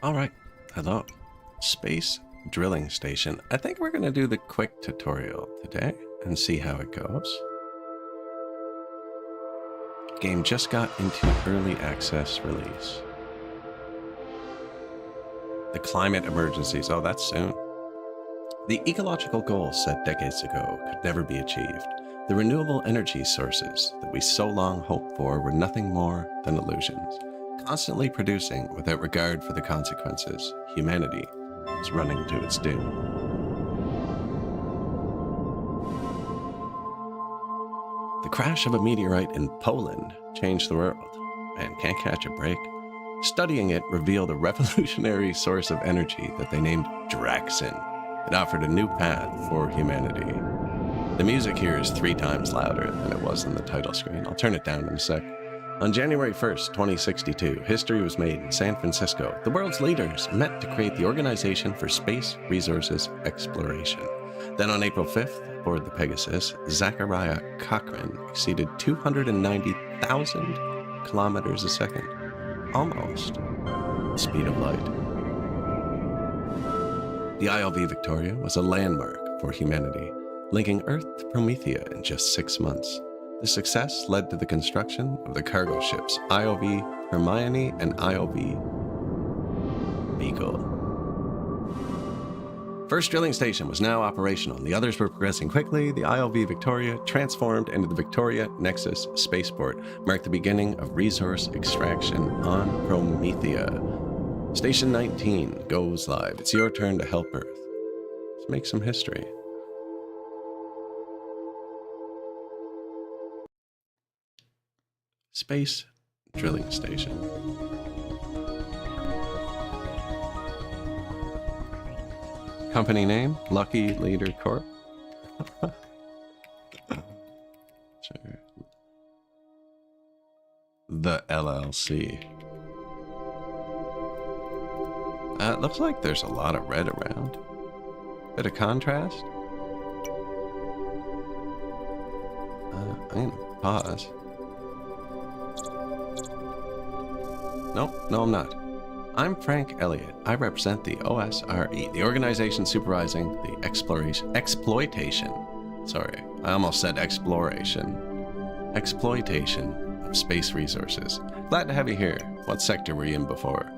All right, hello. Space Drilling Station. I think we're going to do the quick tutorial today and see how it goes. Game just got into early access release. The climate emergencies, oh, that's soon. The ecological goals set decades ago could never be achieved. The renewable energy sources that we so long hoped for were nothing more than illusions. Constantly producing without regard for the consequences, humanity is running to its doom. The crash of a meteorite in Poland changed the world. Man, can't catch a break. Studying it revealed a revolutionary source of energy that they named Draxin. It offered a new path for humanity. The music here is 3 times louder than it was in the title screen. I'll turn it down in a sec. On January 1st, 2062, history was made in San Francisco. The world's leaders met to create the Organization for Space Resources Exploration. Then on April 5th, aboard the Pegasus, Zachariah Cochrane exceeded 290,000 kilometers a second. Almost the speed of light. The ILV Victoria was a landmark for humanity, linking Earth to Promethea in just 6 months. The success led to the construction of the cargo ships IOV Hermione and IOV Beagle. First drilling station was now operational, and the others were progressing quickly. The ILV Victoria, transformed into the Victoria Nexus spaceport, marked the beginning of resource extraction on Promethea. Station 19 goes live. It's your turn to help Earth. Let's make some history. Space Drilling Station. Company name, Lucky Leader Corp. Sure. The LLC. It looks like there's a lot of red around. Bit of contrast. I'm gonna pause. Nope, no I'm not. I'm Frank Elliott. I represent the OSRE, the organization supervising the exploitation. Sorry, I almost said exploration. Exploitation of space resources. Glad to have you here. What sector were you in before?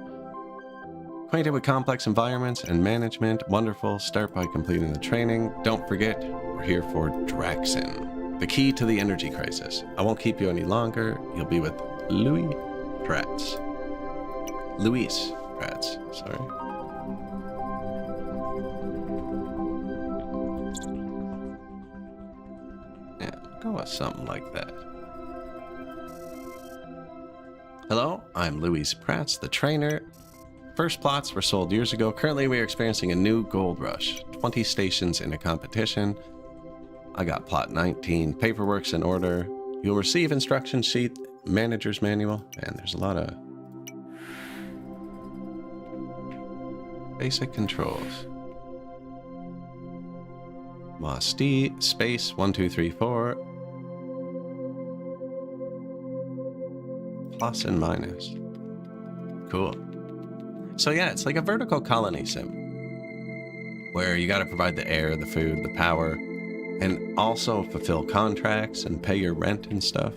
Acquainted with complex environments and management? Wonderful. Start by completing the training. Don't forget, we're here for Draxin, the key to the energy crisis. I won't keep you any longer. You'll be with Luis Prats. Sorry. Yeah, go with something like that. Hello, I'm Luis Prats, the trainer. First plots were sold years ago. Currently, we are experiencing a new gold rush. 20 stations in a competition. I got plot 19. Paperwork's in order. You'll receive instruction sheet, manager's manual, and there's a lot of basic controls. MOSD, space, 1, 2, 3, 4. Plus and minus. Cool. So yeah, it's like a vertical colony sim, where you gotta provide the air, the food, the power, and also fulfill contracts and pay your rent and stuff.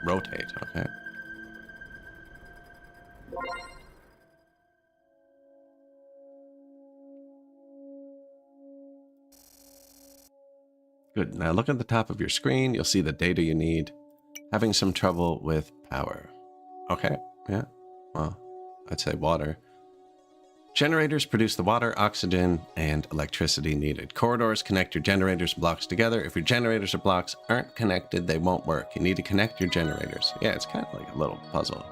Rotate, okay. Good. Now look at the top of your screen. You'll see the data you need. Having some trouble with power. Okay, yeah. Well, I'd say water. Generators produce the water, oxygen, and electricity needed. Corridors connect your generators and blocks together. If your generators or blocks aren't connected, they won't work. You need to connect your generators. Yeah, it's kind of like a little puzzle.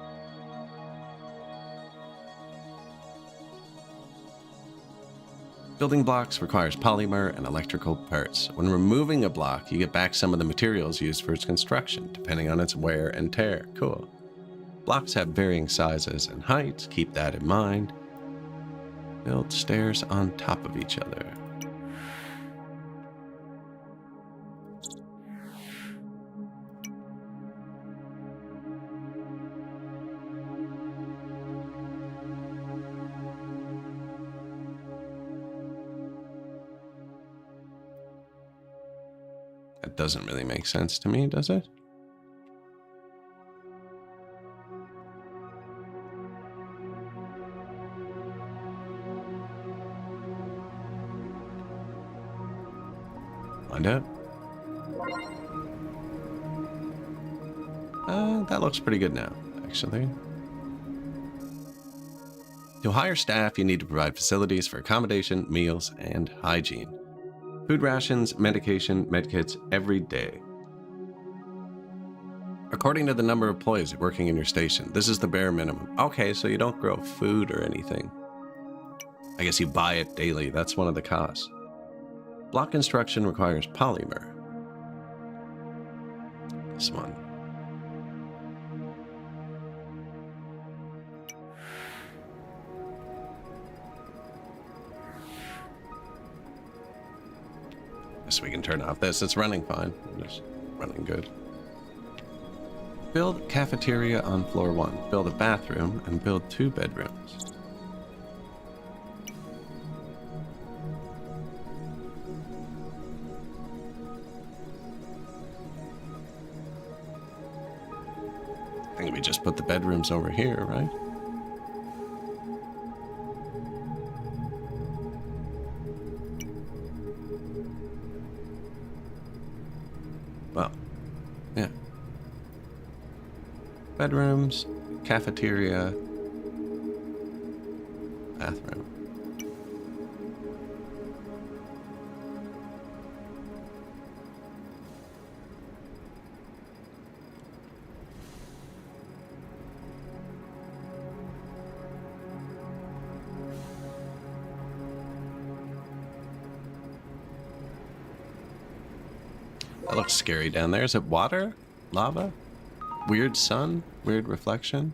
Building blocks requires polymer and electrical parts. When removing a block, you get back some of the materials used for its construction, depending on its wear and tear. Cool. Blocks have varying sizes and heights. Keep that in mind. Build stairs on top of each other. That doesn't really make sense to me, does it? Find out. That looks pretty good now, actually. To hire staff, you need to provide facilities for accommodation, meals, and hygiene. Food rations, medication, medkits every day. According to the number of employees working in your station, this is the bare minimum. Okay, so you don't grow food or anything. I guess you buy it daily. That's one of the costs. Block construction requires polymer. This one. So we can turn off this. It's running fine. It's running good. Build cafeteria on floor 1. Build a bathroom and build 2 bedrooms. I think we just put the bedrooms over here, right? Well, yeah. Bedrooms, cafeteria, bathroom. That looks scary down there. Is it water? Lava? Weird sun? Weird reflection?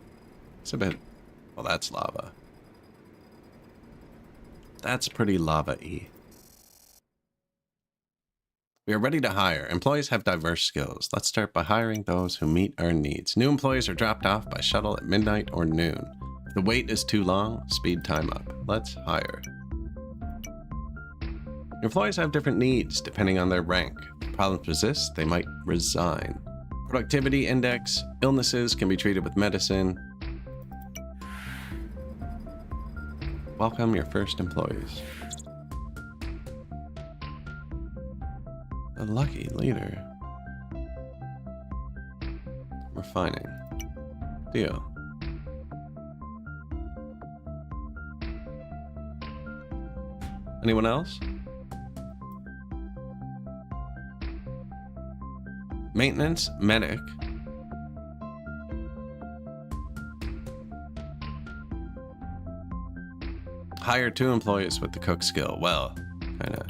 It's a bit... Well, that's lava. That's pretty lava-y. We are ready to hire. Employees have diverse skills. Let's start by hiring those who meet our needs. New employees are dropped off by shuttle at midnight or noon. If the wait is too long, speed time up. Let's hire. Employees have different needs depending on their rank. If problems persist, they might resign. Productivity index. Illnesses can be treated with medicine. Welcome your first employees. A lucky leader. Refining. Deal. Anyone else? Maintenance, medic. Hire 2 employees with the cook skill. Well, kinda.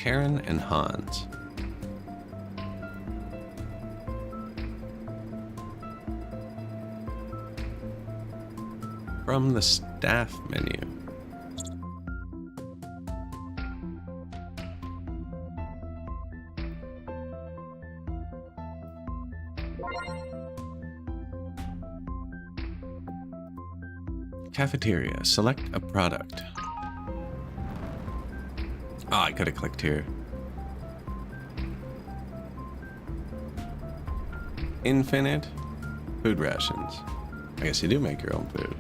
Karen and Hans. From the staff menu. Cafeteria. Select a product. Oh, I could have clicked here. Infinite food rations. I guess you do make your own food.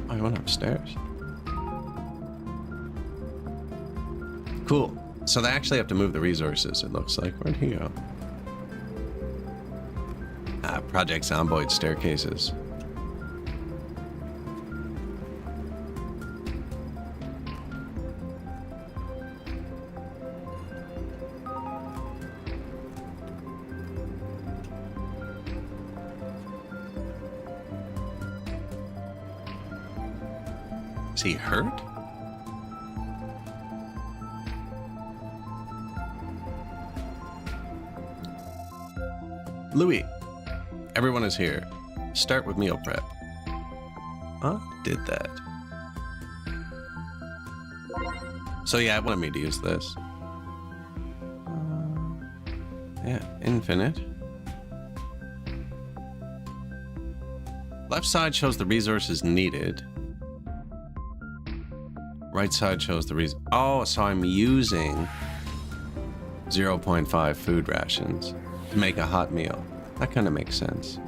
Oh, I went upstairs. Cool. So they actually have to move the resources, it looks like. Where'd he go? Project Zomboid staircases. Is he hurt? Louis. Everyone is here. Start with meal prep. Did that. So yeah, it wanted me to use this. Yeah, infinite. Left side shows the resources needed. Right side shows the reason. Oh, so I'm using 0.5 food rations to make a hot meal. That kind of makes sense.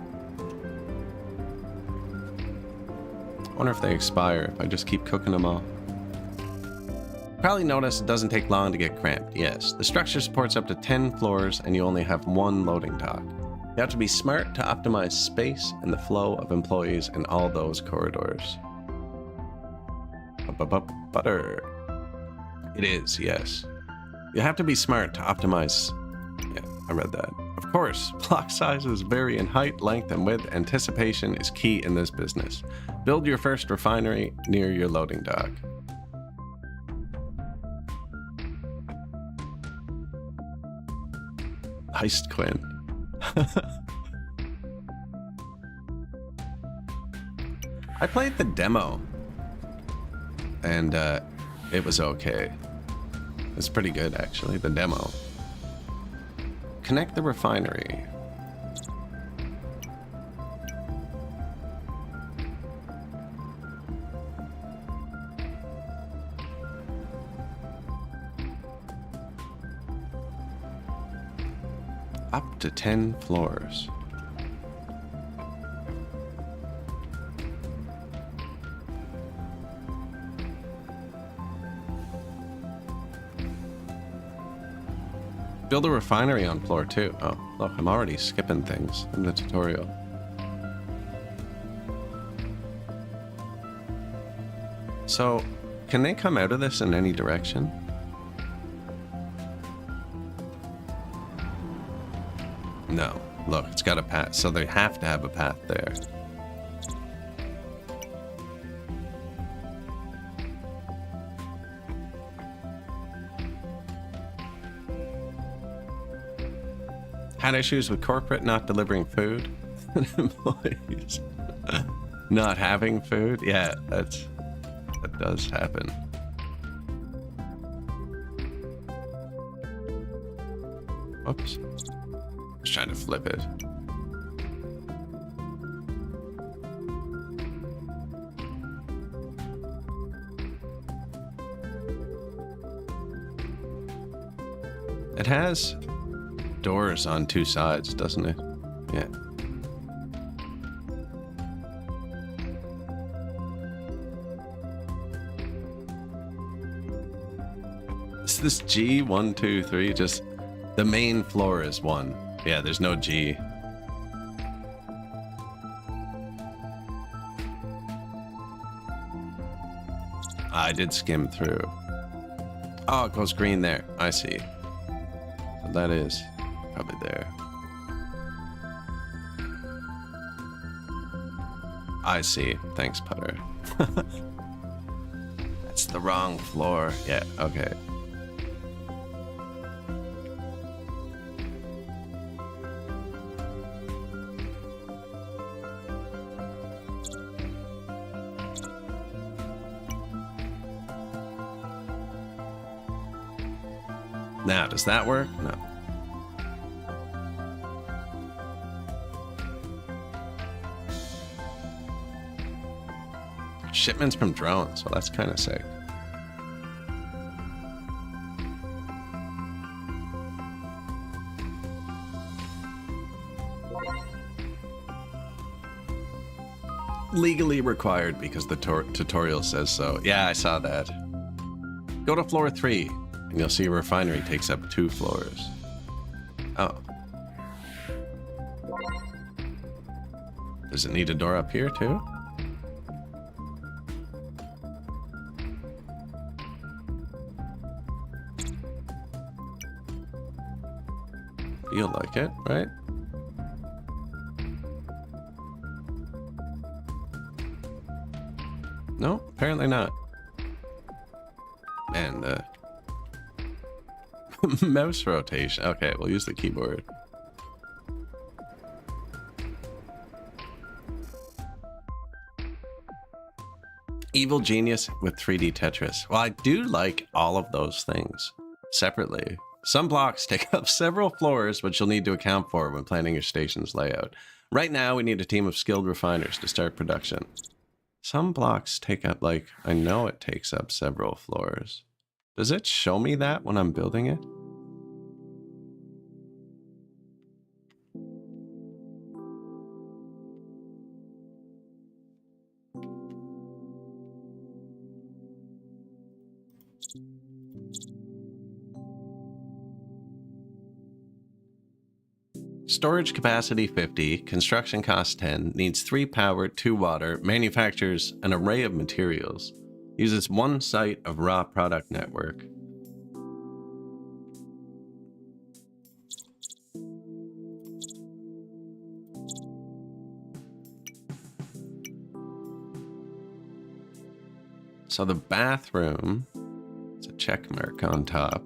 I wonder if they expire if I just keep cooking them all. Probably notice it doesn't take long to get cramped. Yes, the structure supports up to 10 floors and you only have one loading dock. You have to be smart to optimize space and the flow of employees in all those corridors. Butter. It is, yes. You have to be smart to optimize. Yeah, I read that. Of course, block sizes vary in height, length, and width. Anticipation is key in this business. Build your first refinery near your loading dock. Heist Quinn. I played the demo and it was okay. It's pretty good actually, the demo. Connect the refinery. Up to 10 floors. Build a refinery on floor 2. Oh, look, I'm already skipping things in the tutorial. So, can they come out of this in any direction? No. Look, it's got a path, so they have to have a path there. Had issues with corporate not delivering food. Employees not having food. Yeah, that does happen. Oops. I was trying to flip it. It has doors on 2 sides, doesn't it? Yeah. Is this G 1, 2, 3? Just the main floor is 1. Yeah, there's no G. I did skim through. Oh, it goes green there. I see. So that is probably there. I see. Thanks, Putter. That's the wrong floor. Yeah, okay. Now, does that work? No. Shipments from drones. Well, that's kind of sick. Legally required because the tutorial says so. Yeah, I saw that. Go to floor 3. And you'll see a refinery takes up 2 floors. Oh. Does it need a door up here too? Feel like it, right? No, apparently not. And mouse rotation. Okay, we'll use the keyboard. Evil Genius with 3D Tetris. Well, I do like all of those things separately. Some blocks take up several floors, which you'll need to account for when planning your station's layout. Right now, we need a team of skilled refiners to start production. Some blocks take up, like, I know it takes up several floors. Does it show me that when I'm building it? Storage capacity 50, construction cost 10, needs 3 power, 2 water, manufactures an array of materials, uses 1 site of raw product network. So the bathroom, it's a check mark on top.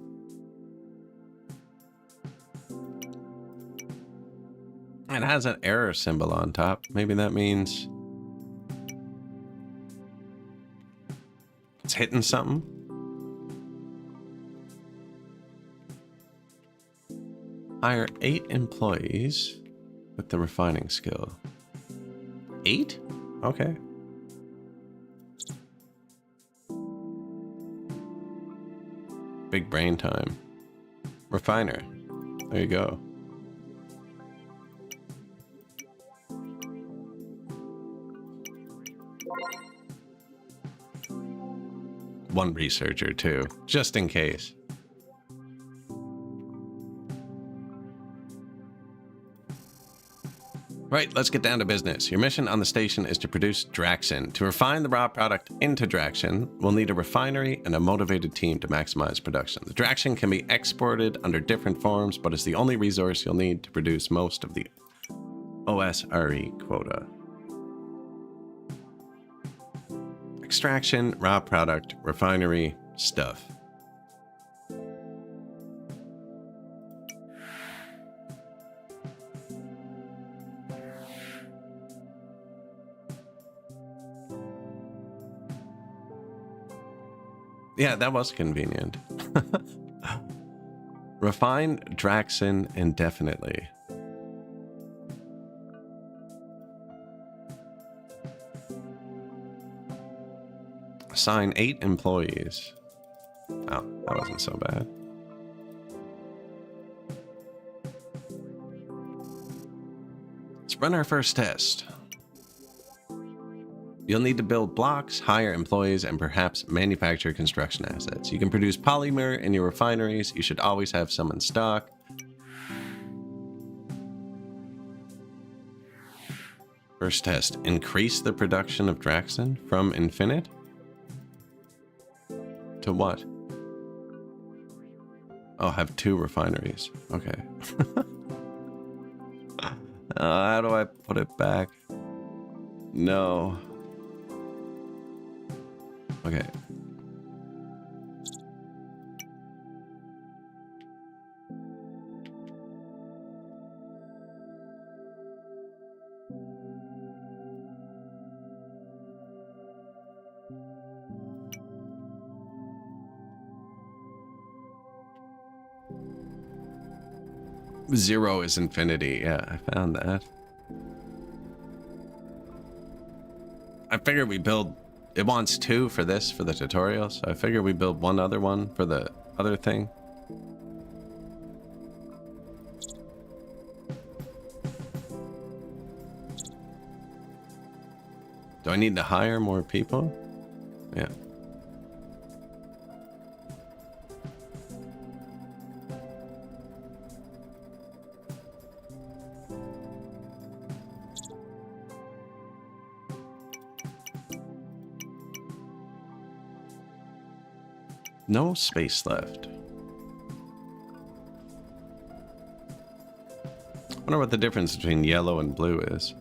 It has an error symbol on top. Maybe that means it's hitting something. Hire 8 employees with the refining skill. 8? Okay. Big brain time. Refiner. There you go. One researcher too, just in case. Right, let's get down to business. Your mission on the station is to produce Draxin. To refine the raw product into Draxin, we'll need a refinery and a motivated team to maximize production. The Draxin can be exported under different forms, but it's the only resource you'll need to produce most of the OSRE quota. Extraction, raw product, refinery, stuff. Yeah, that was convenient. Refine Draxin indefinitely. Assign 8 employees. Oh, that wasn't so bad. Let's run our first test. You'll need to build blocks, hire employees, and perhaps manufacture construction assets. You can produce polymer in your refineries. You should always have some in stock. First test. Increase the production of Draxin from infinite to what? Oh, have 2 refineries. Okay. How do I put it back? No. Okay. Zero is infinity. Yeah, I found that. I figured we build... It wants 2 for this, for the tutorial, so I figured we build 1 other one for the other thing. Do I need to hire more people? Yeah. No space left. I wonder what the difference between yellow and blue is.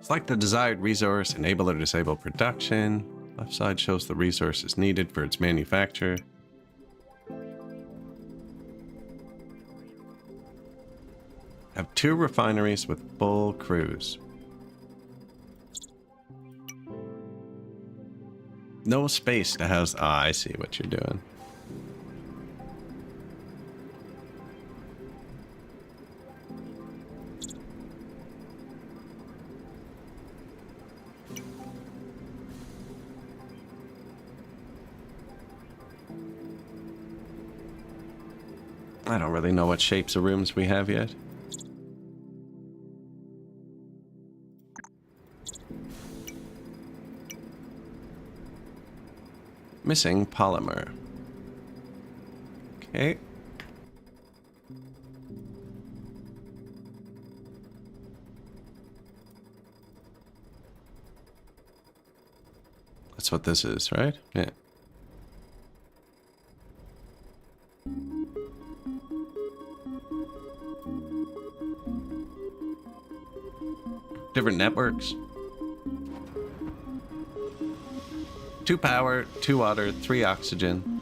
Select the desired resource, enable or disable production. Left side shows the resources needed for its manufacture. Have 2 refineries with full crews. No space to house. Ah, I see what you're doing. I don't really know what shapes of rooms we have yet. Missing polymer. Okay. That's what this is, right? Yeah. Different networks. 2 power, 2 water, 3 oxygen.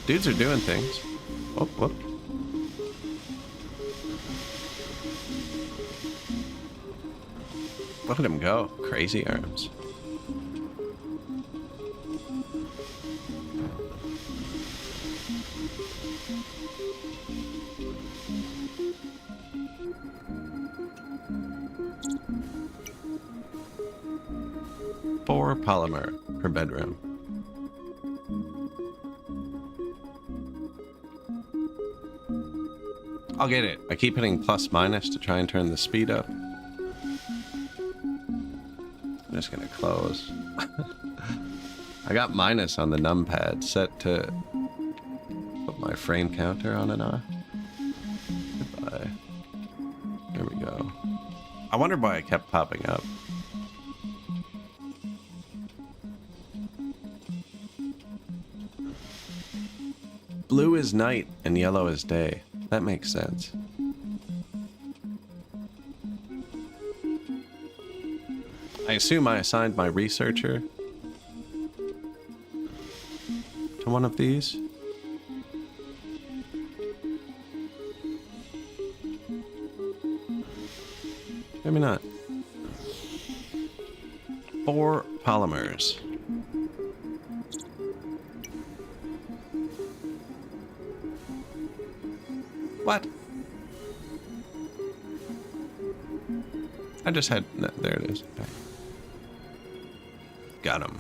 Dudes are doing things. Oh, whoop. Look at him go. Crazy arms. Four polymer per bedroom. I'll get it. I keep hitting plus minus to try and turn the speed up. I'm just gonna close. I got minus on the numpad set to put my frame counter on and off. Goodbye. There we go. I wonder why it kept popping up. Blue is night and yellow is day. That makes sense. I assume I assigned my researcher to one of these. Maybe not. 4 polymers. What? I just had... No, there it is. Okay. Got him.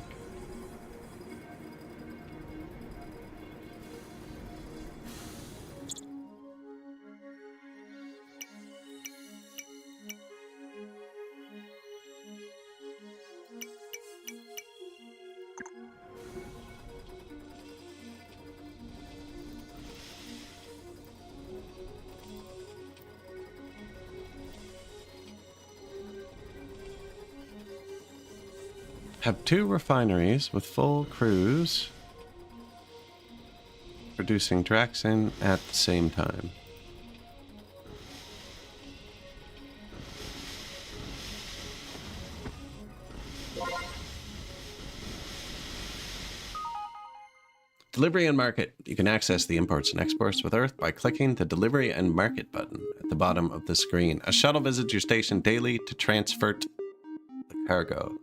Have 2 refineries with full crews producing Draxin at the same time. Delivery and market. You can access the imports and exports with Earth by clicking the delivery and market button at the bottom of the screen. A shuttle visits your station daily to transfer the cargo.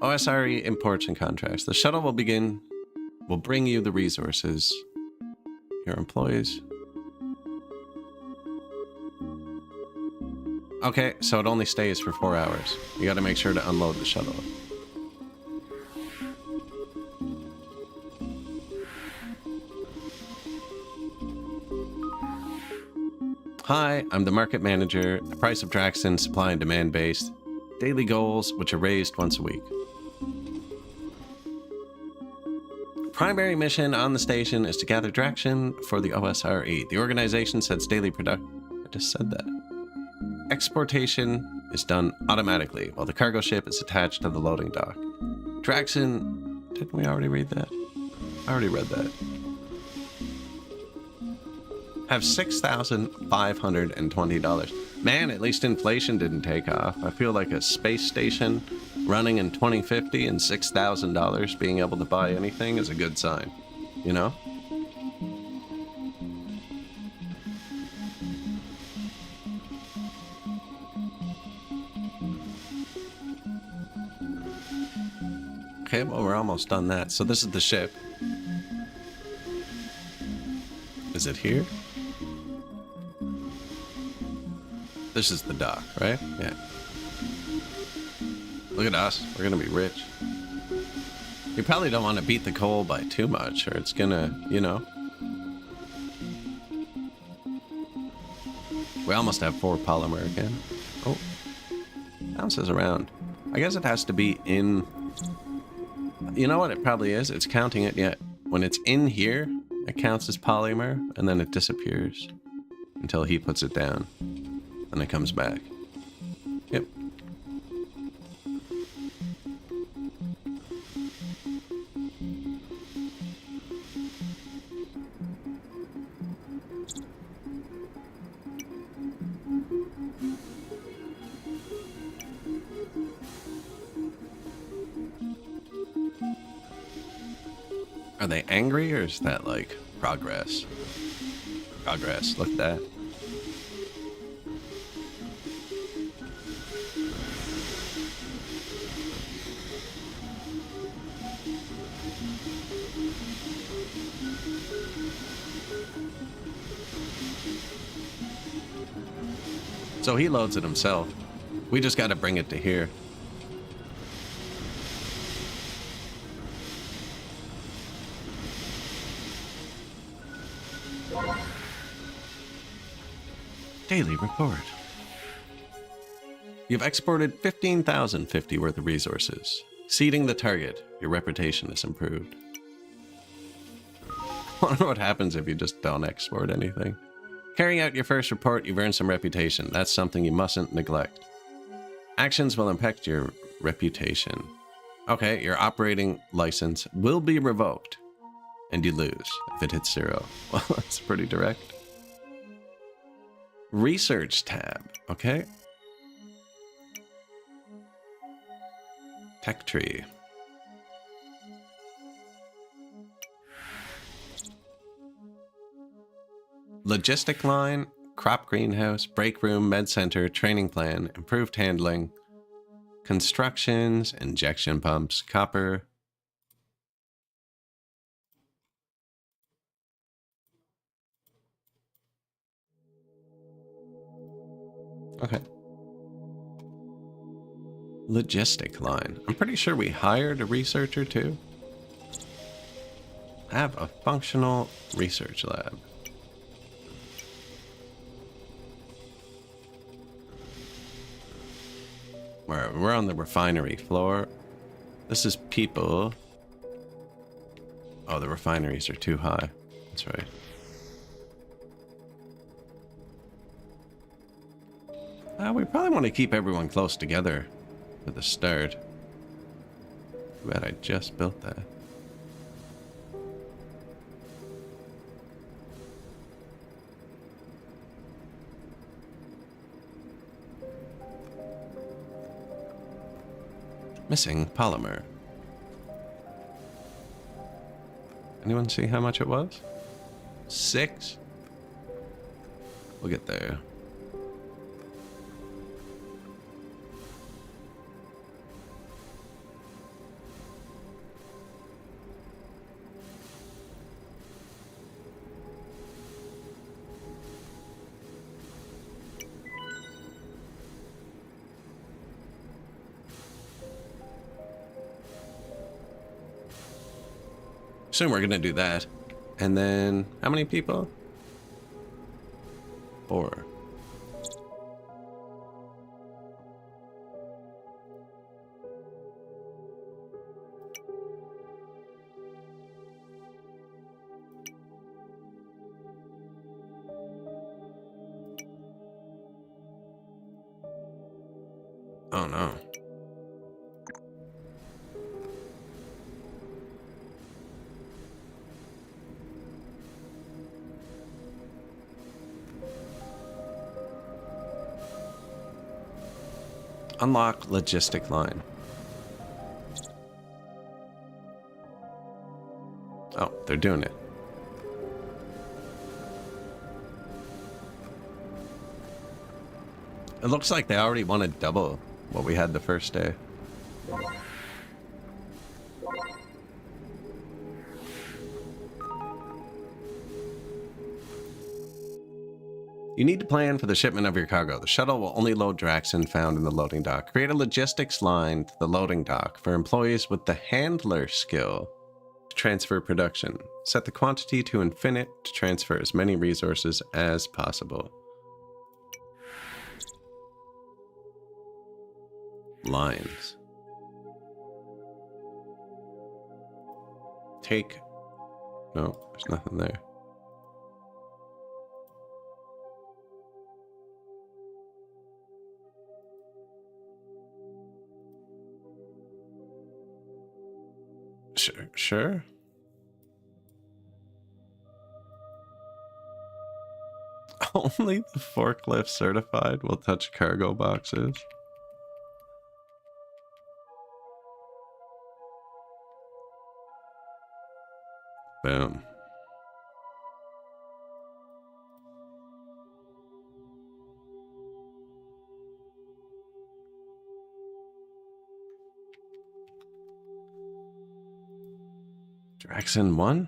OSRE imports and contracts. The shuttle will bring you the resources. Your employees. Okay, so it only stays for 4 hours. You gotta make sure to unload the shuttle. Hi, I'm the market manager. The price of Draxin, supply and demand based. Daily goals, which are raised once a week. Primary mission on the station is to gather Draxin for the OSRE. The organization sets daily production. I just said that. Exportation is done automatically while the cargo ship is attached to the loading dock. Draxin, didn't we already read that? I already read that. Have $6,520. Man, at least inflation didn't take off. I feel like a space station running in 2050 and $6,000 being able to buy anything is a good sign, you know? Okay, well, we're almost done that. So this is the ship. Is it here? This is the dock, right? Yeah. Look at us. We're gonna be rich. You probably don't want to beat the coal by too much, or it's gonna, you know. We almost have 4 polymer again. Oh. Bounces around. I guess it has to be in... You know what it probably is? It's counting it yet. When it's in here, it counts as polymer, and then it disappears. Until he puts it down. And it comes back. Yep. Are they angry, or is that like progress? Progress, look at that. So he loads it himself. We just got to bring it to here. Daily report. You've exported 15,050 worth of resources. Exceeding the target, your reputation is improved. I wonder what happens if you just don't export anything. Carrying out your first report, you've earned some reputation. That's something you mustn't neglect. Actions will impact your reputation. Okay, your operating license will be revoked. And you lose if it hits 0. Well, that's pretty direct. Research tab, okay. Tech tree. Logistic line, crop greenhouse, break room, med center, training plan, improved handling, constructions, injection pumps, copper. Okay. Logistic line. I'm pretty sure we hired a researcher too. Have a functional research lab. We're on the refinery floor. This is people. Oh, the refineries are too high. That's right. We probably want to keep everyone close together for the start. Too bad I just built that. Missing polymer. Anyone see how much it was? 6? We'll get there. Soon we're gonna do that. And then, how many people? 4. Oh no. Unlock logistic line. Oh, they're doing it. It looks like they already wanted double what we had the first day. You need to plan for the shipment of your cargo. The shuttle will only load Draxin found in the loading dock. Create a logistics line to the loading dock for employees with the handler skill to transfer production. Set the quantity to infinite to transfer as many resources as possible. Lines. Take. No, there's nothing there. Sure. Only the forklift certified will touch cargo boxes. Boom. Draxin 1?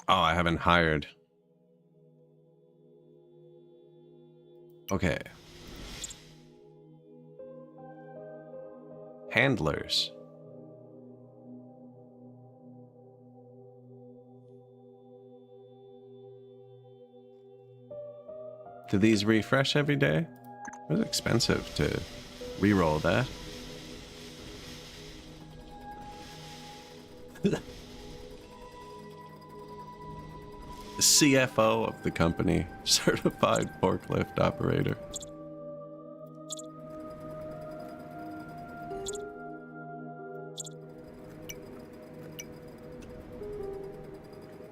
Oh, I haven't hired. Okay. Handlers. Do these refresh every day? It was expensive to re-roll that. The CFO of the company, certified forklift operator.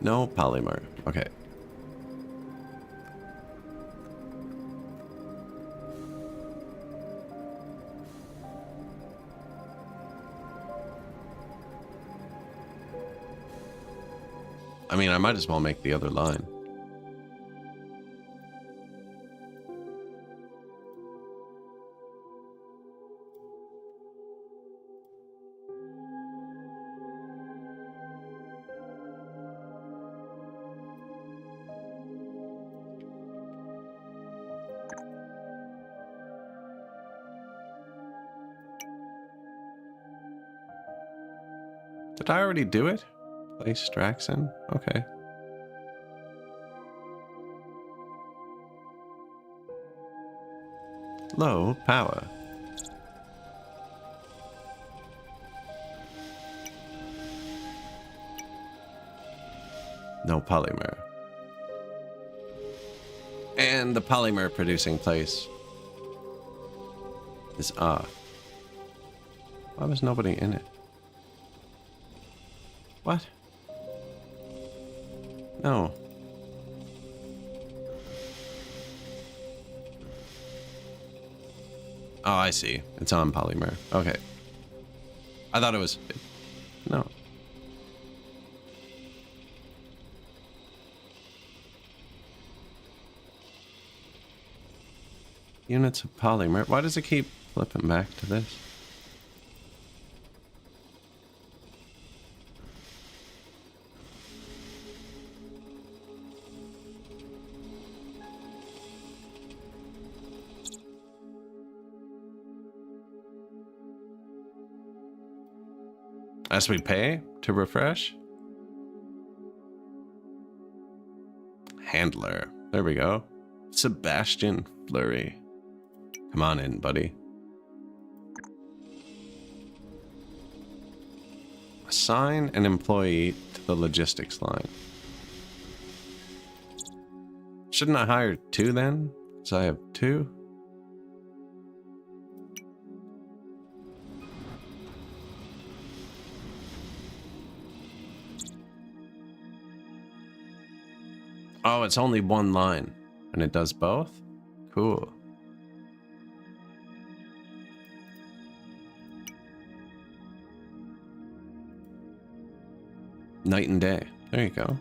No polymer. Okay. I mean, I might as well make the other line. Did I already do it? Place Draxin? Okay. Low power. No polymer. And the polymer producing place is off. Why was nobody in it? What? No. Oh, I see. It's on polymer. Okay. I thought it was... No. Units of polymer. Why does it keep flipping back to this? As we pay to refresh? Handler. There we go. Sebastian Fleury. Come on in, buddy. Assign an employee to the logistics line. Shouldn't I hire two then? Because I have two. Oh, it's only one line, and it does both? Cool. Night and day. There you go.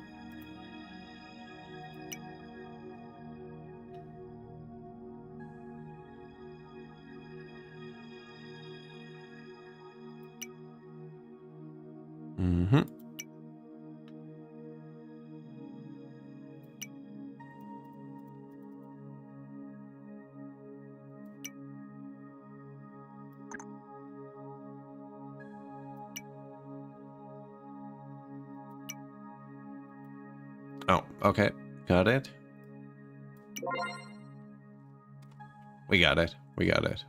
Mm-hmm. Oh, okay. Got it. We got it. We got it.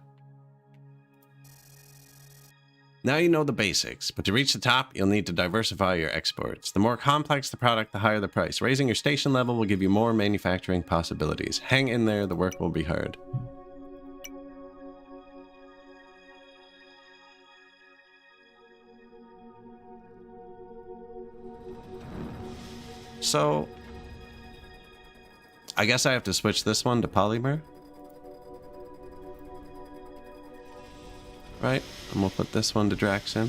Now you know the basics, but to reach the top, you'll need to diversify your exports. The more complex the product, the higher the price. Raising your station level will give you more manufacturing possibilities. Hang in there, the work will be hard. So, I guess I have to switch this one to polymer. Right? And we'll put this one to Draxin.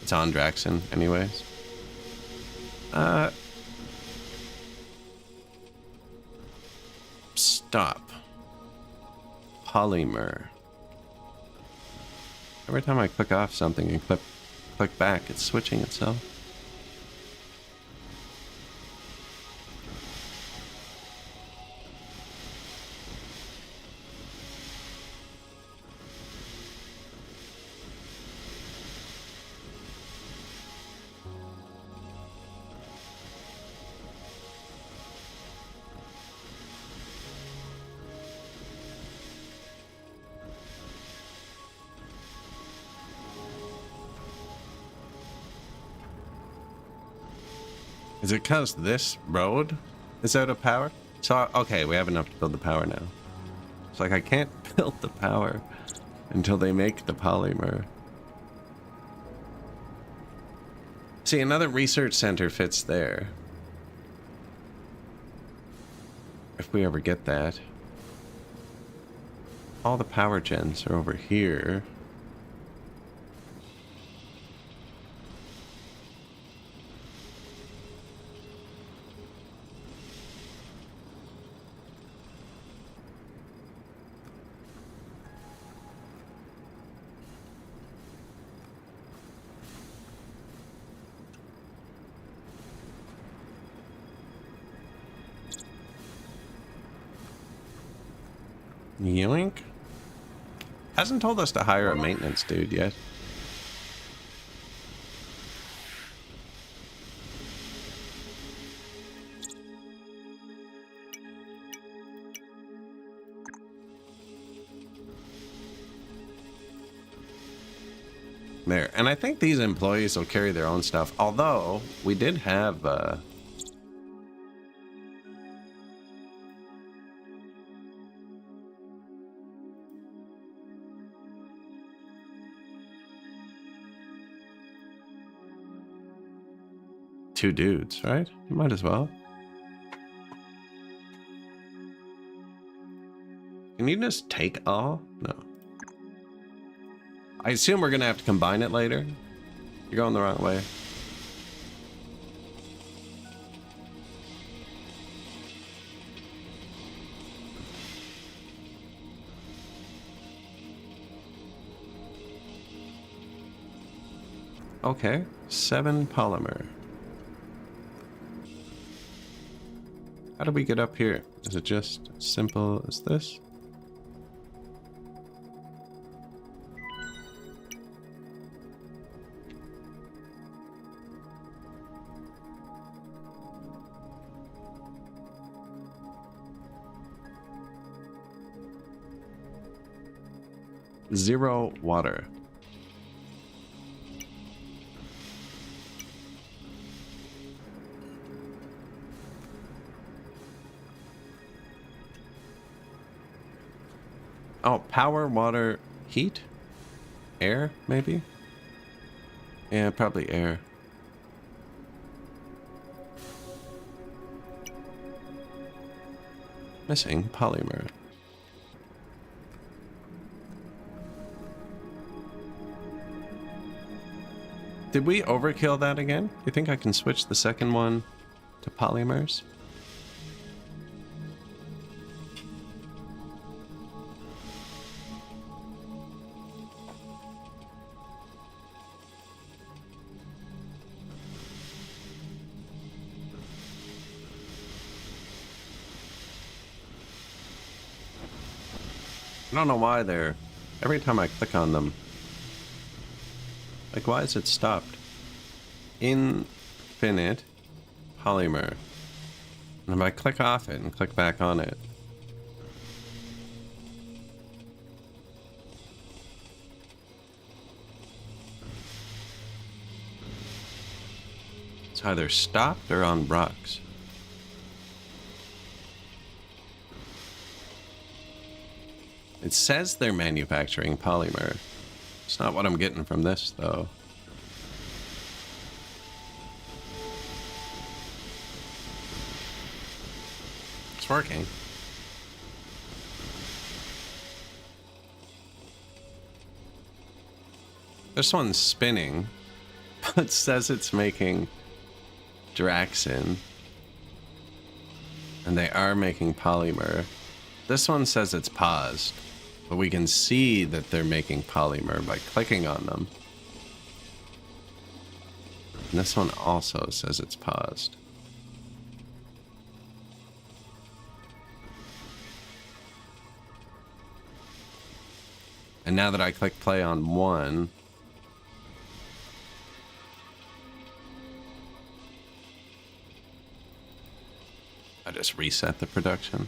It's on Draxin anyways. Stop. Polymer. Every time I click off something and click back, it's switching itself. Is it because this road is out of power? So, okay, we have enough to build the power now. It's like I can't build the power until they make the polymer. See, another research center fits there. If we ever get that. All the power gens are over here. Yoink. Hasn't told us to hire a maintenance dude yet. There. And I think these employees will carry their own stuff. Although, we did have... 2 dudes, right? Might as well. Can you just take all? No. I assume we're gonna have to combine it later. You're going the wrong way. Okay, 7 polymer. How do we get up here? Is it just as simple as this? Zero water. Oh, power, water, heat? Air, maybe? Yeah, probably air. Missing polymer. Did we overkill that again? Do you think I can switch the second one to polymers? I don't know why they're... Every time I click on them... Like, why is it stopped? Infinite polymer. And if I click off it and click back on it, it's either stopped or on rocks. It says they're manufacturing polymer. It's not what I'm getting from this, though. It's working. This one's spinning, but it says it's making Draxin. And they are making polymer. This one says it's paused, but we can see that they're making polymer by clicking on them. And this one also says it's paused. And now that I click play on one, I just reset the production.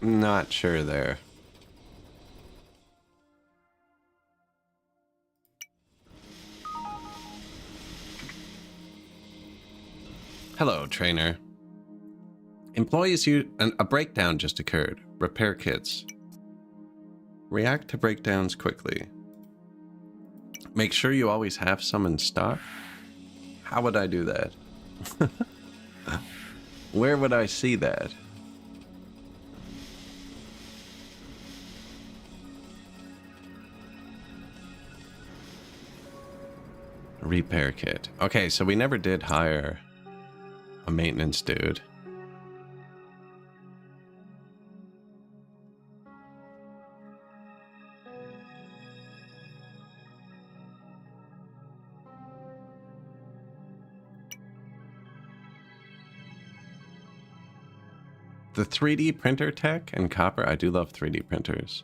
Not sure there. Hello, trainer. Employees use a breakdown just occurred. Repair kits. React to breakdowns quickly. Make sure you always have some in stock. How would I do that? Where would I see that? Repair kit. Okay, so we never did hire a maintenance dude. The 3D printer tech and copper. I do love 3D printers.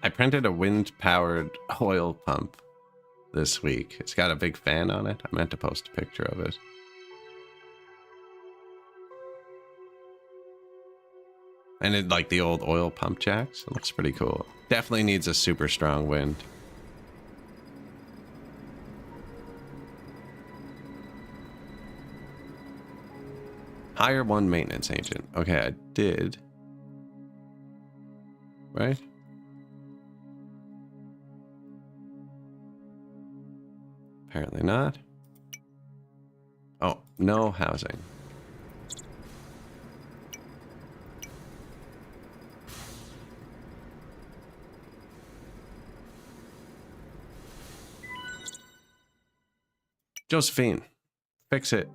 I printed a wind-powered oil pump this week. It's got a big fan on it. I meant to post a picture of it. And it, like the old oil pump jacks. It looks pretty cool. Definitely needs a super strong wind. Hire one maintenance agent. Okay, I did. Right? Apparently not. Oh, no housing. Josephine, fix it.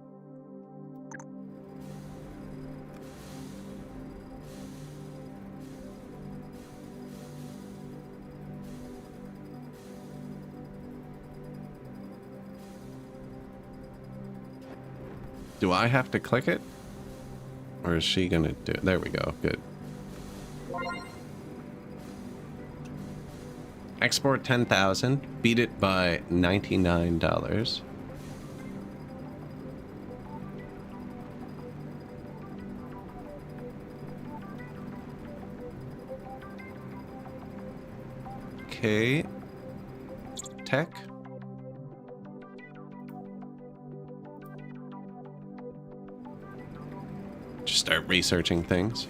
Do I have to click it? Or is she gonna do it? There we go. Good. Export 10,000. Beat it by $99. Okay. Tech. Just start researching things.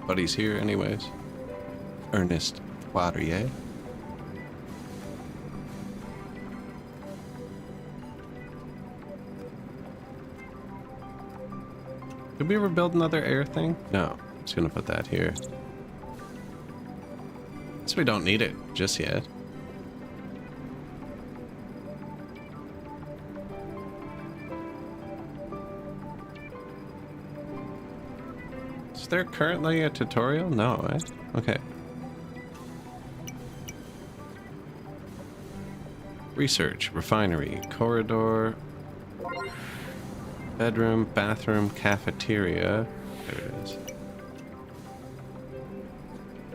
But he's here anyways. Ernest Poirier. Did we ever build another air thing? No. I'm just gonna put that here. So we don't need it just yet. Is there currently a tutorial? No, right? Okay. Research, refinery, corridor. Bedroom, bathroom, cafeteria. There it is.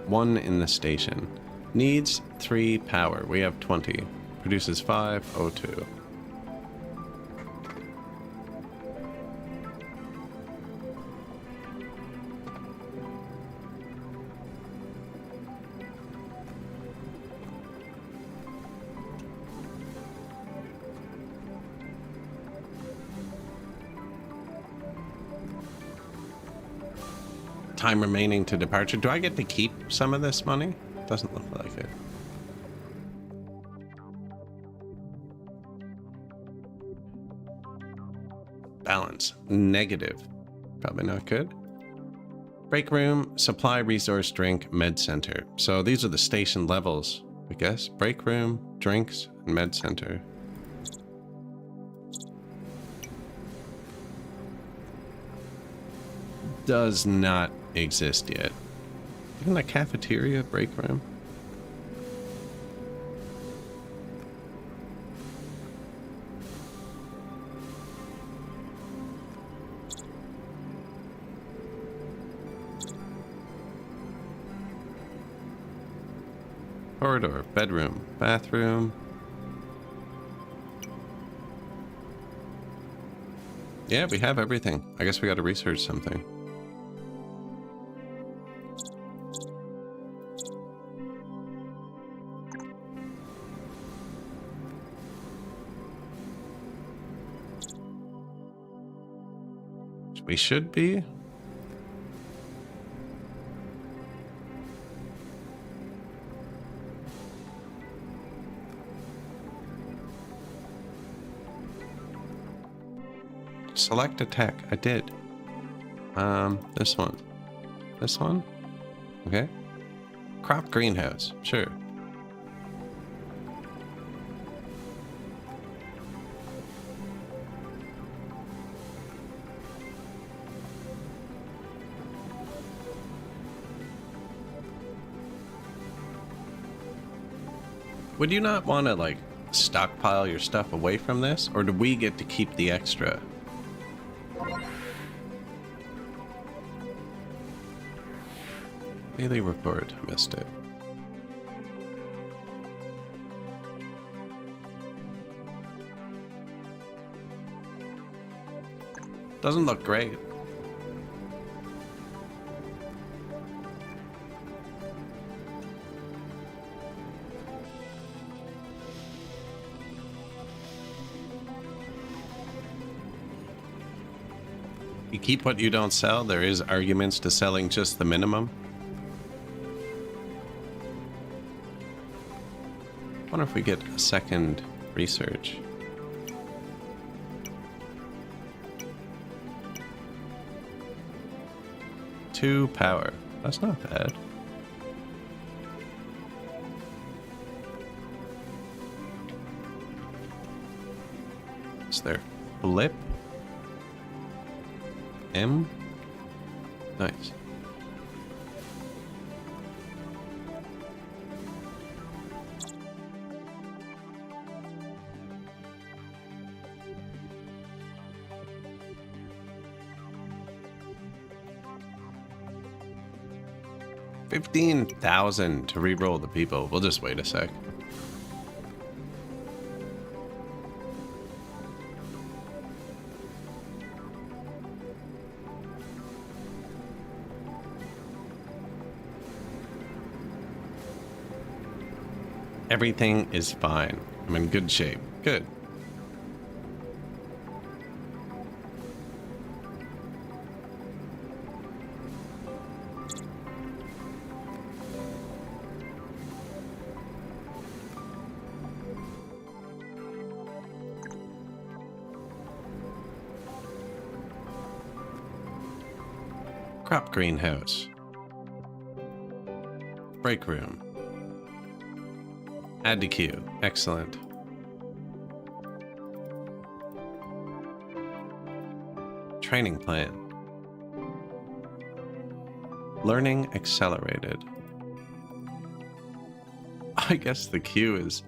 One in the station. Needs 3 power. We have 20. Produces 5, O2. Time remaining to departure. Do I get to keep some of this money? Doesn't look like it. Balance. Negative. Probably not good. Break room, supply, resource, drink, med center. So these are the station levels, I guess. Break room, drinks, and med center. Does not exist yet. Even the cafeteria break room. Corridor, bedroom, bathroom. Yeah, we have everything. I guess we got to research something. We should be. Select attack. I did. This one. This one? Okay. Crop greenhouse. Sure. Would you not want to, like, stockpile your stuff away from this? Or do we get to keep the extra? Daily report. Missed it. Doesn't look great. You keep what you don't sell. There is arguments to selling just the minimum. I wonder if we get a second research. Two power. That's not bad. Is there flip? M? Nice. $15,000 to re-roll the people. We'll just wait a sec. Everything is fine. I'm in good shape. Good. Crop greenhouse. Break room. Add to queue. Excellent. Training plan. Learning accelerated. I guess the queue is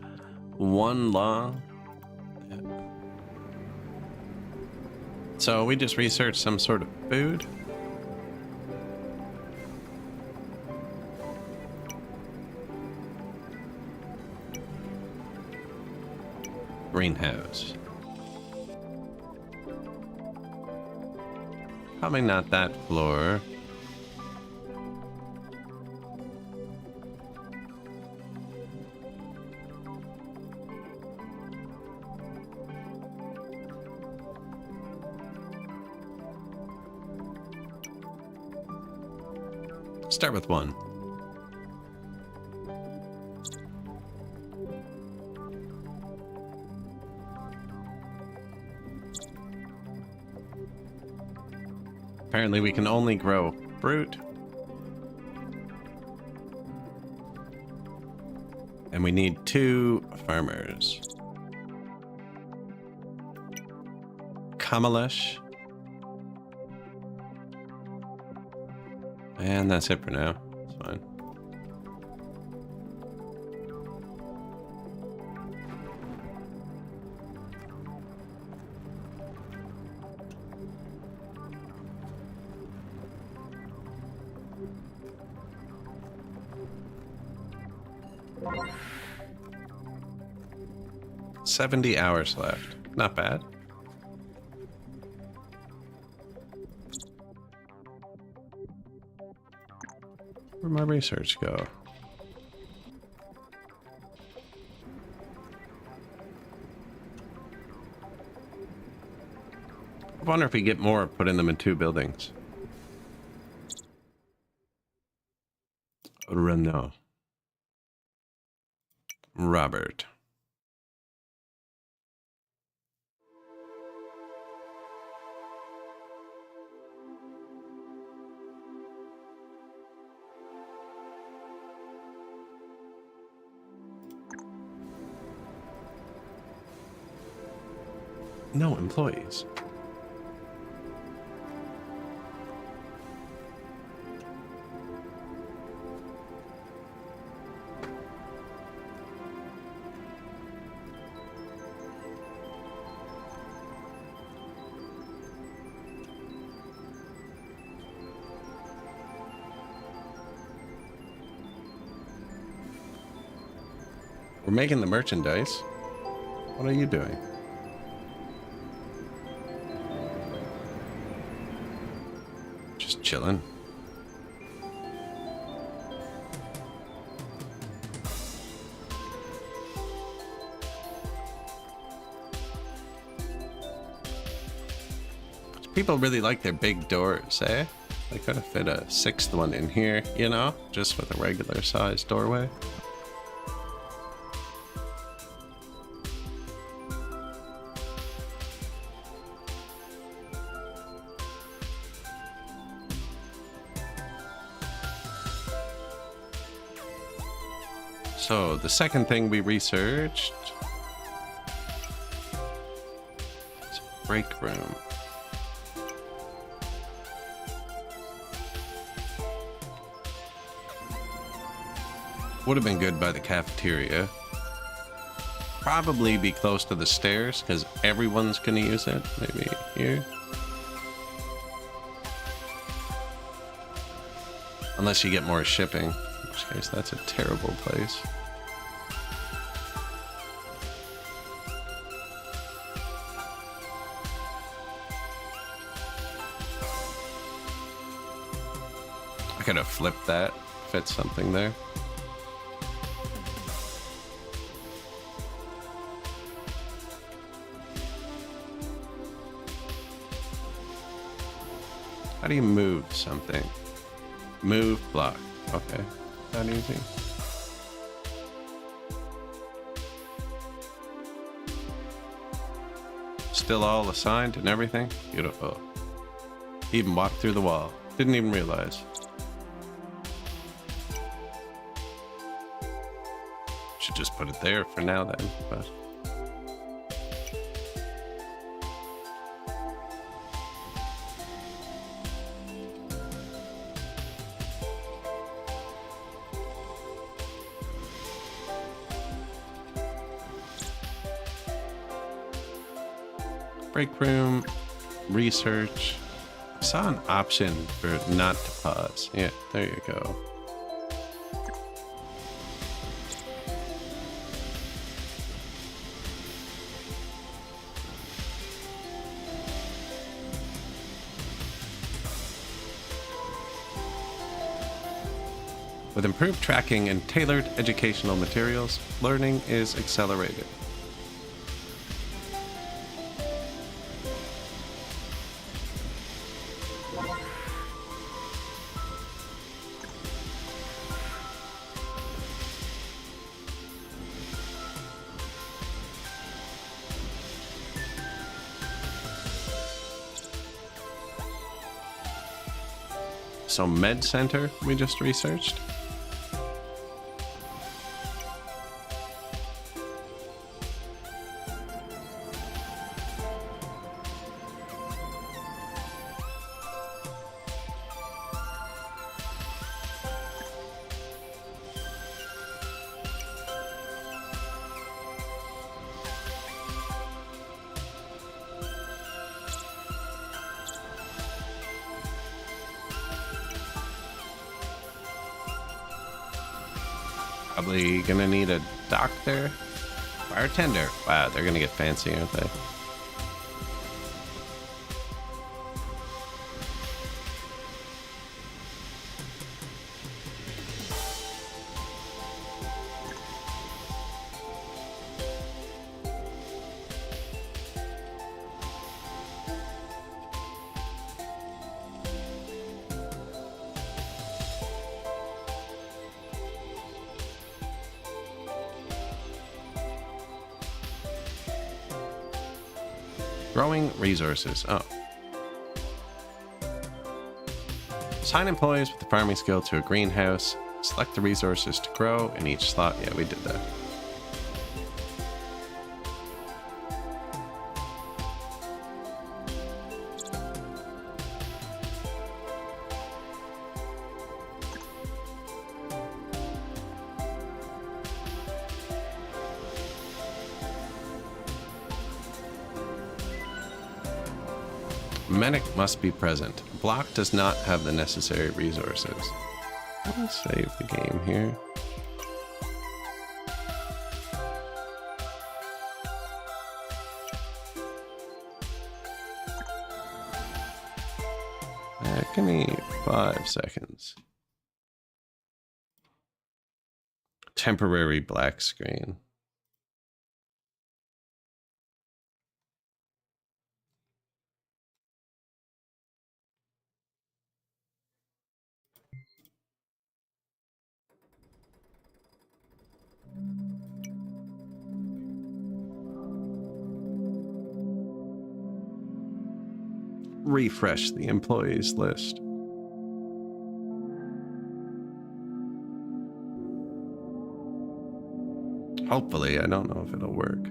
one long. So we just researched some sort of food. Greenhouse. Probably not that floor. Start with one. Apparently we can only grow fruit. And we need 2 farmers. Kamalesh. And that's it for now. It's fine. $70 hours left. Not bad. Where'd my research go? I wonder if we get more putting them in 2 buildings. Renault. Robert. No employees. We're making the merchandise. What are you doing? Just chilling. People really like their big doors, eh? They could have fit a 6th one in here, you know, just with a regular sized doorway. So the second thing we researched is a break room. Would have been good by the cafeteria. Probably be close to the stairs because everyone's gonna use it. Maybe here. Unless you get more shipping, in which case that's a terrible place. I could have flipped that, fit something there. How do you move something? Move, block. Okay, not easy. Still all assigned and everything? Beautiful. Even walked through the wall. Didn't even realize. Should just put it there for now then, but... break room. research. I saw an option for not to pause. Yeah, there you go. With improved tracking and tailored educational materials, learning is accelerated. So Med Center we just researched. Probably gonna need a doctor, bartender. Wow, they're gonna get fancy, aren't they? Growing resources. Oh. Assign employees with the farming skill to a greenhouse. Select the resources to grow in each slot. Yeah, we did that. Medic must be present. Block does not have the necessary resources. Let's save the game here. Give me 5 seconds. Temporary black screen. Refresh the employees list. Hopefully, I don't know if it'll work.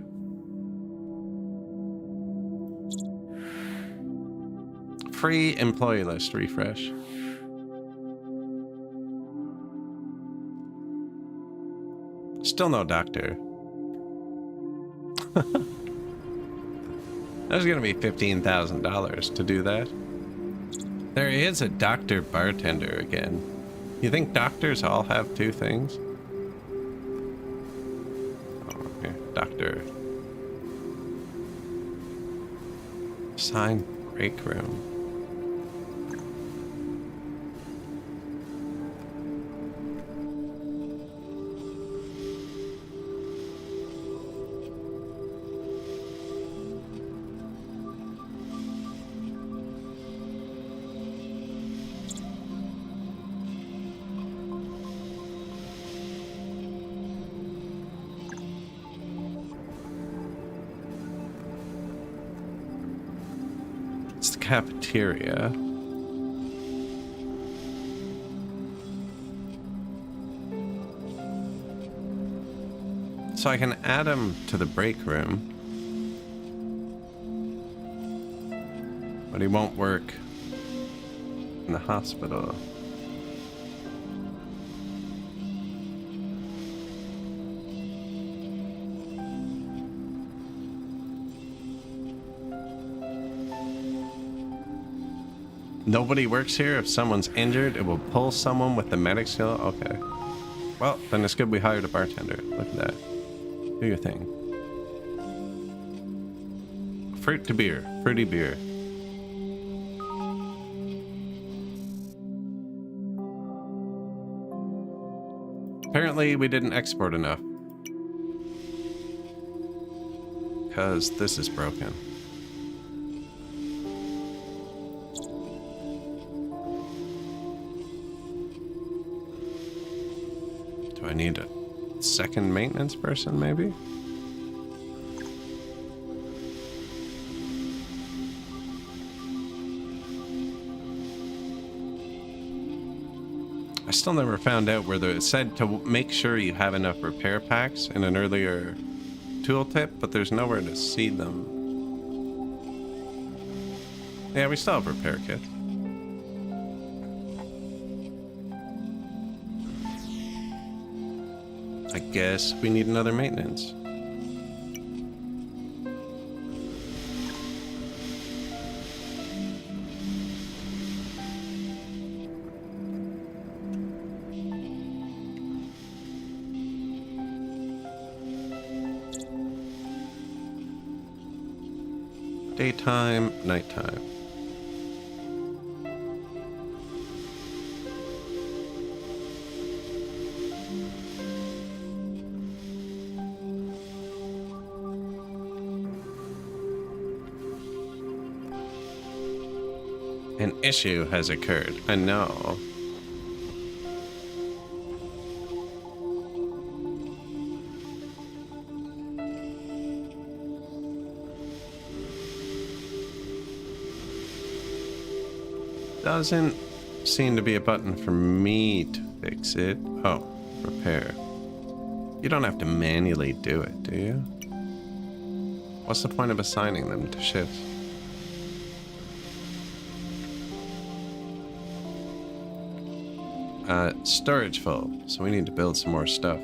Free employee list refresh. Still no doctor. There's gonna be $15,000 to do that. There is a doctor bartender again. You think doctors all have 2 things? Oh, here, doctor. Assign break room. Cafeteria. So I can add him to the break room, but he won't work in the hospital. Nobody works here. If someone's injured, it will pull someone with the medic skill. Okay. Well, then it's good we hired a bartender. Look at that. Do your thing. Fruit to beer. Fruity beer. Apparently, we didn't export enough. Because this is broken. Do I need a second maintenance person, maybe? I still never found out whether it said to make sure you have enough repair packs in an earlier tooltip, but there's nowhere to see them. Yeah, we still have repair kits. I guess we need another maintenance. Daytime, nighttime. An issue has occurred. I know. Doesn't seem to be a button for me to fix it. Oh, repair. You don't have to manually do it, do you? What's the point of assigning them to shifts? Storage full, so we need to build some more stuff.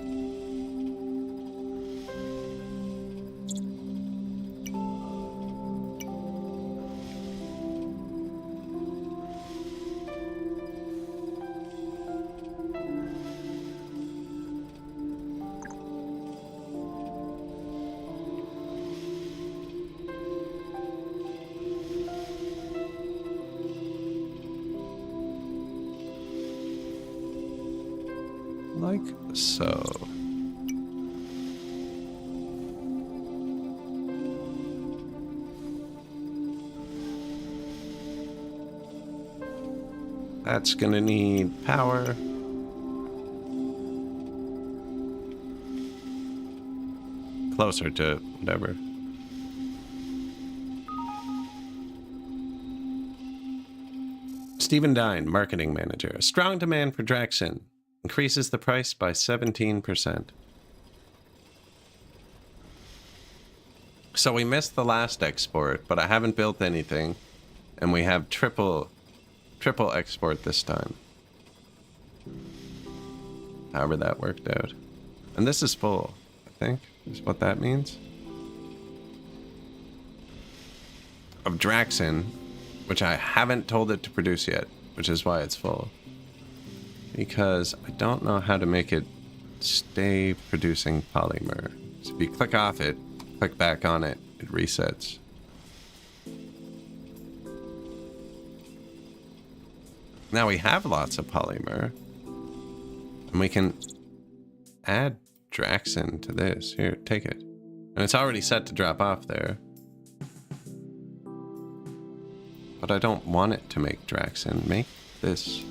Like so. That's gonna need power. Closer to whatever. Stephen Dine, marketing manager. A strong demand for Draxin. Increases the price by 17%. So we missed the last export, but I haven't built anything. And we have triple export this time. However that worked out. And this is full, I think, is what that means. Of Draxin, which I haven't told it to produce yet, which is why it's full. Because I don't know how to make it stay producing polymer. So if you click off it, click back on it, it resets. Now we have lots of polymer. And we can add Draxin to this. Here, take it. And it's already set to drop off there. But I don't want it to make Draxin. Make this.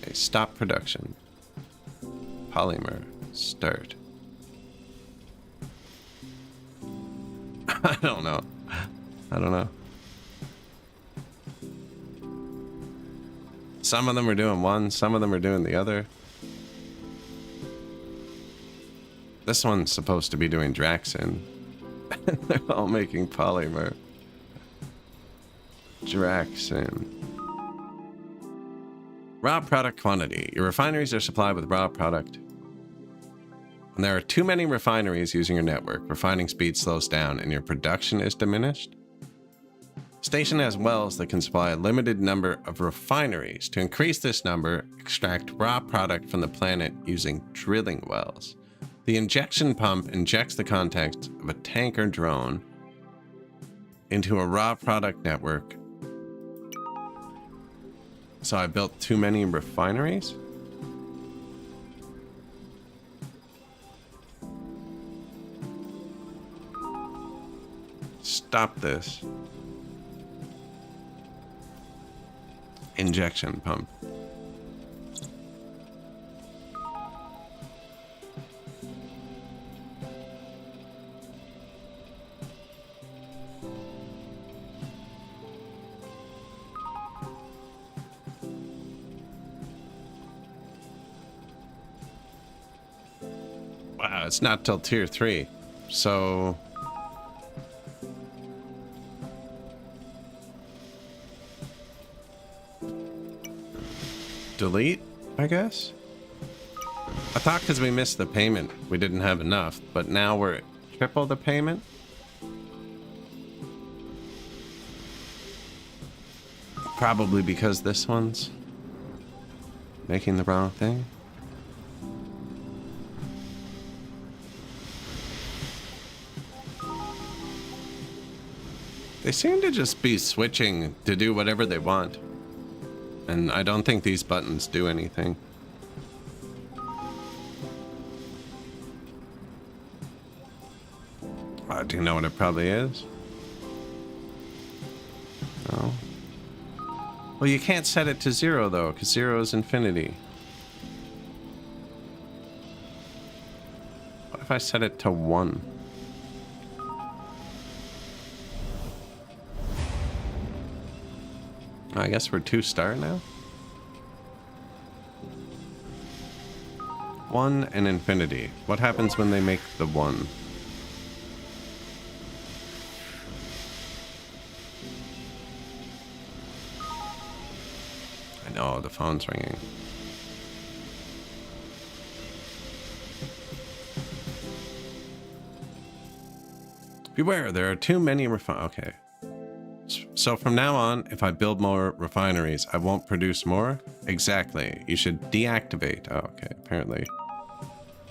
Okay, stop production. Polymer. Start. I don't know. I don't know. Some of them are doing one, some of them are doing the other. This one's supposed to be doing Draxin. They're all making polymer. Draxin. Raw product quantity. Your refineries are supplied with raw product. When there are too many refineries using your network, refining speed slows down and your production is diminished. Station has wells that can supply a limited number of refineries. To increase this number, extract raw product from the planet using drilling wells. The injection pump injects the contents of a tank or drone into a raw product network. So I built too many refineries? Stop this. Injection pump. Wow, it's not till tier 3. So delete, I guess? I thought because we missed the payment, we didn't have enough, but now we're at triple the payment? Probably because this one's making the wrong thing. They seem to just be switching to do whatever they want. And I don't think these buttons do anything. Do you know what it probably is? No. Well, you can't set it to 0 though, because 0 is infinity. What if I set it to 1? I guess we're 2-star now. 1 and infinity. What happens when they make the 1? I know, the phone's ringing. Beware, there are too many okay. So from now on, if I build more refineries, I won't produce more? Exactly. You should deactivate. Oh, okay. Apparently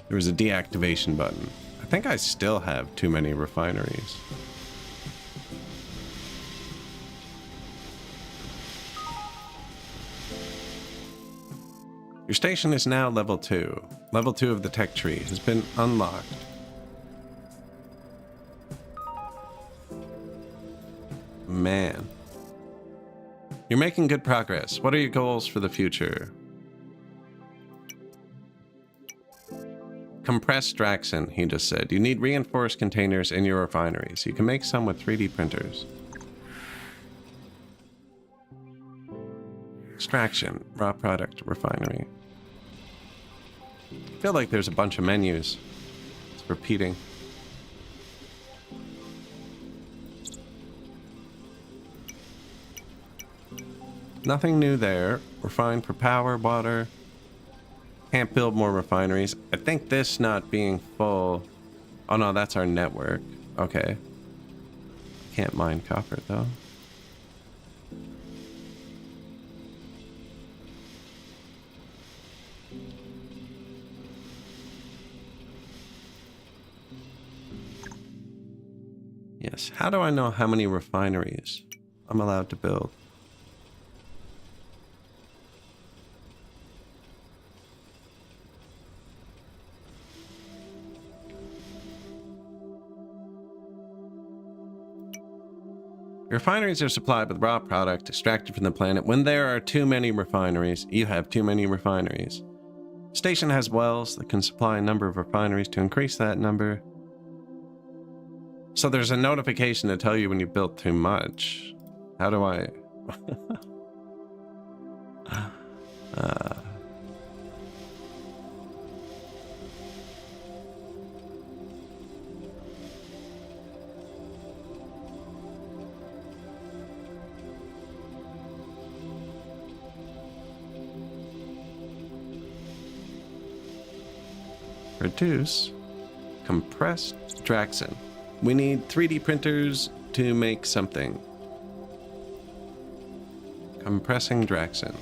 there was a deactivation button. I think I still have too many refineries. Your station is now level 2. Level 2 of the tech tree has been unlocked. Man. You're making good progress. What are your goals for the future? Compress Draxon, he just said. You need reinforced containers in your refineries. You can make some with 3D printers. Extraction, raw product, refinery. I feel like there's a bunch of menus. It's repeating. Nothing new there. Refined for power, water. Can't build more refineries. I think this not being full. Oh no, that's our network. Okay. Can't mine copper though. Yes. How do I know how many refineries I'm allowed to build? Refineries are supplied with raw product extracted from the planet. When there are too many refineries, you have too many refineries. Station has wells that can supply a number of refineries to increase that number. So there's a notification to tell you when you built too much. How do I... Reduce. Compressed Draxon. We need 3D printers to make something. Compressing Draxin.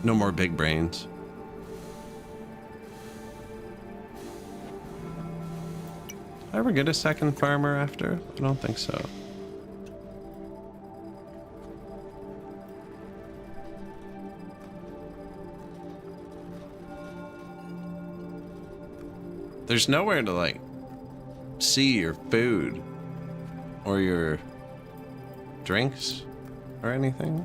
No more big brains. Did I ever get a second farmer after? I don't think so. There's nowhere to like see your food or your drinks or anything.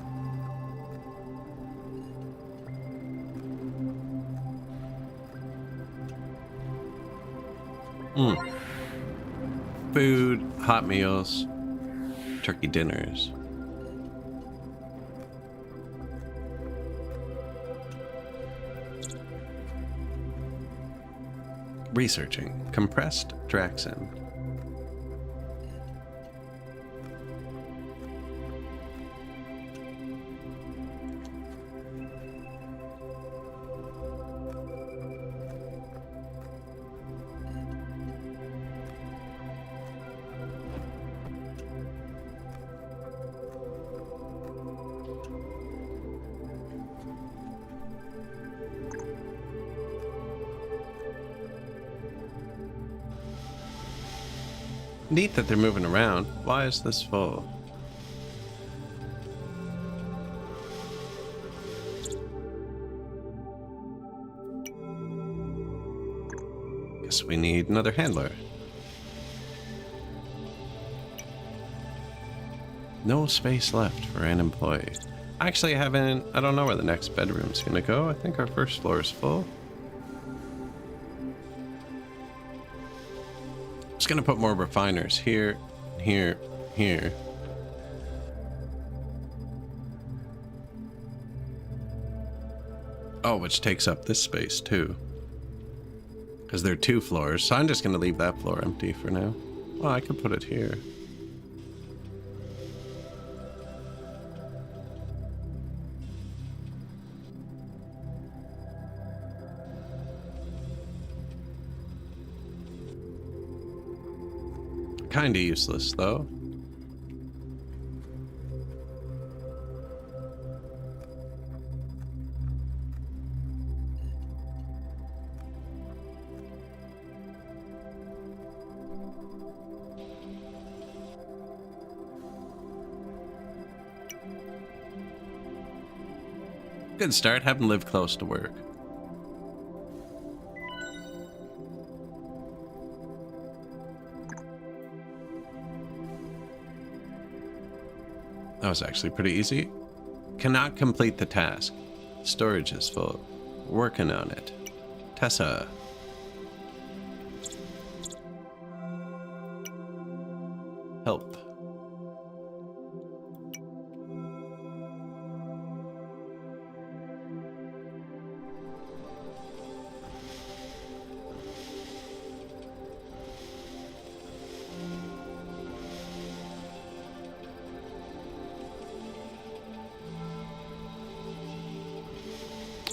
Food, hot meals, turkey dinners. Researching compressed Draxin. Neat that they're moving around. Why is this full? Guess we need another handler. No space left for an employee. Actually, I don't know where the next bedroom's gonna go. I think our first floor is full. Just gonna put more refiners here, here, here. Oh, which takes up this space too. Because there are 2 floors, so I'm just gonna leave that floor empty for now. Well, I could put it here. Kinda useless, though. Good start. Have them live close to work. That was actually pretty easy. Cannot complete the task. Storage is full. Working on it. Tessa. Help.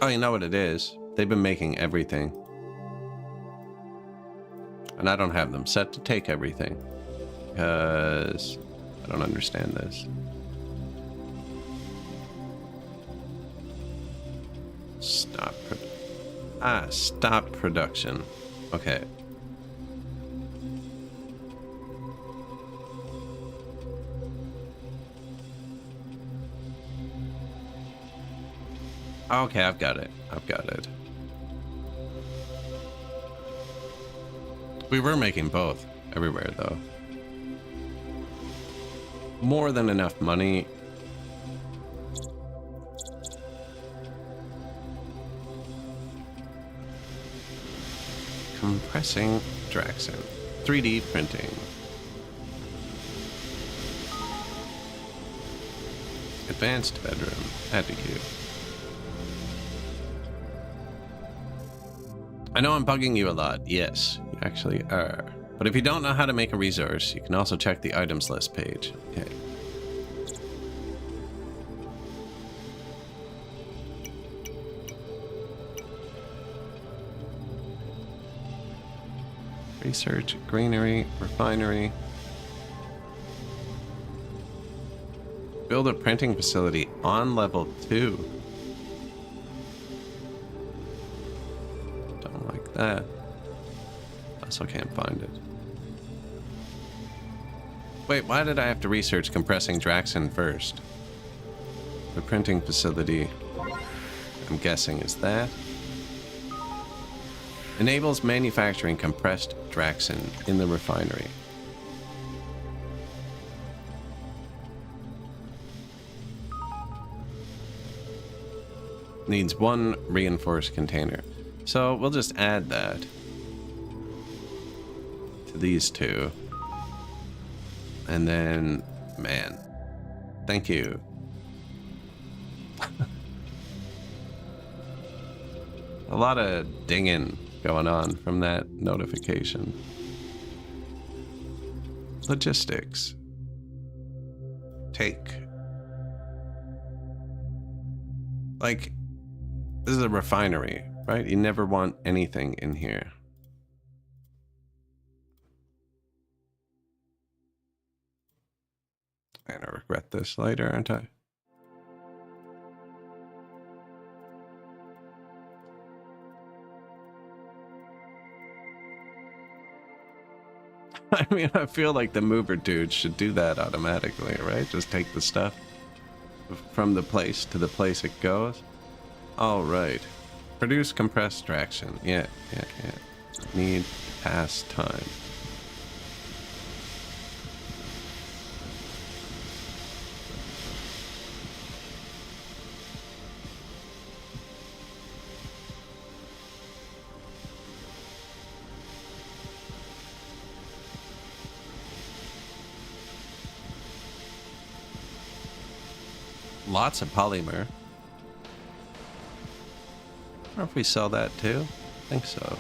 Oh, you know what it is? They've been making everything. And I don't have them set to take everything. Because I don't understand this. Stop production. Okay. Okay, I've got it. We were making both everywhere, though. More than enough money. Compressing Draxin. 3D printing. Advanced bedroom. Attitude. I know I'm bugging you a lot. Yes, you actually are. But if you don't know how to make a resource, you can also check the items list page. Okay. Research, granary, refinery. Build a printing facility on level 2. Don't like that. Also can't find it. Wait, why did I have to research compressing Draxin first? The printing facility, I'm guessing, is that. Enables manufacturing compressed Draxin in the refinery. Needs 1 reinforced container. So we'll just add that to these 2. And then, man, thank you. A lot of dinging going on from that notification. Logistics. Take. Like, this is a refinery, right? You never want anything in here. And I regret this later, aren't I? I mean, I feel like the mover dude should do that automatically, right? Just take the stuff from the place to the place it goes. All right. Produce compressed Draxin. Yeah. Need pass time. Lots of polymer. I don't know if we sell that too. I think so.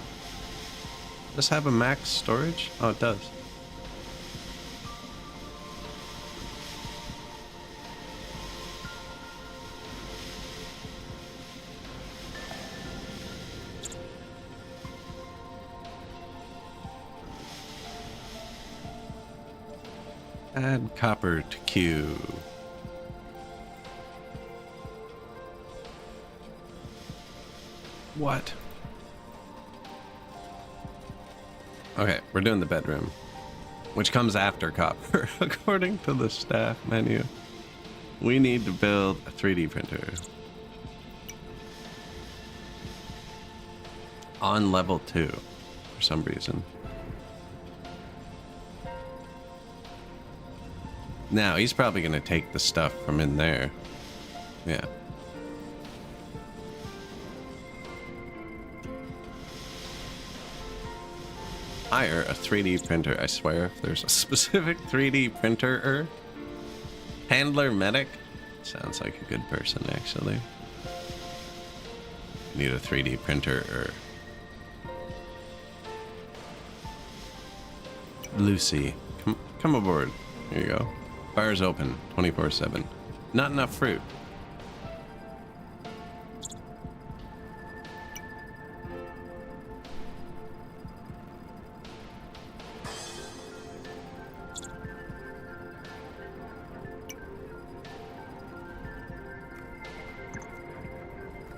Does this have a max storage? Oh, it does. Add copper to queue. What? Okay, we're doing the bedroom, which comes after copper, according to the staff menu. We need to build a 3D printer. On level 2, for some reason. Now, he's probably going to take the stuff from in there. Yeah. Hire a 3D printer, I swear. If there's a specific 3D printer. Handler medic? Sounds like a good person, actually. Need a 3D printer. Lucy, come aboard. Here you go. Fire's open, 24/7. Not enough fruit.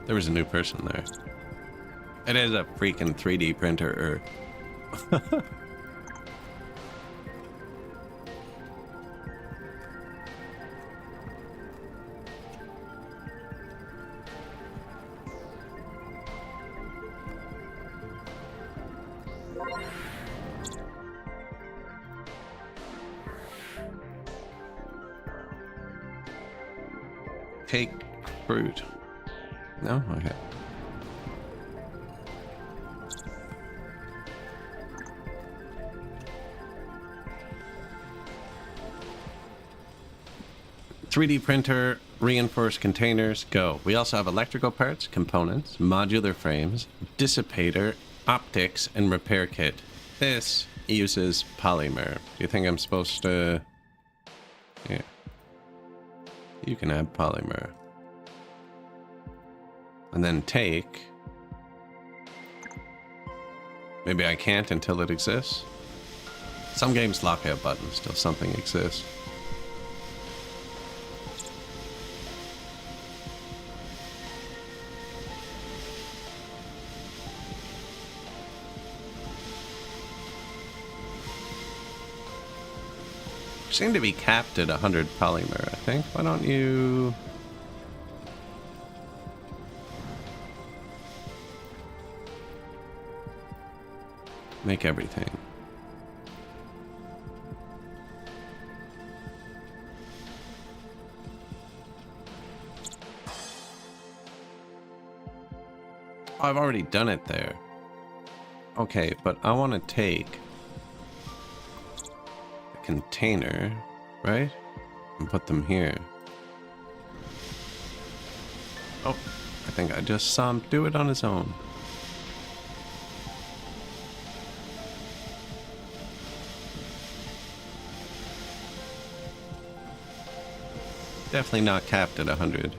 There was a new person there. It is a freaking 3D printer. Take fruit. No? Okay. .3D printer, reinforced containers, go. We also have electrical parts, components, modular frames, dissipator, optics, and repair kit. This uses polymer. Do you think I'm supposed to... Yeah. You can add polymer. And then take... Maybe I can't until it exists? Some games lockout buttons till something exists. Seem to be capped at 100 polymer, I think. Why don't you... make everything. Oh, I've already done it there. Okay, but I want to take a container, right? And put them here. Oh, I think I just saw him do it on his own. Definitely not capped at 100.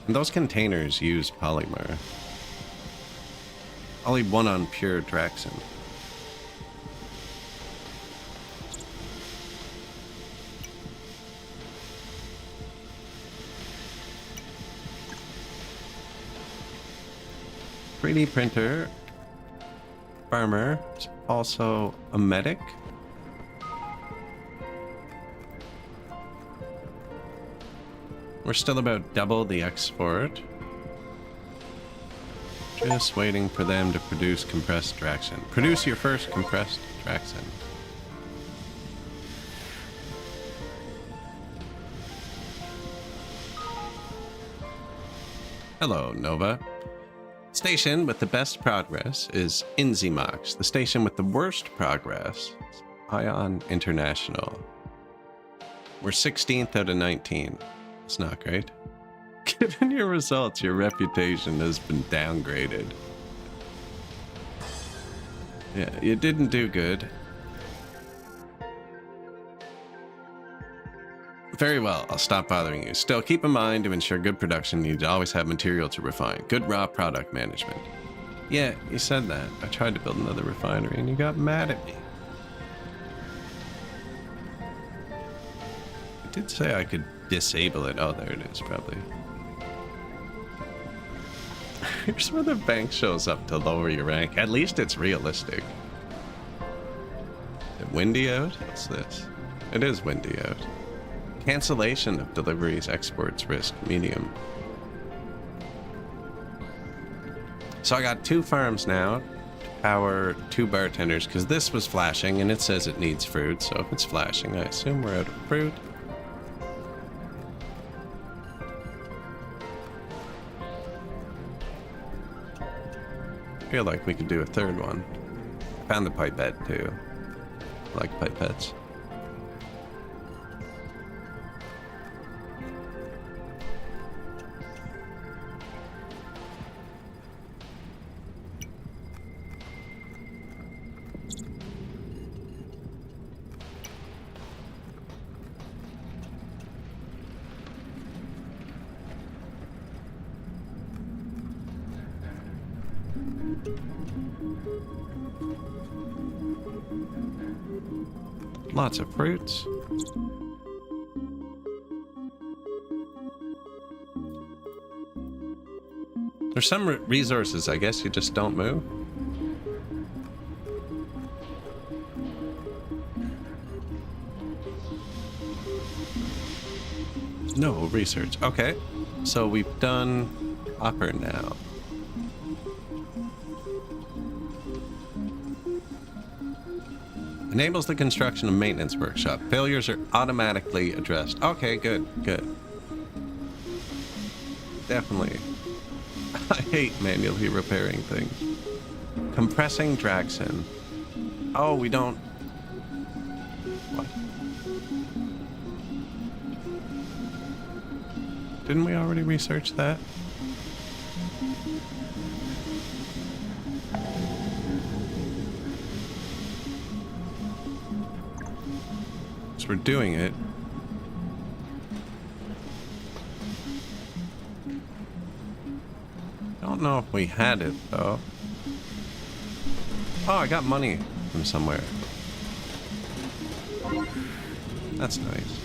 And those containers use polymer. I'll leave one on pure Draxen. .3D printer. Farmer. Also a medic. We're still about double the export. Just waiting for them to produce compressed Draxen. Produce your first compressed Draxen. Hello, Nova. Station with the best progress is Inzimax. The station with the worst progress is Ion International. We're 16th out of 19. It's not great. Given your results, your reputation has been downgraded. Yeah, you didn't do good. Very well, I'll stop bothering you. Still, keep in mind to ensure good production, you need to always have material to refine. Good raw product management. Yeah, you said that. I tried to build another refinery and you got mad at me. I did say I could disable it. Oh, there it is, probably. Here's where the bank shows up to lower your rank. At least it's realistic. Is it windy out? What's this? It is windy out. Cancellation of deliveries, exports, risk, medium. So I got 2 farms now. Power 2 bartenders, because this was flashing and it says it needs fruit. So if it's flashing, I assume we're out of fruit. I feel like we could do a 3rd one. Found the pipette too. I like pipettes. Lots of fruits. There's some resources, I guess, you just don't move. No research. Okay. So we've done upper now. Enables the construction of maintenance workshop. Failures are automatically addressed. Okay, good, good. Definitely. I hate manually repairing things. Compressing Draxen. Oh, we don't... What? Didn't we already research that? So we're doing it. I don't know if we had it, though. Oh, I got money from somewhere. That's nice.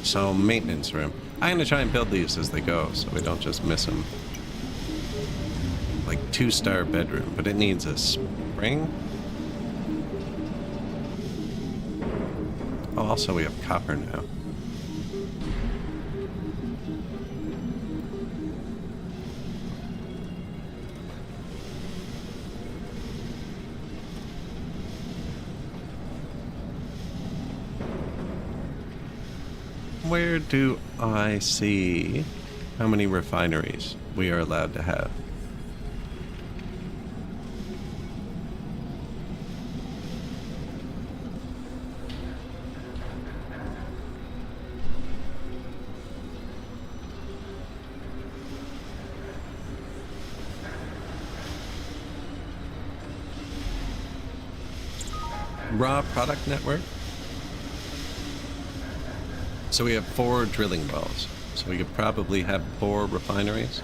So, maintenance room. I'm gonna try and build these as they go, so we don't just miss them. Like 2-star bedroom, but it needs a spring. Oh, also we have copper now. Where do I see how many refineries we are allowed to have? Raw product network. So we have 4 drilling wells. So we could probably have 4 refineries.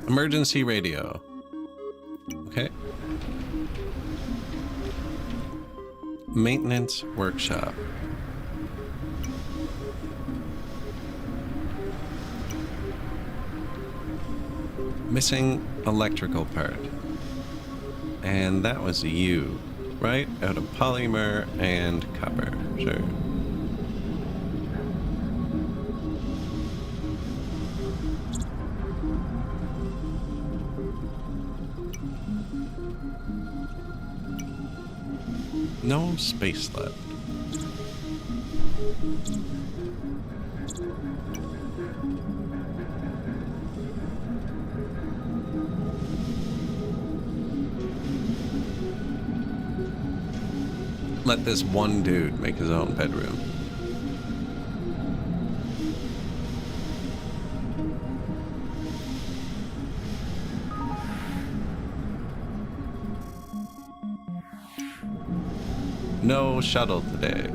Emergency radio. Okay. Maintenance workshop. Missing electrical part. And that was you, right? Out of polymer and copper. Sure. No space left. Let this one dude make his own bedroom. No shuttle today.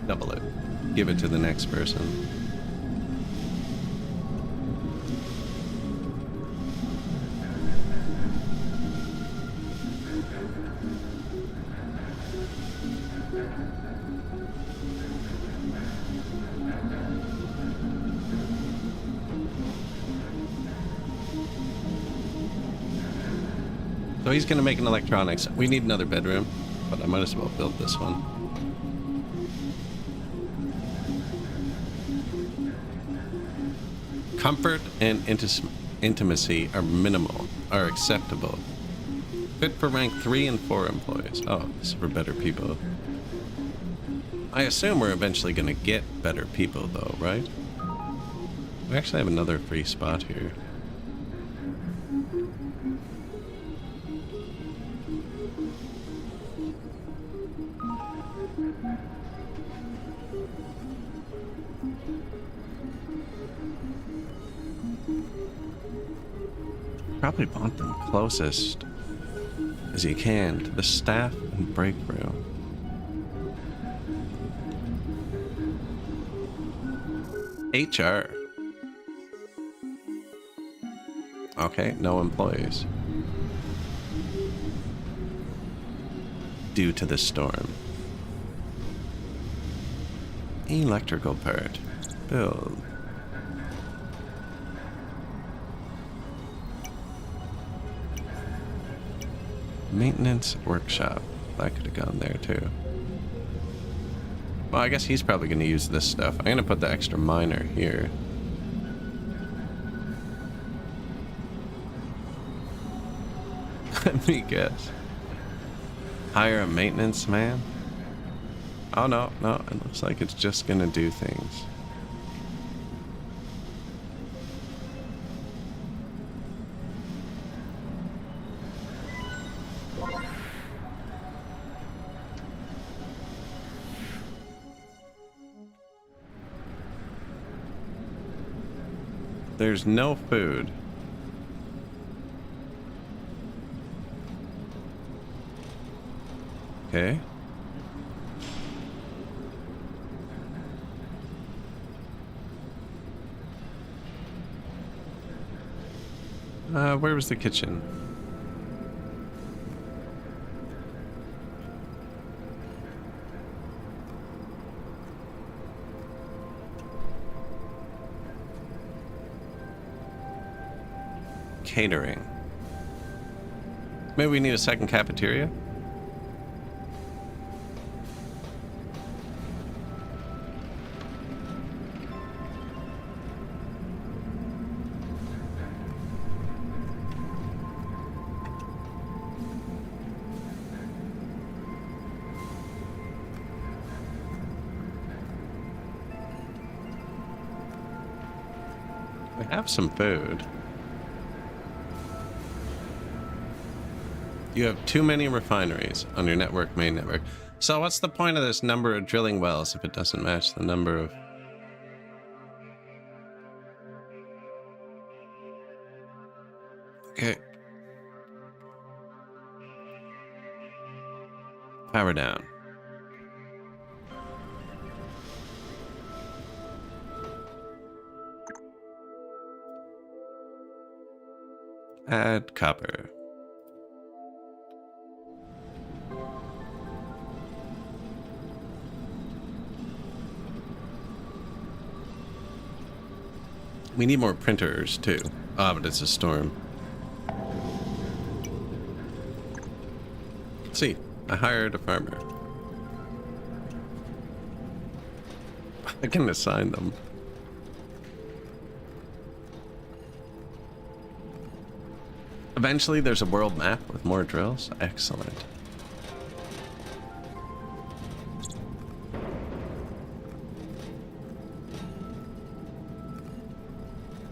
Double it. Give it to the next person. So he's gonna make an electronics. We need another bedroom, but I might as well build this one. Comfort and intimacy are minimal, are acceptable. Fit for rank 3 and 4 employees. Oh, this is for better people. I assume we're eventually gonna get better people though, right? We actually have another free spot here. Probably want them closest as you can to the staff and break room. HR. Okay, no employees. Due to the storm. Electrical part. Build. Maintenance workshop. That could have gone there too. Well, I guess he's probably going to use this stuff. I'm going to put the extra miner here. Let me guess. Hire a maintenance man? Oh, no, no. It looks like it's just gonna do things. There's no food. Okay. Where was the kitchen? Catering. Maybe we need a second cafeteria? We have some food. You have too many refineries on your main network. So what's the point of this number of drilling wells if it doesn't match the number of... Okay. Power down. Add copper. We need more printers too. Ah, but it's a storm. See, I hired a farmer. I can assign them. Eventually, there's a world map with more drills. Excellent.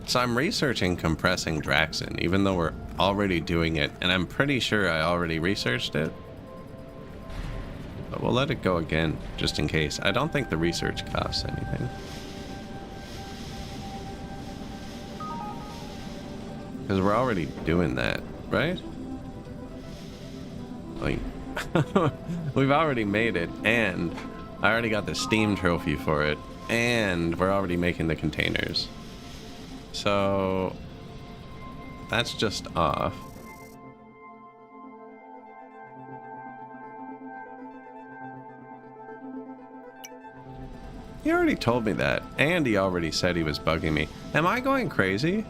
So I'm researching compressing Draxen, even though we're already doing it, and I'm pretty sure I already researched it. But we'll let it go again, just in case. I don't think the research costs anything. Because we're already doing that, right? Like, we've already made it, and I already got the Steam trophy for it, and we're already making the containers. So that's just off. He already told me that, and he already said he was bugging me. Am I going crazy?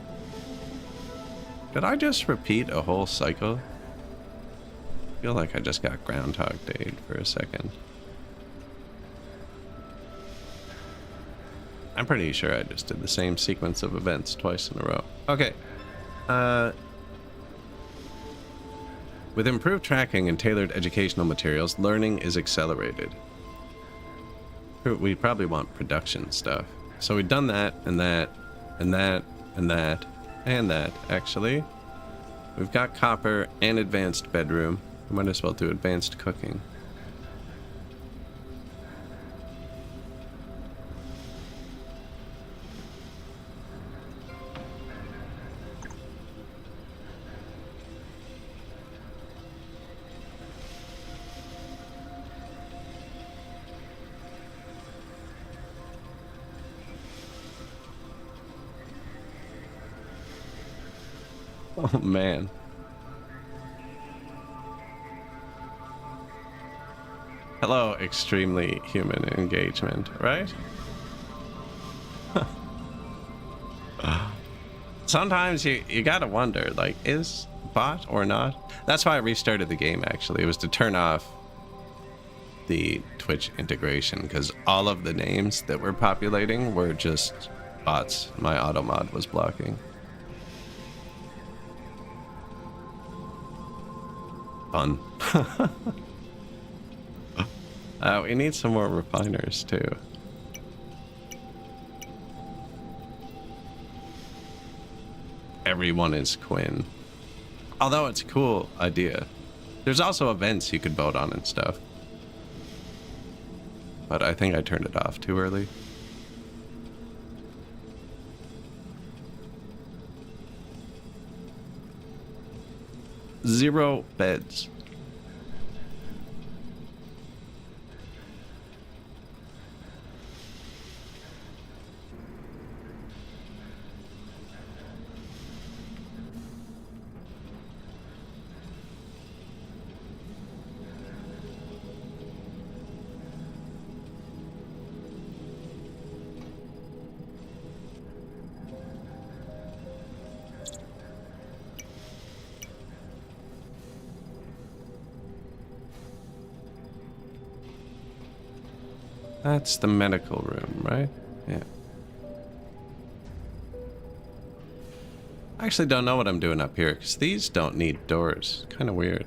Did I just repeat a whole cycle? I feel like I just got Groundhog Day for a second. I'm pretty sure I just did the same sequence of events twice in a row. Okay. With improved tracking and tailored educational materials, learning is accelerated. We probably want production stuff. So we've done that, and that, and that, and that, and that, actually. We've got copper and advanced bedroom. We might as well do advanced cooking. Oh, man. Hello, extremely human engagement, right? Sometimes you gotta wonder, like, is bot or not? That's why I restarted the game, actually. It was to turn off the Twitch integration, because all of the names that were populating were just bots my automod was blocking. Fun. We need some more refiners too. Everyone is Quinn. Although it's a cool idea. There's also events you could vote on and stuff. But I think I turned it off too early. Zero beds. That's the medical room, right? Yeah. I actually don't know what I'm doing up here, because these don't need doors. Kind of weird.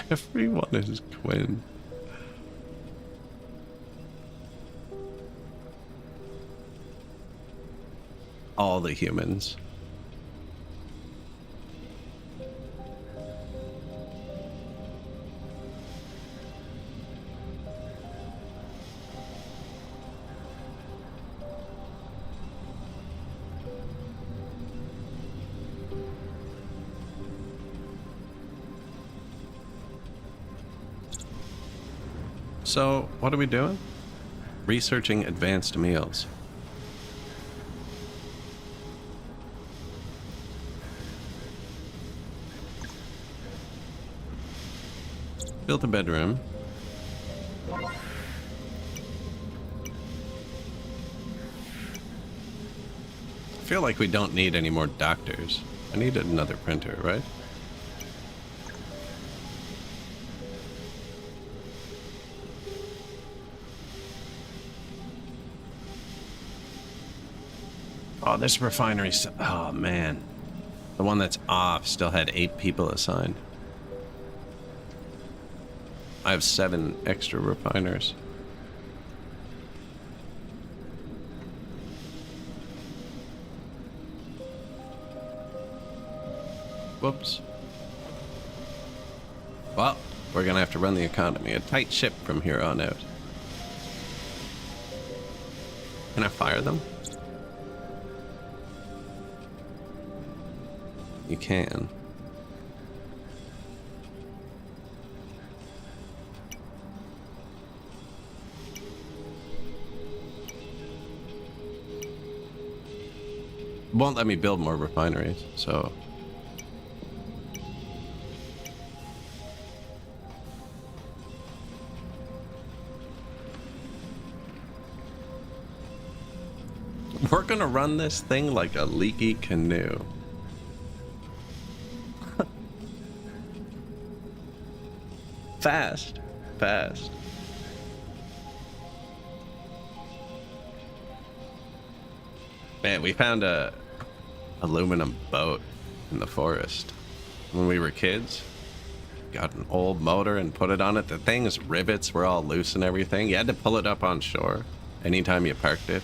Everyone is Quinn. All the humans. So, what are we doing? Researching advanced meals. Built a bedroom. I feel like we don't need any more doctors. I need another printer, right? Oh, this refinery. Oh, man. The one that's off still had 8 people assigned. I have 7 extra refiners. Whoops. Well, we're gonna have to run the economy. A tight ship from here on out. Can I fire them? You can. Won't let me build more refineries, so... We're gonna run this thing like a leaky canoe. Fast. Fast. Man, we found a aluminum boat in the forest when we were kids. Got an old motor and put it on it. The thing's rivets were all loose and everything. You had to pull it up on shore anytime you parked it.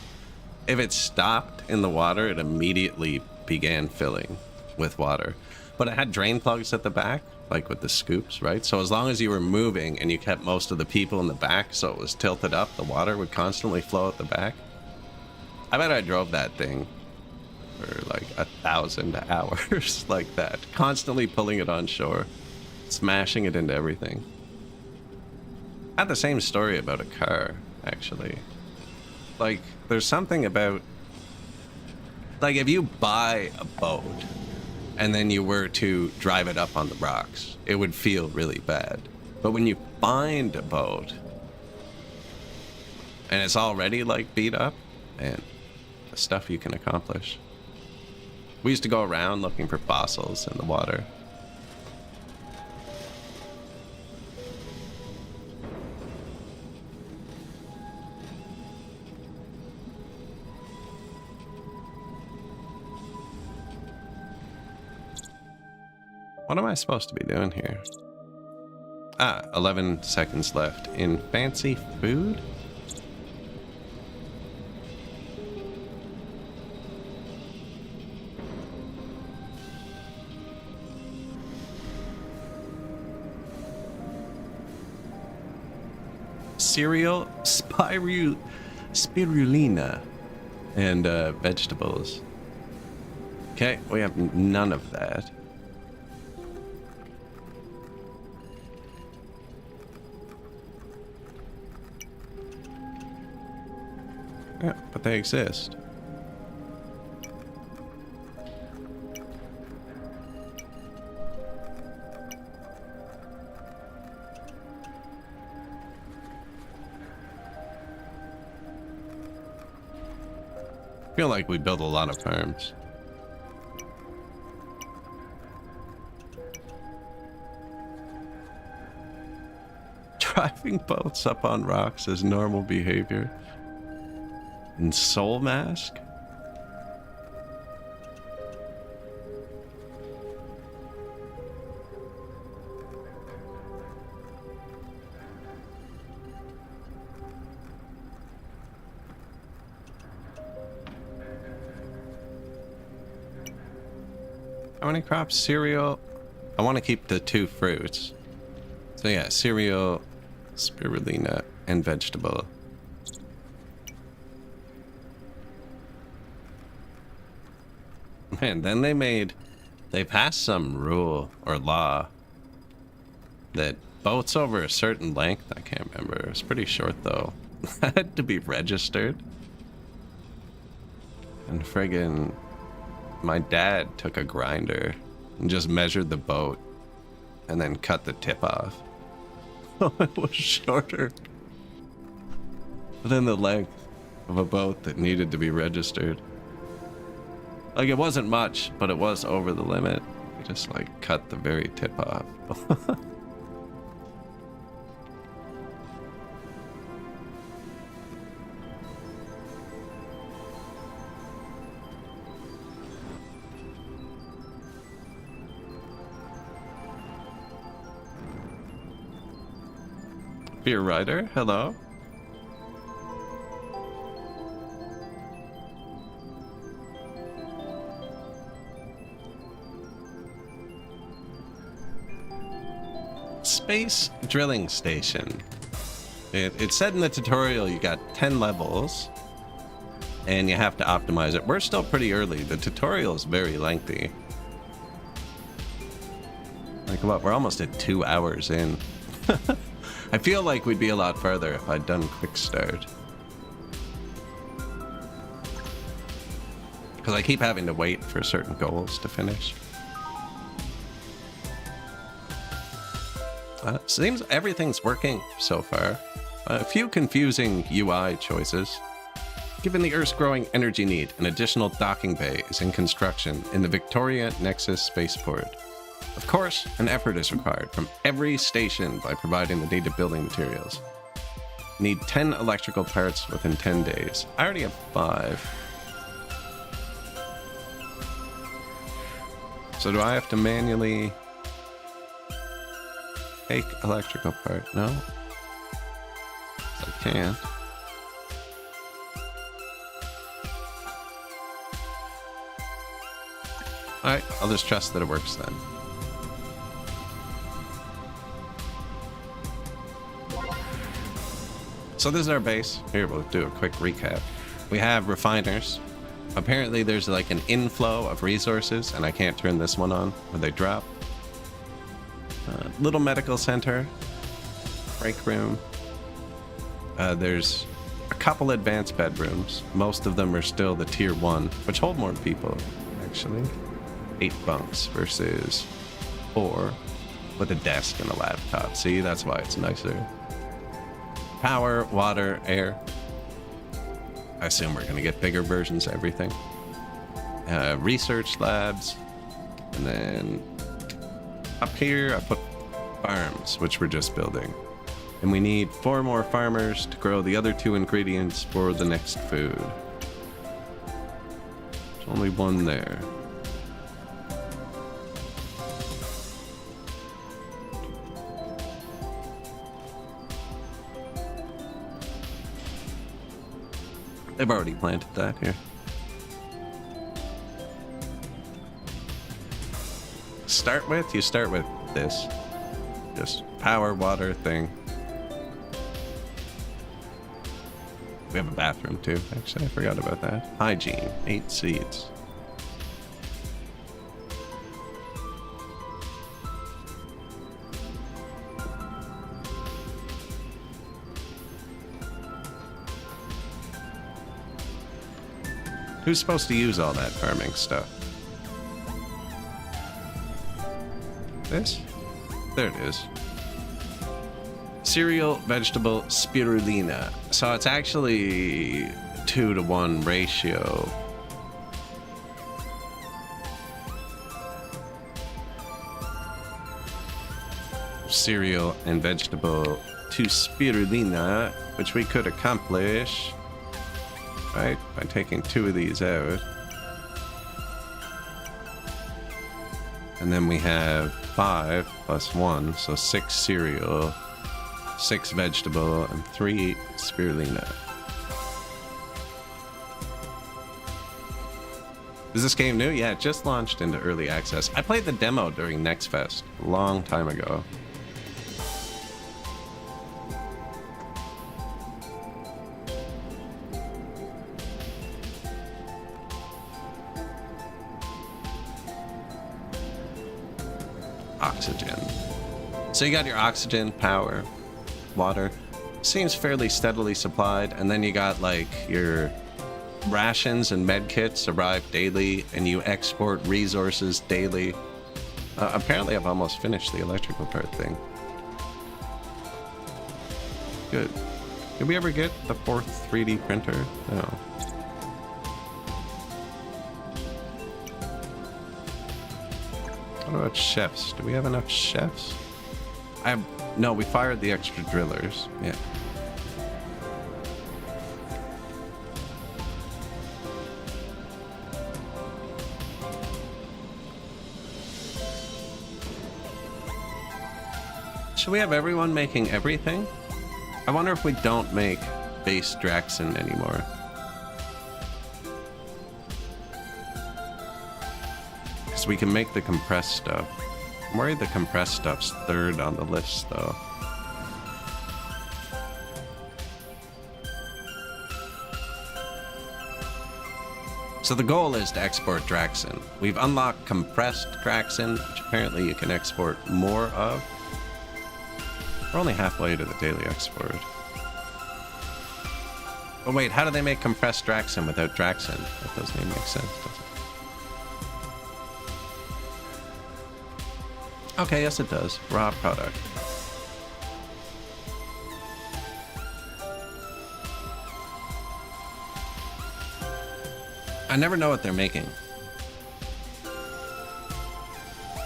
If it stopped in the water, it immediately began filling with water. But it had drain plugs at the back, like with the scoops, right? So as long as you were moving and you kept most of the people in the back so it was tilted up, the water would constantly flow at the back. I bet I drove that thing for like 1,000 hours like that, constantly pulling it on shore, smashing it into everything. I had the same story about a car, actually. Like, there's something about, like, if you buy a boat and then you were to drive it up on the rocks, it would feel really bad. But when you find a boat and it's already like beat up, man, the stuff you can accomplish. We used to go around looking for fossils in the water. What am I supposed to be doing here? 11 seconds left in fancy food? Cereal, spirulina, and vegetables. Okay, we have none of that. Yeah, but they exist. I feel like we build a lot of farms. Driving boats up on rocks is normal behavior. And Soul Mask? How many crops? Cereal. I want to keep the 2 fruits. So yeah, cereal, spirulina, and vegetable. Man, then they passed some rule or law that boats over a certain length, I can't remember, it was pretty short though, had to be registered. And friggin' my dad took a grinder and just measured the boat and then cut the tip off. It was shorter than the length of a boat that needed to be registered. Like, it wasn't much, but it was over the limit. We just, like, cut the very tip off. Beer Rider, hello. Space drilling station. It said in the tutorial you got 10 levels and you have to optimize it. We're still pretty early. The tutorial is very lengthy. Like, what? We're almost at 2 hours in. I feel like we'd be a lot further if I'd done quick start. Because I keep having to wait for certain goals to finish. Seems everything's working so far. A few confusing UI choices. Given the Earth's growing energy need, an additional docking bay is in construction in the Victoria Nexus spaceport. Of course, an effort is required from every station by providing the needed building materials. Need 10 electrical parts within 10 days. I already have 5. So do I have to manually take electrical part? No? I can't. Alright, I'll just trust that it works then. So this is our base. Here, we'll do a quick recap. We have refiners. Apparently there's like an inflow of resources, and I can't turn this one on when they drop. Little medical center. Break room. There's a couple advanced bedrooms. Most of them are still the tier 1, which hold more people, actually. 8 bunks versus 4 with a desk and a laptop. See, that's why it's nicer. Power, water, air. I assume we're going to get bigger versions of everything. Research labs. And then up here, I put farms, which we're just building. And we need 4 more farmers to grow the other 2 ingredients for the next food. There's only 1 there. They've already planted that here. You start with this. Just power, water thing. We have a bathroom too. Actually, I forgot about that. Hygiene, 8 seeds. Who's supposed to use all that farming stuff? This? There it is. Cereal, vegetable, spirulina. So it's actually 2-to-1 ratio. Cereal and vegetable to spirulina, which we could accomplish, right, by taking 2 of these out. And then we have 5 plus 1, so 6 cereal, 6 vegetable, and 3 spirulina. Is this game new? Yeah, it just launched into early access. I played the demo during Next Fest a long time ago. Oxygen. So you got your oxygen, power, water. Seems fairly steadily supplied, and then you got like your rations and med kits arrive daily, and you export resources daily. Apparently I've almost finished the electrical part thing. Good. Did we ever get the 4th 3D printer? No. What about chefs? Do we have enough chefs? No, we fired the extra drillers. Yeah. Should we have everyone making everything? I wonder if we don't make base Draxin anymore. Because we can make the compressed stuff. I'm worried the compressed stuff's 3rd on the list, though. So the goal is to export Draxin. We've unlocked compressed Draxin, which apparently you can export more of. We're only halfway to the daily export. Oh wait, how do they make compressed Draxin without Draxin? That doesn't even make sense, does it? Okay, yes it does. Raw product. I never know what they're making.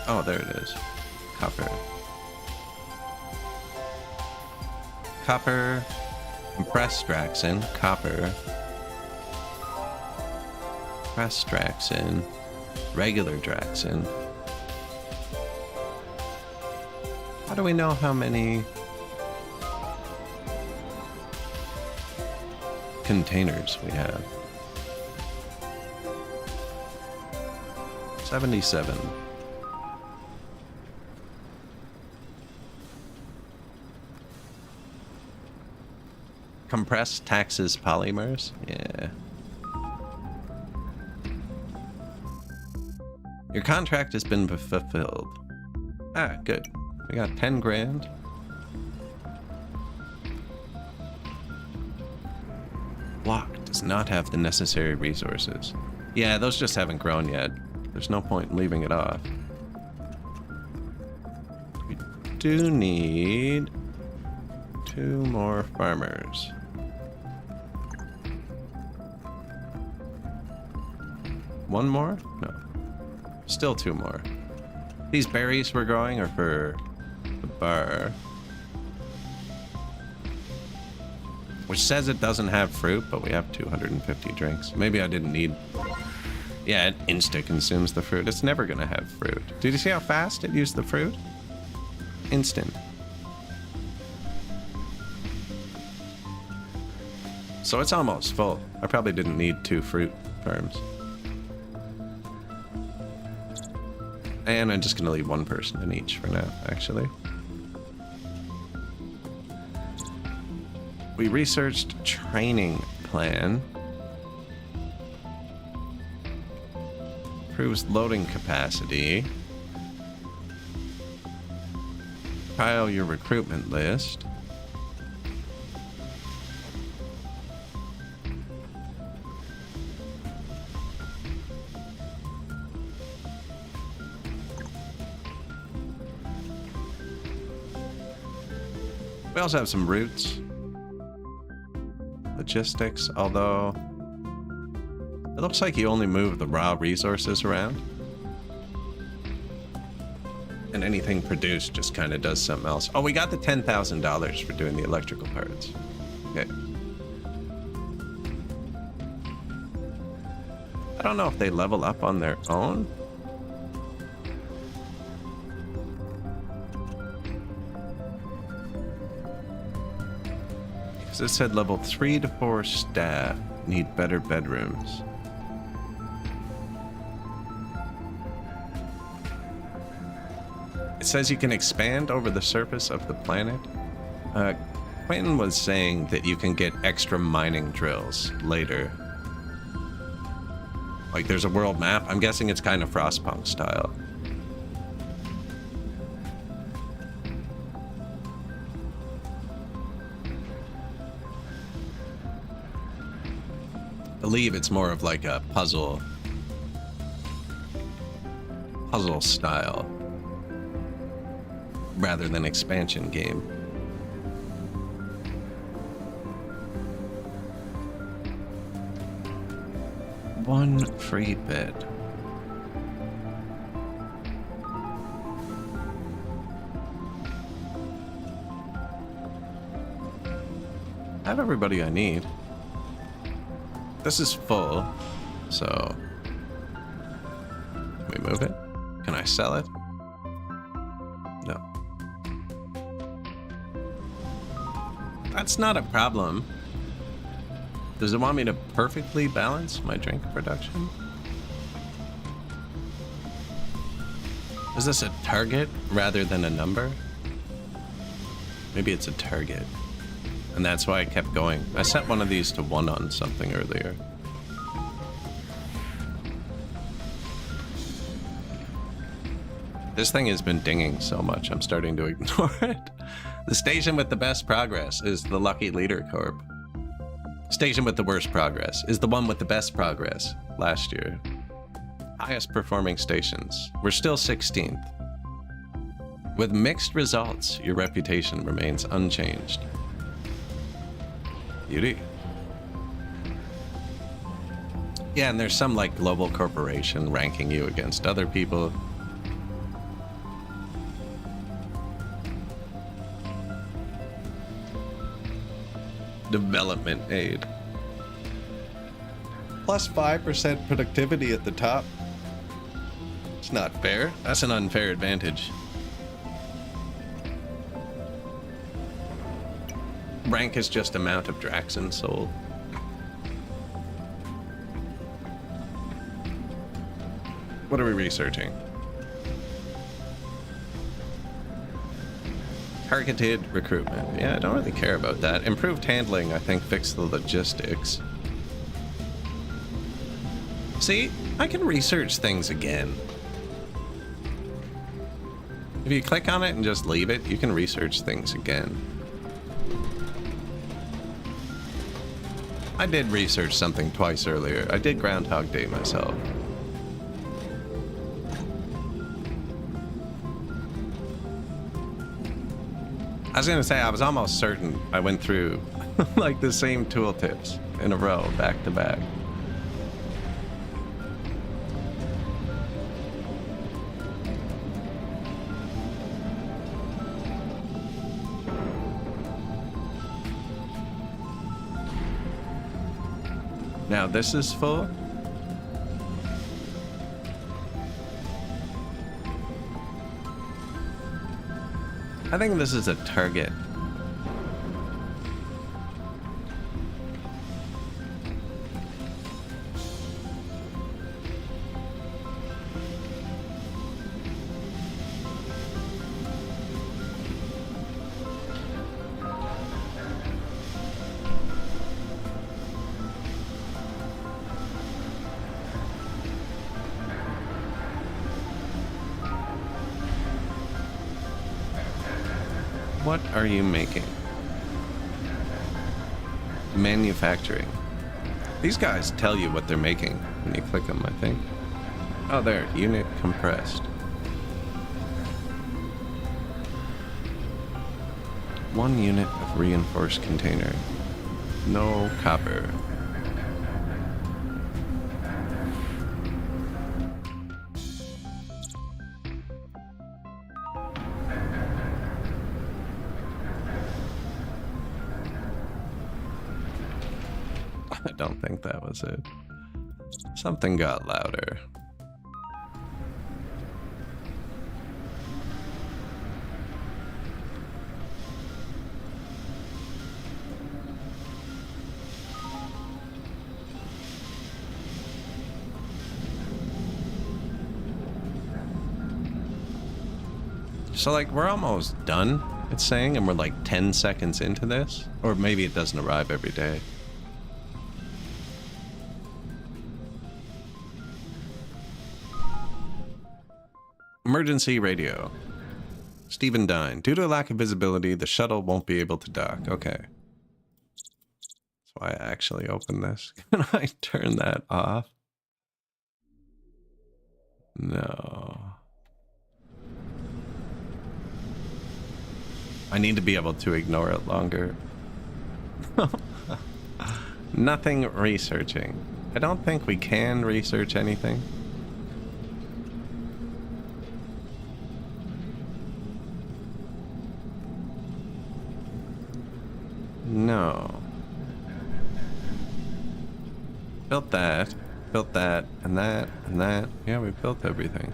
Oh, there it is. Copper. Copper. Compressed Draxin. Copper. Compressed Draxin. Regular Draxin. How do we know how many containers we have? 77. Compressed taxes polymers? Yeah. Your contract has been fulfilled. Ah, good. We got 10 grand. Block does not have the necessary resources. Yeah, those just haven't grown yet. There's no point in leaving it off. We do need 2 more farmers. One more? No. Still 2 more. These berries we're growing are for the bar. Which says it doesn't have fruit, but we have 250 drinks. Maybe I didn't need... Yeah, it insta-consumes the fruit. It's never gonna have fruit. Did you see how fast it used the fruit? Instant. So it's almost full. I probably didn't need 2 fruit farms. And I'm just going to leave 1 person in each for now, actually. We researched training plan. Improves loading capacity. Compile your recruitment list. We also have some routes. Logistics, although it looks like you only move the raw resources around. And anything produced just kind of does something else. Oh, we got the $10,000 for doing the electrical parts. Okay. I don't know if they level up on their own. Because it said level 3 to 4 staff need better bedrooms. It says you can expand over the surface of the planet. Quentin was saying that you can get extra mining drills later. Like there's a world map. I'm guessing it's kind of Frostpunk style. I believe it's more of like a puzzle style rather than expansion game. One free bed. I have everybody I need. This is full, so can we move it? Can I sell it? No. That's not a problem. Does it want me to perfectly balance my drink production? Is this a target rather than a number? Maybe it's a target. And that's why I kept going. I set one of these to 1 on something earlier. This thing has been dinging so much, I'm starting to ignore it. The station with the best progress is the Lucky Leader Corp. Station with the worst progress is the one with the best progress last year. Highest performing stations. We're still 16th. With mixed results, your reputation remains unchanged. Beauty. Yeah, and there's some like global corporation ranking you against other people. Development aid. Plus 5% productivity at the top. It's not fair. That's an unfair advantage. Rank is just amount of Draxen sold. What are we researching? Targeted recruitment. Yeah, I don't really care about that. Improved handling, I think, fixed the logistics. See, I can research things again. If you click on it and just leave it, you can research things again. I did research something twice earlier. I did Groundhog Day myself. I was gonna say, I was almost certain I went through like the same tooltips in a row, back to back. Now this is full. I think this is a target. What are you making? Manufacturing. These guys tell you what they're making when you click them, I think. Oh, there. Unit compressed. 1 unit of reinforced container. No copper. I don't think that was it. Something got louder. So, like, we're almost done, it's saying, and we're like 10 seconds into this. Or maybe it doesn't arrive every day. Emergency radio. Stephen Dine. Due to a lack of visibility, the shuttle won't be able to dock. Okay. That's why I actually opened this. Can I turn that off? No. I need to be able to ignore it longer. Nothing researching. I don't think we can research anything. No. Built that, and that, and that. Yeah, we built everything.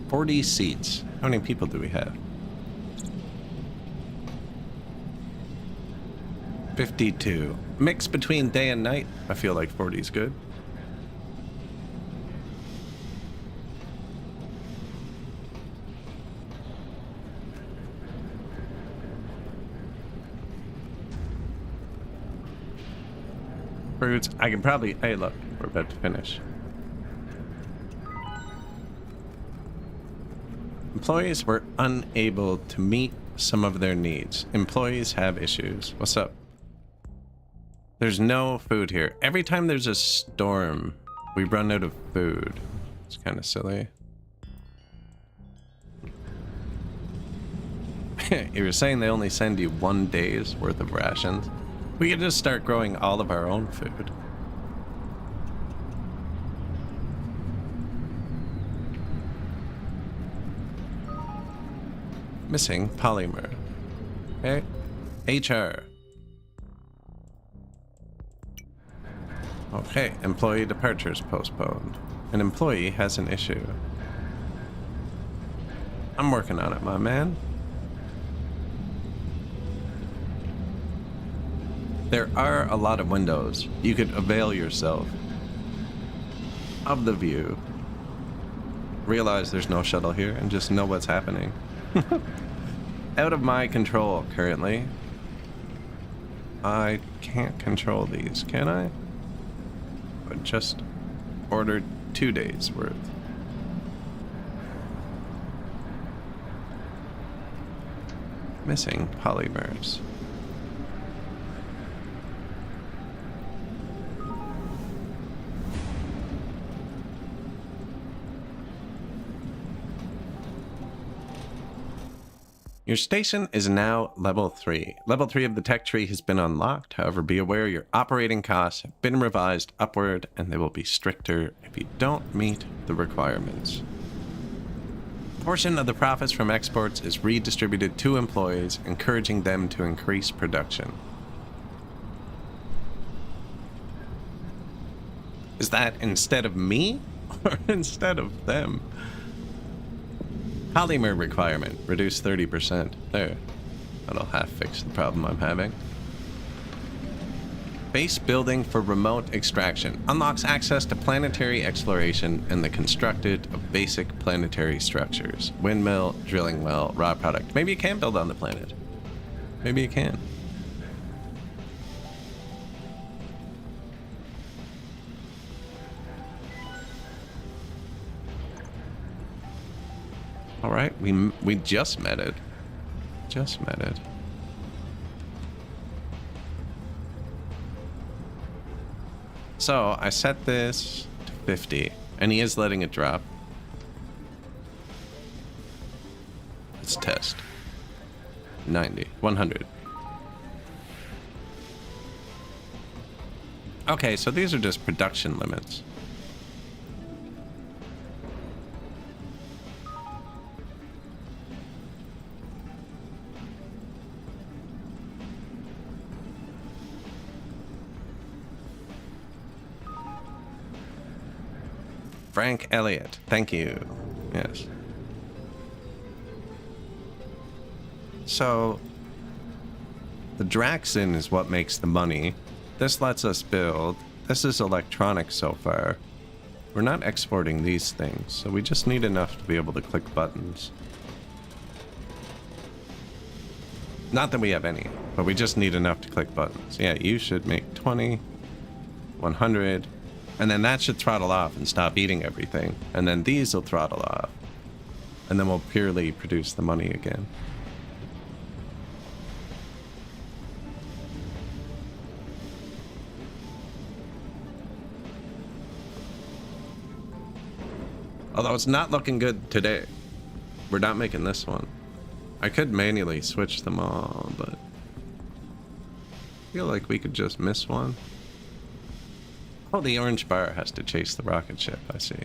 "40 seats. How many people do we have? 52. Mix between day and night. I feel like 40 is good. Fruits. I can probably... Hey, look. We're about to finish. Employees were unable to meet some of their needs. Employees have issues. What's up? There's no food here. Every time there's a storm, we run out of food. It's kind of silly. You were saying they only send you 1 day's worth of rations? We could just start growing all of our own food. Missing polymer. Okay. HR. Okay, employee departures postponed. An employee has an issue. I'm working on it, my man. There are a lot of windows. You could avail yourself of the view. Realize there's no shuttle here and just know what's happening. Out of my control currently. I can't control these, can I? But just ordered 2 days worth. Missing polymers. Your station is now level 3. Level 3 of the tech tree has been unlocked. However, be aware your operating costs have been revised upward and they will be stricter if you don't meet the requirements. A portion of the profits from exports is redistributed to employees, encouraging them to increase production. Is that instead of me or instead of them? Polymer requirement, reduce 30%. There. That'll half fix the problem I'm having. Base building for remote extraction. Unlocks access to planetary exploration and the constructed of basic planetary structures. Windmill, drilling well, raw product. Maybe you can build on the planet. Maybe you can. All right, we just met it. Just met it. So I set this to 50, and he is letting it drop. Let's test. 90, 100. Okay, so these are just production limits. Frank Elliott, thank you. Yes. So, the Draxin is what makes the money. This lets us build. This is electronic so far. We're not exporting these things, so we just need enough to be able to click buttons. Not that we have any, but we just need enough to click buttons. Yeah, you should make 20, 100, and then that should throttle off and stop eating everything. And then these will throttle off. And then we'll purely produce the money again. Although it's not looking good today. We're not making this one. I could manually switch them all, but I feel like we could just miss one. Oh, the orange bar has to chase the rocket ship, I see.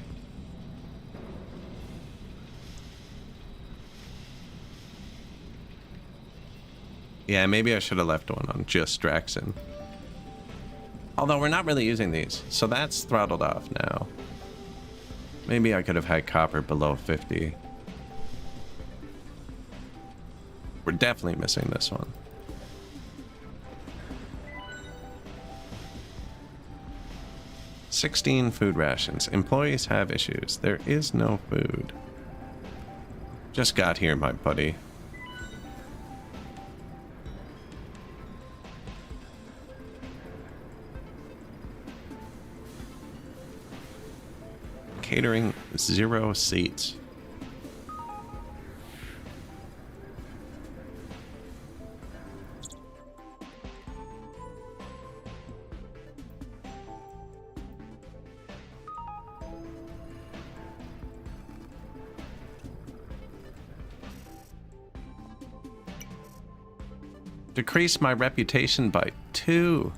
Yeah, maybe I should have left one on just Draxin. Although we're not really using these, so that's throttled off now. Maybe I could have had copper below 50. We're definitely missing this one. $16 food rations. Employees have issues. There is no food. Just got here, my buddy. Catering, 0 seats. Decrease my reputation by 2.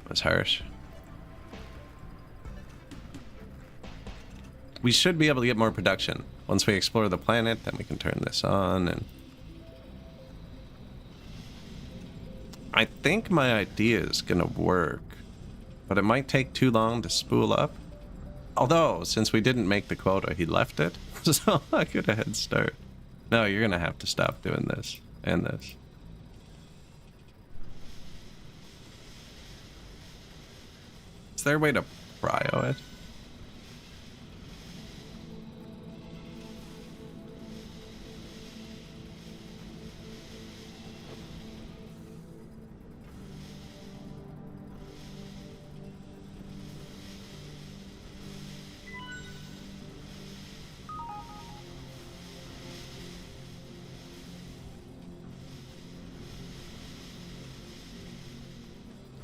That's harsh. We should be able to get more production. Once we explore the planet, then we can turn this on. And I think my idea is gonna work, but it might take too long to spool up. Although, since we didn't make the quota, he left it, so I got a head start. No, you're gonna have to stop doing this and this. Is there a way to cryo it?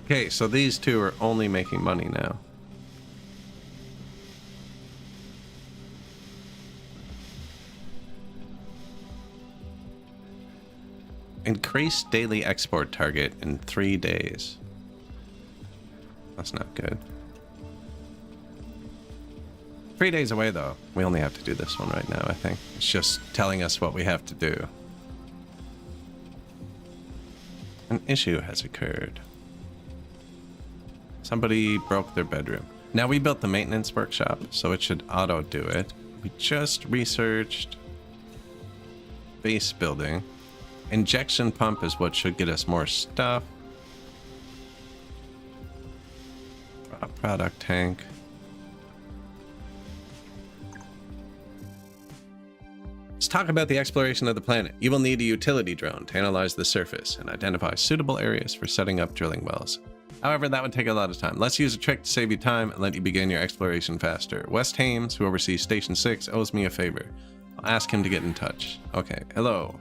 Okay, so these two are only making money now. Increase daily export target in 3 days. That's not good. 3 days away, though. We only have to do this one right now, I think. It's just telling us what we have to do. An issue has occurred. Somebody broke their bedroom. Now, we built the maintenance workshop, so it should auto do it. We just researched base building. Injection pump is what should get us more stuff. A product tank. Let's talk about the exploration of the planet. You will need a utility drone to analyze the surface and identify suitable areas for setting up drilling wells. However, that would take a lot of time. Let's use a trick to save you time and let you begin your exploration faster. West Hames, who oversees Station 6, owes me a favor. ask him to get in touch. Okay, hello.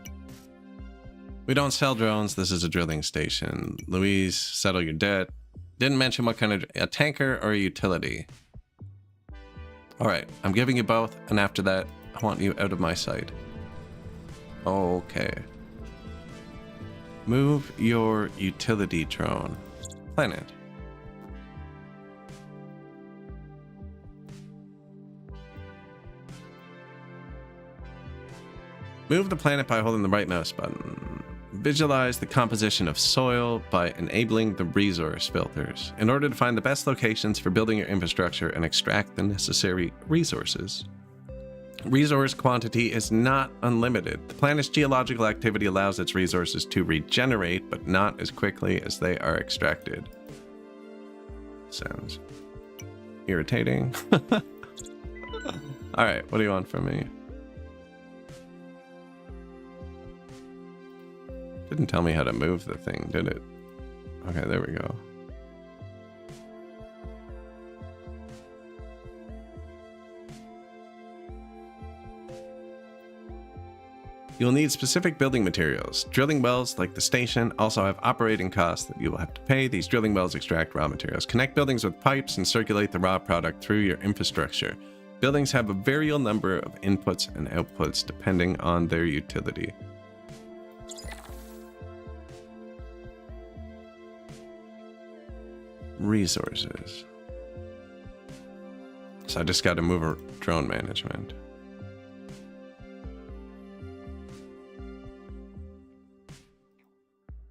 We don't sell drones. This is a drilling station. Louise, settle your debt. Didn't mention what kind of... A tanker or a utility? Alright, I'm giving you both, and after that, I want you out of my sight. Okay. Move your utility drone. Planet. Move the planet by holding the right mouse button. Visualize the composition of soil by enabling the resource filters in order to find the best locations for building your infrastructure and extract the necessary resources. Resource quantity is not unlimited. The planet's geological activity allows its resources to regenerate, but not as quickly as they are extracted. Sounds irritating. Alright, what do you want from me? Didn't tell me how to move the thing, did it? Okay, there we go. You'll need specific building materials. Drilling wells, like the station, also have operating costs that you will have to pay. These drilling wells extract raw materials. Connect buildings with pipes and circulate the raw product through your infrastructure. Buildings have a variable number of inputs and outputs depending on their utility. Resources. So I just got to move a drone management.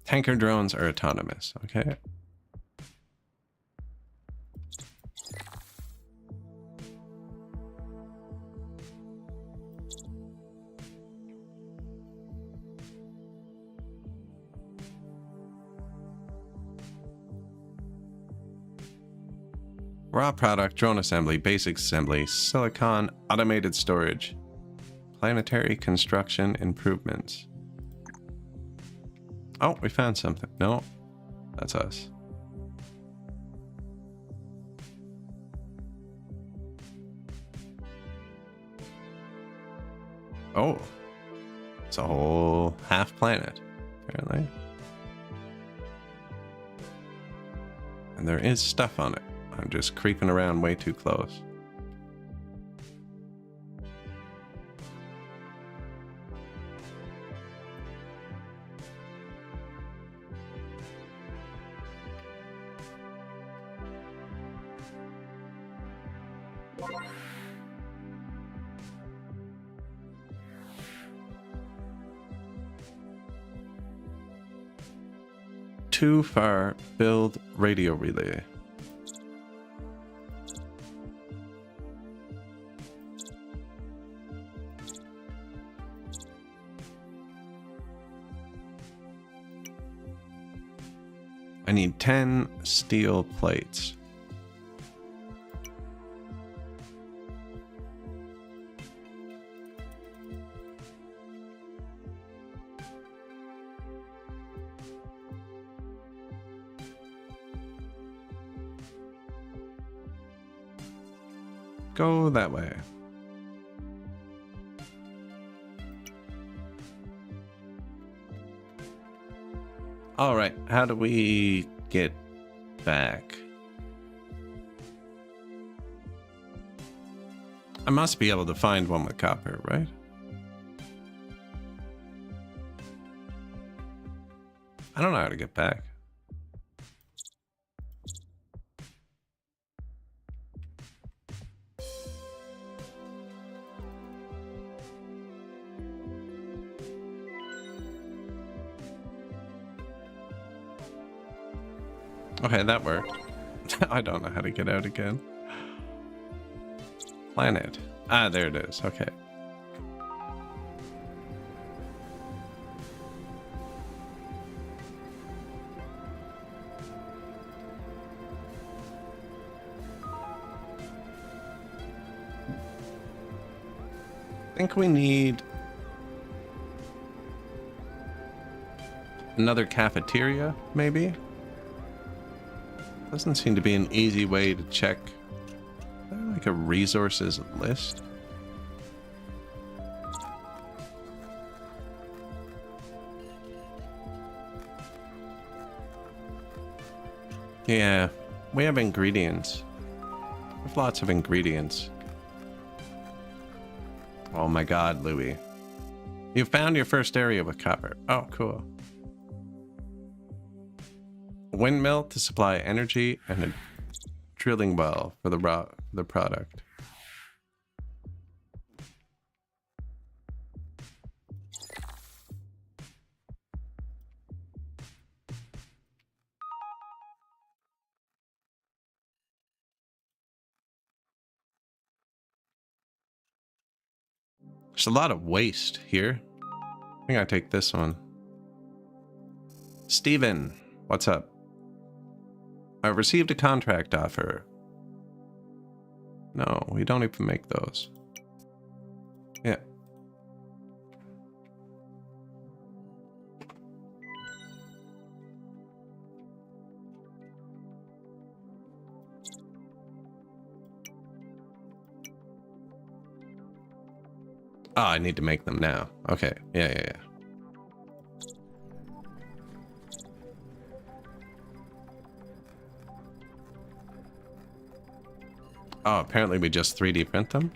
Tanker drones are autonomous, okay? Raw product, drone assembly, basic assembly, silicon, automated storage, planetary construction improvements. Oh, we found something. No, that's us. Oh, it's a whole half planet, apparently. And there is stuff on it. I'm just creeping around way too close. Too far. Build radio relay. I need 10 steel plates. Go that way. All right, how do we get back? I must be able to find one with copper, right? I don't know how to get back. Okay, that worked. I don't know how to get out again. Planet. Ah, there it is. Okay. I think we need another cafeteria, maybe? Doesn't seem to be an easy way to check. Is there like a resources list? Yeah, we have ingredients. We have lots of ingredients. Oh my god, Louis. You found your first area with copper. Oh, cool. Windmill to supply energy and a drilling well for the product. There's a lot of waste here. I think I take this one. Steven, what's up? I've received a contract offer. No, we don't even make those. Yeah. Oh, I need to make them now. Okay. Yeah. Oh, apparently we just 3D print them?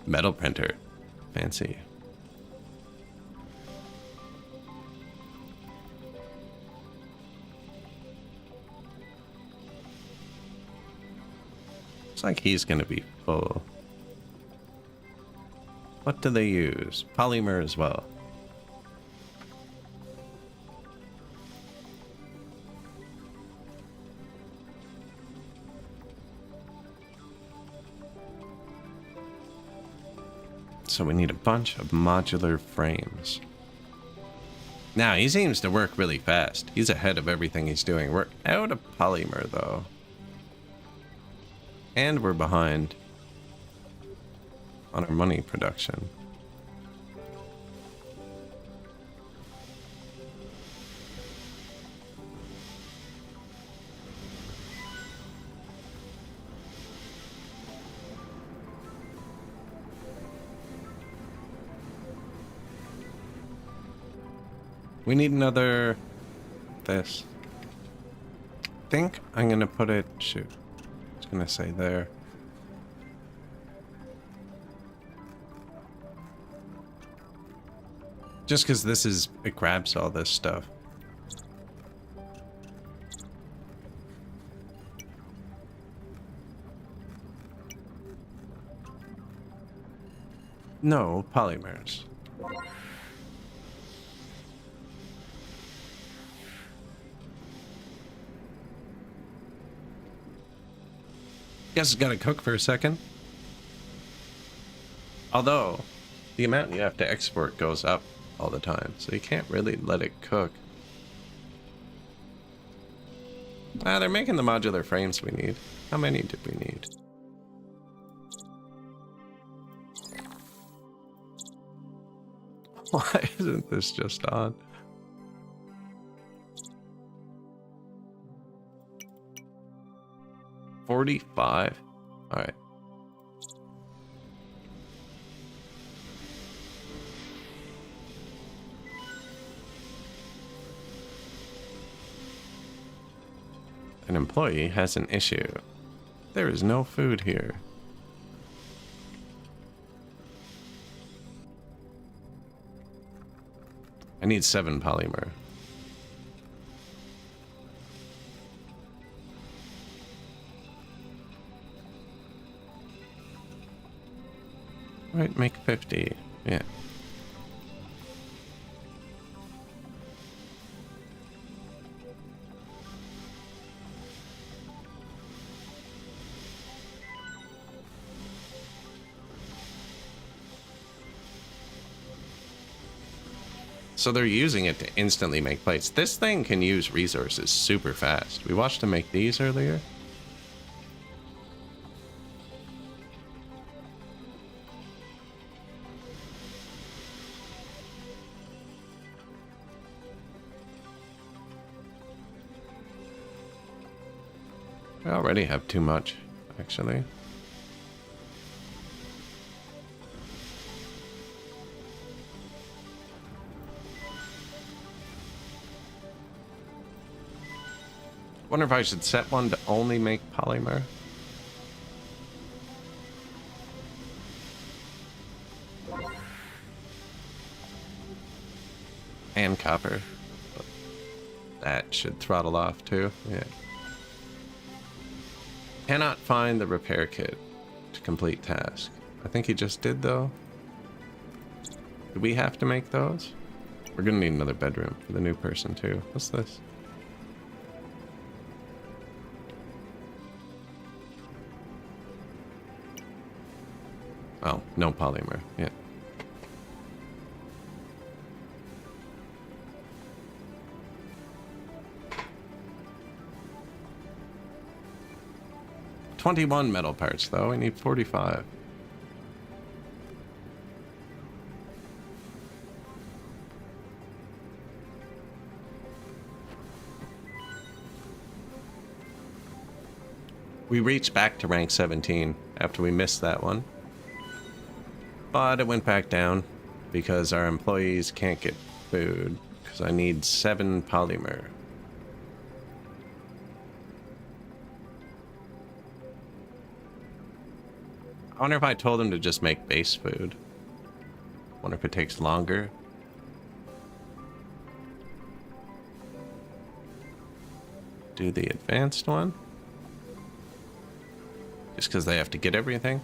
Metal printer. Fancy. Looks like he's gonna be full. What do they use? Polymer as well. So we need a bunch of modular frames. Now, he seems to work really fast. He's ahead of everything he's doing. We're out of polymer, though. And we're behind on our money production. We need another this. I think I'm gonna put it, shoot, I was gonna say there. Just because it grabs all this stuff. No, polymers. Guess it's gotta cook for a second. Although, the amount you have to export goes up all the time, so you can't really let it cook. Ah, they're making the modular frames we need. How many did we need? Why isn't this just on? $45? Alright. An employee has an issue. There is no food here. I need 7 polymer. Right, make 50. Yeah. So they're using it to instantly make plates. This thing can use resources super fast. We watched them make these earlier. I already have too much, actually. Wonder if I should set one to only make polymer. And copper. But that should throttle off too. Yeah. Cannot find the repair kit to complete task. I think he just did though. Do we have to make those? We're gonna need another bedroom for the new person too. What's this? Oh, no polymer. Yeah. $21 metal parts though. We need 45. We reached back to rank 17 after we missed that one. But it went back down because our employees can't get food because I need 7 polymer. I wonder if I told them to just make base food. Wonder if it takes longer. Do the advanced one? Just because they have to get everything?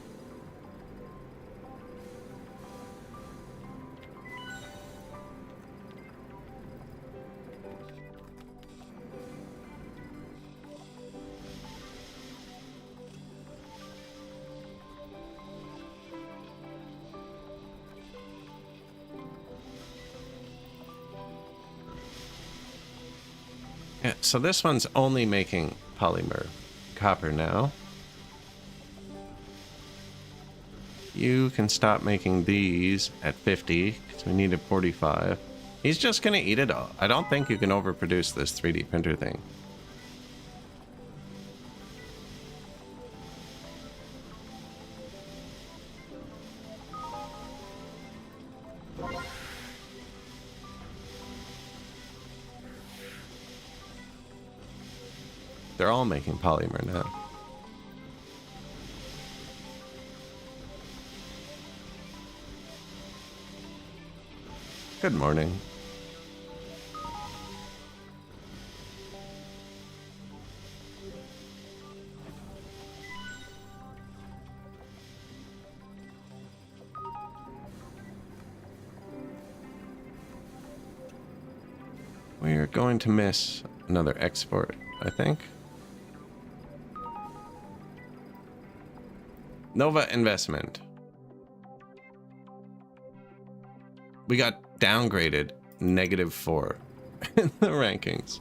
Yeah, so this one's only making polymer copper now. You can stop making these at 50 because we needed 45. He's just gonna eat it all. I don't think you can overproduce this 3D printer thing. They're all making polymer now. Good morning. We're going to miss another export, I think. Nova Investment. We got downgraded -4 in the rankings.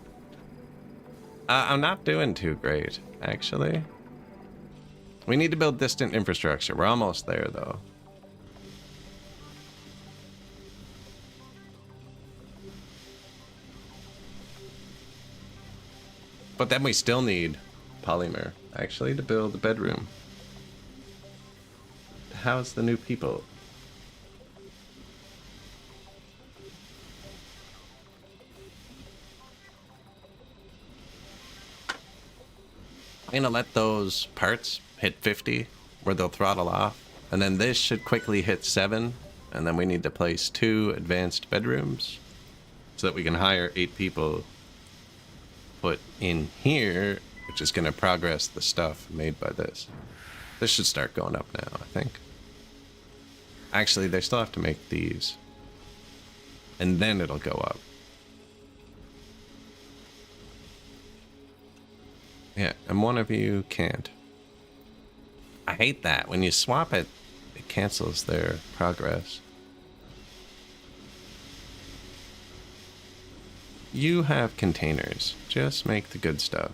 I'm not doing too great, actually. We need to build distant infrastructure. We're almost there, though. But then we still need polymer, actually, to build a bedroom. To house the new people. I'm gonna let those parts hit 50 where they'll throttle off, and then this should quickly hit 7, and then we need to place 2 advanced bedrooms so that we can hire 8 people put in here, which is gonna progress the stuff made by this. This should start going up now, I think. Actually, they still have to make these, and then it'll go up. Yeah, and one of you can't. I hate that. When you swap it, it cancels their progress. You have containers. Just make the good stuff.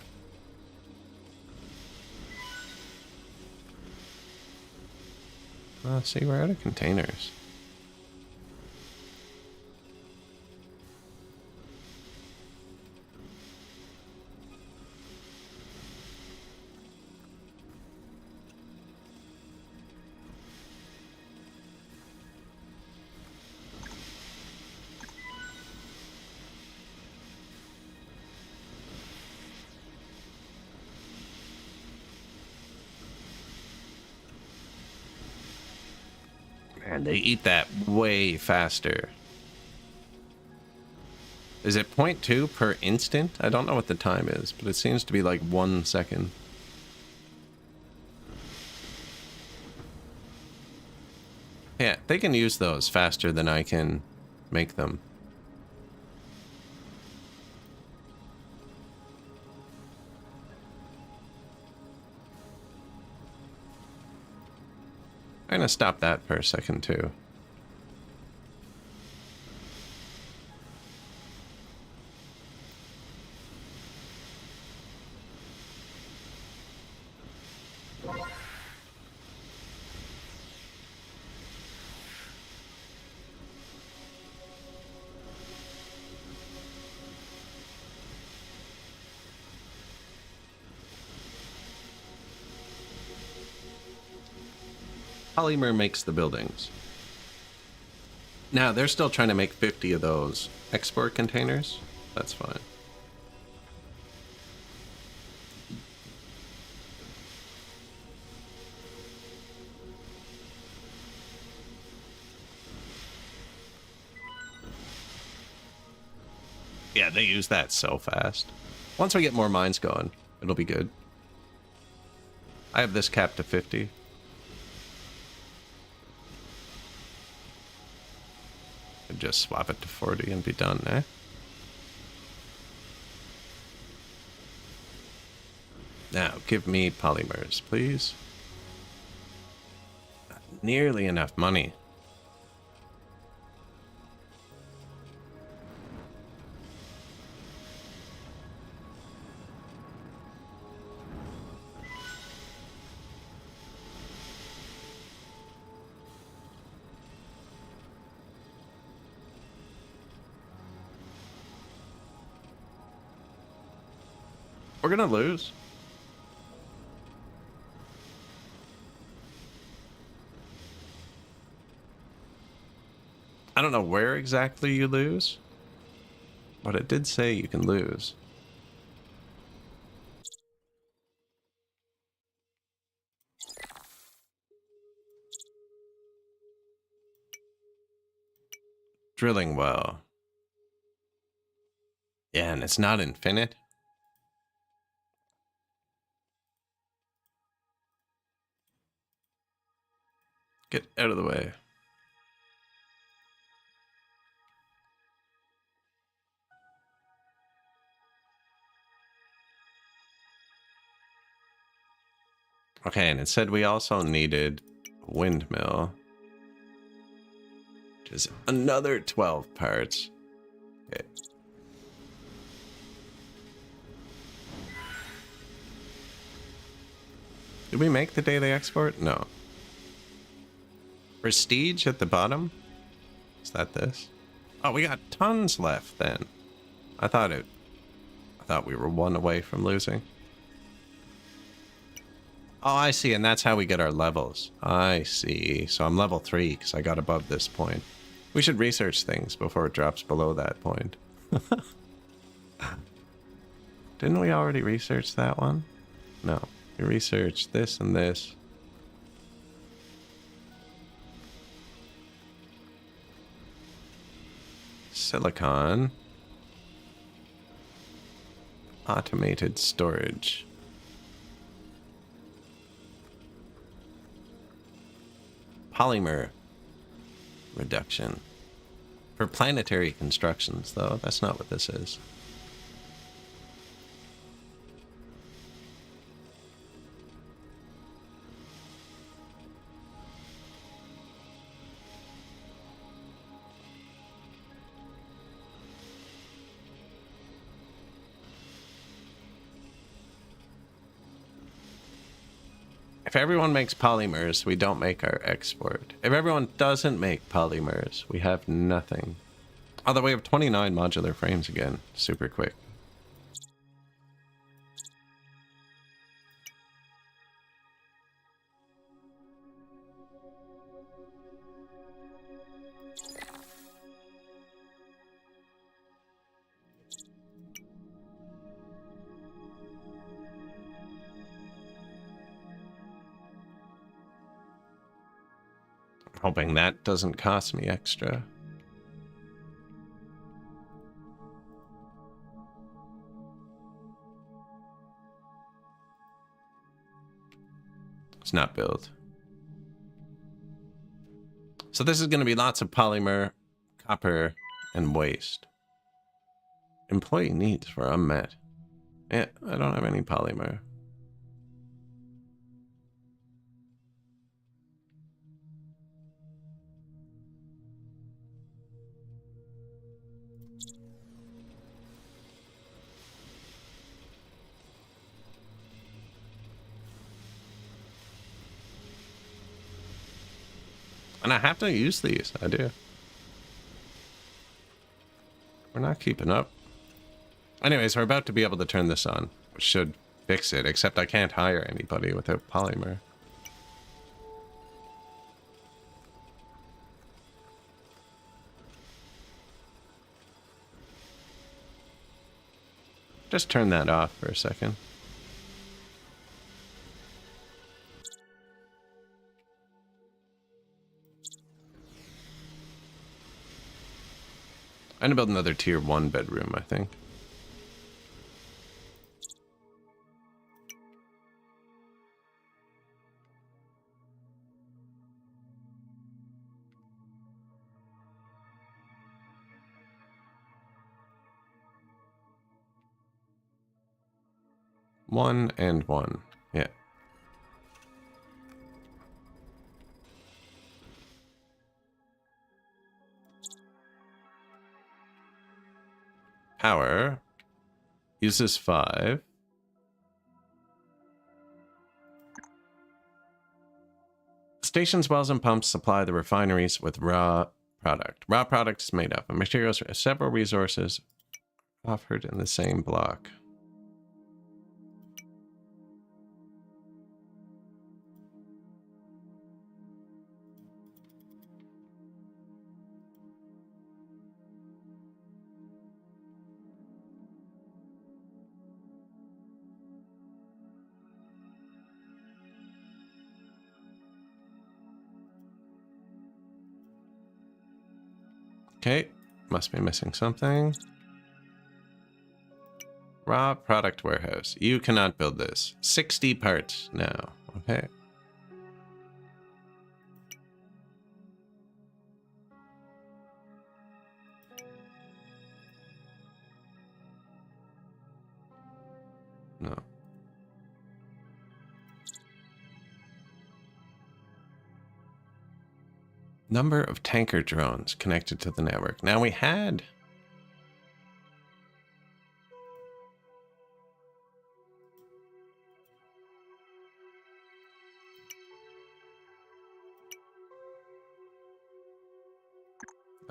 See, we're out of containers. Man, they eat that way faster. Is it 0.2 per instant? I don't know what the time is, but it seems to be like 1 second. Yeah, they can use those faster than I can make them. I'm gonna stop that for a second too. Polymer makes the buildings. Now, they're still trying to make 50 of those export containers. That's fine. Yeah, they use that so fast. Once we get more mines going, it'll be good. I have this capped to 50. Could just swap it to 40 and be done, eh? Now, give me polymers, please. Not nearly enough money. We're gonna lose. I don't know where exactly you lose, but it did say you can lose. Drilling well. Yeah, and it's not infinite. Get out of the way. Okay, and it said we also needed a windmill, which is another 12 parts. Okay. Did we make the daily export? No. Prestige at the bottom? Is that this? Oh, we got tons left then. I thought we were one away from losing. Oh, I see, and that's how we get our levels. I see. So I'm level 3 because I got above this point. We should research things before it drops below that point. Didn't we already research that one? No. We researched this and this. Silicon. Automated storage. Polymer reduction. For planetary constructions, though, that's not what this is. If everyone makes polymers, we don't make our export. If everyone doesn't make polymers, we have nothing. Although we have 29 modular frames again. Super quick. Hoping that doesn't cost me extra. It's not built. So this is going to be lots of polymer, copper, and waste. Employee needs were unmet. Yeah, I don't have any polymer. And I have to use these. I do. We're not keeping up. Anyways, we're about to be able to turn this on, which should fix it, except I can't hire anybody without polymer. Just turn that off for a second. I'm gonna build another tier 1 bedroom, I think. One and one. Yeah. Power uses 5. Stations, wells, and pumps supply the refineries with raw product. Raw product is made up of materials for several resources offered in the same block. Okay, must be missing something. Raw product warehouse. You cannot build this. 60 parts now. Okay. No. Number of tanker drones connected to the network. Now we had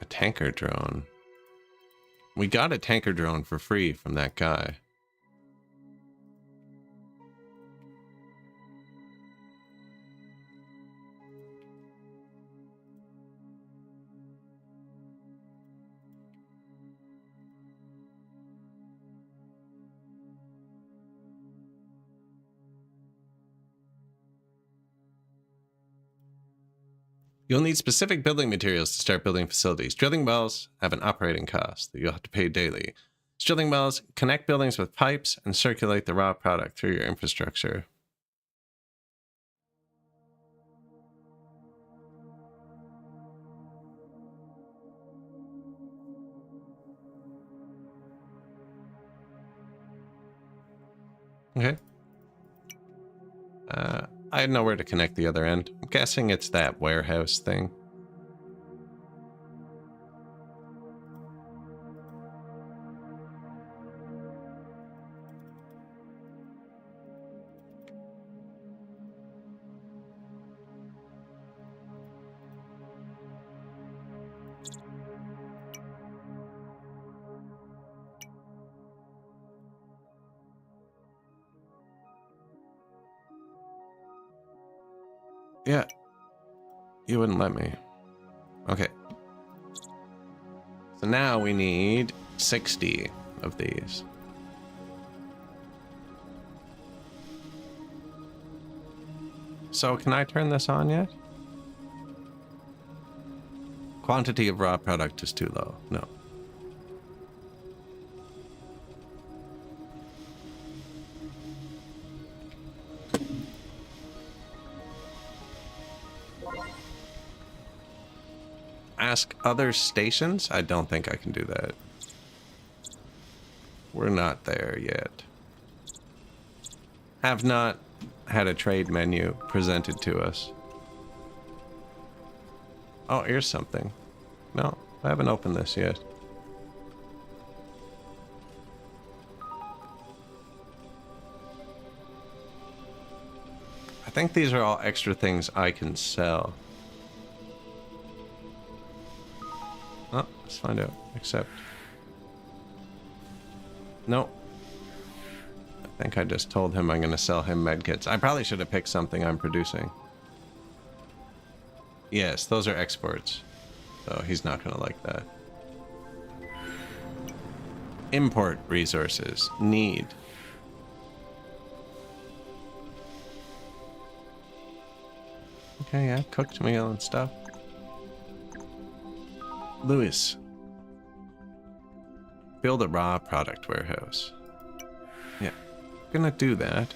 a tanker drone. We got a tanker drone for free from that guy. You'll need specific building materials to start building facilities. Drilling wells have an operating cost that you'll have to pay daily. Drilling wells connect buildings with pipes and circulate the raw product through your infrastructure. Okay. I had nowhere to connect the other end. I'm guessing it's that warehouse thing. Yeah. You wouldn't let me. Okay. So now we need 60 of these. So can I turn this on yet? Quantity of raw product is too low. No. Ask other stations? I don't think I can do that. We're not there yet. Have not had a trade menu presented to us. Oh, here's something. No, I haven't opened this yet. I think these are all extra things I can sell. Oh, let's find out. Accept. Nope. I think I just told him I'm going to sell him medkits. I probably should have picked something I'm producing. Yes, those are exports. So he's not going to like that. Import resources. Need. Okay, yeah, cooked meal and stuff. Lewis. Build a raw product warehouse. Yeah, gonna do that.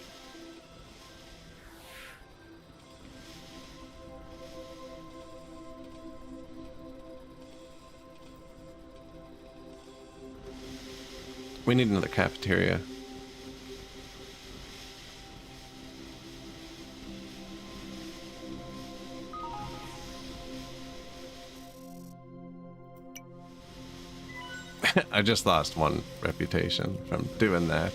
We need another cafeteria. I just lost one reputation from doing that.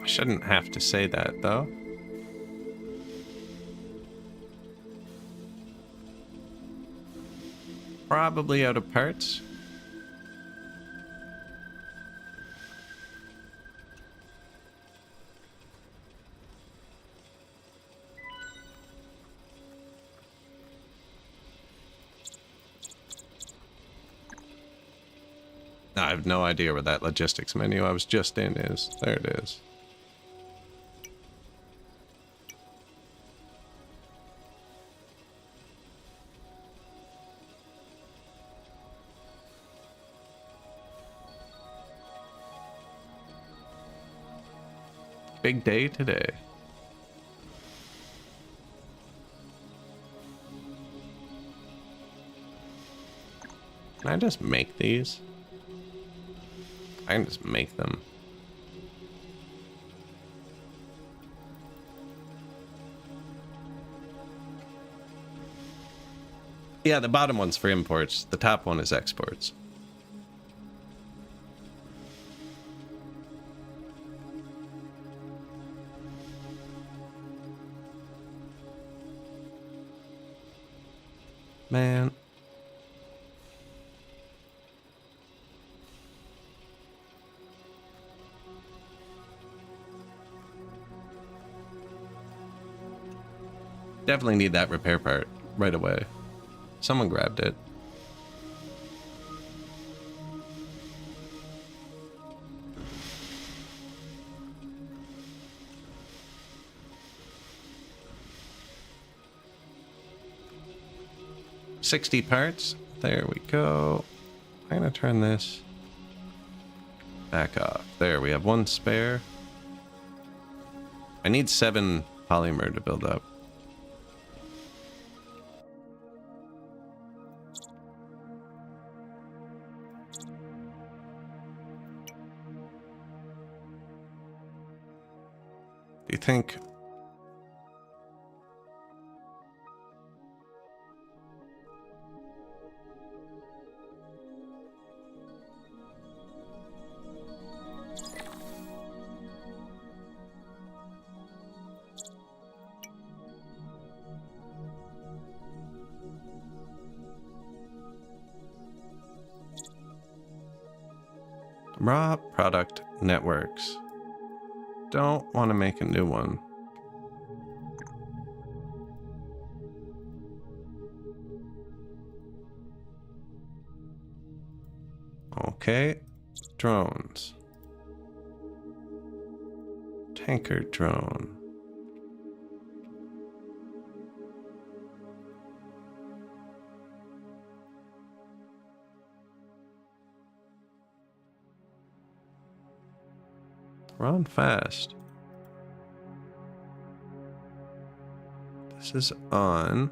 I shouldn't have to say that, though. Probably out of parts. I have no idea where that logistics menu I was just in is. There it is. Big day today. Can I just make these? I can just make them. Yeah, the bottom one's for imports. The top one is exports. Man. Definitely need that repair part right away. Someone grabbed it. $60 parts. There we go. I'm gonna turn this back off. There, we have one spare. I need 7 polymer to build up. Do you think... Raw product networks. Don't want to make a new one. Okay, drones. Tanker drone. Run fast. This is on.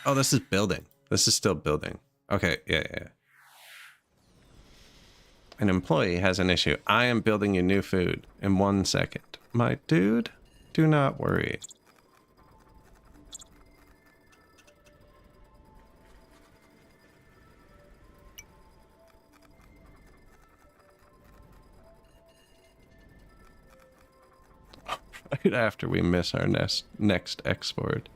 Oh, this is building. This is still building. Okay, yeah. An employee has an issue. I am building you new food in 1 second. My dude, do not worry. Right after we miss our next export.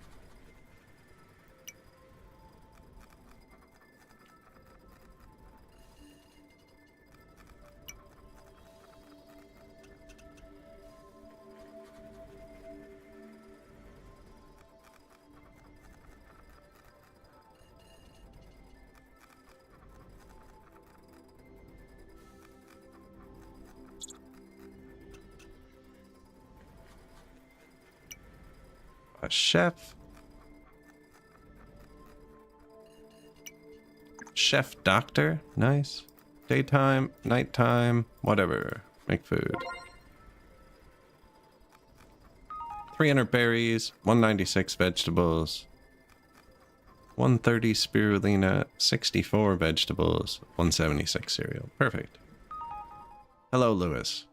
A chef. Chef doctor. Nice. Daytime, nighttime, whatever. Make food. 300 berries, 196 vegetables, 130 spirulina, 64 vegetables, 176 cereal. Perfect. Hello, Lewis.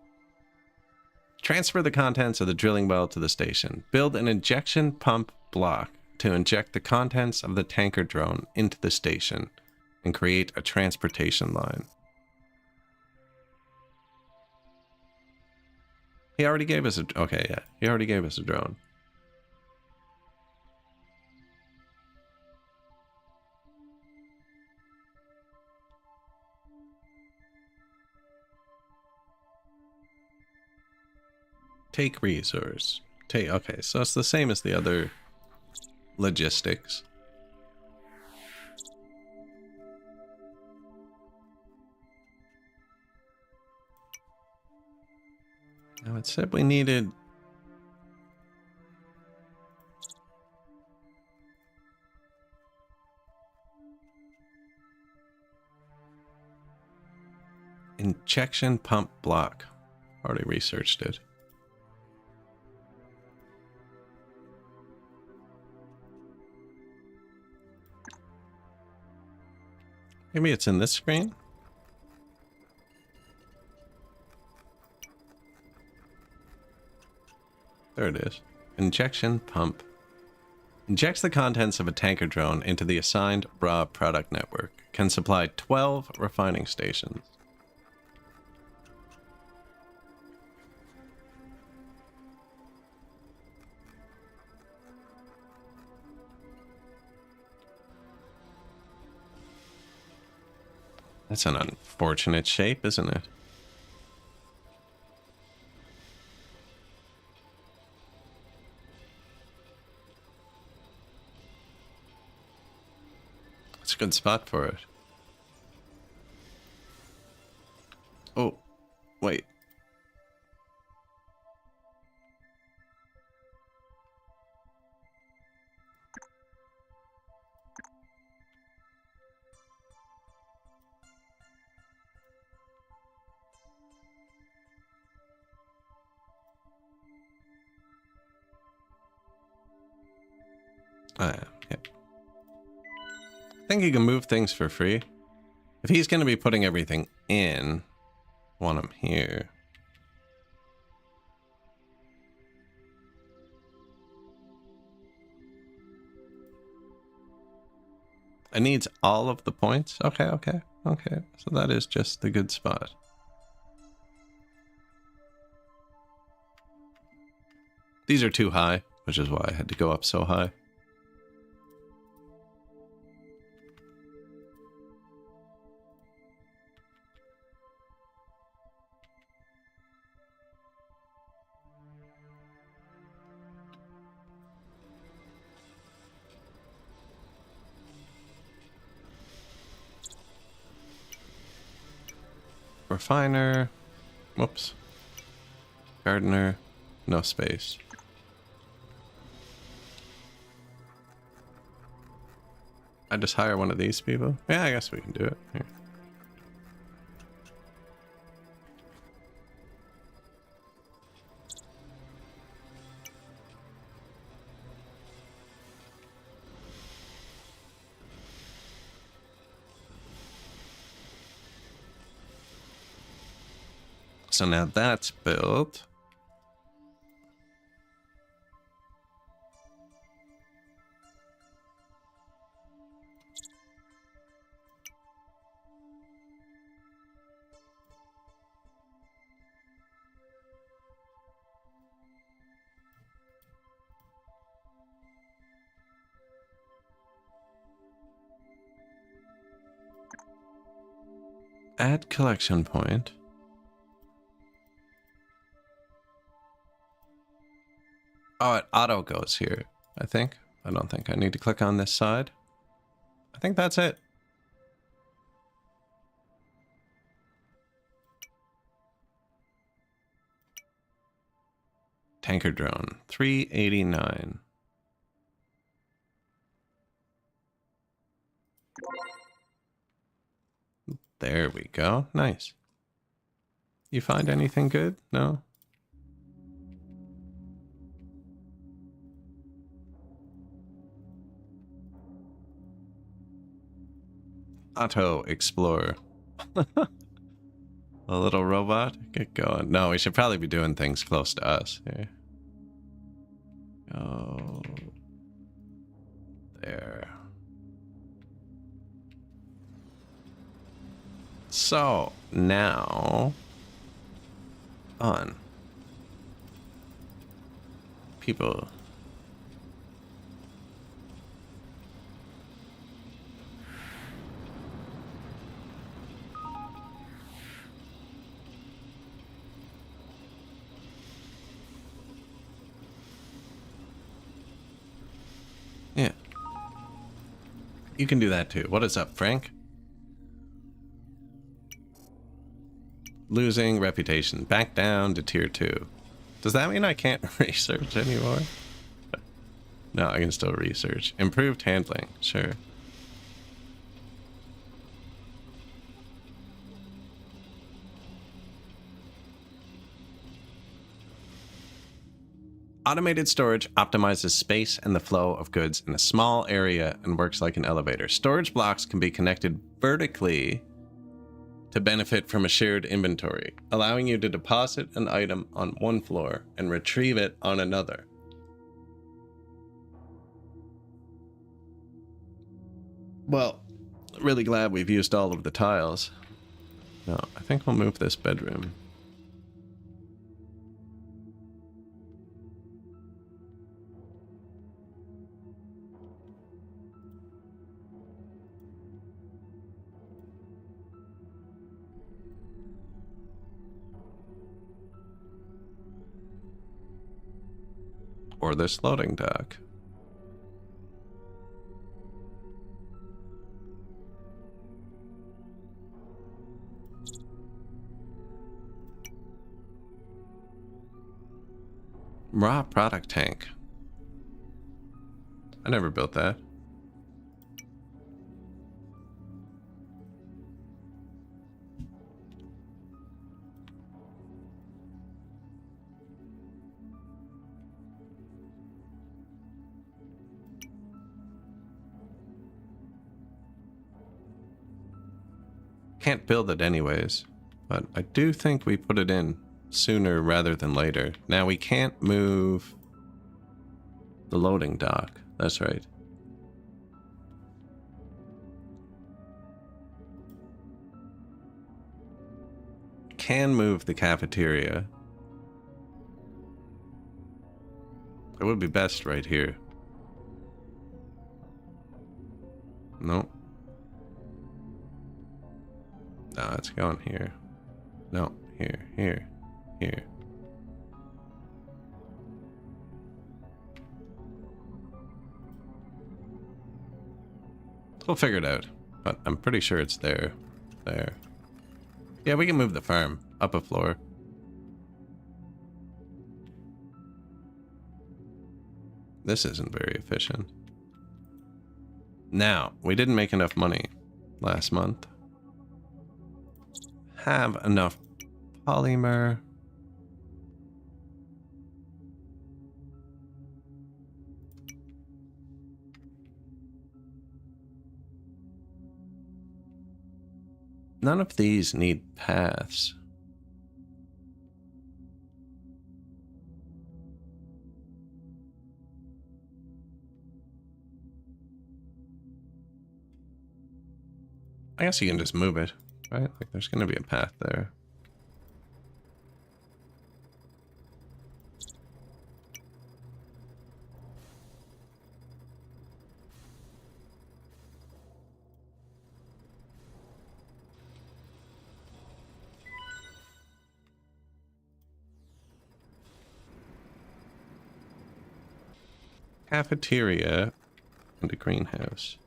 Transfer the contents of the drilling well to the station. Build an injection pump block to inject the contents of the tanker drone into the station and create a transportation line. He already gave us a... Okay, yeah. He already gave us a drone. Take resource. Take... Okay, so it's the same as the other logistics. Now it said we needed... injection pump block. Already researched it. Maybe it's in this screen? There it is. Injection pump. Injects the contents of a tanker drone into the assigned raw product network. Can supply 12 refining stations. That's an unfortunate shape, isn't it? It's a good spot for it. Oh, wait. Yeah. I think he can move things for free. If he's going to be putting everything in, I want him here. It needs all of the points. Okay. So that is just the good spot. These are too high, which is why I had to go up so high. refiner. Whoops. Gardener. No space. I just hire one of these people? Yeah, I guess we can do it. Here. So now that's built. Add collection point. Oh, it auto goes here, I think. I don't think I need to click on this side. I think that's it. Tanker drone, 389. There we go. Nice. You find anything good? No? Auto Explorer. A little robot? Get going. No, we should probably be doing things close to us. Here. Go. There. So, now... on. People... Yeah. You can do that too. What is up, Frank? Losing reputation. Back down to tier 2. Does that mean I can't research anymore? No, I can still research. Improved handling. Sure. Automated storage optimizes space and the flow of goods in a small area and works like an elevator. Storage blocks can be connected vertically to benefit from a shared inventory, allowing you to deposit an item on one floor and retrieve it on another. Well, really glad we've used all of the tiles. No, I think we'll move this bedroom. Or this loading dock. Raw product tank. I never built that. Can't build it anyways, but I do think we put it in sooner rather than later. Now we can't move the loading dock. That's right. Can move the cafeteria. It would be best right here. Nope. No, it's going here. No, here, here, here. We'll figure it out, but I'm pretty sure it's there. There. Yeah, we can move the farm up a floor. This isn't very efficient. Now, we didn't make enough money last month. Have enough polymer. None of these need paths. I guess you can just move it, right? Like there's going to be a path there. Cafeteria and a greenhouse.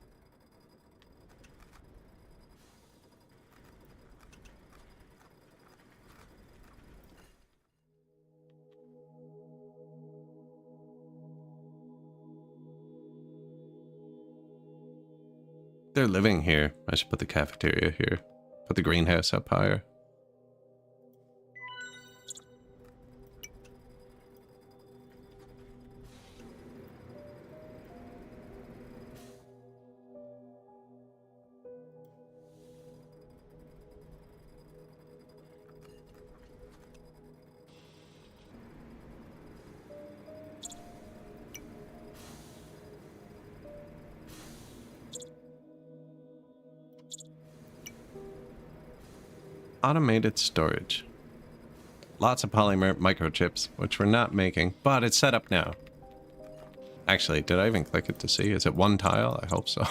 They're living here. I should put the cafeteria here. Put the greenhouse up higher. Automated storage. Lots of polymer microchips, which we're not making, but it's set up now. Actually, did I even click it to see? Is it one tile? I hope so.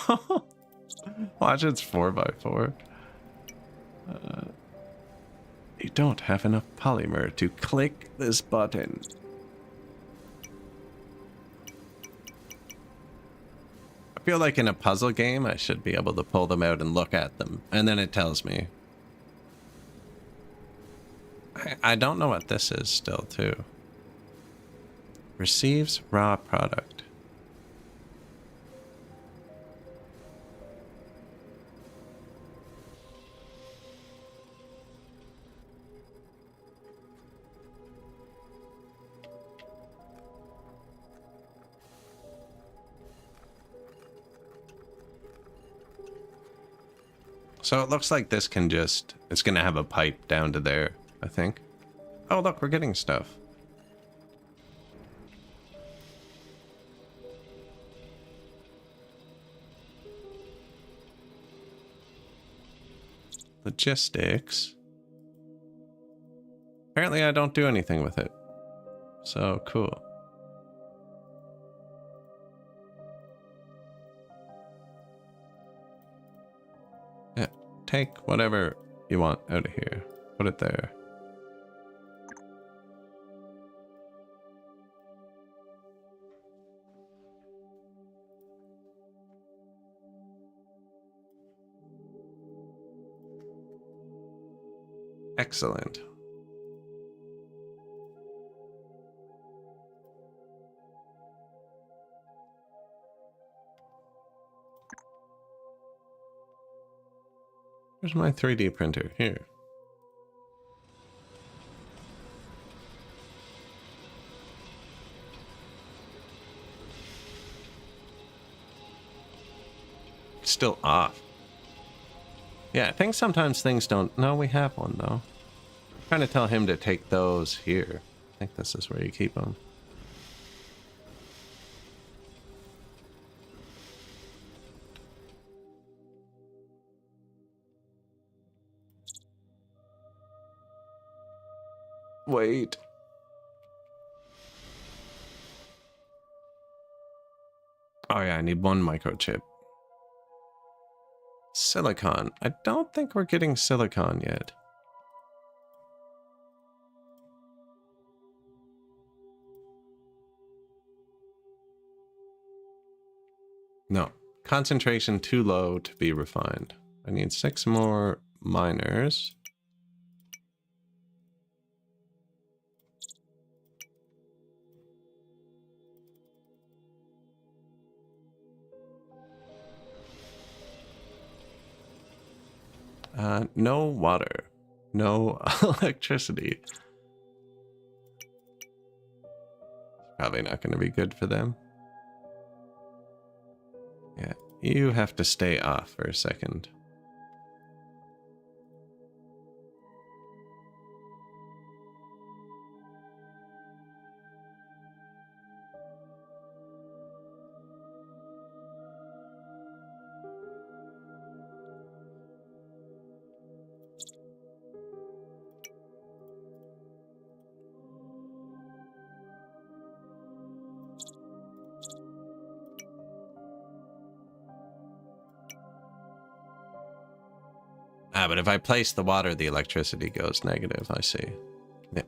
Watch, it's 4x4. You don't have enough polymer to click this button. I feel like in a puzzle game, I should be able to pull them out and look at them, and then it tells me. I don't know what this is still, too. Receives raw product. So it looks like this can just... It's going to have a pipe down to there, I think. Oh, look, we're getting stuff. Logistics. Apparently I don't do anything with it. So, cool. Yeah, take whatever you want out of here. Put it there. Excellent. Where's my 3D printer? Here. Still off. Yeah, I think sometimes things don't... No, we have one, though. I'm trying to tell him to take those here. I think this is where you keep them. Wait. Oh yeah, I need one microchip. Silicon. I don't think we're getting silicon yet. No. Concentration too low to be refined. I need 6 more miners. No water. No electricity. Probably not going to be good for them. Yeah, you have to stay off for a second. Ah, but if I place the water, the electricity goes negative. I see. Yeah.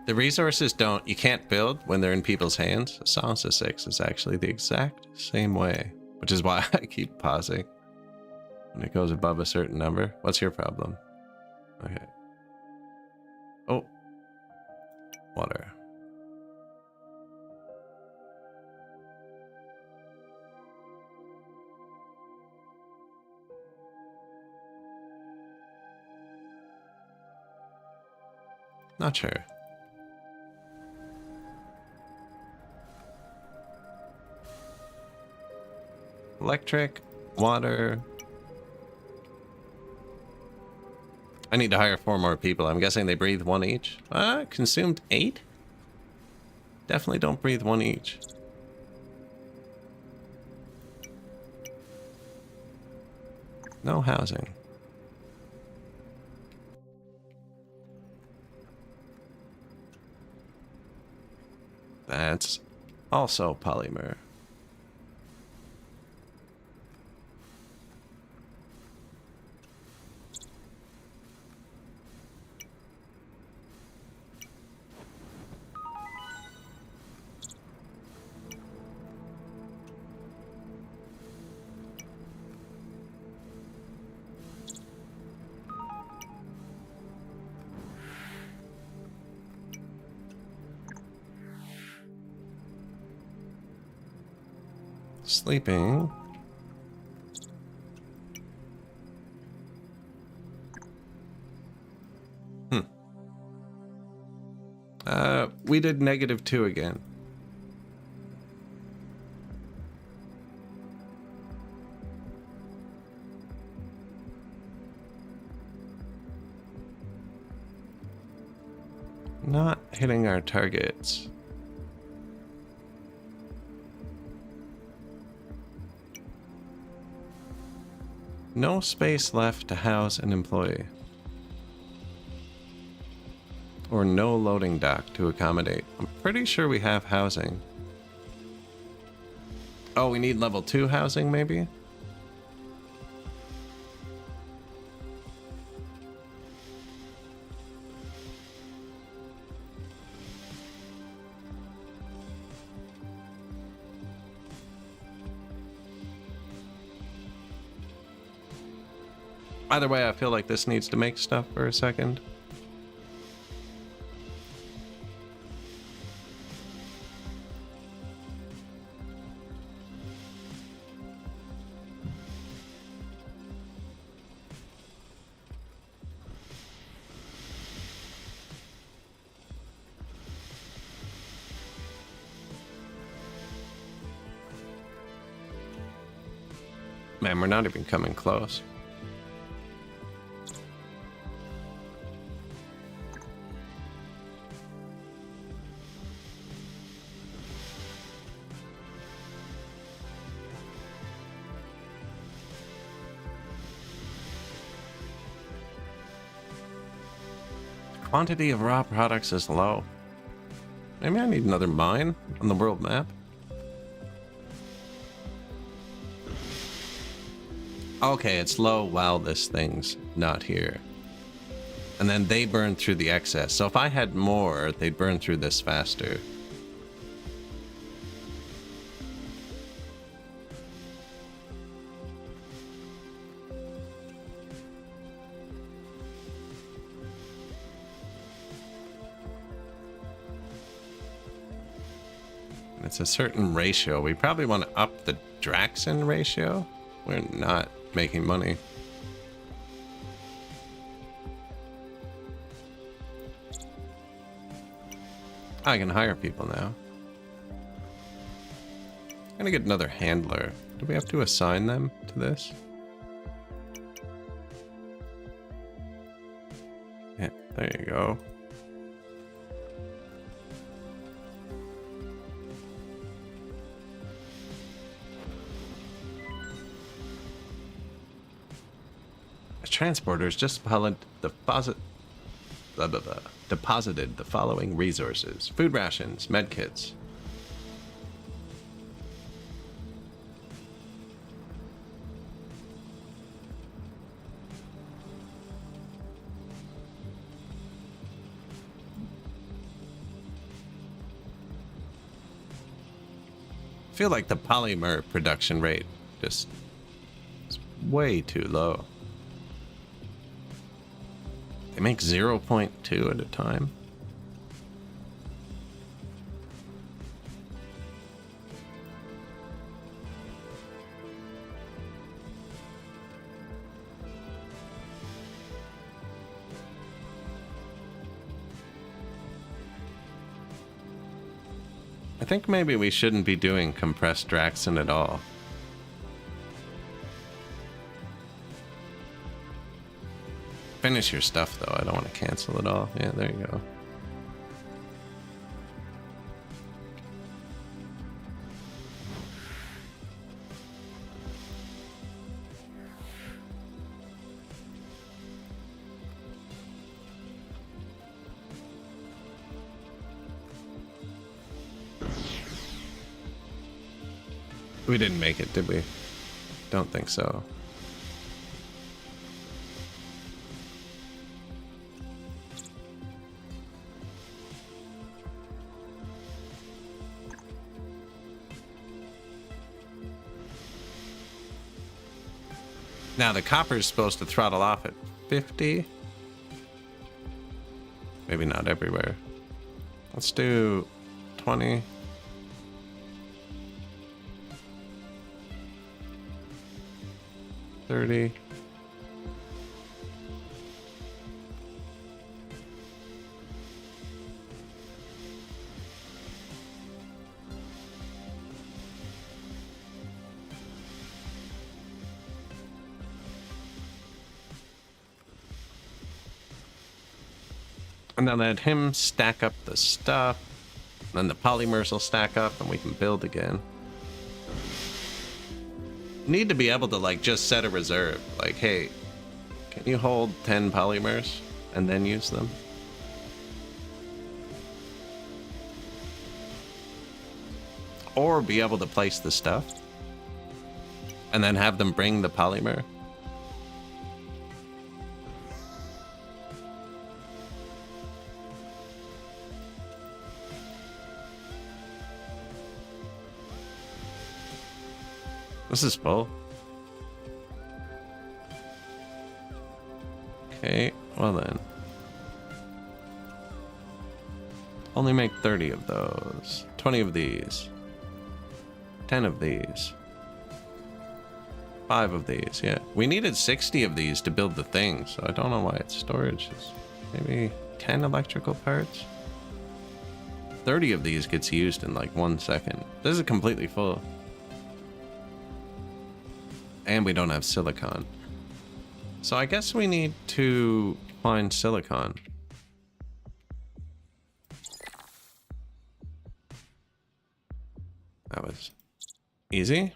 The resources don't... You can't build when they're in people's hands. Silence of 6 is actually the exact same way, which is why I keep pausing when it goes above a certain number. What's your problem? Okay. Oh. Water. Not sure. Electric, water. I need to hire 4 more people. I'm guessing they breathe 1 each. Consumed 8? Definitely don't breathe 1 each. No housing. That's also polymer. Sleeping. We did -2 again. Not hitting our targets. No space left to house an employee. Or no loading dock to accommodate. I'm pretty sure we have housing. Oh, we need level 2 housing, maybe? Either way, I feel like this needs to make stuff for a second. Man, we're not even coming close. Quantity of raw products is low. Maybe I need another mine on the world map. Okay, it's low while this thing's not here. And then they burn through the excess. So if I had more, they'd burn through this faster. it's a certain ratio. We probably want to up the Draxin ratio. We're not making money. I can hire people now. I'm gonna get another handler. Do we have to assign them to this? Yeah, there you go. The transporters just deposited the following resources: food rations, medkits. I feel like the polymer production rate just is way too low. They make 0.2 at a time. I think maybe we shouldn't be doing compressed Draxin at all. Finish your stuff, though. I don't want to cancel it all. Yeah, there you go. We didn't make it, did we? Don't think so. Now the copper is supposed to throttle off at 50. Maybe not everywhere. Let's do 20. $30. And then let him stack up the stuff. Then the polymers will stack up and we can build again. Need to be able to like just set a reserve. Like, hey, can you hold 10 polymers and then use them? Or be able to place the stuff and then have them bring the polymer. This is full. Okay, well then. Only make 30 of those. 20 of these. 10 of these. 5 of these, yeah. We needed 60 of these to build the thing, so I don't know why it's storage. It's maybe 10 electrical parts. 30 of these gets used in like 1 second. This is completely full. And we don't have silicon. So I guess we need to find silicon. That was easy.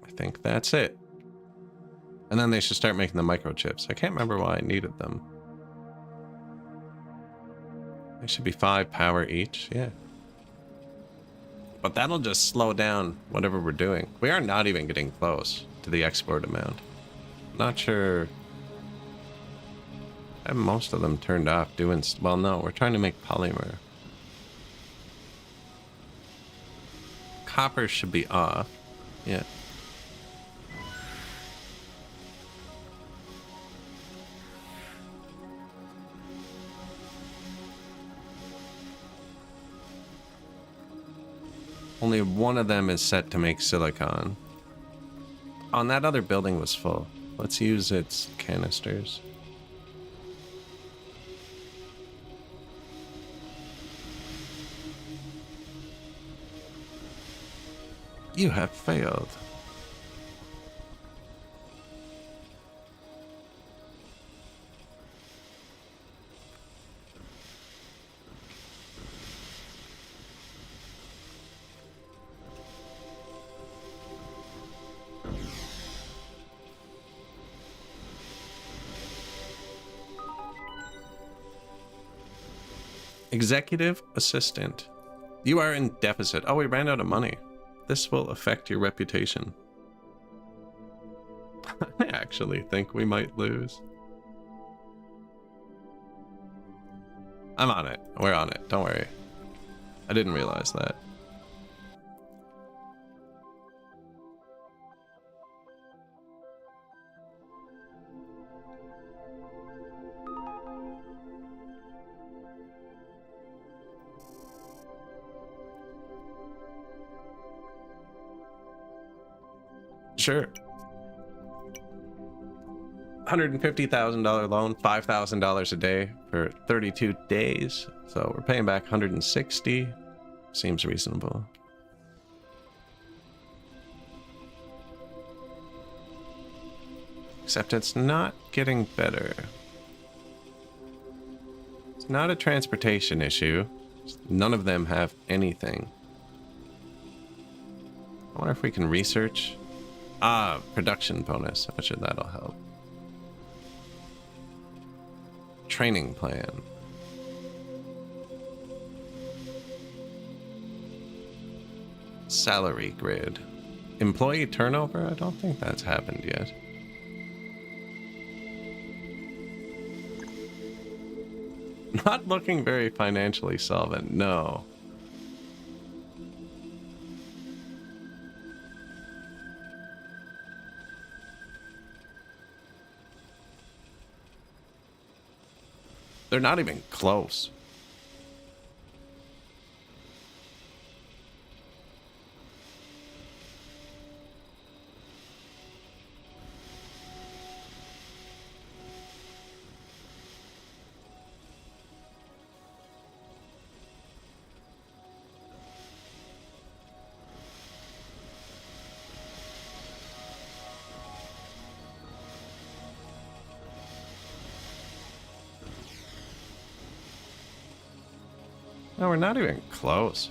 I think that's it. And then they should start making the microchips. I can't remember why I needed them. They should be 5 power each, yeah. But that'll just slow down whatever we're doing. We are not even getting close to the export amount. Not sure. I have most of them turned off doing... Well, no, we're trying to make polymer. Copper should be off. Yeah. Only one of them is set to make silicon. Oh, and that other building was full. Let's use its canisters. You have failed. Executive assistant. You are in deficit. Oh, we ran out of money. This will affect your reputation. I actually think we might lose. I'm on it. We're on it. Don't worry. I didn't realize that. Sure. $150,000 loan, $5,000 a day for 32 days. So we're paying back 160. Seems reasonable. Except it's not getting better. It's not a transportation issue. None of them have anything. I wonder if we can research. Ah, production bonus. I bet you that'll help. Training plan. Salary grid. Employee turnover? I don't think that's happened yet. Not looking very financially solvent, no. They're not even close. No, we're not even close.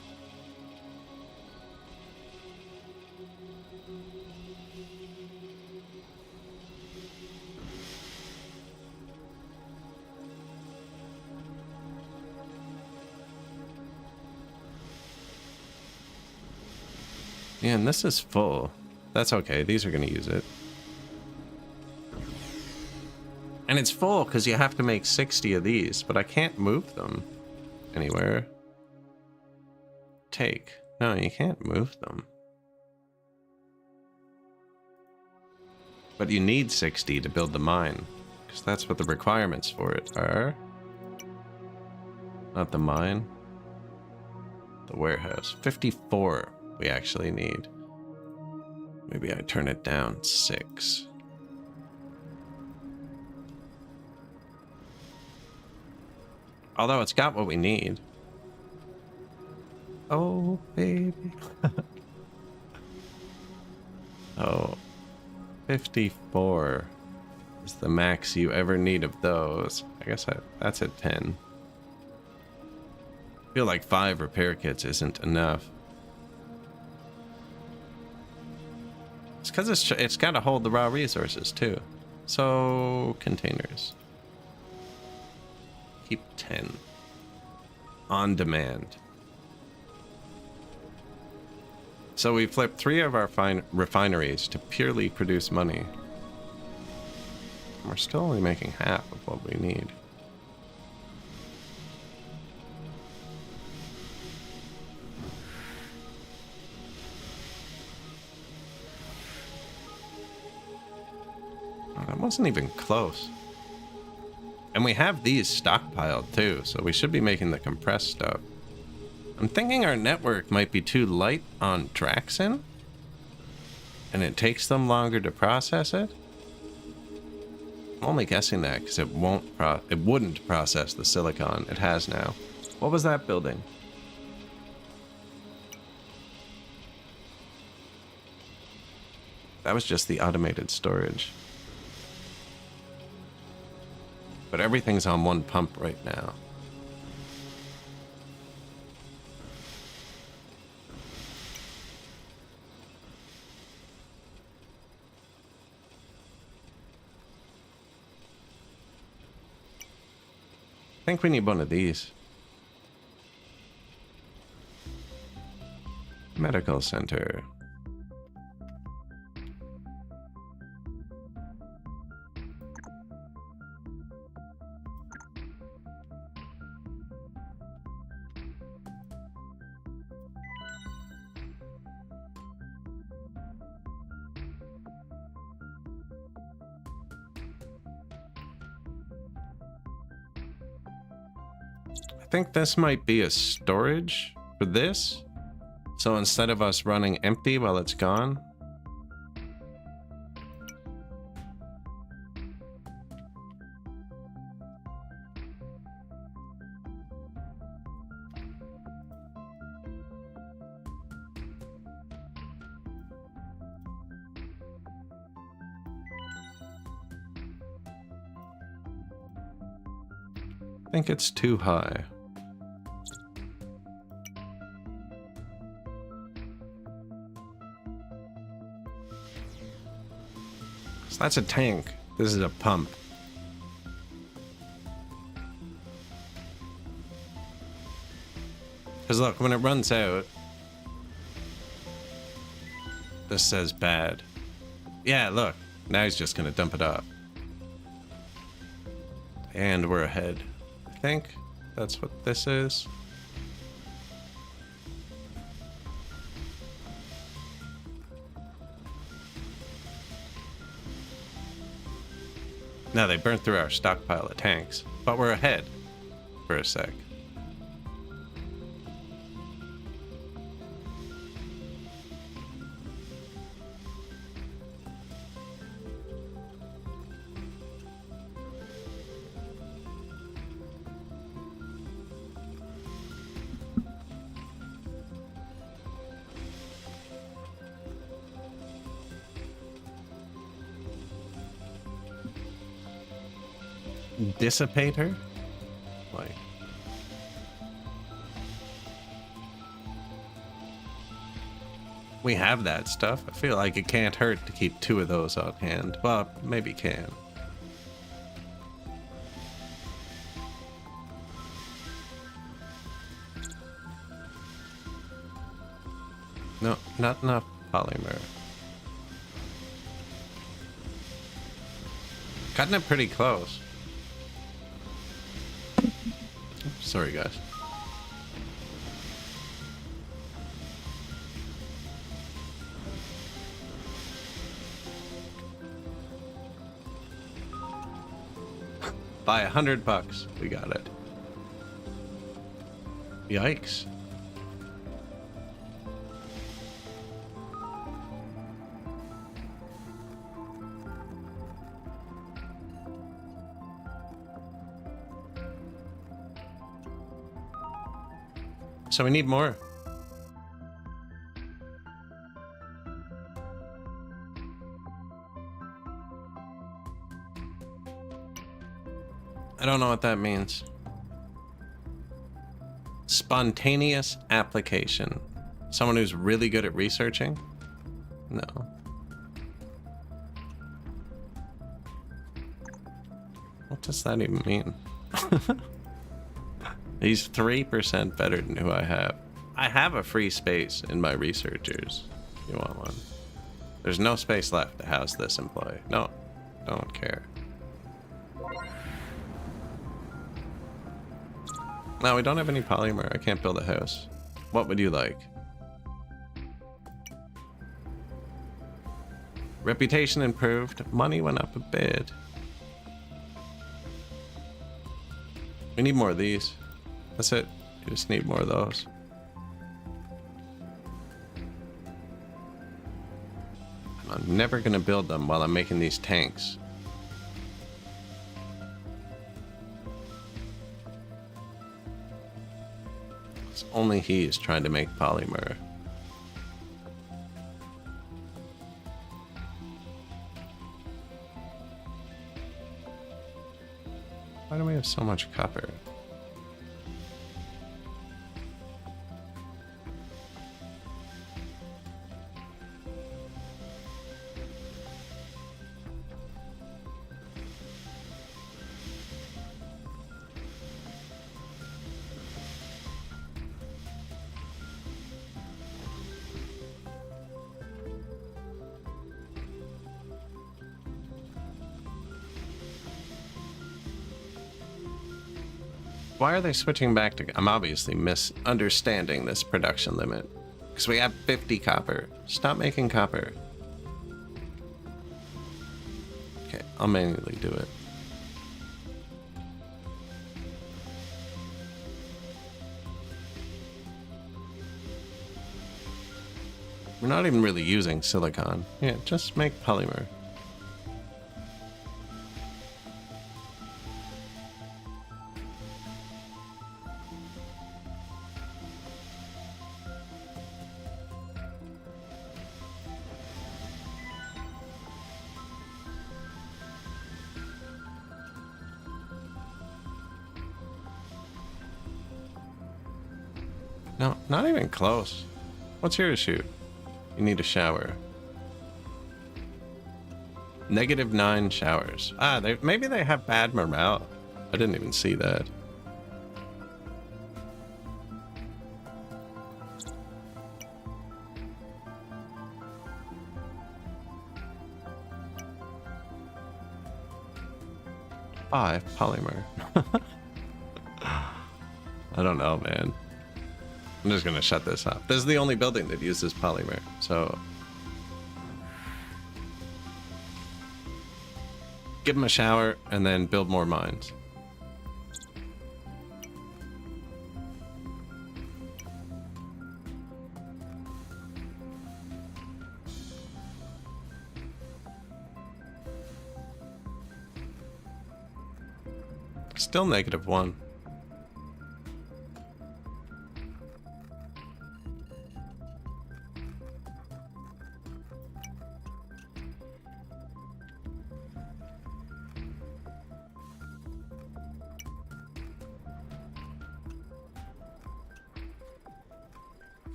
Yeah, and this is full. That's okay. These are going to use it. And it's full because you have to make 60 of these, but I can't move them anywhere. Take. No, you can't move them. But you need 60 to build the mine, because that's what the requirements for it are. Not the mine. The warehouse. 54 we actually need. Maybe I turn it down 6. Although it's got what we need. Oh, baby. Oh, 54 is the max you ever need of those. I guess that's at 10. I feel like 5 repair kits isn't enough. It's because it's got to hold the raw resources too. So, containers. Keep 10. On demand. So we flipped 3 of our refineries to purely produce money. We're still only making half of what we need. Oh, that wasn't even close. And we have these stockpiled too, so we should be making the compressed stuff. I'm thinking our network might be too light on Draxin, and it takes them longer to process it. I'm only guessing that because it wouldn't process the silicon. It has now. What was that building? That was just the automated storage. But everything's on one pump right now. I think we need one of these. Medical center. I think this might be a storage for this. So instead of us running empty while it's gone. I think it's too high. So that's a tank. This is a pump. Because look, when it runs out, this says bad. Yeah, look. Now he's just going to dump it off. And we're ahead. I think that's what this is. Now they burnt through our stockpile of tanks, but we're ahead for a sec. Dissipate her? Like, we have that stuff. I feel like it can't hurt to keep 2 of those on hand. Well, maybe can. No, not enough polymer. Cutting it pretty close. Sorry, guys. By $100, we got it. Yikes. So we need more. I don't know what that means. Spontaneous application. Someone who's really good at researching? No. What does that even mean? He's 3% better than who I have. I have a free space in my researchers. You want one? There's no space left to house this employee. No, don't care. No, we don't have any polymer. I can't build a house. What would you like? Reputation improved. Money went up a bit. We need more of these. That's it. You just need more of those. I'm never gonna build them while I'm making these tanks. It's only he is trying to make polymer. Why do we have so much copper? Why are they switching back to... I'm obviously misunderstanding this production limit. Because we have 50 copper. Stop making copper. Okay, I'll manually do it. We're not even really using silicon. Yeah, just make polymer. No, not even close. What's here to shoot? You need a shower. -9 showers. Ah, maybe they have bad morale. I didn't even see that. Five polymer. I don't know, man. I'm just gonna shut this off. This is the only building that uses polymer, so give them a shower and then build more mines. Still -1.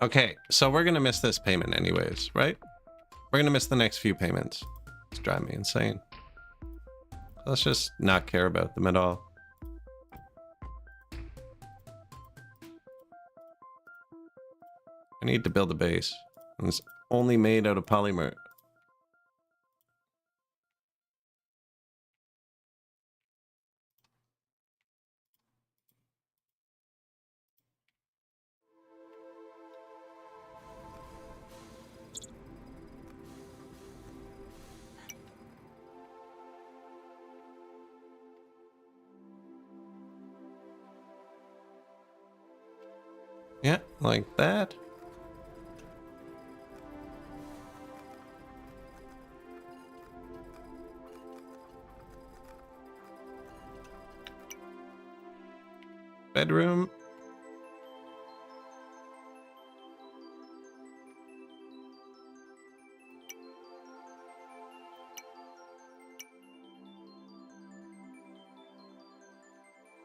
Okay, so we're gonna miss this payment anyways, right? We're gonna miss the next few payments. It's driving me insane. Let's just not care about them at all. I need to build a base. And it's only made out of polymer. Yeah, like that. Bedroom.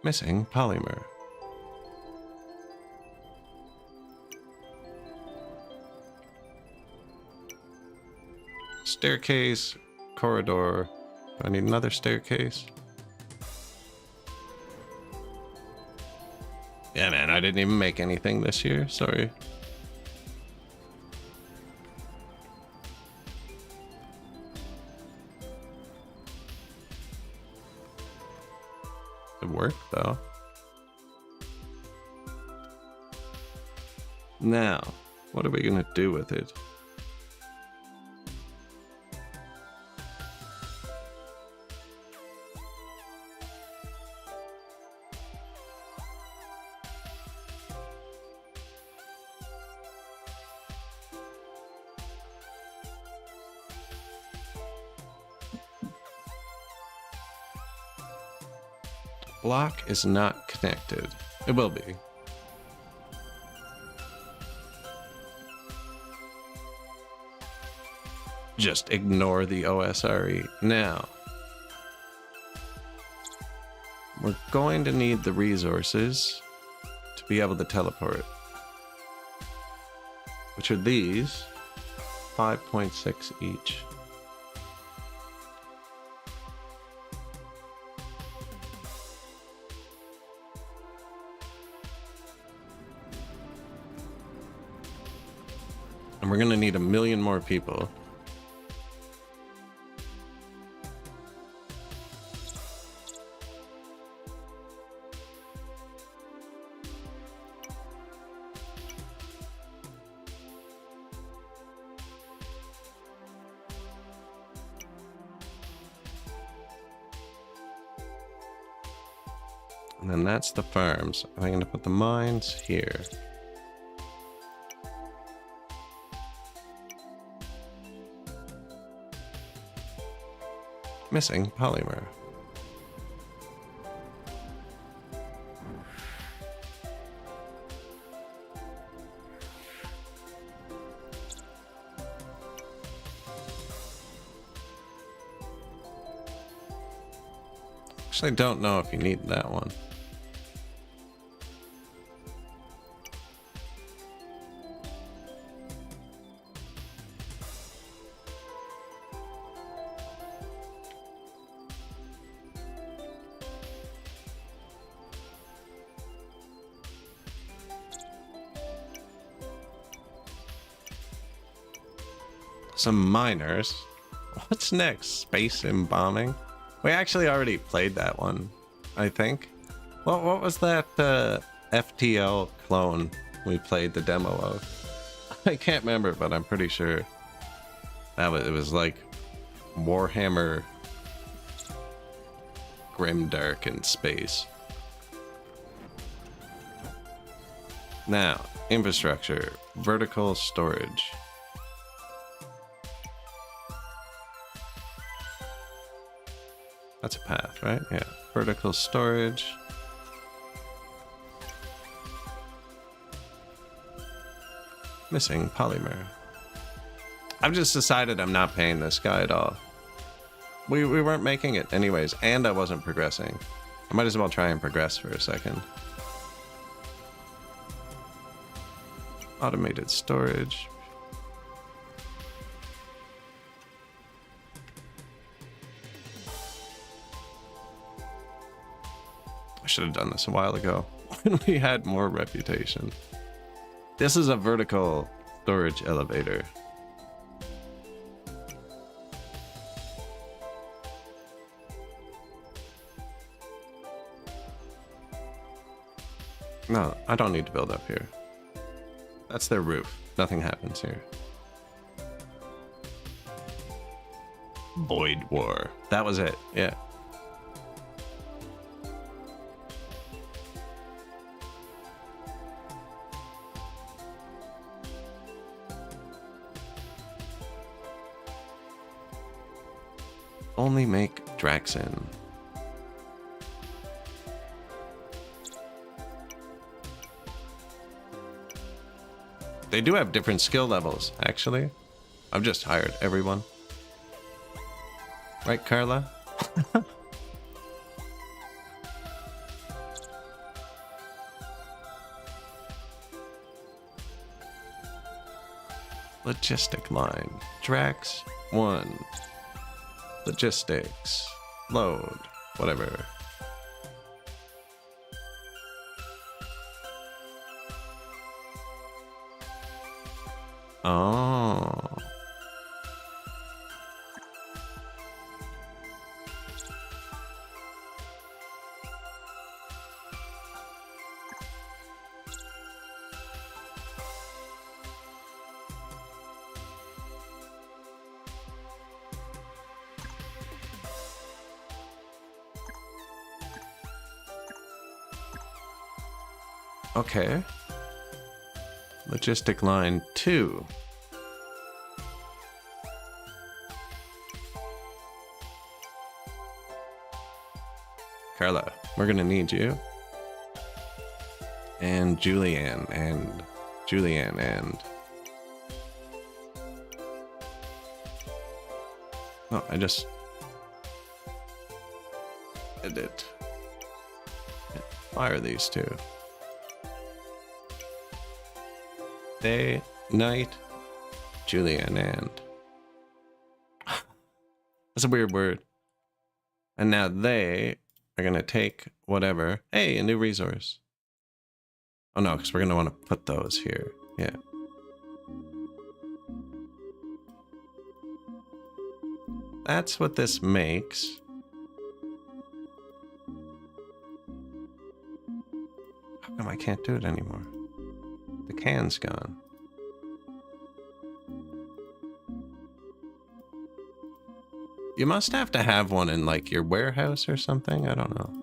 Missing polymer. Staircase, corridor. Do I need another staircase? Yeah, man, didn't even make anything this year. Sorry. It worked though. Now, what are we gonna do with it? Block is not connected. It will be. Just ignore the OSRE. Now, we're going to need the resources to be able to teleport, which are these, 5.6 each. And we're going to need 1 million more people. And then that's the farms. I'm going to put the mines here. Missing polymer. Actually, I don't know if you need that one. Some miners. What's next? Space embalming? We actually already played that one, I think. Well, what was that FTL clone we played the demo of? I can't remember, but I'm pretty sure that it was like Warhammer Grimdark in space. Now, infrastructure, vertical storage. That's a path, right? Yeah. Vertical storage. Missing polymer. I've just decided I'm not paying this guy at all. We weren't making it anyways, and I wasn't progressing. I might as well try and progress for a second. Automated storage. Should have done this a while ago when we had more reputation. This is a vertical storage elevator. No, I don't need to build up here. That's their roof. Nothing happens here. Void War. That was it. Yeah. Only make Draxin. They do have different skill levels, actually. I've just hired everyone. Right, Carla? Logistic line. Drax 1. Logistics. Load. Whatever. Oh. Okay. Logistic line 2. Carla, we're gonna need you. And Julianne and Julianne and... Oh, I just... Edit. Fire these two. Day, night, Julianne and... That's a weird word. And now they are gonna take whatever. Hey, a new resource. Oh no, because we're gonna want to put those here. Yeah. That's what this makes. How come I can't do it anymore? The can's gone. You must have to have one in like your warehouse or something. I don't know.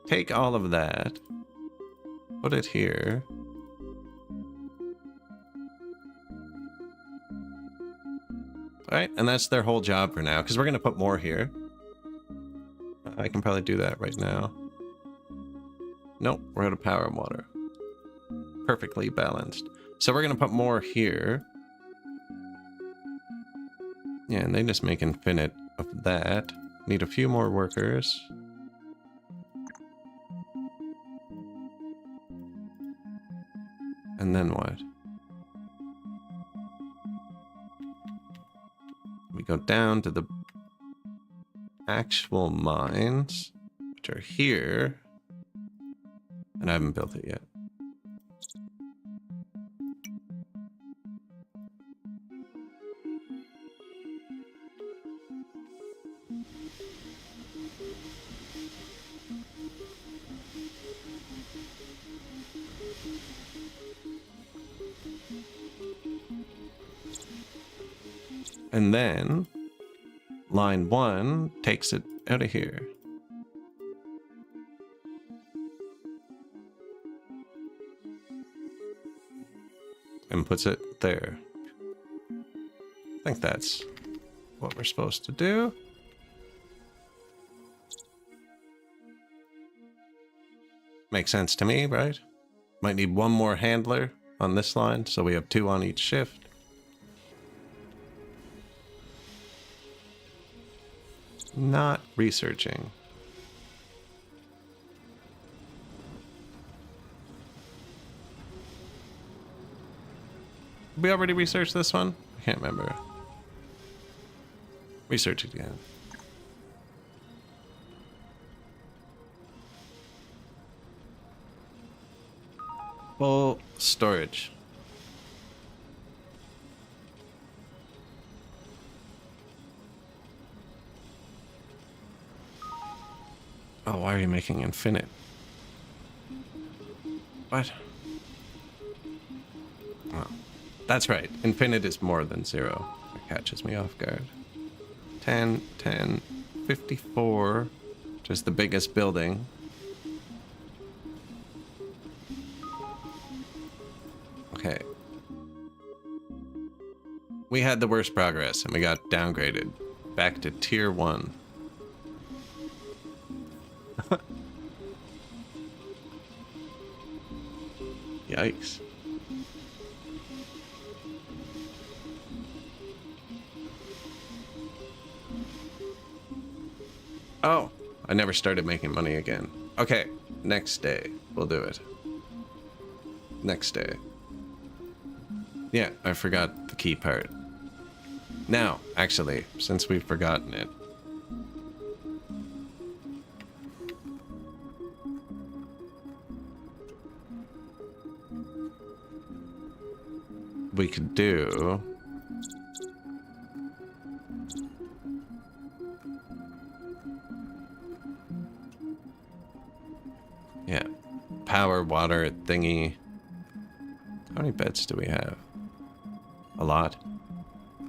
Take all of that. Put it here. All right, and that's their whole job for now, because we're going to put more here. I can probably do that right now. Nope, we're out of power and water. Perfectly balanced. So we're going to put more here. Yeah, and they just make infinite of that. Need a few more workers. And then what? We go down to the actual mines, which are here. And I haven't built it yet. And then line 1 takes it out of here. And puts it there. I think that's what we're supposed to do. Makes sense to me, right? Might need one more handler on this line, so we have 2 on each shift. Not researching. We already researched this one? I can't remember. Research it again. Full storage. Oh, why are you making infinite? What? Oh, that's right. Infinite is more than 0. That catches me off guard. 10, 10, 54. Just the biggest building. Okay. We had the worst progress and we got downgraded. Back to tier 1. Yikes. Oh, I never started making money again. Okay, next day. We'll do it. Next day. Yeah, I forgot the key part. Now, actually, since we've forgotten it. we could do... Yeah. Power, water, thingy. How many beds do we have? A lot.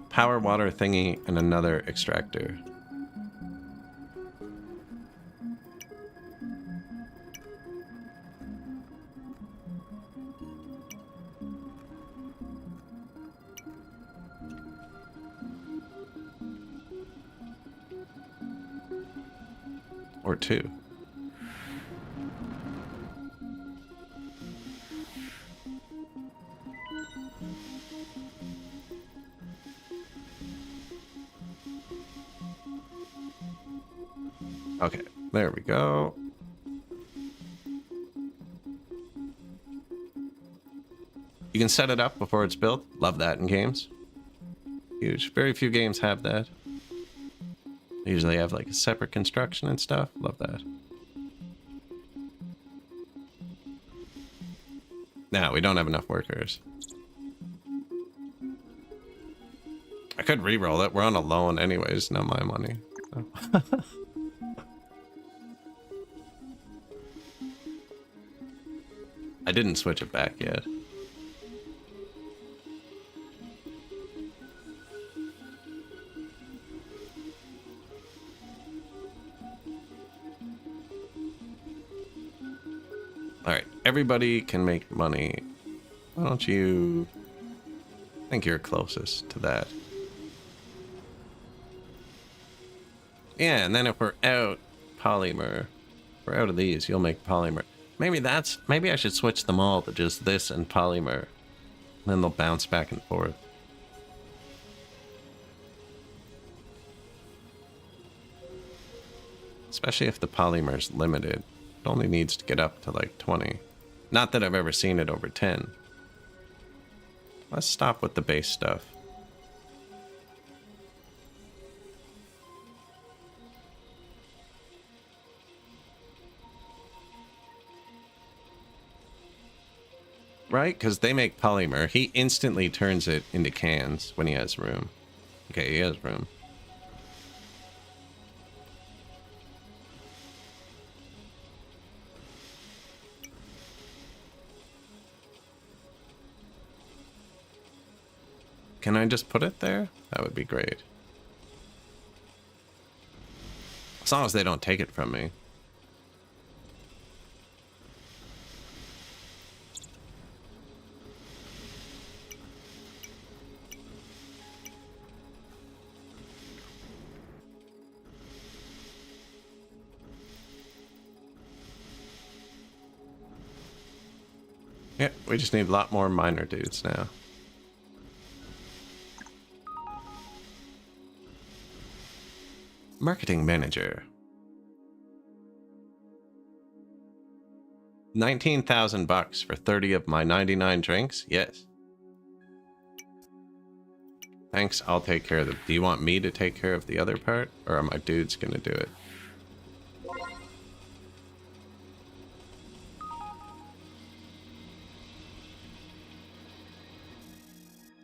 Power, water, thingy, and another extractor. Or two. Okay, there we go. You can set it up before it's built. Love that in games. Huge. Very few games have that. They usually have like a separate construction and stuff. Love that. Now, we don't have enough workers. I could re-roll it. We're on a loan anyways. Not my money. So. I didn't switch it back yet. Alright, everybody can make money. Why don't you... I think you're closest to that. Yeah, and then if we're out polymer, if we're out of these, you'll make polymer. Maybe I should switch them all to just this and polymer. Then they'll bounce back and forth. Especially if the polymer's limited. It only needs to get up to like 20. Not that I've ever seen it over 10. Let's stop with the base stuff. Right? Because they make polymer. He instantly turns it into cans when he has room. Okay, he has room. Can I just put it there? That would be great. As long as they don't take it from me. Yeah, we just need a lot more miner dudes now. Marketing manager. 19,000 bucks for 30 of my 99 drinks? Yes. Thanks, I'll take care of them. Do you want me to take care of the other part? Or are my dudes gonna do it?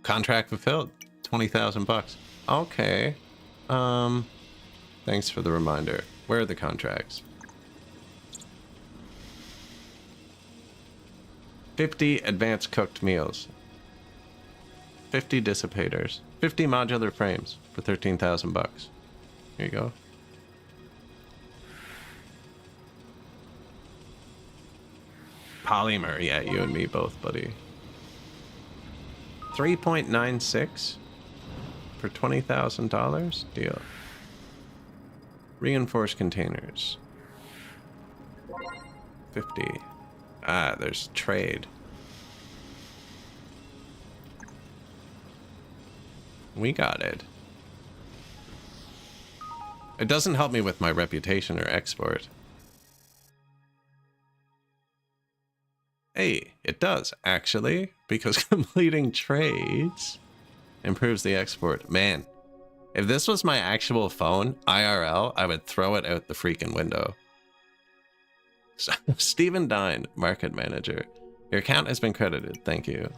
Contract fulfilled. 20,000 bucks. Okay. Thanks for the reminder. Where are the contracts? 50 advanced cooked meals. 50 dissipators. 50 modular frames for 13,000 bucks. Here you go. Polymer. Yeah, you and me both, buddy. 3.96 for $20,000. Deal. Reinforced containers. 50. Ah, there's trade. We got it. It doesn't help me with my reputation or export. Hey, it does, actually, because completing trades improves the export. Man, if this was my actual phone, IRL, I would throw it out the freaking window. Stephen Dine, market manager. Your account has been credited. Thank you.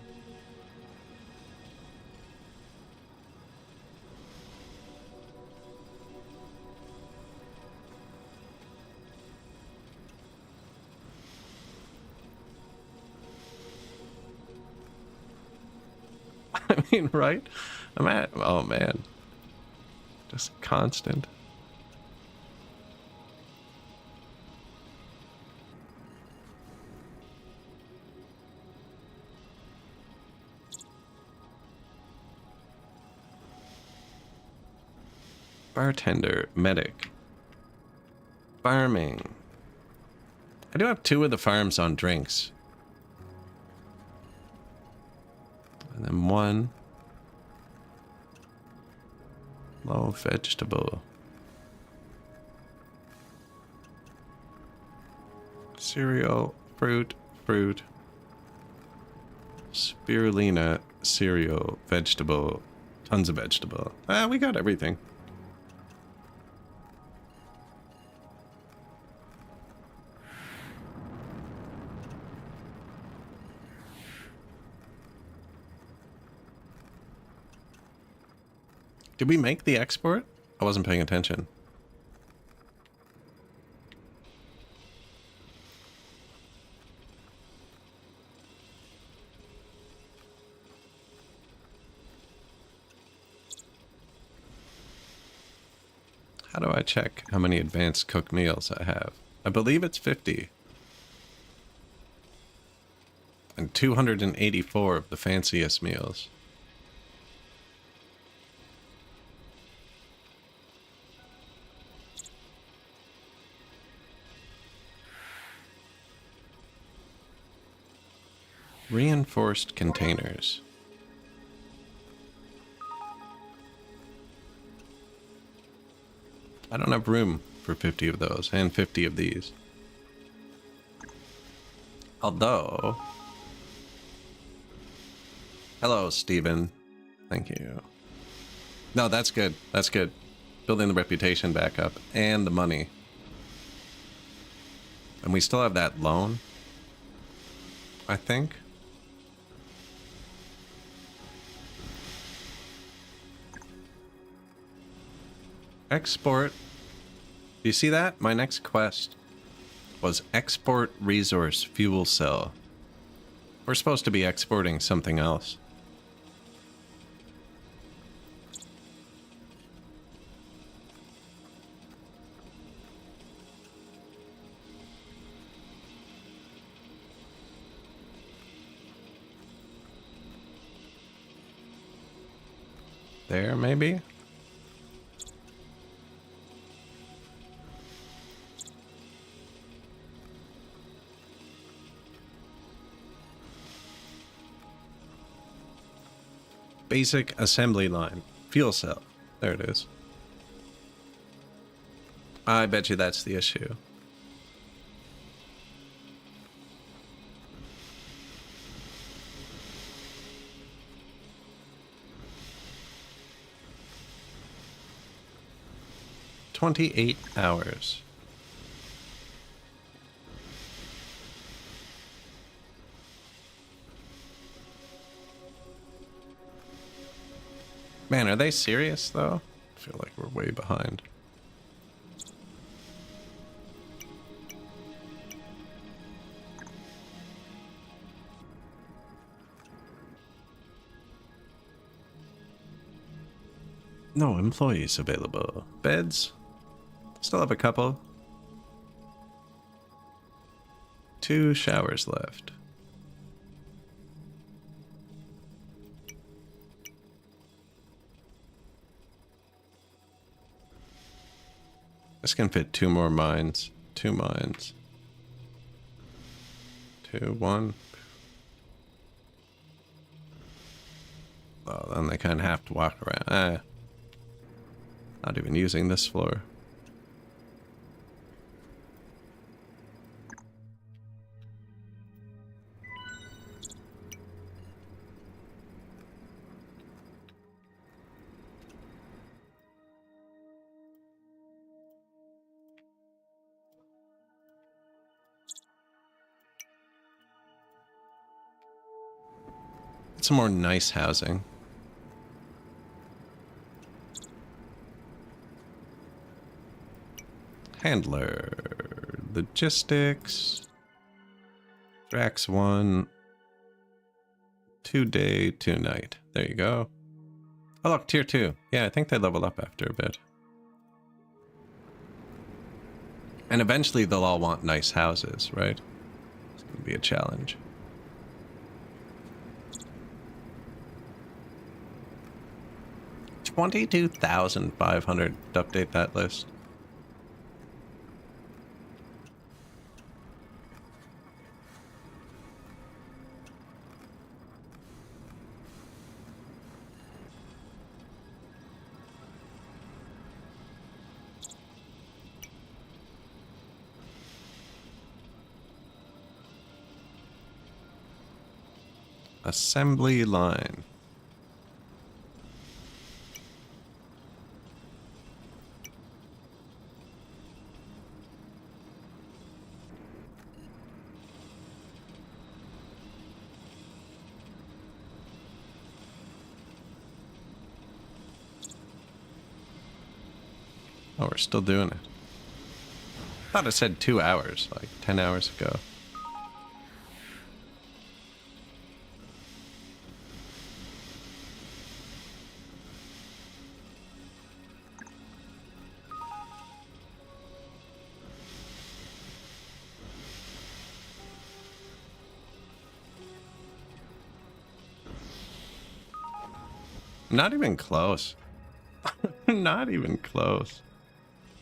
I mean, right? I'm at, oh man, just constant. Bartender, medic, farming. I do have 2 of the farms on drinks. And then 1 low vegetable. Cereal, fruit, fruit. Spirulina, cereal, vegetable, tons of vegetable. We got everything. Did we make the export? I wasn't paying attention. How do I check how many advanced cooked meals I have? I believe it's 50. And 284 of the fanciest meals. Reinforced containers. I don't have room for 50 of those and 50 of these. Although... Hello, Steven. Thank you. No, that's good. That's good. Building the reputation back up and the money. And we still have that loan, I think. Export. Do you see that? My next quest was export resource fuel cell. We're supposed to be exporting something else. There, maybe? Basic assembly line. Fuel cell. There it is. I bet you that's the issue. "28 hours. Man, are they serious, though? I feel like we're way behind. No employees available. Beds? Still have a couple. 2 showers left. This can fit 2 more mines. 2 mines. 2, 1. Oh, then they kind of have to walk around. Not even using this floor. Some more nice housing. Handler. Logistics. Drax 1. 2-day, 2-night. There you go. Oh, look, tier 2. Yeah, I think they level up after a bit. And eventually they'll all want nice houses, right? It's going to be a challenge. $22,500 to update that list. Assembly line. Oh, we're still doing it. I thought it said 2 hours, like 10 hours ago. Not even close. Not even close.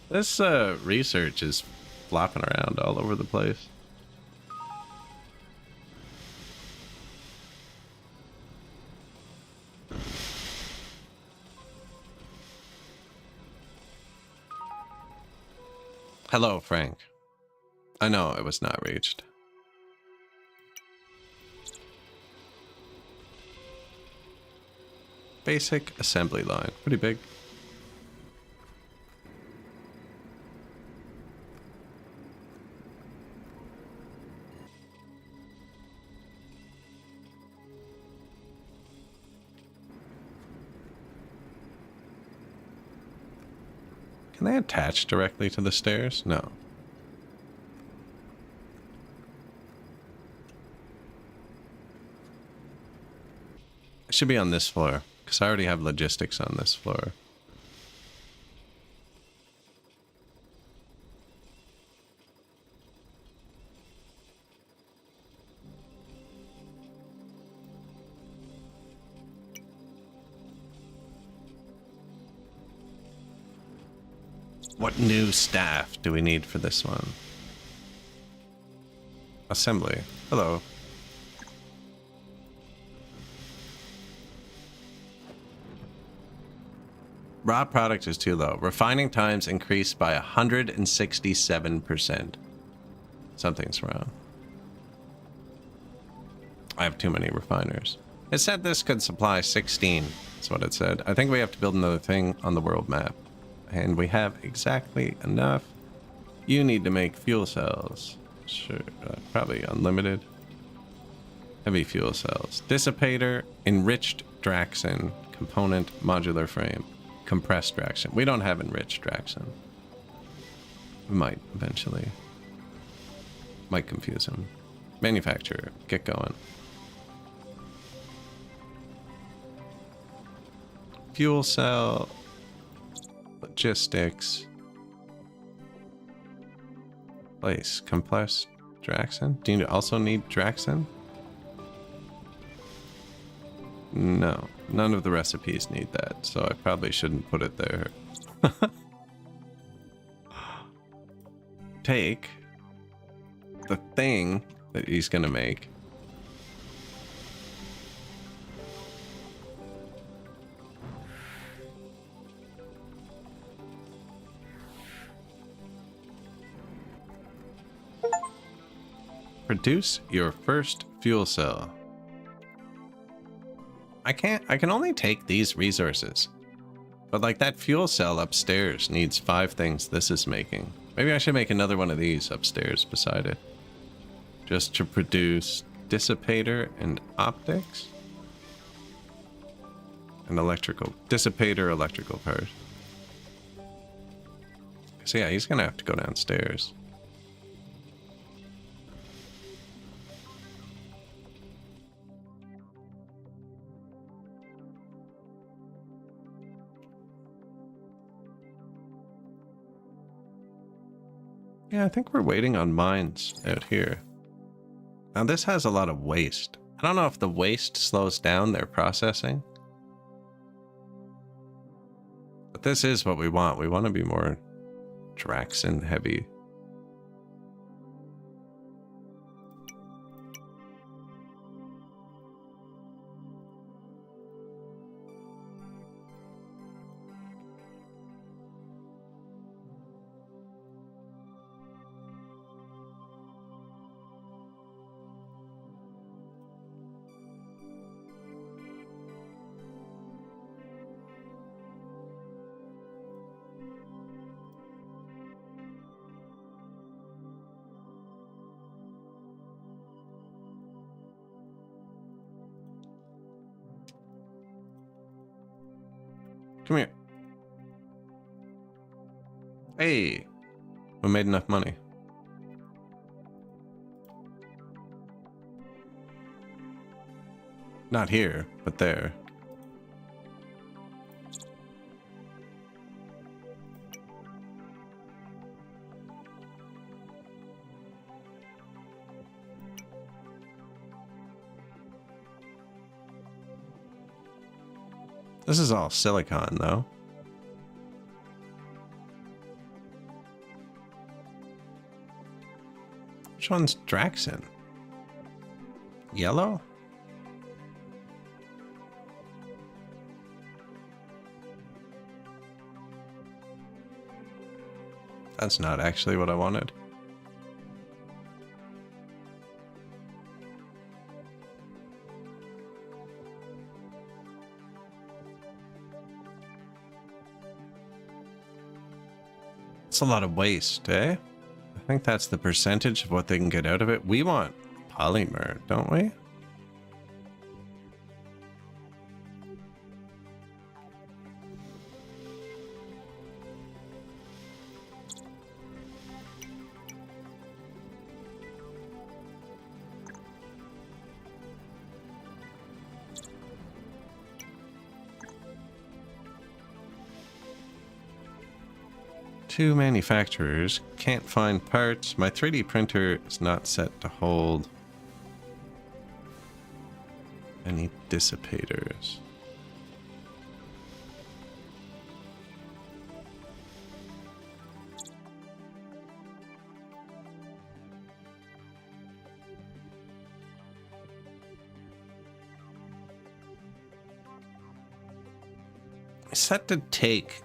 This research is flopping around all over the place. Hello, Frank. I know it was not reached. Basic assembly line. Pretty big. Can they attach directly to the stairs? No. It should be on this floor, because I already have logistics on this floor. What new staff do we need for this one? Assembly. Hello. Raw product is too low. Refining times increased by 167%. Something's wrong. I have too many refiners. It said this could supply 16. That's what it said. I think we have to build another thing on the world map. And we have exactly enough. You need to make fuel cells. Sure, probably unlimited. Heavy fuel cells. Dissipator, enriched Draxen, component, modular frame, compressed Draxen. We don't have enriched Draxen. We might eventually. Might confuse him. Manufacturer, get going. Fuel cell. Logistics. Place. Compressed Draxen. Do you also need Draxen? No. None of the recipes need that, so I probably shouldn't put it there. Take the thing that he's gonna make. Produce your first fuel cell. I can only take these resources. But like that fuel cell upstairs needs 5 things this is making. Maybe I should make another one of these upstairs beside it. Just to produce dissipator and optics. And electrical. Dissipator, electrical part. So yeah, he's gonna have to go downstairs. Yeah, I think we're waiting on mines out here. Now this has a lot of waste. I don't know if the waste slows down their processing. But this is what we want. We want to be more Draxen heavy. Come here. Hey, we made enough money. Not here, but there. This is all silicon, though. Which one's Draxen? Yellow? That's not actually what I wanted. It's a lot of waste, eh? I think that's the percentage of what they can get out of it. We want polymer, don't we? Two manufacturers, can't find parts. My 3D printer is not set to hold any dissipators. Set to take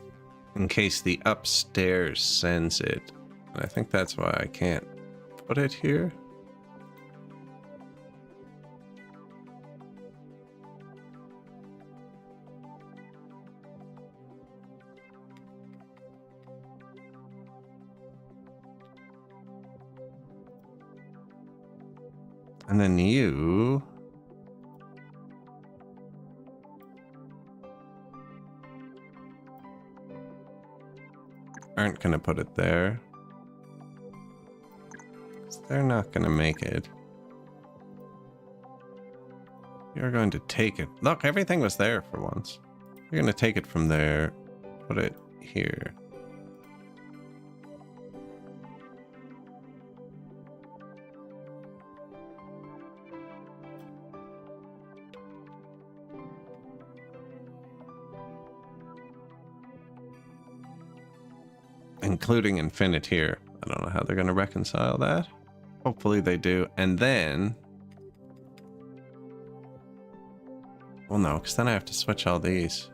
in case the upstairs sends it. And I think that's why I can't put it here. And then you... aren't gonna put it there. They're not gonna make it. You're going to take it. Look, everything was there for once. You're gonna take it from there, put it here. Including Infinite here. I don't know how they're going to reconcile that. Hopefully they do. And then... well, no, because then I have to switch all these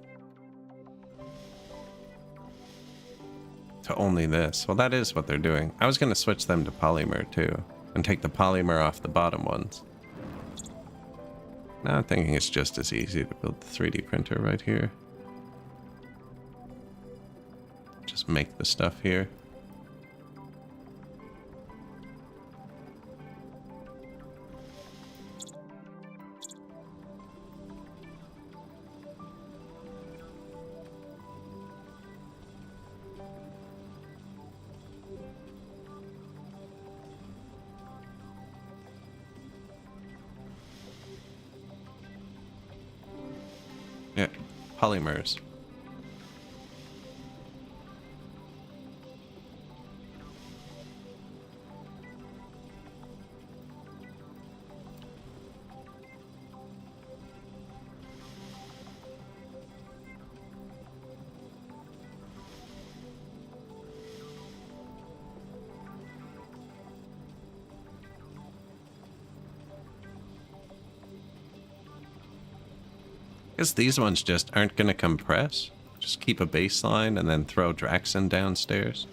to only this. Well, that is what they're doing. I was going to switch them to polymer too and take the polymer off the bottom ones. Now I'm thinking it's just as easy to build the 3D printer right here. Just make the stuff here. Yeah, polymers. Guess these ones just aren't going to compress. Just keep a baseline and then throw Draxen downstairs.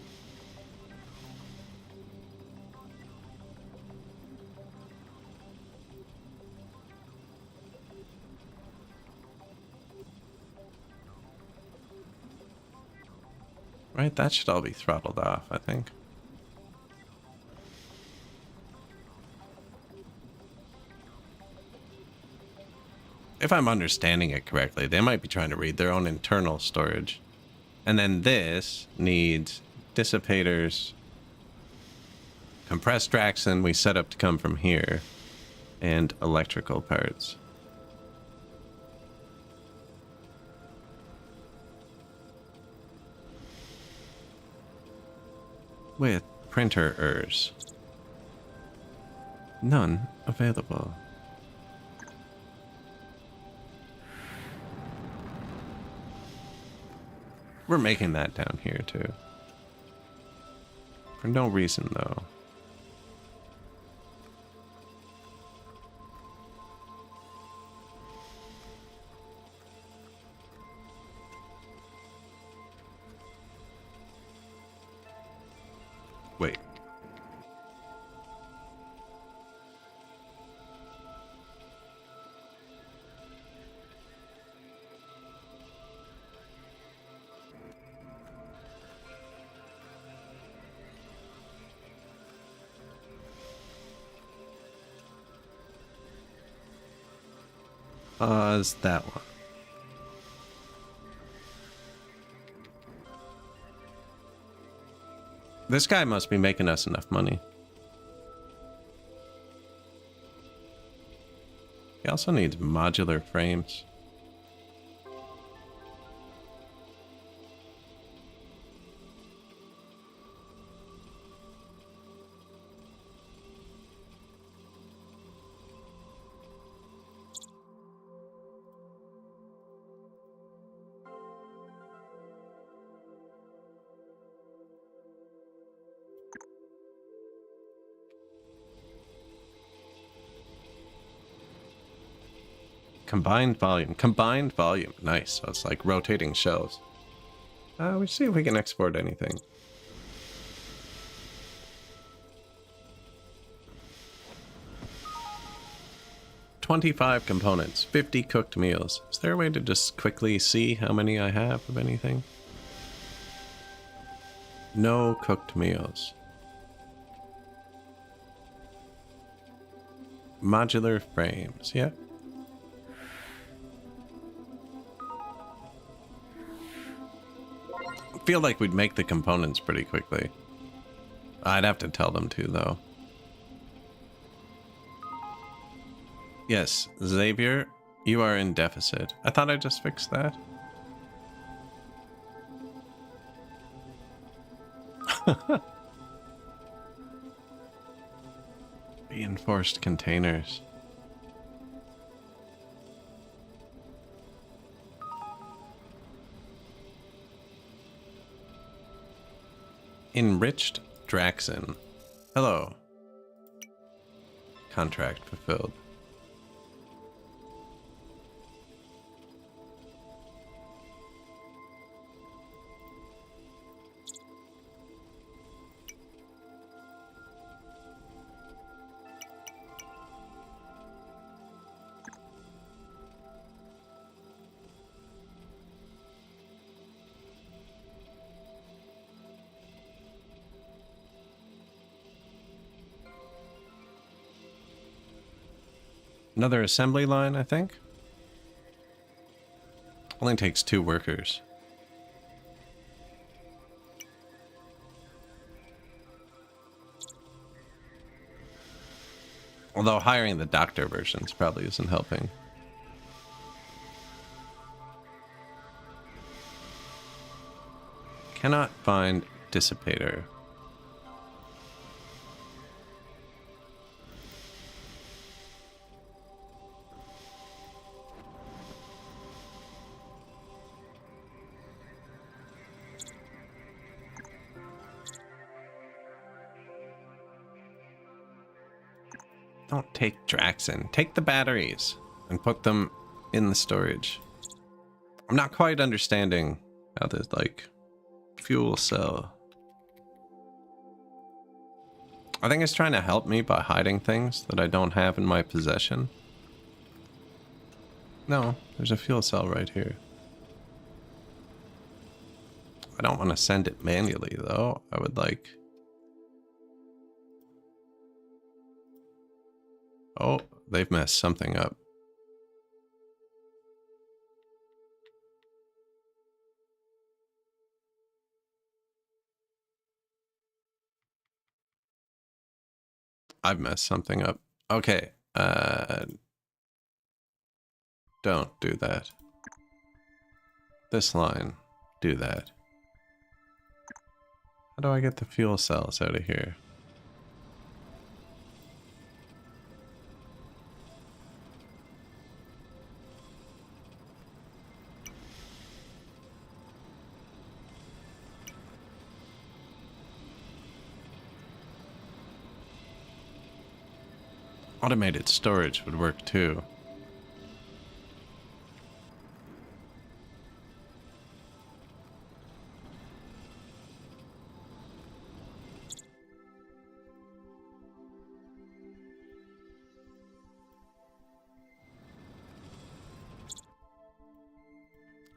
Right, that should all be throttled off, I think. If I'm understanding it correctly, they might be trying to read their own internal storage. And then this needs dissipators, compressed Draxen we set up to come from here, and electrical parts. With printer errors. None available. We're making that down here too. For no reason though. Wait. Pause that one. This guy must be making us enough money. He also needs modular frames. Combined volume. Combined volume. Nice. So it's like rotating shelves. We'll see if we can export anything. $25 components. 50 cooked meals. Is there a way to just quickly see how many I have of anything? No cooked meals. Modular frames. Yep. Feel like we'd make the components pretty quickly. I'd have to tell them to, though. Yes, Xavier, you are in deficit. I thought I just fixed that. Reinforced containers. Enriched Draxen. Hello. Contract fulfilled. Another assembly line, I think. Only takes 2 workers. Although hiring the doctor versions probably isn't helping. Cannot find dissipator. Don't take Draxen. Take the batteries and put them in the storage. I'm not quite understanding how this, like, fuel cell. I think it's trying to help me by hiding things that I don't have in my possession. No, there's a fuel cell right here. I don't want to send it manually, though. I would like... Oh, they've messed something up. I've messed something up. Okay, don't do that. This line, do that. How do I get the fuel cells out of here? Automated storage would work too.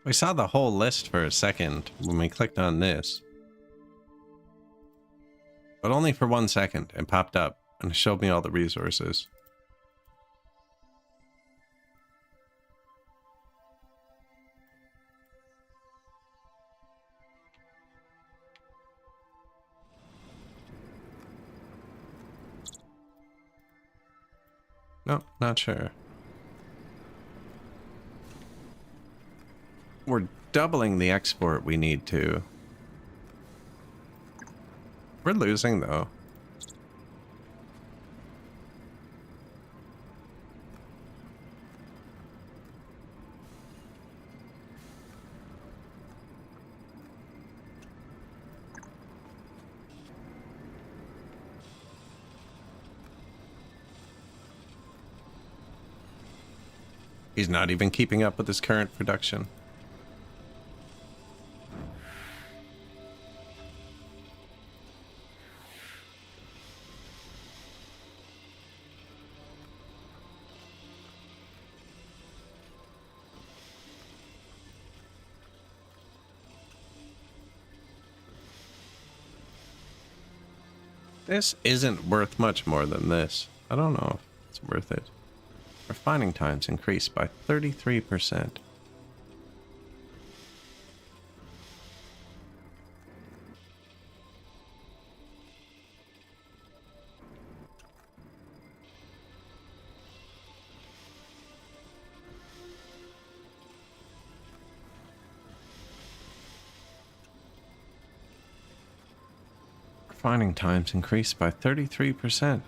We saw the whole list for a second when we clicked on this. But only for 1 second. It popped up and showed me all the resources. No, not sure. We're doubling the export we need to. We're losing though. He's not even keeping up with his current production. This isn't worth much more than this. I don't know if it's worth it. Refining times increased by 33%. Refining times increased by 33%.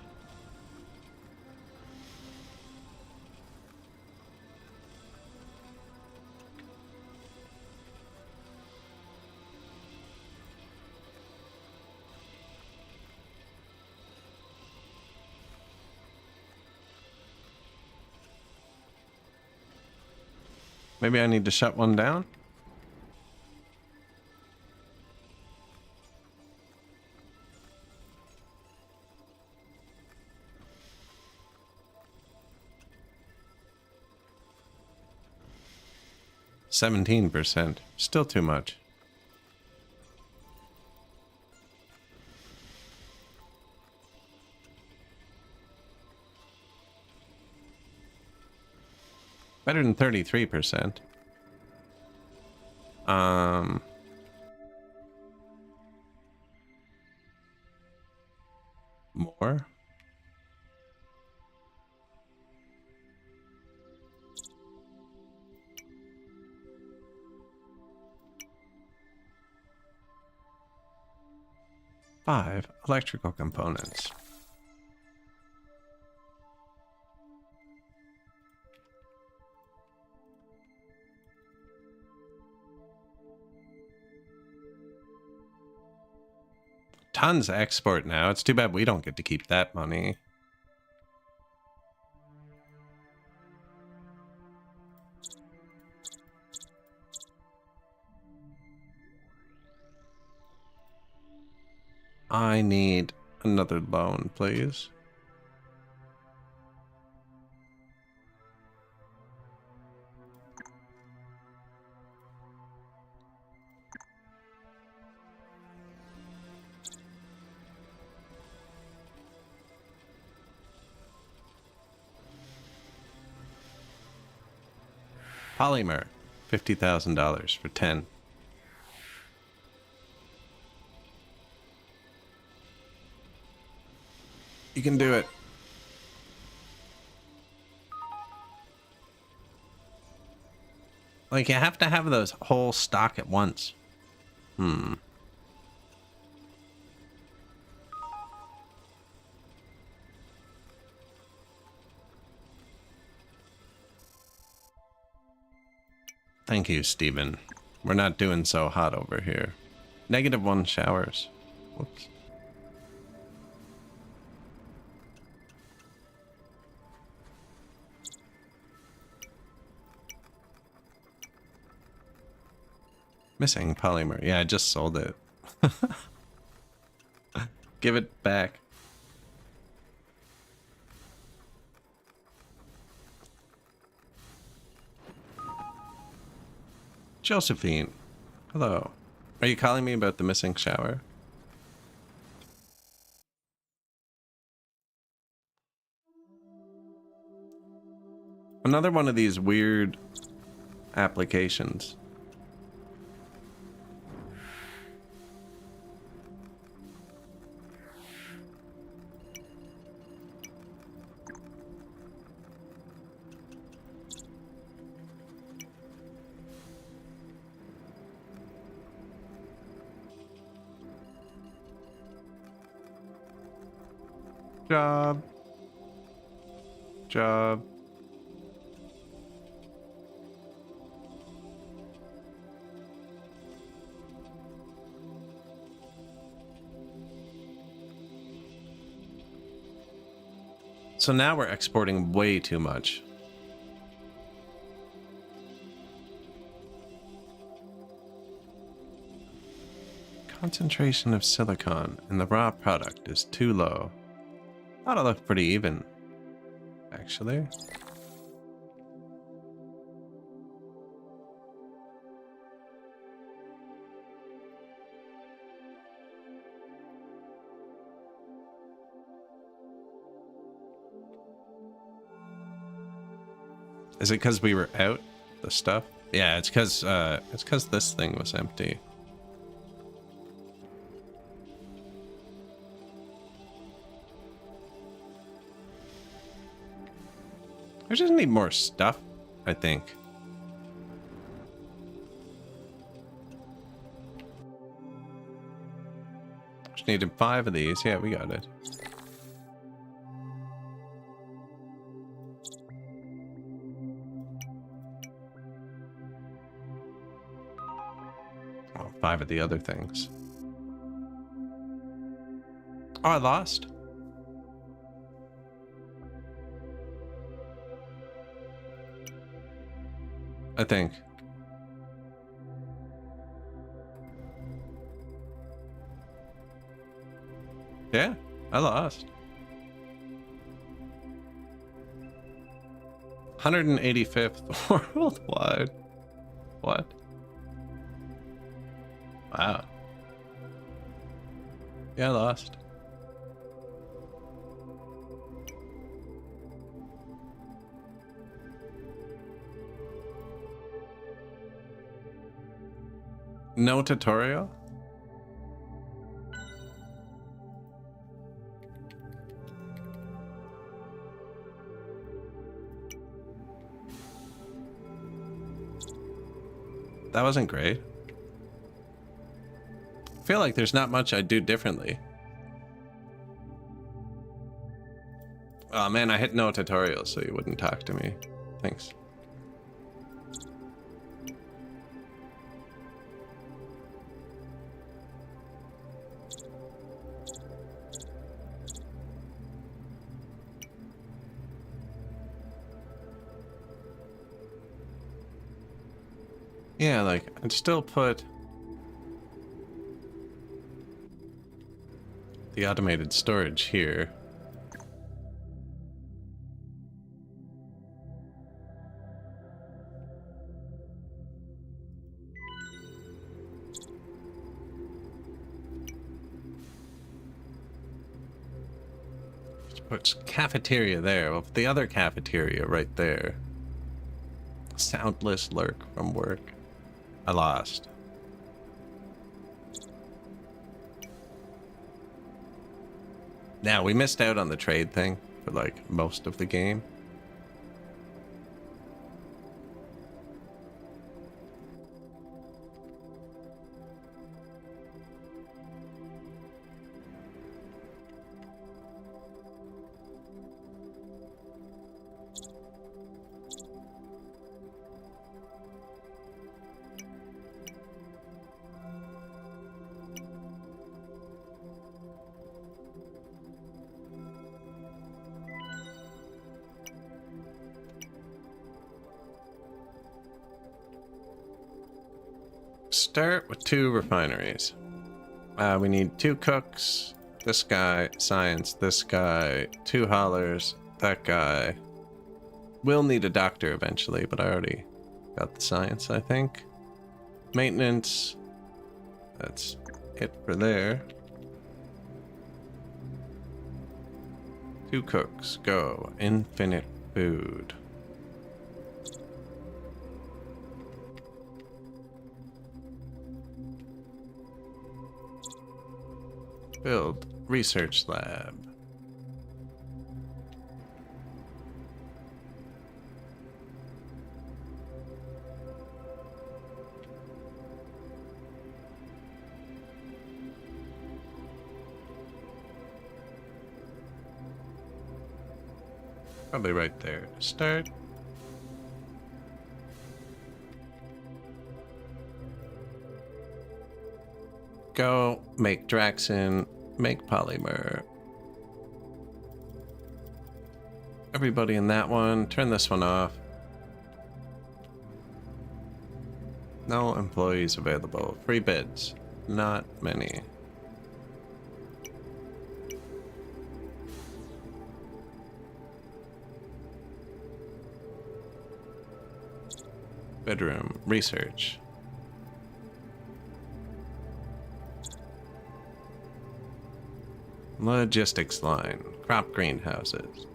Maybe I need to shut one down? %, still too much. Better than 33%. More? Five electrical components. Tons of export now. It's too bad we don't get to keep that money. I need another loan, please. Polymer, $50,000 for 10. You can do it. Like, you have to have those whole stock at once. Thank you, Steven. We're not doing so hot over here. -1 showers. Whoops. Missing polymer. Yeah, I just sold it. Give it back. Josephine. Hello. Are you calling me about the missing shower? Another one of these weird applications. Job. So now we're exporting way too much. Concentration of silicon in the raw product is too low. That'll look pretty even, actually. Is it because we were out the stuff? Yeah, it's because this thing was empty. We just need more stuff, I think. Just needed 5 of these. Yeah, we got it. Oh, 5 of the other things. Oh, I lost. I think. Yeah, I lost. 185th worldwide. What? Wow. Yeah, I lost. No tutorial? That wasn't great. I feel like there's not much I'd do differently. Oh man, I hit no tutorial so you wouldn't talk to me. Thanks. Yeah, like, I'd still put... the automated storage here. Puts cafeteria there. Well, the other cafeteria right there. Soundless lurk from work. I lost. Now, we missed out on the trade thing for like most of the game. Start with 2 refineries. We need 2 cooks, this guy, science, this guy, 2 haulers, that guy. We'll need a doctor eventually, but I already got the science, I think. Maintenance, that's it for there. 2 cooks, go. Infinite food. Build research lab. Probably right there to start. Go make Draxin, make polymer. Everybody in that one, turn this one off. No employees available. Free bids, not many. Bedroom, research. Logistics line, crop greenhouses.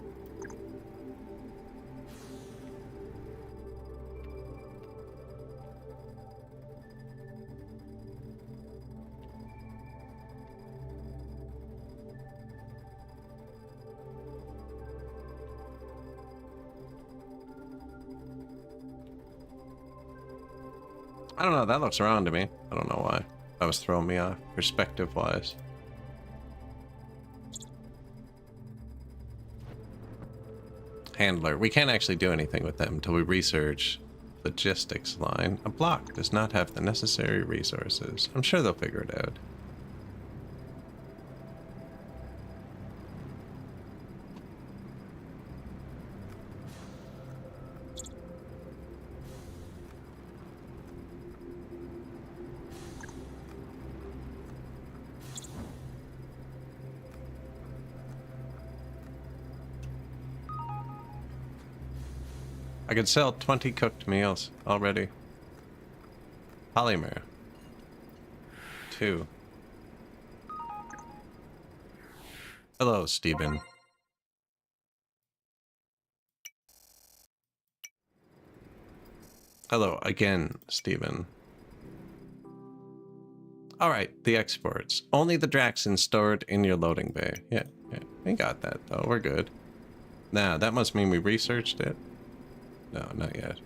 I don't know, that looks wrong to me. I don't know why. That was throwing me off, perspective-wise. Handler. We can't actually do anything with them until we research logistics line. A block does not have the necessary resources. I'm sure they'll figure it out. I could sell 20 cooked meals already. Polymer. 2. Hello, Stephen. Hello again, Stephen. Alright, the exports. Only the Draxin stored in your loading bay. Yeah, we got that though. We're good. Now, that must mean we researched it. No, not yet.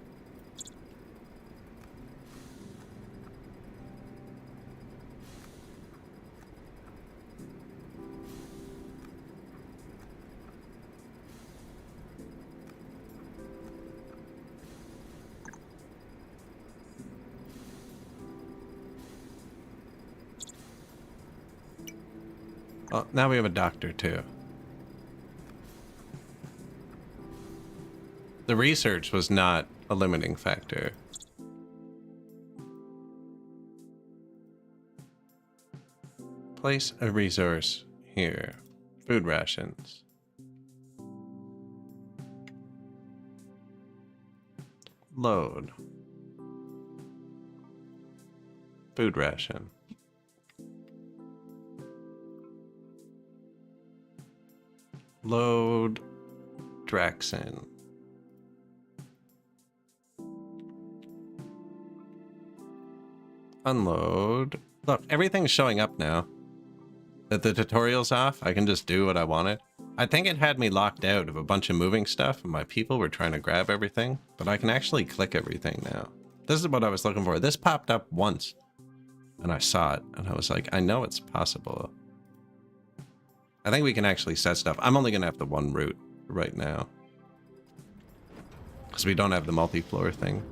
Well, now we have a doctor too. The research was not a limiting factor. Place a resource here. Food rations. Load. Food ration. Load Draxin. Unload. Look, everything's showing up now. That the tutorial's off, I can just do what I wanted. I think it had me locked out of a bunch of moving stuff and my people were trying to grab everything, but I can actually click everything now. This is what I was looking for. This popped up once and I saw it and I was like, I know it's possible. I think we can actually set stuff. I'm only going to have the one route right now because we don't have the multi-floor thing.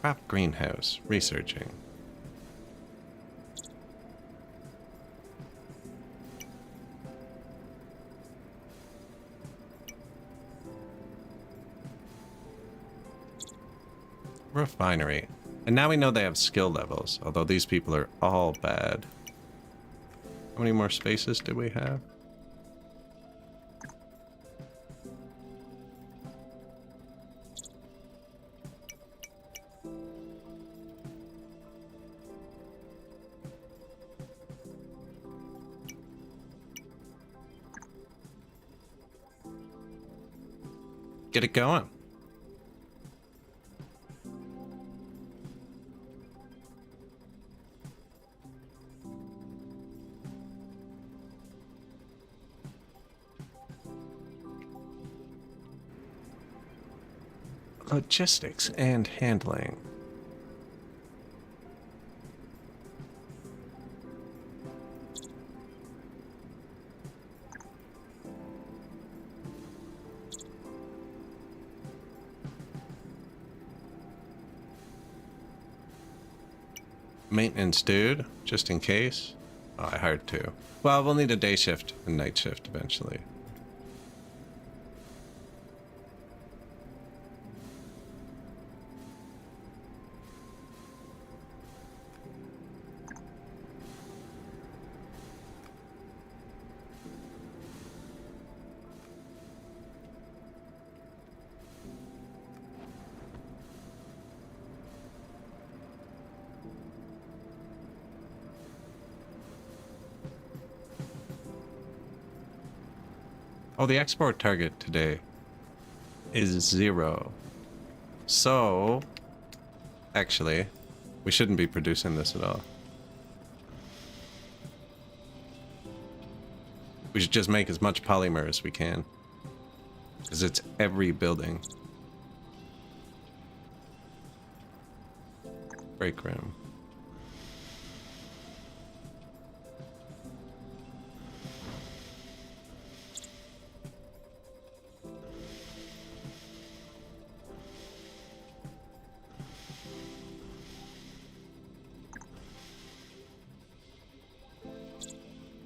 Crop greenhouse, researching. Refinery. And now we know they have skill levels, although these people are all bad. How many more spaces do we have? Get it going. Logistics and handling. Maintenance dude, just in case. Oh, I hired two. Well, we'll need a day shift and night shift eventually. Oh, the export target today is 0. So, actually, we shouldn't be producing this at all. We should just make as much polymer as we can. Because it's every building. Break room.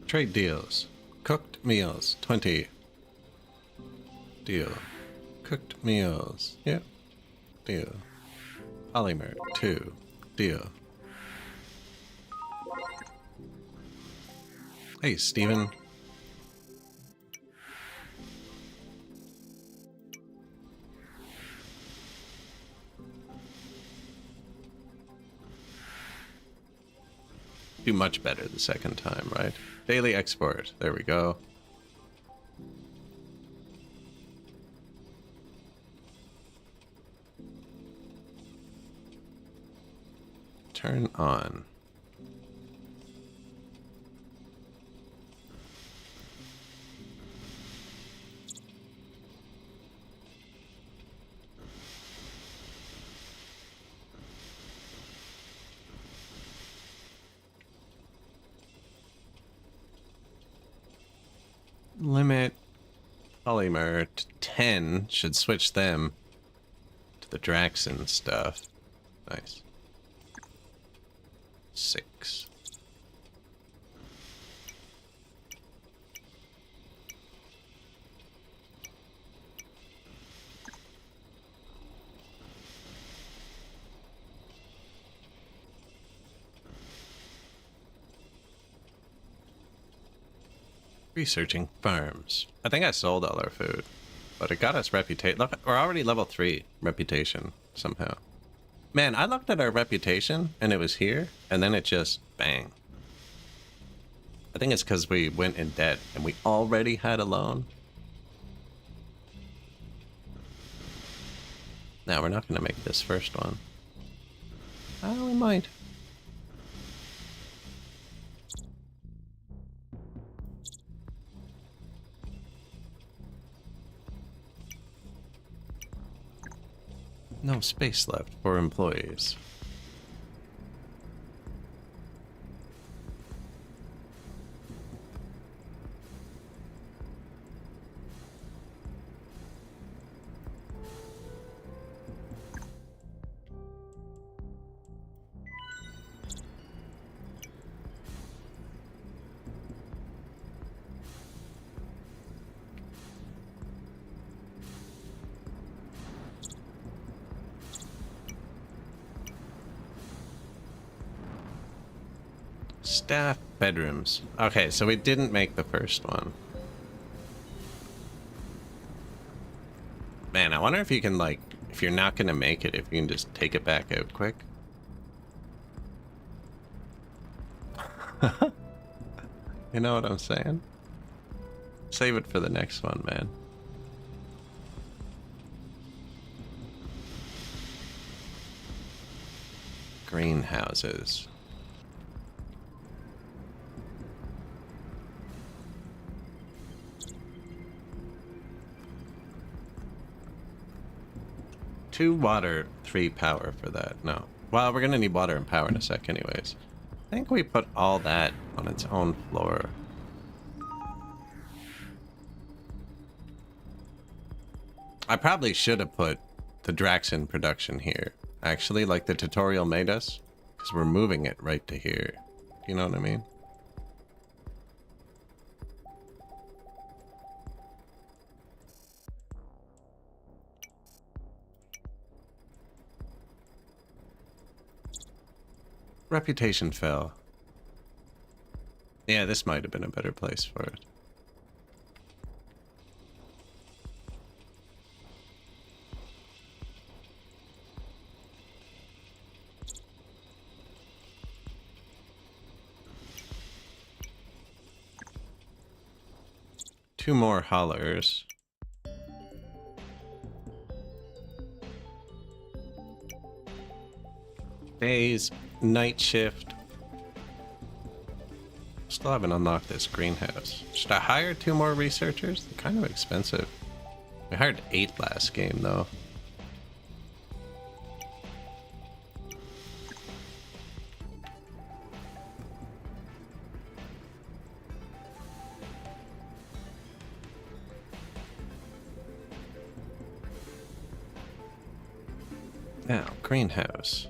Trade deals. Cooked meals, 20. Deal. Cooked meals, yep. Deal. Polymer, 2. Deal. Hey, Steven. Do much better the second time, right? Daily export. There we go. Turn on. Limit polymer to 10 should switch them to the Draxin stuff. Nice. 6. Researching farms. I think I sold all our food, but it got us reputation. Look, we're already level 3 reputation somehow. Man, I looked at our reputation and it was here, and then it just bang. I think it's because we went in debt and we already had a loan. Now we're not going to make this first one. Oh, we might. No space left for employees. Staff bedrooms. Okay, so we didn't make the first one. Man, I wonder if you can, like, if you're not gonna make it, if you can just take it back out quick. You know what I'm saying? Save it for the next one, man. Greenhouses. Two water, 3 power for that. No. Well, we're gonna need water and power in a sec anyways. I think we put all that on its own floor. I probably should have put the Draxxin production here. Actually, like the tutorial made us. Because we're moving it right to here. You know what I mean? Reputation fell. Yeah, this might have been a better place for it. Two more haulers. Days, night shift. Still haven't unlocked this greenhouse. Should I hire 2 more researchers? They're kind of expensive. We hired 8 last game though. Now, greenhouse.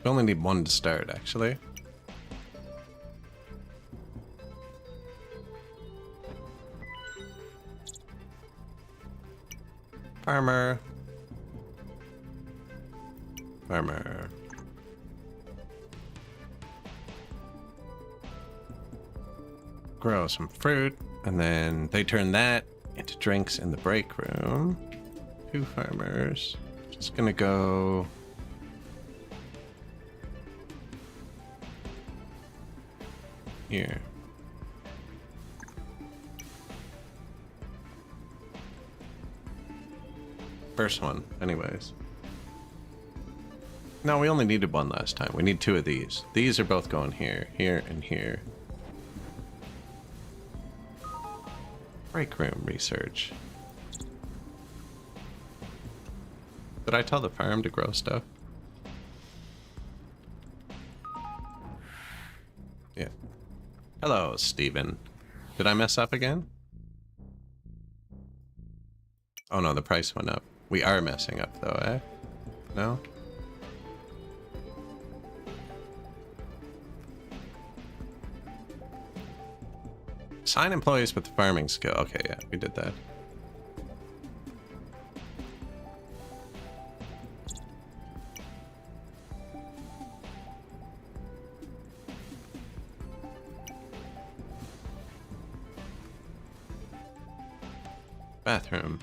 We only need 1 to start, actually. Farmer. Farmer. Grow some fruit, and then they turn that into drinks in the break room. 2 farmers. Just gonna go... here. First one, anyways. No, we only needed 1 last time. We need 2 of these. These are both going here, here, and here. Break room research. Did I tell the farm to grow stuff? Yeah. Hello, Steven. Did I mess up again? Oh no, the price went up. We are messing up though, eh? No? Assign employees with farming skill. Okay, yeah, we did that. Bathroom.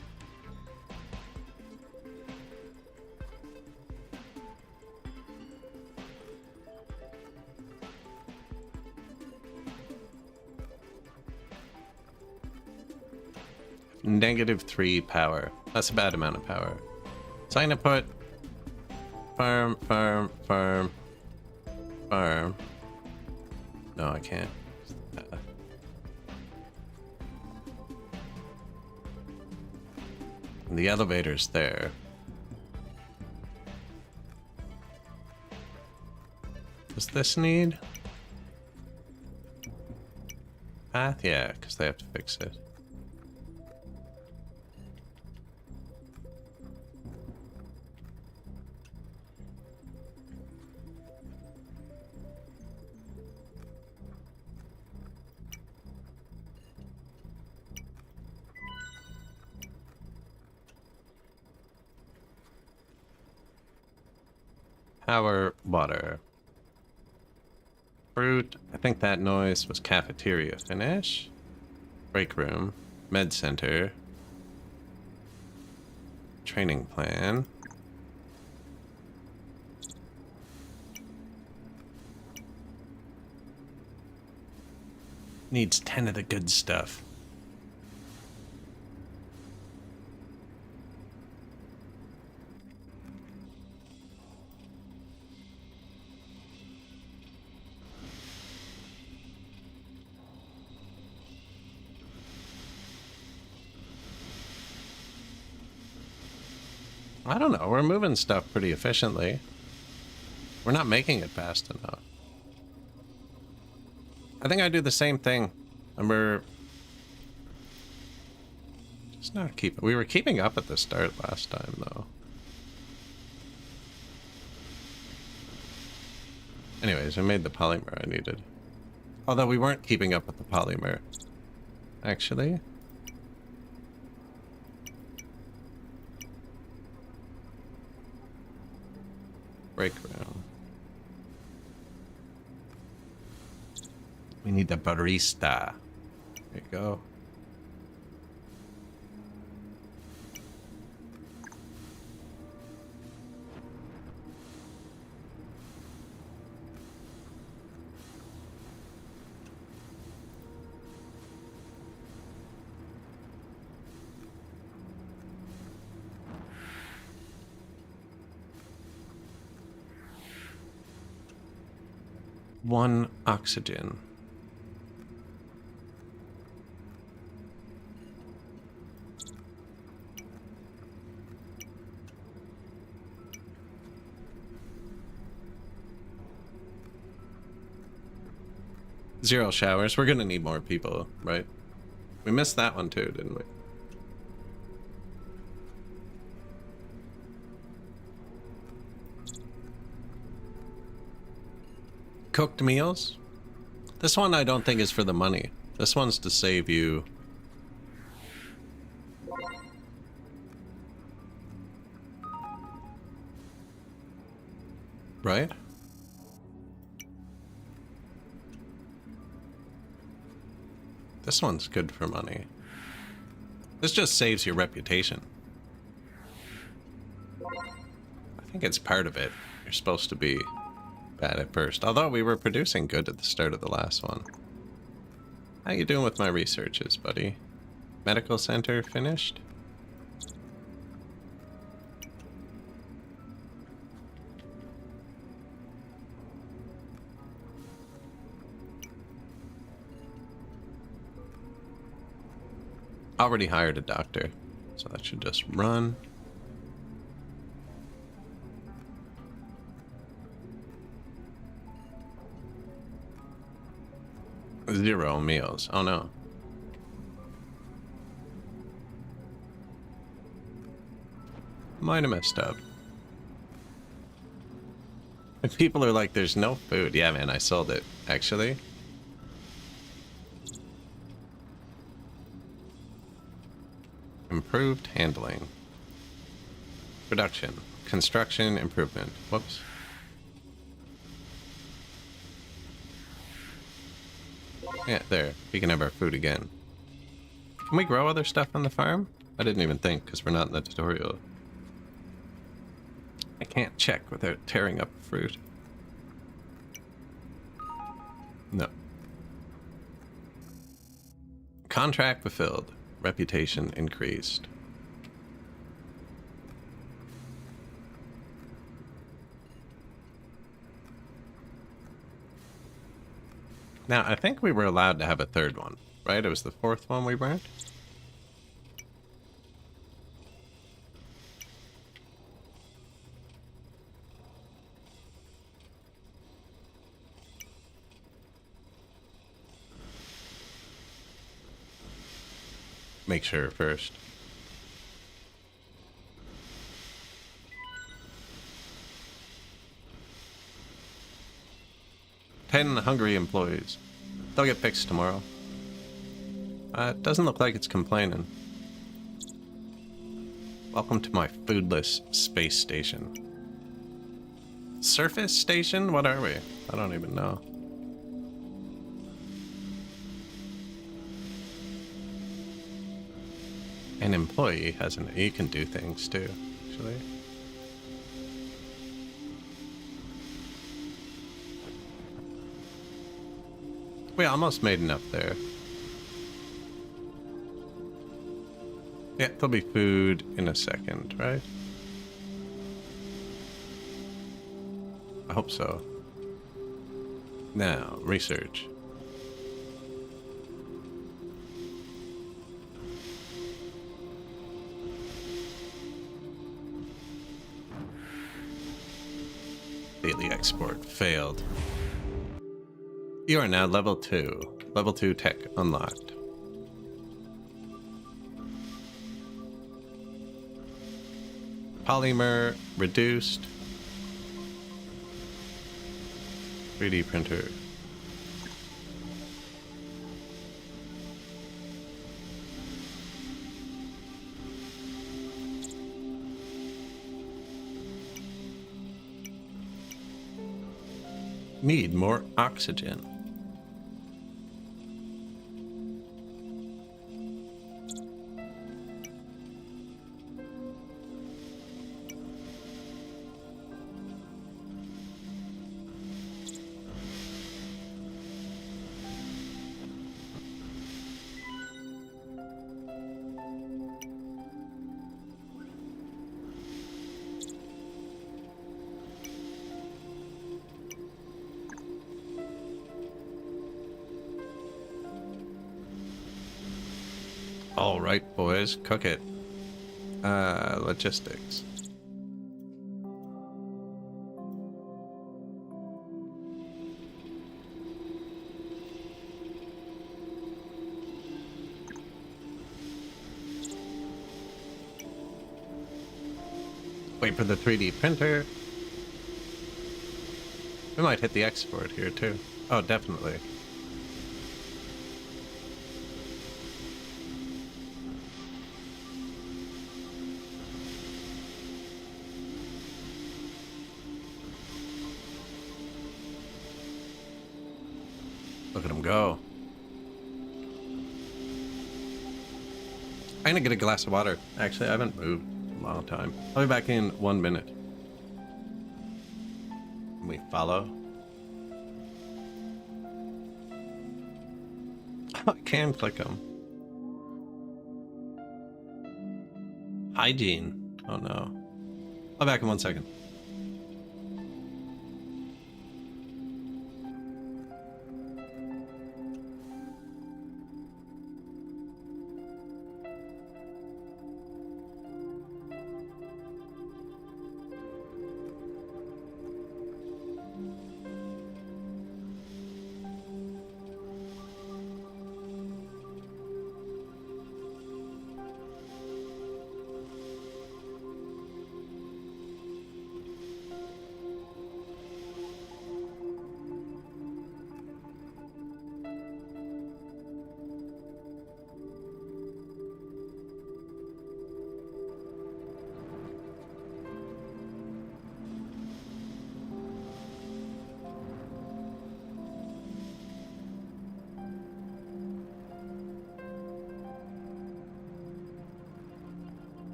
-3 power. That's a bad amount of power. So I'm gonna put farm, farm, farm, farm. No, I can't. And the elevator's there. Does this need path? Yeah, because they have to fix it. Power, water. Fruit. I think that noise was cafeteria finish. Break room. Med center. Training plan. Needs 10 of the good stuff. I don't know. We're moving stuff pretty efficiently. We're not making it fast enough. I think I do the same thing. And we're just not keeping. We were keeping up at the start last time, though. Anyways, I made the polymer I needed. Although we weren't keeping up with the polymer. Actually. Break room. We need the barista. There you go. One oxygen. Zero showers. We're gonna need more people, right? We missed that one too, didn't we? Cooked meals? This one I don't think is for the money. This one's to save you. Right? This one's good for money. This just saves your reputation. I think it's part of it. You're supposed to be bad at first. Although we were producing good at the start of the last one. How you doing with my researches, buddy? Medical center finished? Already hired a doctor, so that should just run. Zero meals. Oh no. Might have messed up. And people are like, there's no food. Yeah, man, I sold it, actually. Improved handling. Production. Construction improvement. Whoops. Yeah, there. We can have our food again. Can we grow other stuff on the farm? I didn't even think, because we're not in the tutorial. I can't check without tearing up fruit. No. Contract fulfilled. Reputation increased. Now, I think we were allowed to have a third one, right? It was the fourth one we weren't? Make sure first. "10 hungry employees. They'll get fixed tomorrow." It doesn't look like it's complaining. Welcome to my foodless space station. Surface station? What are we? I don't even know. An employee has an... You can do things too, actually. We almost made enough there. Yeah, there'll be food in a second, right? I hope so. Now, research. Daily export failed. You are now level 2. Level 2 tech unlocked. Polymer reduced. 3D printer. Need more oxygen. All right, boys, cook it. Logistics. Wait for the 3D printer. We might hit the export here too. Oh, definitely. Look at him go. I'm gonna get a glass of water. Actually, I haven't moved in a long time. I'll be back in 1 minute. Can we follow? I can click them. Hygiene. Oh no. I'll be back in 1 second.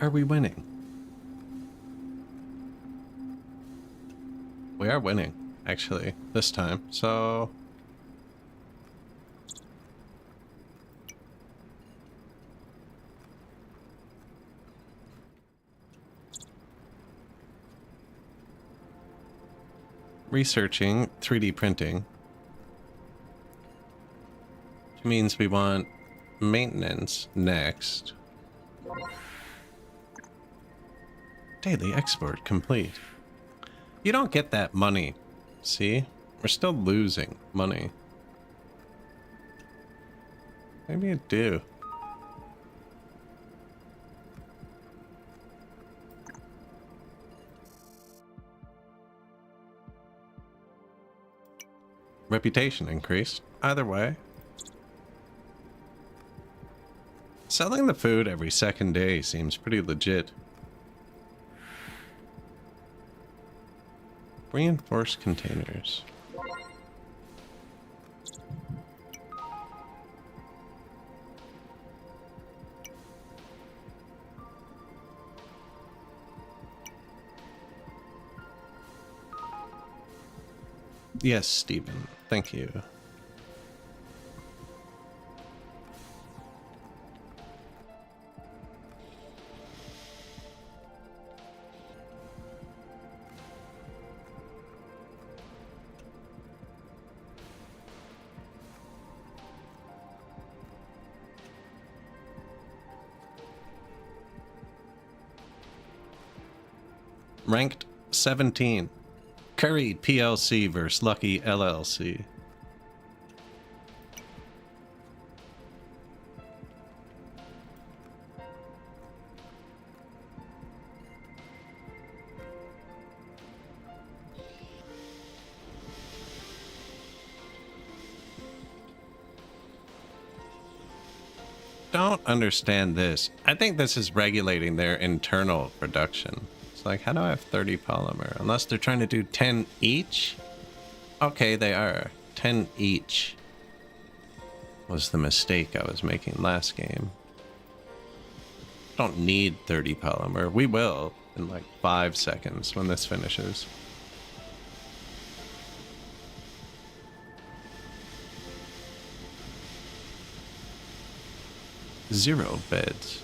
Are we winning? We are winning, actually, this time. So researching 3D printing, which means we want maintenance next. Daily export complete. You don't get that money. See? We're still losing money. Maybe you do. Reputation increased. Either way. Selling the food every second day seems pretty legit. Reinforced containers. Yes, Stephen. Thank you. Ranked 17. Curry PLC versus Lucky LLC. Don't understand this. I think this is regulating their internal production. It's like, how do I have 30 polymer? Unless they're trying to do 10 each? Okay, they are. 10 each was the mistake I was making last game. Don't need 30 polymer. We will in like 5 seconds when this finishes. Zero beds.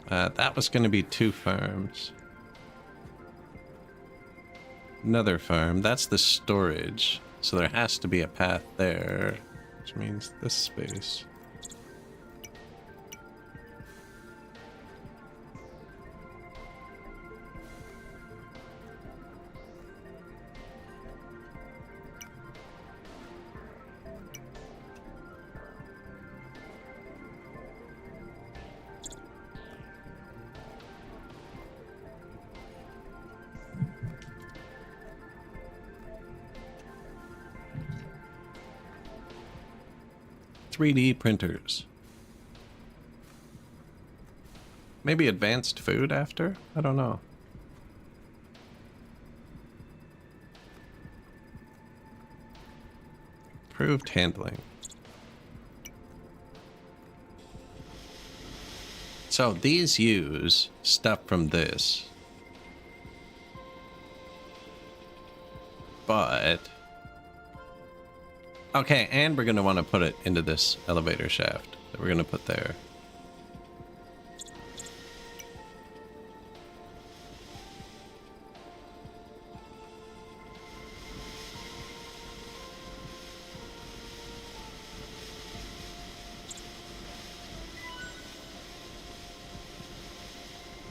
That was going to be 2 farms. Another farm. That's the storage. So there has to be a path there, which means this space. .3D printers. Maybe advanced food after? I don't know. Improved handling. So these use stuff from this. But okay, and we're going to want to put it into this elevator shaft that we're going to put there.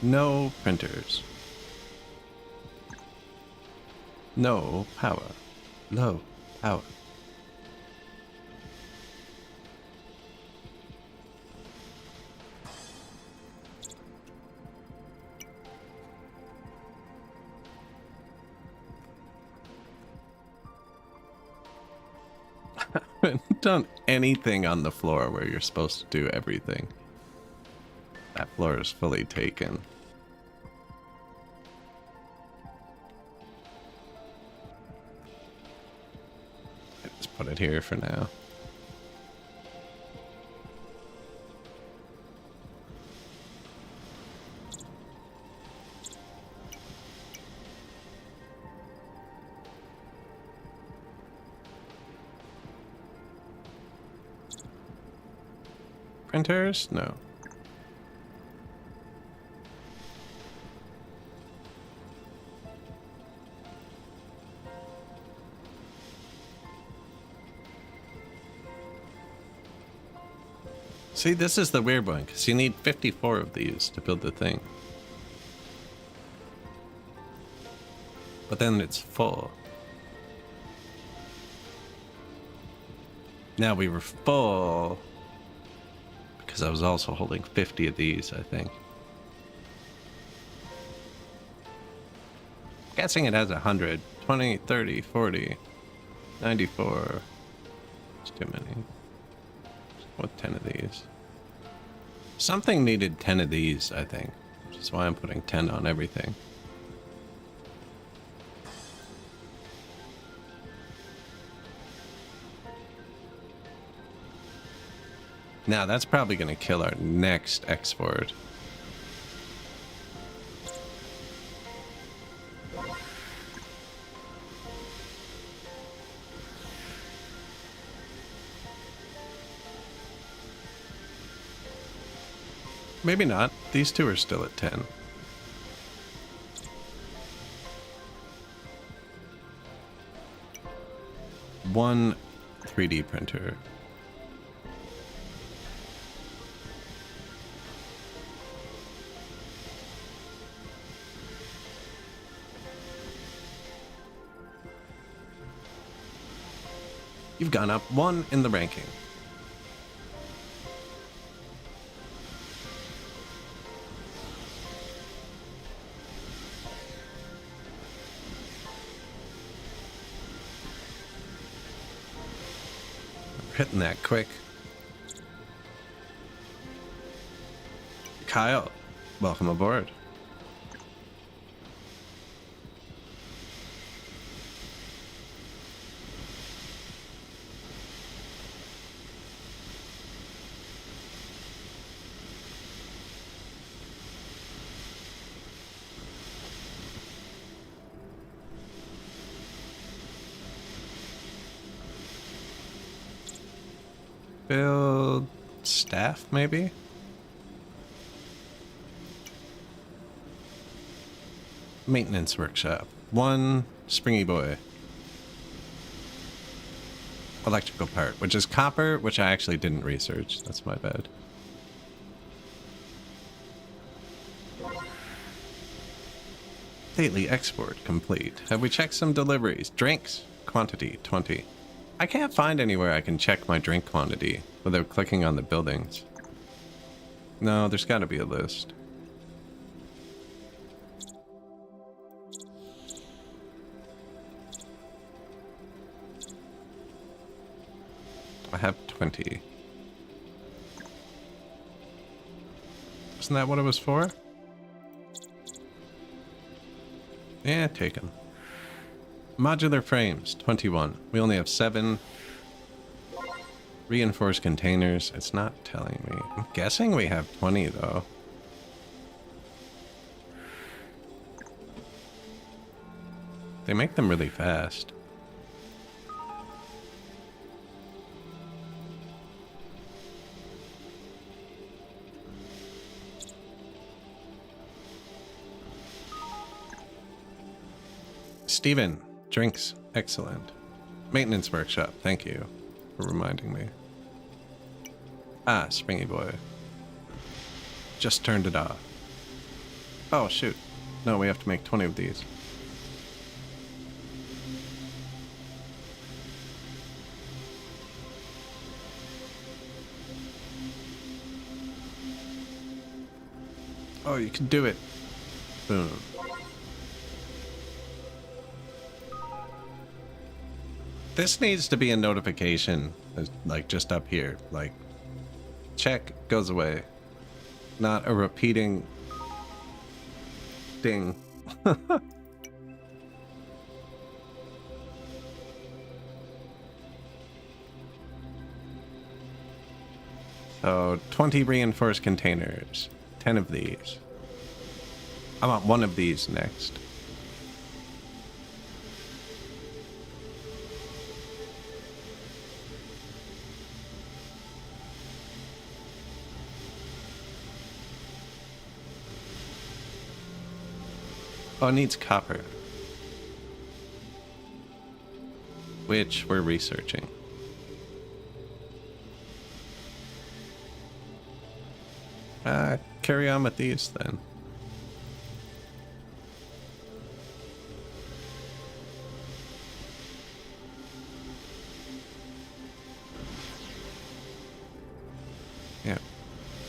No printers. No power. Low power. Haven't done anything on the floor where you're supposed to do everything. That floor is fully taken. put it here for now. Printers? No. See, this is the weird one, because you need 54 of these to build the thing. But then it's full. Now we were full, because I was also holding 50 of these, I think. Guessing it has 100, 20, 30, 40, 94. It's too many. What, 10 of these? Something needed 10 of these, I think. Which is why I'm putting 10 on everything. Now, that's probably going to kill our next export. Maybe not. These two are still at 10. One 3D printer. You've gone up 1 in the ranking. Hitting that quick. Kyle, welcome aboard. Build staff, maybe? Maintenance workshop. 1 springy boy. Electrical part, which is copper, which I actually didn't research. That's my bad. Daily export complete. Have we checked some deliveries? Drinks. Quantity, 20. I can't find anywhere I can check my drink quantity without clicking on the buildings. No, there's got to be a list. I have 20. Isn't that what it was for? Yeah, taken. Modular frames, 21. We only have 7. Reinforced containers, it's not telling me. I'm guessing we have 20 though. They make them really fast. Steven, drinks, excellent. Maintenance workshop, thank you for reminding me. Ah, springy boy. Just turned it off. Oh, shoot. No, we have to make 20 of these. Oh, you can do it. Boom. This needs to be a notification, like just up here, like check, goes away. Not a repeating ding. So 20 reinforced containers. 10 of these. I want one of these next. Oh, it needs copper. Which we're researching. Carry on with these then. Yeah.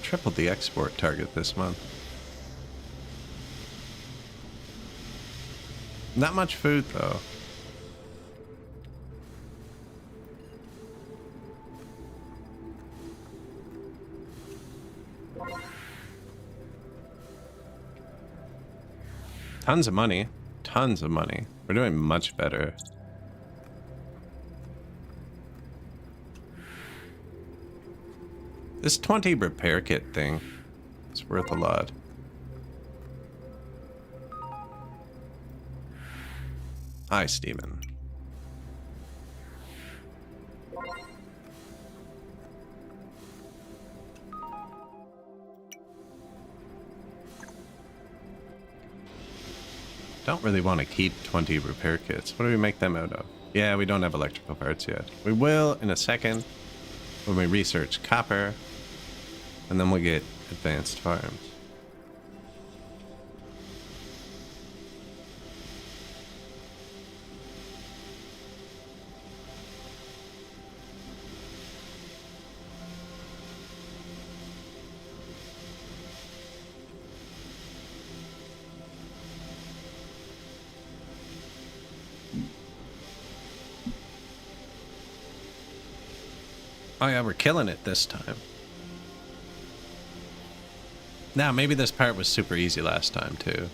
Tripled the export target this month. Not much food though. Tons of money. Tons of money. We're doing much better. This 20 repair kit thing is worth a lot. Hi, Steven. Don't really want to keep 20 repair kits. What do we make them out of? Yeah, we don't have electrical parts yet. We will in a second when we research copper, and then we'll get advanced farms. Oh yeah, we're killing it this time. Now, maybe this part was super easy last time too.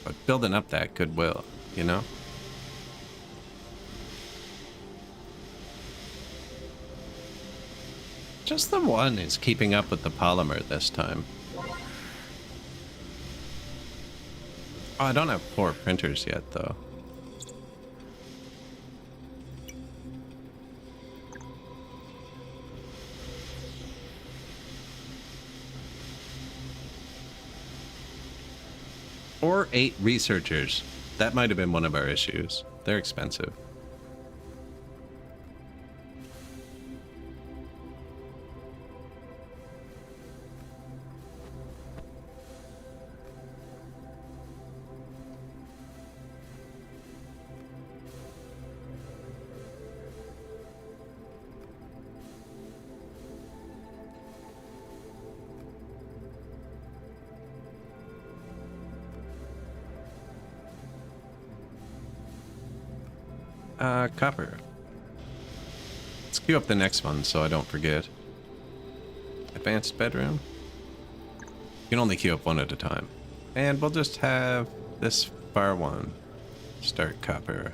But building up that goodwill, you know? Just the one is keeping up with the polymer this time. Oh, I don't have 4 printers yet though. Or 8 researchers. That might have been one of our issues. They're expensive. Copper. Let's queue up the next one so I don't forget. Advanced bedroom. You can only queue up one at a time. And we'll just have this far one start copper.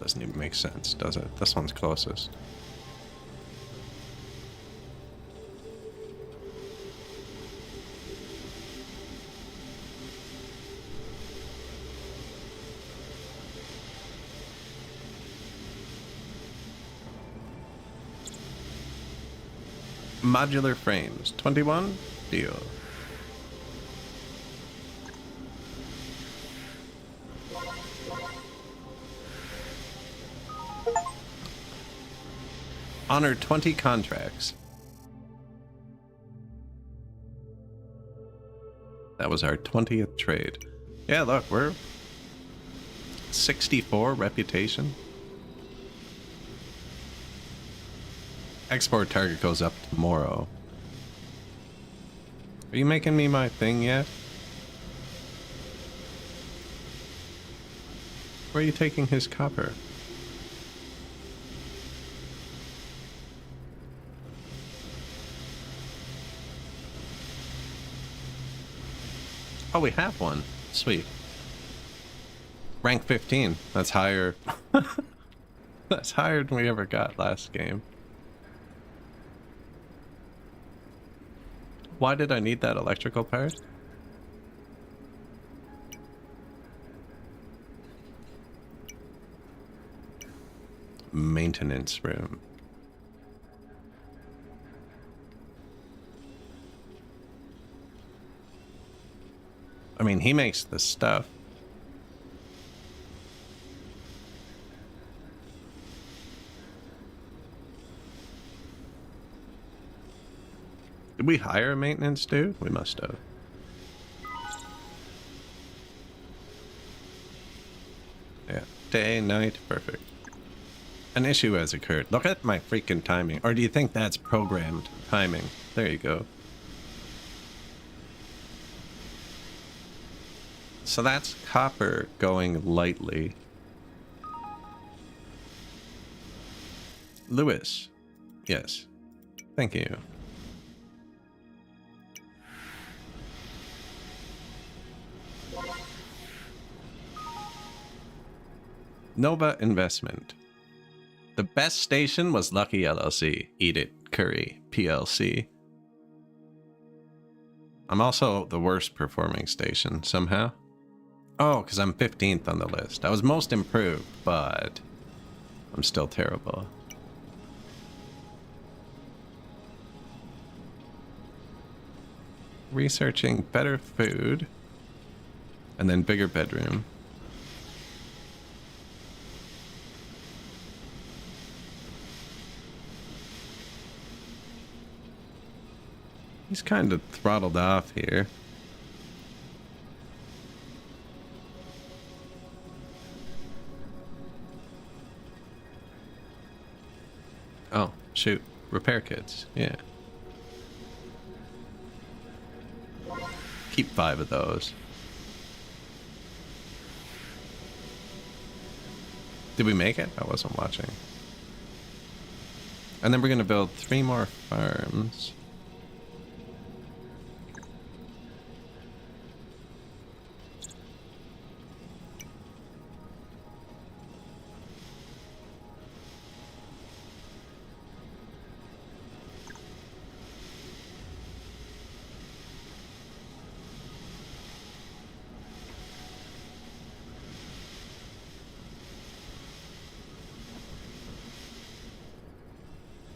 Doesn't even make sense, does it? This one's closest. Modular frames. 21? Deal. Honor 20 contracts. That was our 20th trade. Yeah, look, we're 64 reputation. Export target goes up tomorrow. Are you making me my thing yet? Where are you taking his copper? Oh, we have one. Sweet. Rank 15. That's higher. That's higher than we ever got last game. Why did I need that electrical part? Maintenance room. I mean, he makes the stuff. Did we hire a maintenance dude? We must have. Yeah. Day, night, perfect. An issue has occurred. Look at my freaking timing. Or do you think that's programmed timing? There you go. So that's copper going lightly. Lewis. Yes. Thank you. Nova Investment. The best station was Lucky LLC. Eat it, Curry, PLC. I'm also the worst performing station somehow. Oh, because I'm 15th on the list. I was most improved, but I'm still terrible. Researching better food. And then bigger bedroom. He's kind of throttled off here. Oh, shoot. Repair kits. Yeah. Keep 5 of those. Did we make it? I wasn't watching. And then we're going to build 3 more farms.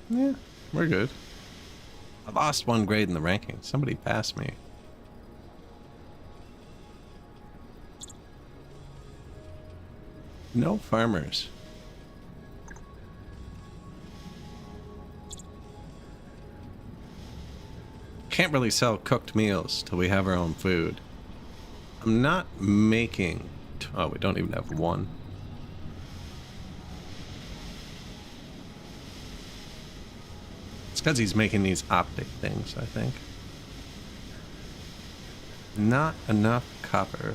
Yeah, we're good. I lost 1 grade in the ranking. Somebody passed me. No farmers. Can't really sell cooked meals till we have our own food. I'm not making... Oh, we don't even have 1. It's because he's making these optic things, I think. Not enough copper.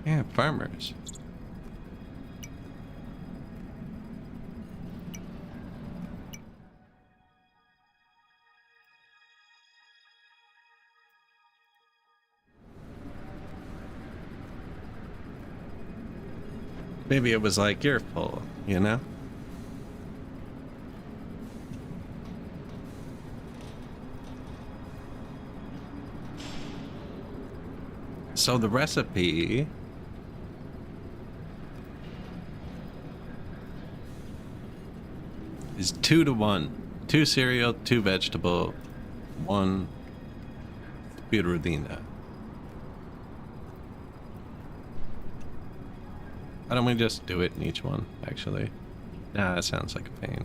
Yeah, farmers. Maybe it was like, you're full, you know? So the recipe... is 2 to 1. 2 cereal, 2 vegetable, 1 spirulina. Why don't we just do it in each one, actually? Nah, that sounds like a pain.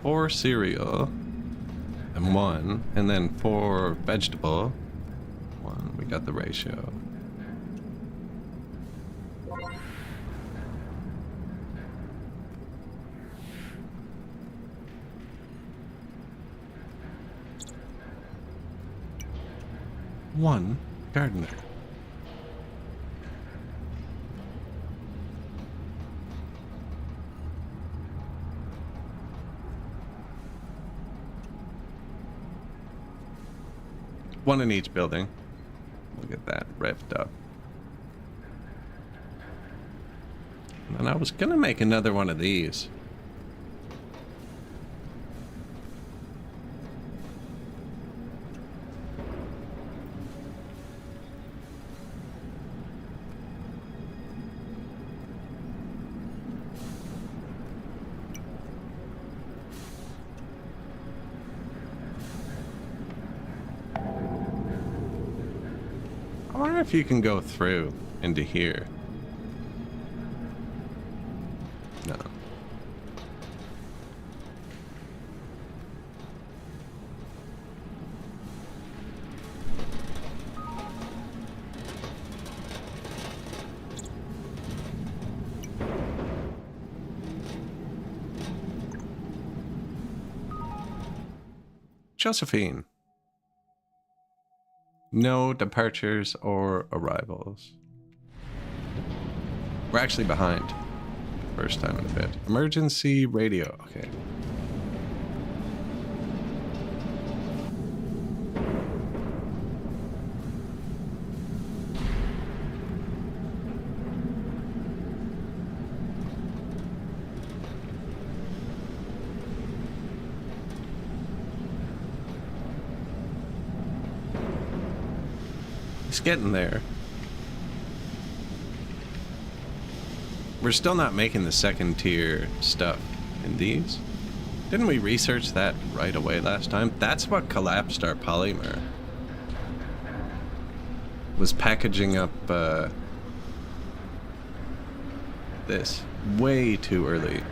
Four cereal and 1, and then 4 vegetable. 1, we We got the ratio. One gardener. One in each building. Look at that, revved up. And I was gonna make another one of these. I wonder if you can go through into here. No. Josephine. No departures or arrivals. We're actually behind. First time in a bit. Emergency radio. Okay. It's getting there. We're still not making the second tier stuff in these. Didn't we research that right away last time? That's what collapsed our polymer. Was packaging up this way too early.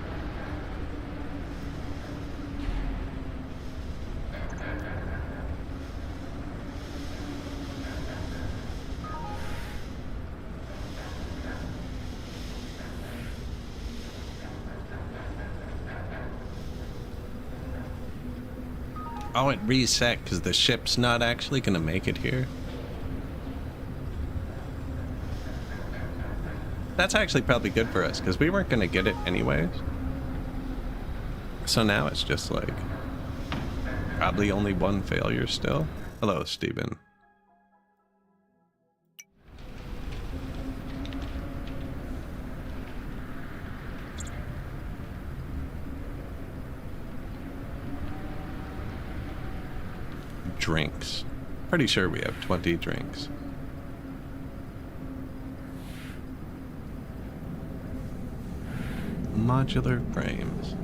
Oh, it reset because the ship's not actually going to make it here. That's actually probably good for us because we weren't going to get it anyways. So now it's just like probably only one failure still. Hello, Steven. Drinks. Pretty sure we have 20 drinks. Modular frames.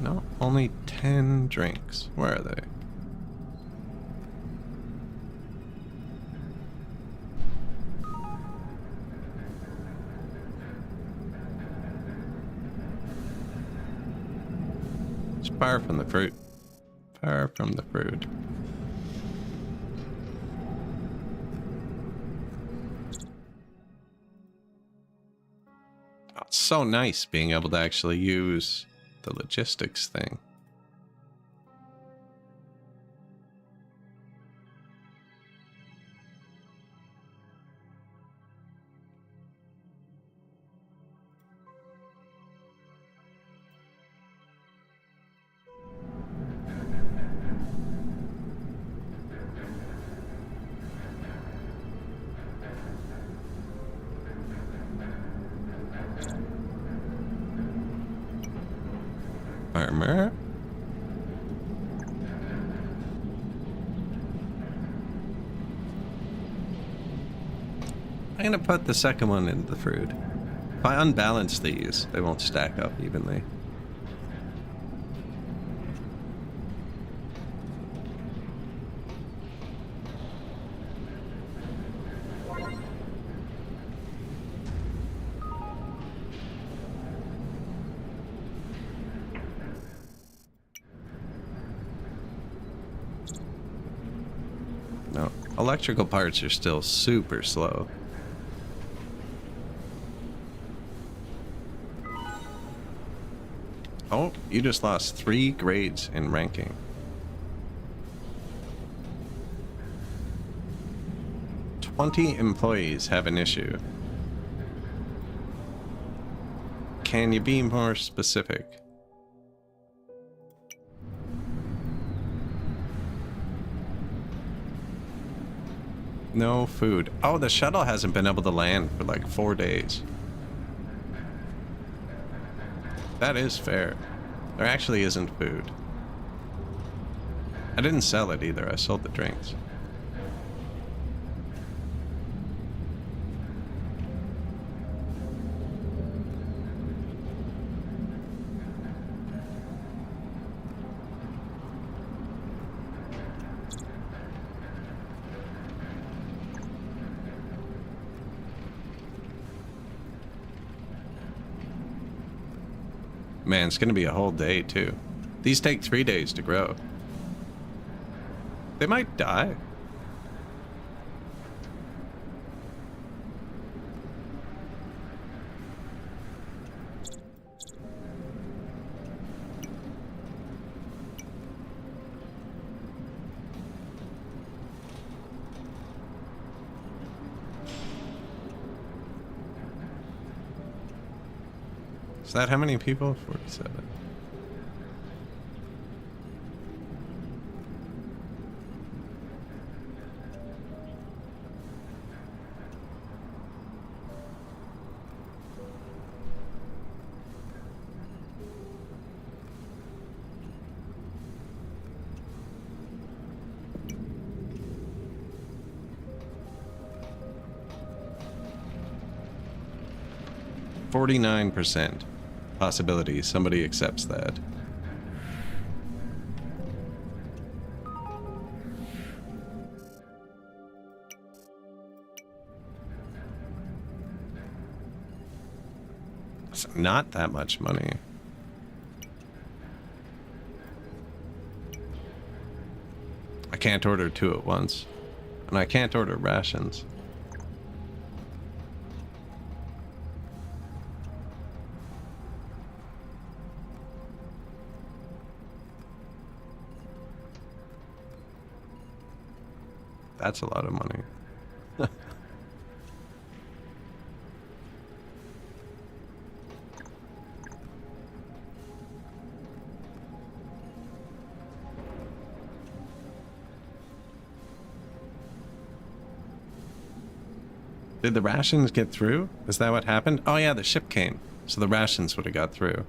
No, only 10 drinks. Where are they? Far from the fruit. Far from the fruit. Oh, it's so nice being able to actually use the logistics thing. Armor. I'm gonna put the second one in the fruit. If I unbalance these, they won't stack up evenly. Electrical parts are still super slow. Oh, you just lost 3 grades in ranking. "20 employees have an issue. Can you be more specific?" No food. Oh, the shuttle hasn't been able to land for like 4 days. That is fair. There actually isn't food. I didn't sell it either. I sold the drinks. Man, it's gonna be a whole day too. These take 3 days to grow. They might die. Is that how many people? 47. %49 possibility somebody accepts that. It's not that much money. I can't order 2 at once, and I can't order rations. That's a lot of money. Did the rations get through? Is that what happened? Oh yeah, the ship came. So the rations would have got through.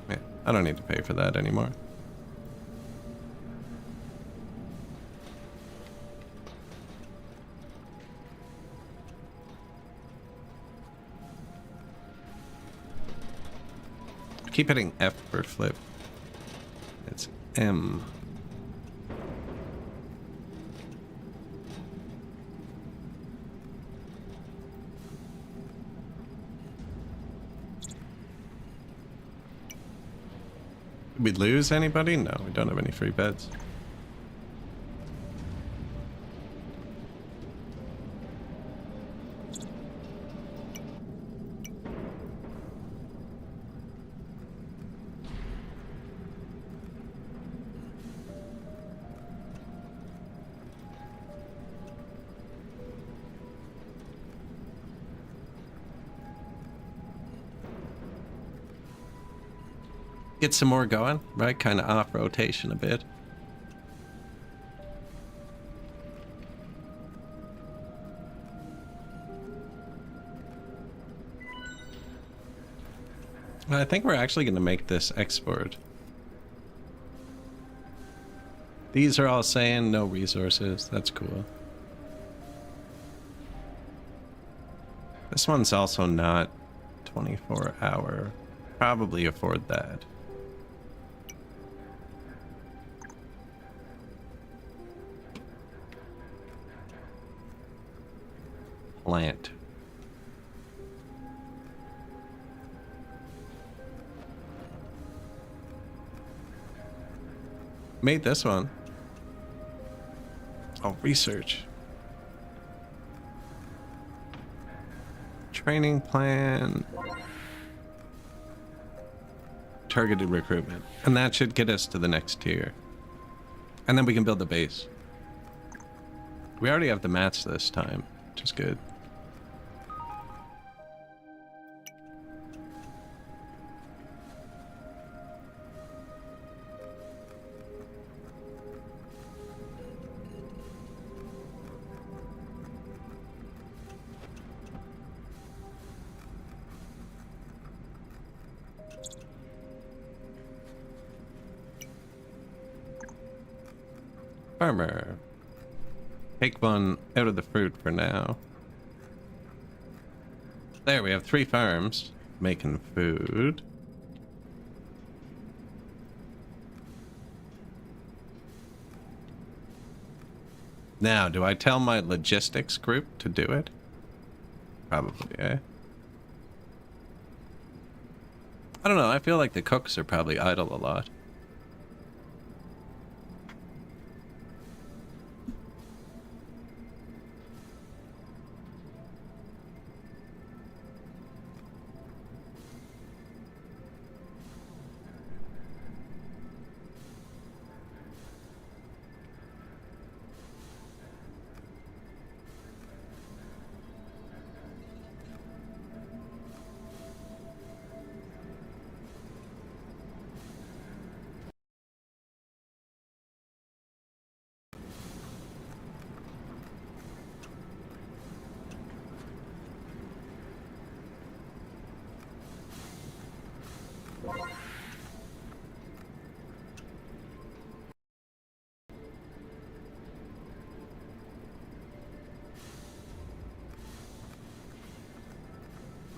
Yeah, I don't need to pay for that anymore. Keep hitting F for flip. It's M. Did we lose anybody? No, we don't have any free beds. Get some more going, right? Kind of off rotation a bit. I think we're actually going to make this export. These are all saying no resources. That's cool. This one's also not 24-hour. Probably afford that. Plant. Made this one. Oh, research. Training plan. Targeted recruitment. And that should get us to the next tier. And then we can build the base. We already have the mats this time, which is good. Farmer. Take one out of the fruit for now. There, we have 3 farms making food. Now, do I tell my logistics group to do it? Probably, eh? I don't know, I feel like the cooks are probably idle a lot.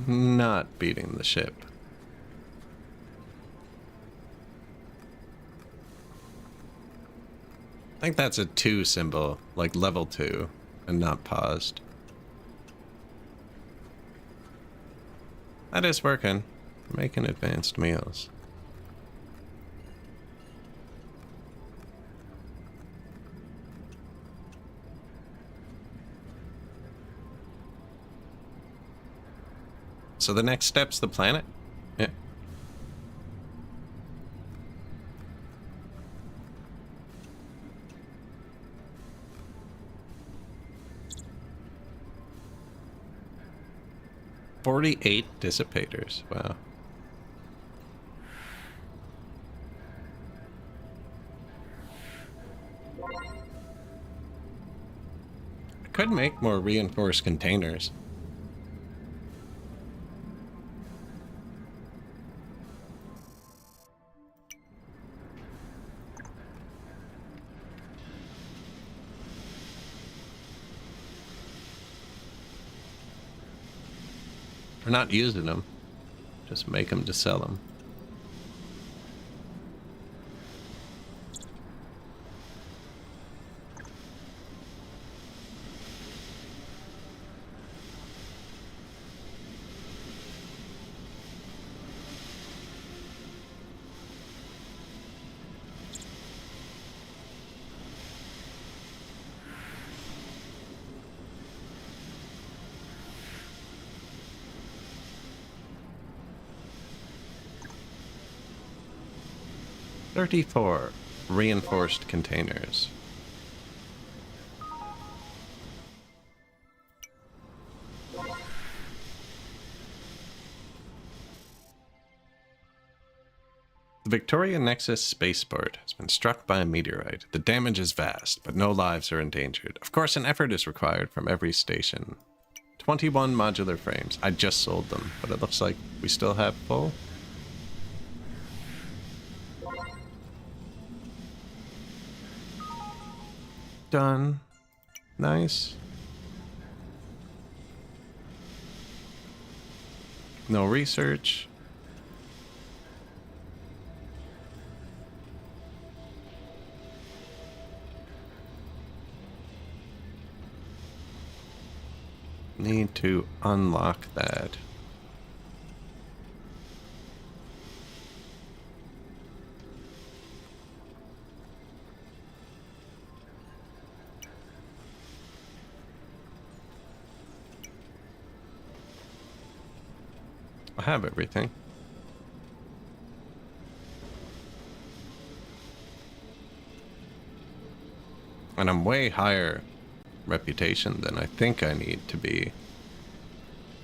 Not beating the ship. I think that's a 2 symbol, like level 2, and not paused. That is working. Making advanced meals. So the next step's the planet? Yeah. $48 dissipators. Wow. I could make more reinforced containers. We're not using them. Just make them to sell them. $34 reinforced containers. The Victoria Nexus spaceport has been struck by a meteorite. The damage is vast, but no lives are endangered. Of course, an effort is required from every station. 21 modular frames. I just sold them, but it looks like we still have full. Done. Nice. No research. Need to unlock that. I have everything. And I'm way higher reputation than I think I need to be.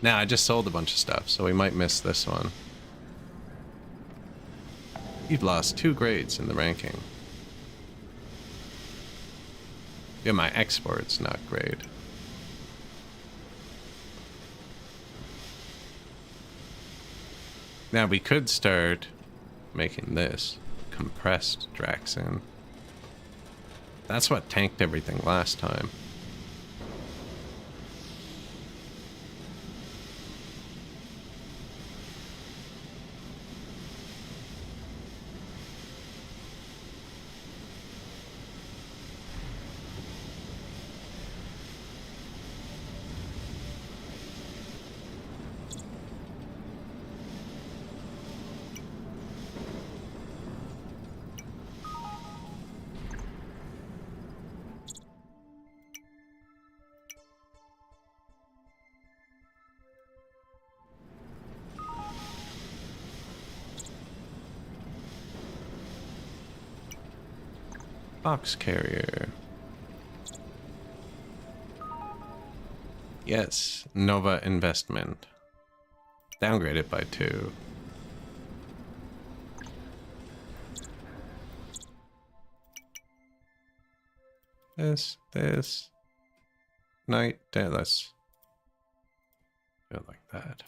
Nah, I just sold a bunch of stuff, so we might miss this one. You've lost 2 grades in the ranking. Yeah, my export's not great. Now we could start making this compressed Draxin. That's what tanked everything last time. Box carrier. Yes, Nova investment. Downgrade it by 2. This. Night. There, let's do it like that.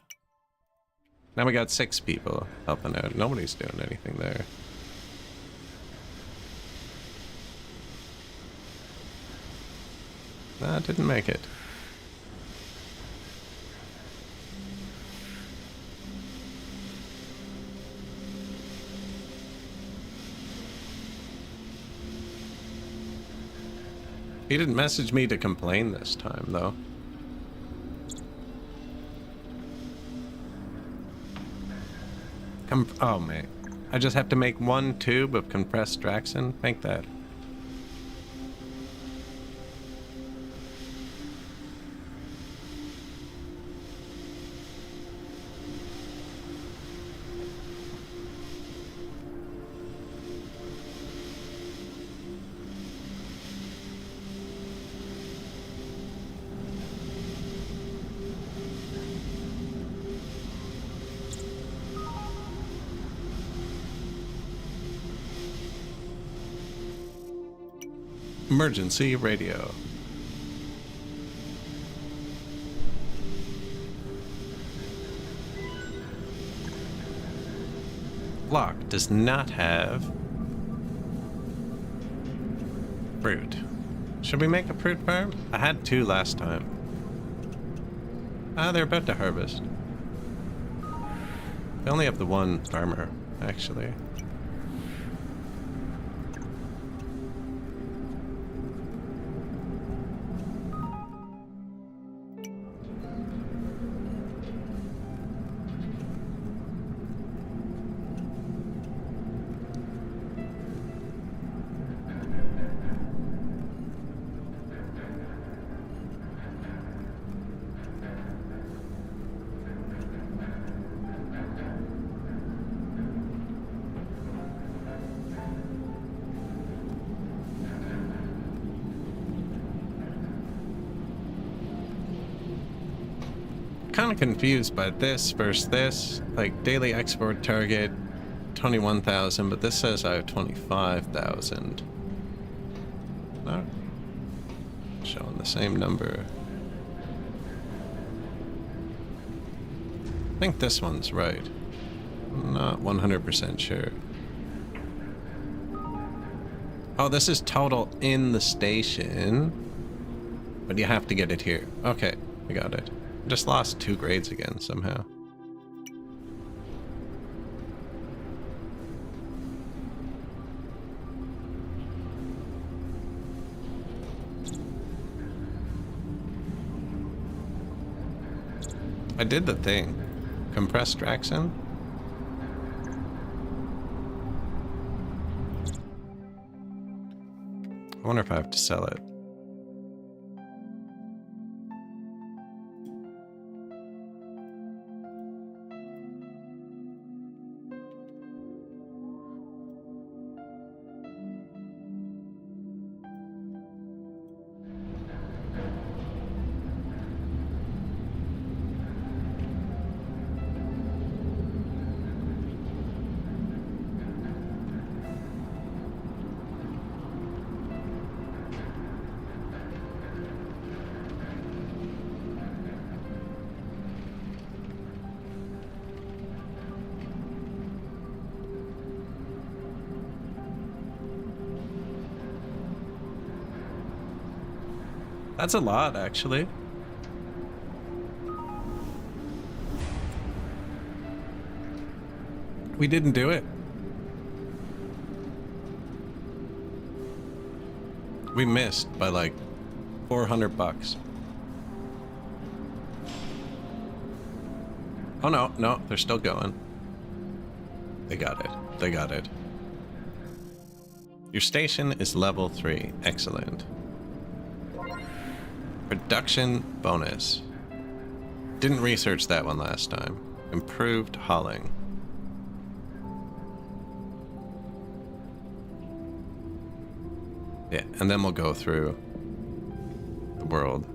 Now we got 6 people helping out. Nobody's doing anything there. Nah, didn't make it. He didn't message me to complain this time, though. Oh, mate. I just have to make 1 tube of compressed Draxin? Make that. Emergency radio. Block does not have fruit. Should we make a fruit farm? I had 2 last time. Ah, they're about to harvest. They only have the 1 farmer, actually. Kind of confused by this versus this. Like, daily export target 21,000, but this says I have 25,000. Not showing the same number. I think this one's right. I'm not 100% sure. Oh, this is total in the station, but you have to get it here. Okay, I got it. Just lost 2 grades again somehow. I did the thing. Compressed Draxin. I wonder if I have to sell it. That's a lot, actually. We didn't do it. We missed by like $400. Oh no, no, they're still going. They got it. They got it. Your station is level 3. Excellent. Production bonus. Didn't research that one last time. Improved hauling. Yeah, and then we'll go through the world.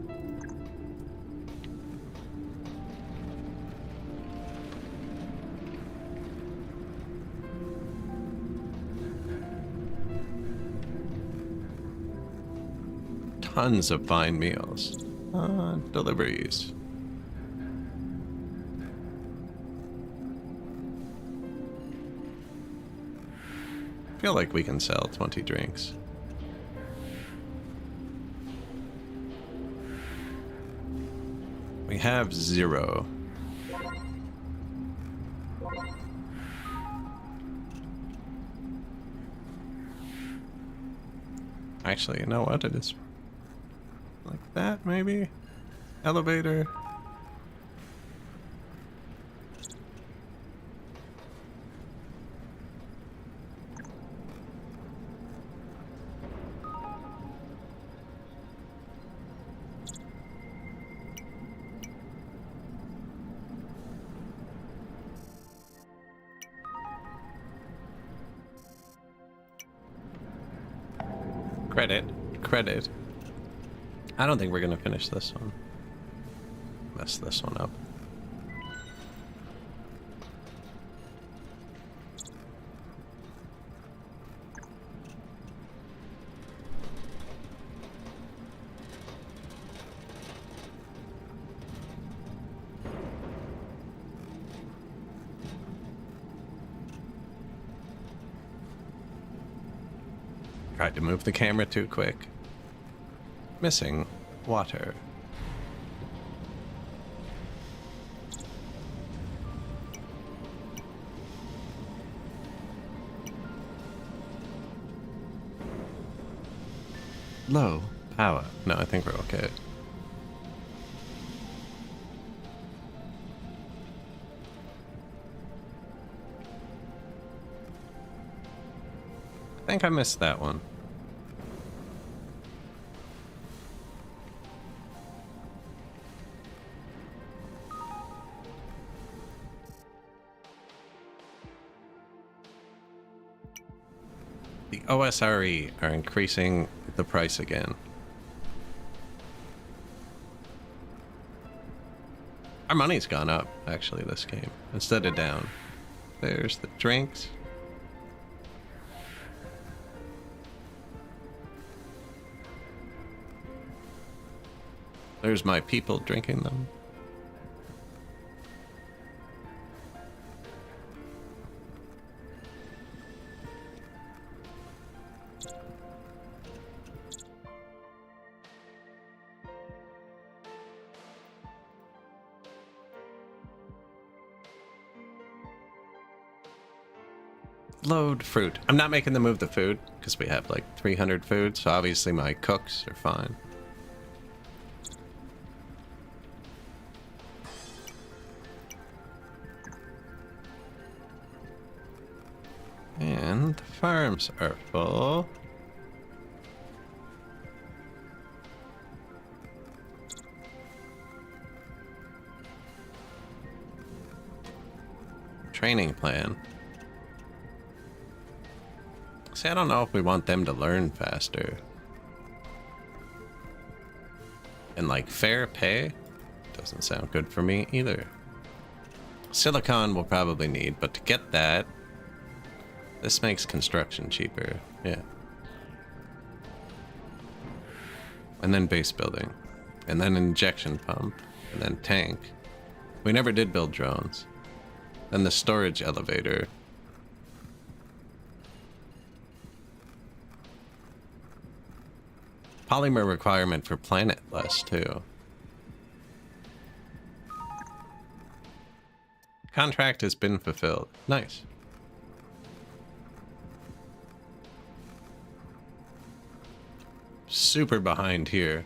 Tons of fine meals. Deliveries. Feel like we can sell 20 drinks. We have 0. Actually, you know what? It is like that, maybe? Elevator. Credit. I don't think we're gonna finish this one. Mess this one up. Tried to move the camera too quick. Missing water. Low power. No, I think we're okay. I think I missed that one. The OSRE are increasing the price again. Our money's gone up, actually, this game, instead of down. There's the drinks. There's my people drinking them. Load fruit. I'm not making them move the food because we have like 300 food, so obviously my cooks are fine. And the farms are full. Training plan. See, I don't know if we want them to learn faster. And like fair pay doesn't sound good for me either. Silicon we'll probably need, but to get that, this makes construction cheaper. Yeah. And then base building. And then injection pump. And then tank. We never did build drones. Then the storage elevator. polymer requirement for planet less, too. Contract has been fulfilled. Nice. Super behind here.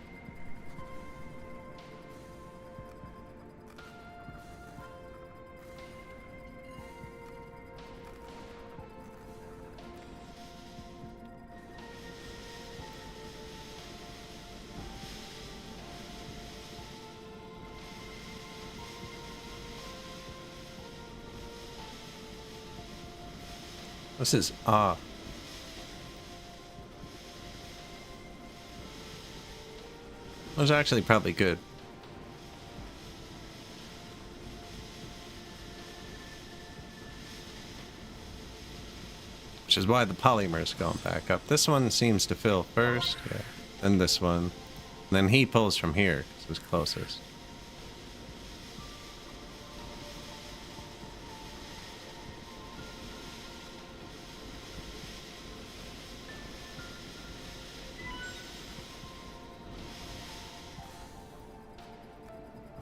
This is It was actually probably good. Which is why the polymer's going back up. This one seems to fill first, yeah. Then this one. And then he pulls from here, because it's closest.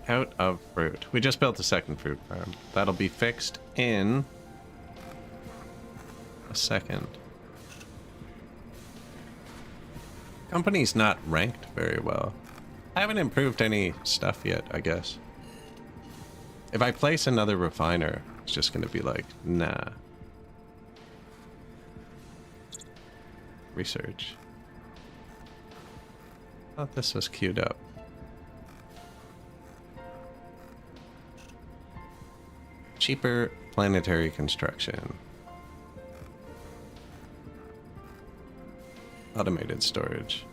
Out of fruit. We just built a second fruit farm. That'll be fixed in a second. Company's not ranked very well. I haven't improved any stuff yet, I guess. If I place another refiner, it's just gonna be like, nah. Research. Thought this was queued up. Cheaper planetary construction. Automated storage.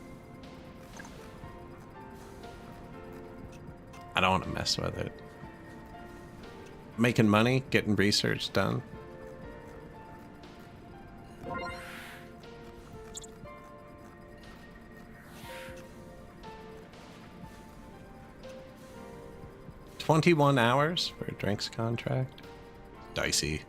I don't want to mess with it. Making money, getting research done. $21 hours for a drinks contract. Dicey.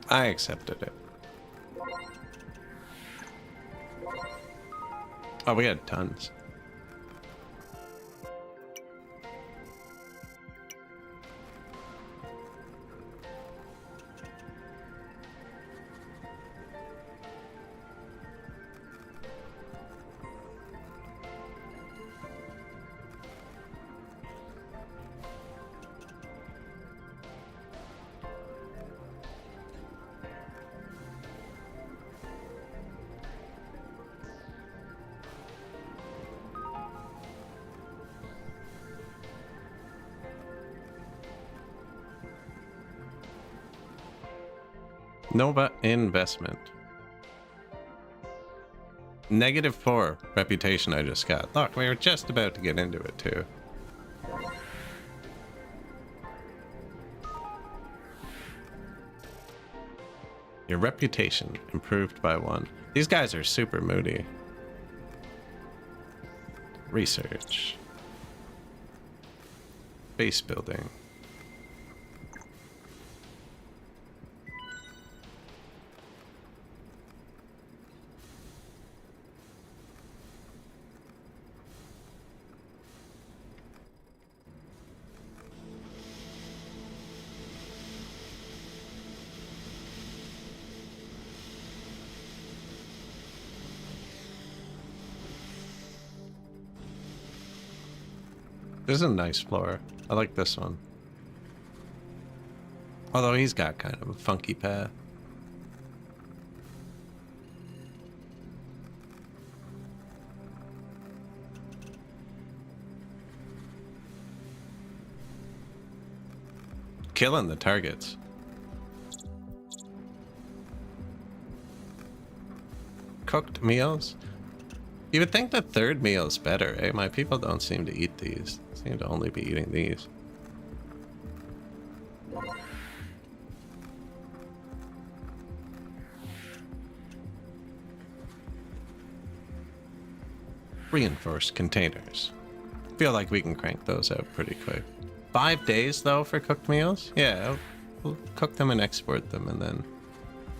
I accepted it. Oh, we had tons. Nova investment. -4 reputation I just got. Look, we were just about to get into it too. Your reputation improved by 1. These guys are super moody. Research. Base building. This is a nice floor. I like this one. Although he's got kind of a funky path. Killing the targets. Cooked meals? You would think the third meal is better, eh? My people don't seem to eat these. They seem to only be eating these. Reinforced containers. feel like we can crank those out pretty quick. 5 days, though, for cooked meals? Yeah, we'll cook them and export them, and then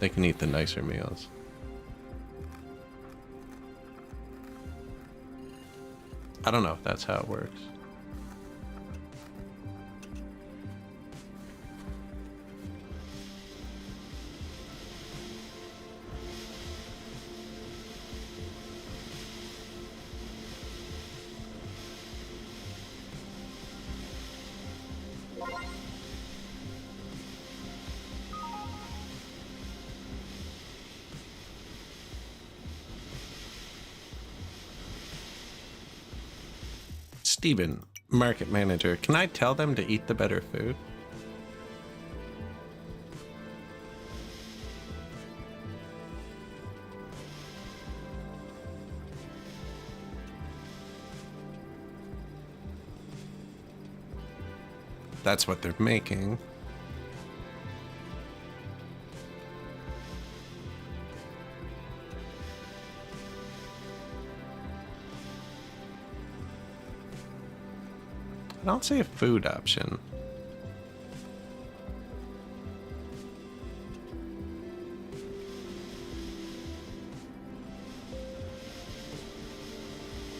they can eat the nicer meals. I don't know if that's how it works. Steven, market manager, can I tell them to eat the better food? That's what they're making. I don't see a food option.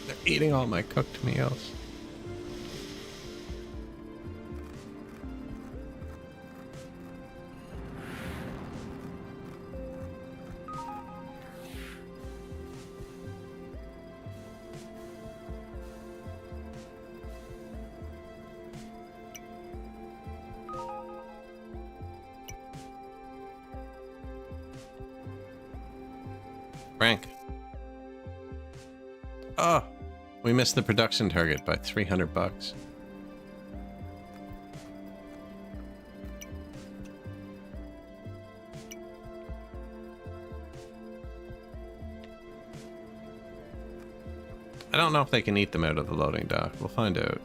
They're eating all my cooked meals. Frank. Oh, we missed the production target by 300 bucks. I don't know if they can eat them out of the loading dock. We'll find out.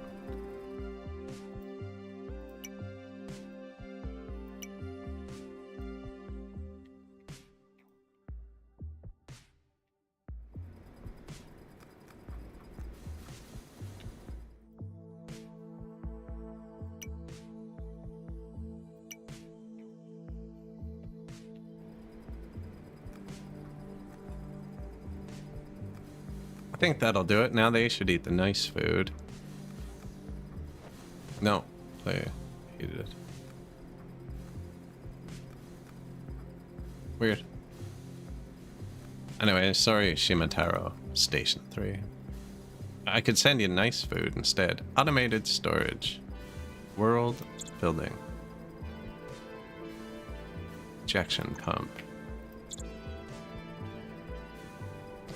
I think that'll do it. Now they should eat the nice food. No, they hated it. Weird. Anyway, sorry, Shimataro, Station 3. I could send you nice food instead. Automated storage. World building. Injection pump.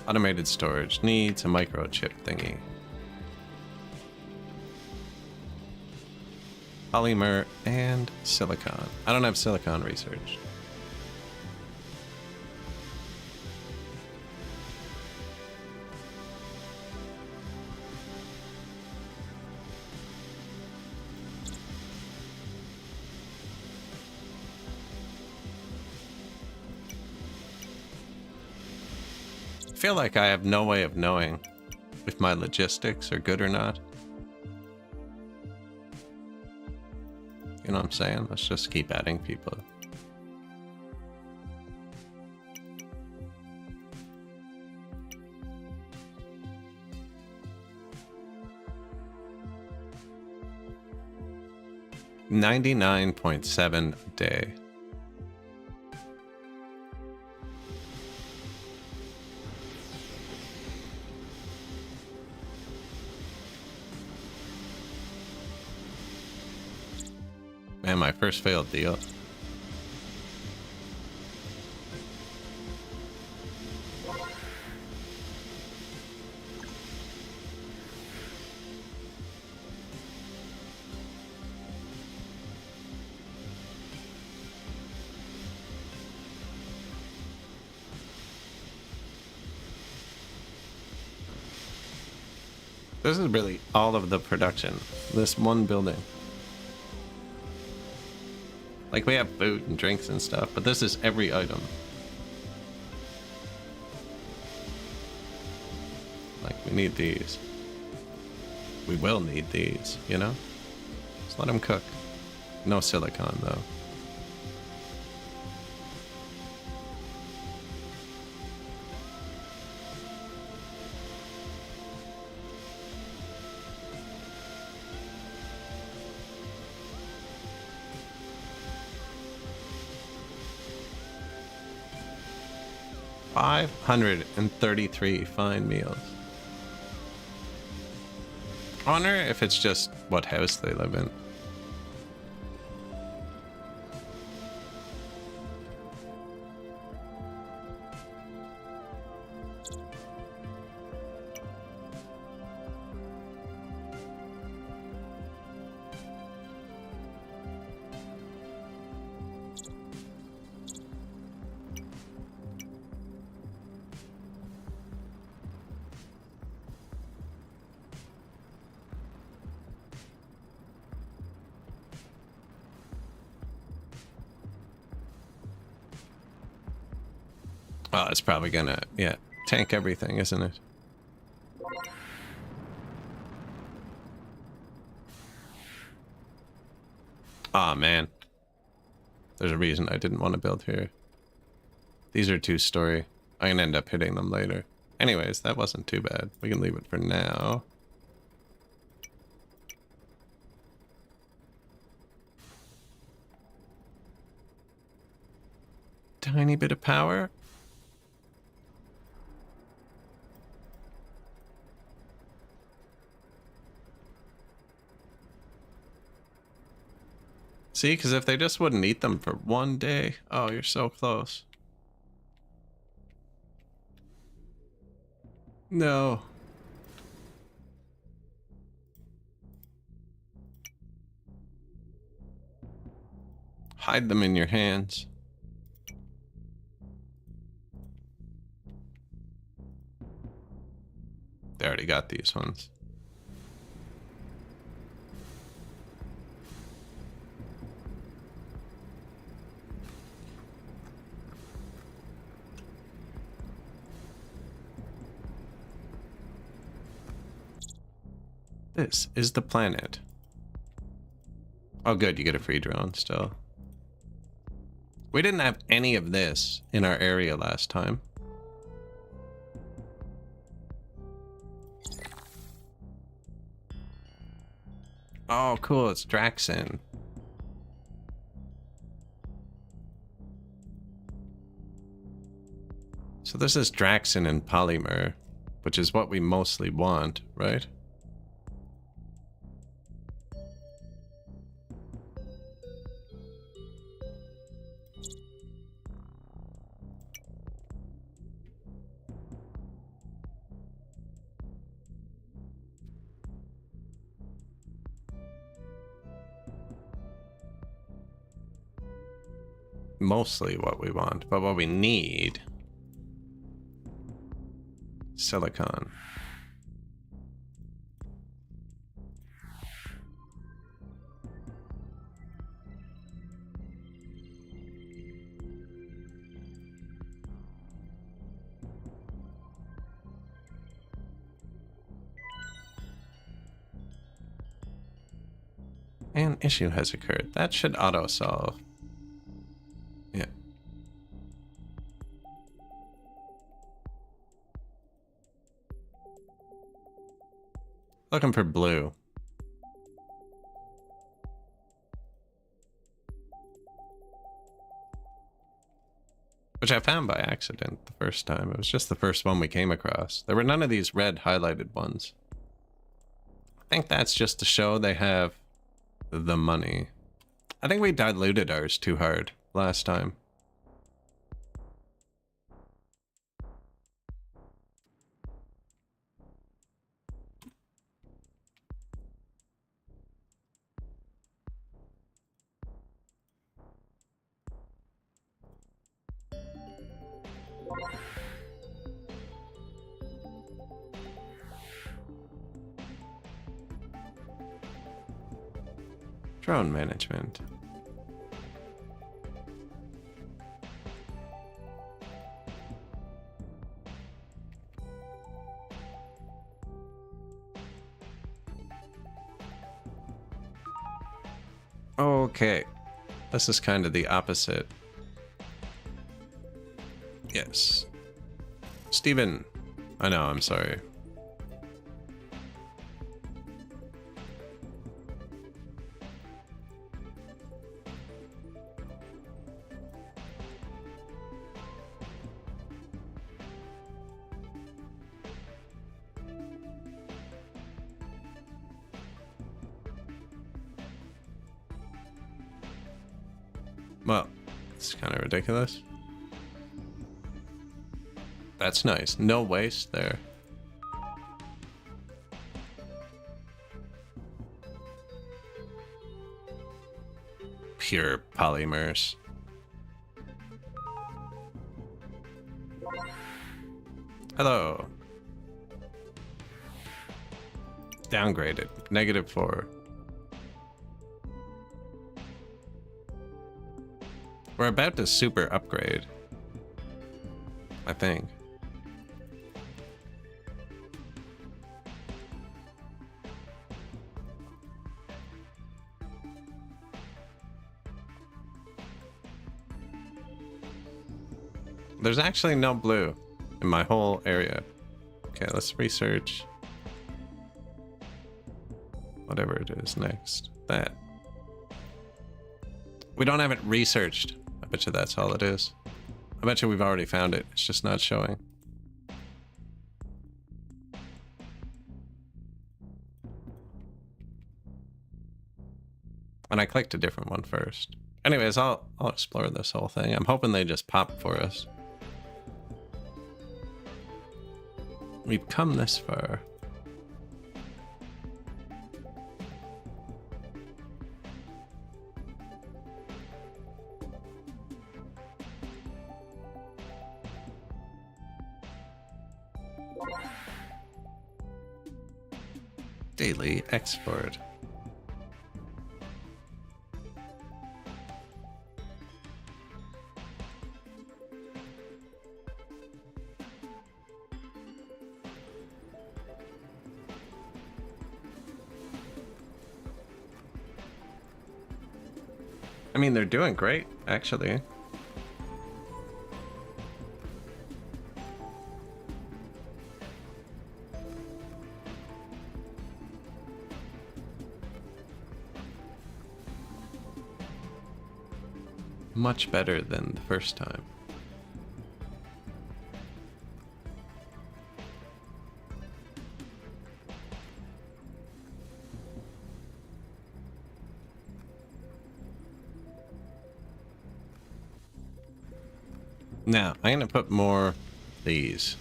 Automated storage needs a microchip thingy. Polymer and silicon. I don't have silicon research. I feel like I have no way of knowing if my logistics are good or not. You know what I'm saying? Let's just keep adding people. $99.7 a day. Man, my first failed deal. This is really all of the production. This one building. Like, we have food and drinks and stuff, but this is every item. Like, we need these. we will need these, you know? Just let them cook. No silicon, though. $533 fine meals. I wonder if it's just what house they live in. Well, it's probably gonna, yeah, tank everything, isn't it? Aw, man. There's a reason I didn't want to build here. These are 2-story. I'm gonna end up hitting them later. Anyways, that wasn't too bad. We can leave it for now. Tiny bit of power. See, because if they just wouldn't eat them for one day. Oh, you're so close. No. Hide them in your hands. They already got these ones. This is the planet. Oh, good. You get a free drone still. We didn't have any of this in our area last time. Oh, cool. It's Draxin. So this is Draxin and Polymer, which is what we mostly want, right? Mostly what we want, but what we need, silicon. An issue has occurred. That should auto-solve. Yeah. Looking for blue. Which I found by accident the first time. It was just the first one we came across. There were none of these red highlighted ones. I think that's just to show they have the money. I think we diluted ours too hard last time. Drone management. Okay. This is kind of the opposite. Yes. Steven. I know, I'm sorry. Well, it's kind of ridiculous. That's nice. No waste there. Pure polymers. Hello. Downgraded. -4. We're about to super upgrade, I think. There's actually no blue in my whole area. Okay, let's research whatever it is next. That. We don't have it researched. I bet you that's all it is. I bet you we've already found it. It's just not showing. And I clicked a different one first. Anyways, I'll explore this whole thing. I'm hoping they just pop for us. We've come this far. Daily export. I mean, they're doing great, actually. Much better than the first time. Now, I'm gonna put more of these.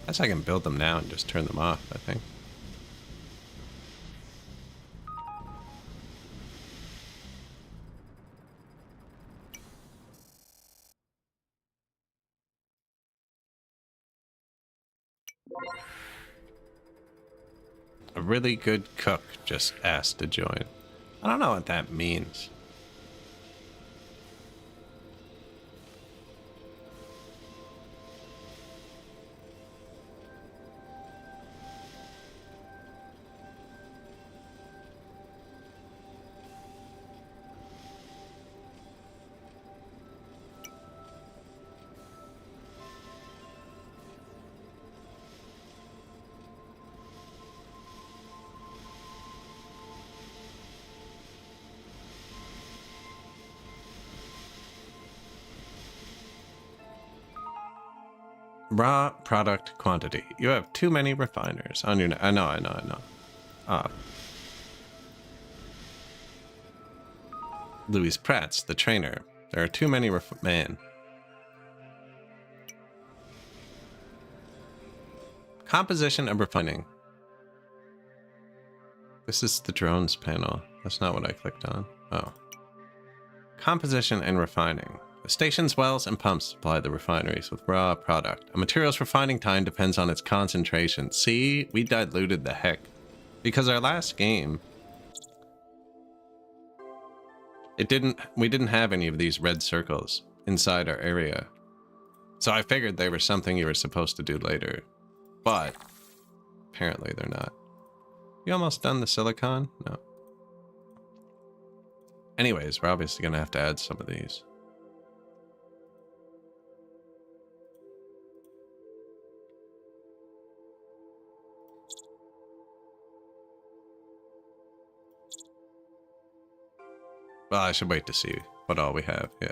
Guess I can build them now and just turn them off, I think. A really good cook just asked to join. I don't know what that means. Raw product quantity. You have too many refiners on your... I know. Louis Pratt's the trainer. There are too many man. Composition and refining. This is the drones panel. That's not what I clicked on. Oh. Composition and refining. The station's wells and pumps supply the refineries with raw product. A material's refining time depends on its concentration. See, we diluted the heck. Because our last game, we didn't have any of these red circles inside our area. So I figured they were something you were supposed to do later. But apparently they're not. You almost done the silicon? No. Anyways, we're obviously going to have to add some of these. Well, I should wait to see what all we have. Yeah.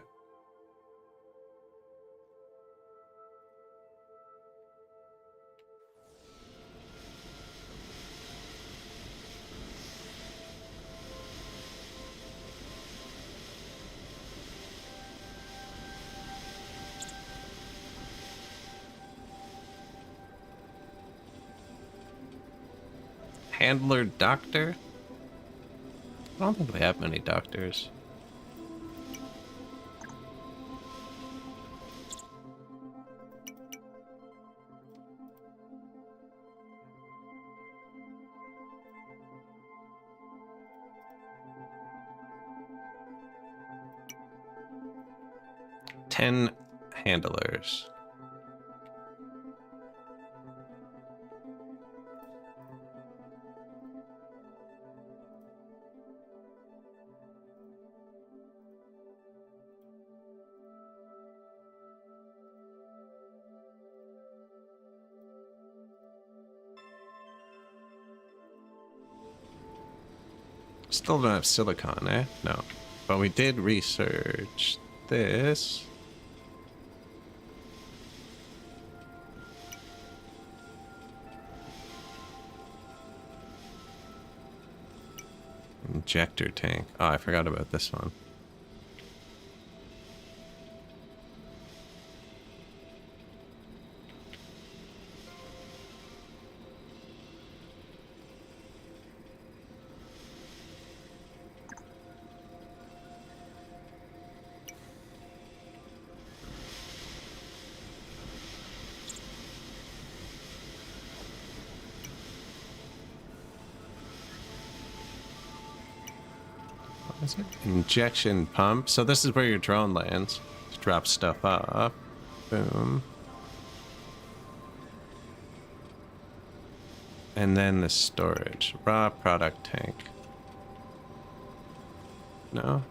Handler doctor? I don't think we have many doctors. Ten handlers. Still don't have silicon, eh? No. But we did research this. Injector tank. Oh, I forgot about this one. Is it? Injection pump. So this is where your drone lands. Just drop stuff off. Boom. And then the storage. Raw product tank. No?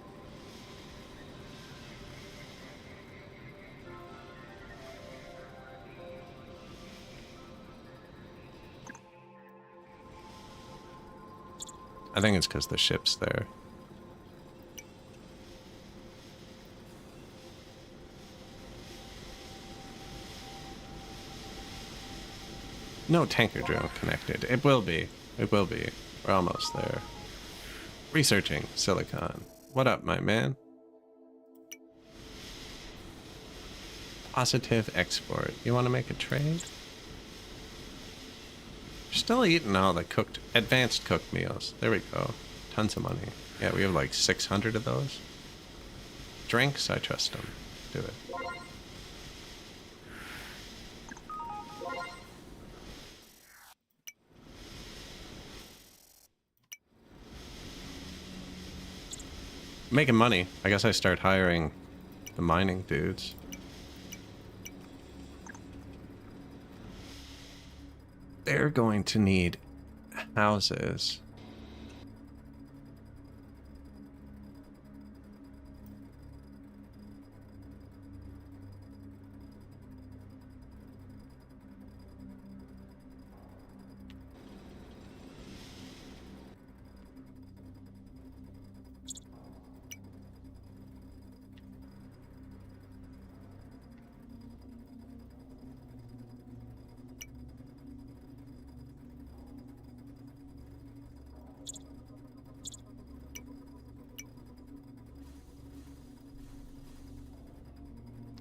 I think it's because the ship's there. No tanker drone connected. It will be. It will be. We're almost there. Researching silicon. What up, my man? Positive export. You want to make a trade? You're still eating all the cooked, advanced cooked meals. There we go. Tons of money. Yeah, we have like 600 of those. Drinks, I trust them. Do it. Making money. I guess I start hiring the mining dudes. They're going to need houses.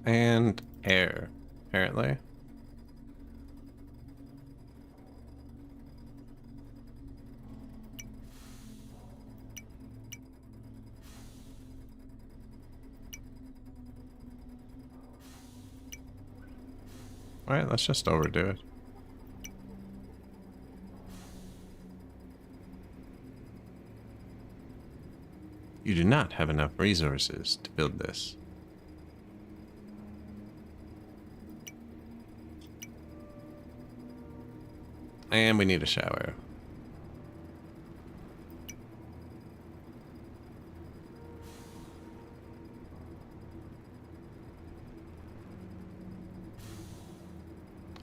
And air, apparently. Alright, let's just overdo it. You do not have enough resources to build this. And we need a shower.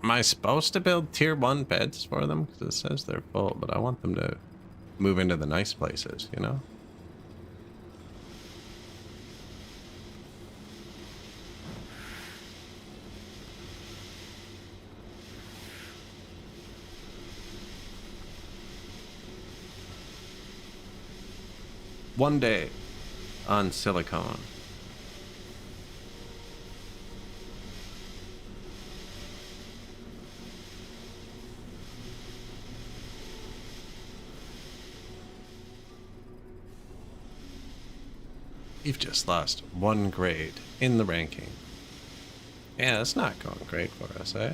Am I supposed to build tier 1 beds for them? Because it says they're full, but I want them to move into the nice places, you know? One day on Silicon. You've just lost 1 grade in the ranking. Yeah, it's not going great for us, eh?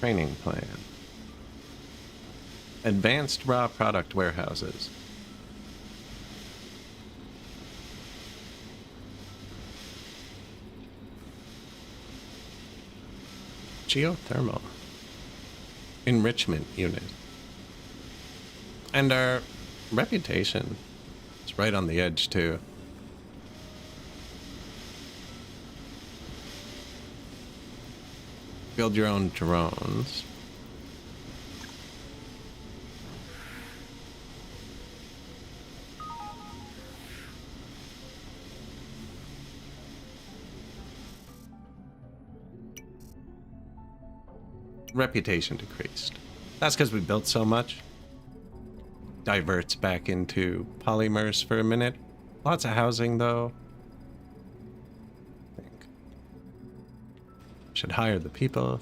Training plan. Advanced raw product warehouses. Geothermal. Enrichment unit. And our reputation is right on the edge, too. Build your own drones. Reputation decreased. That's because we built so much. Diverts back into polymers for a minute. Lots of housing, though. I think should hire the people.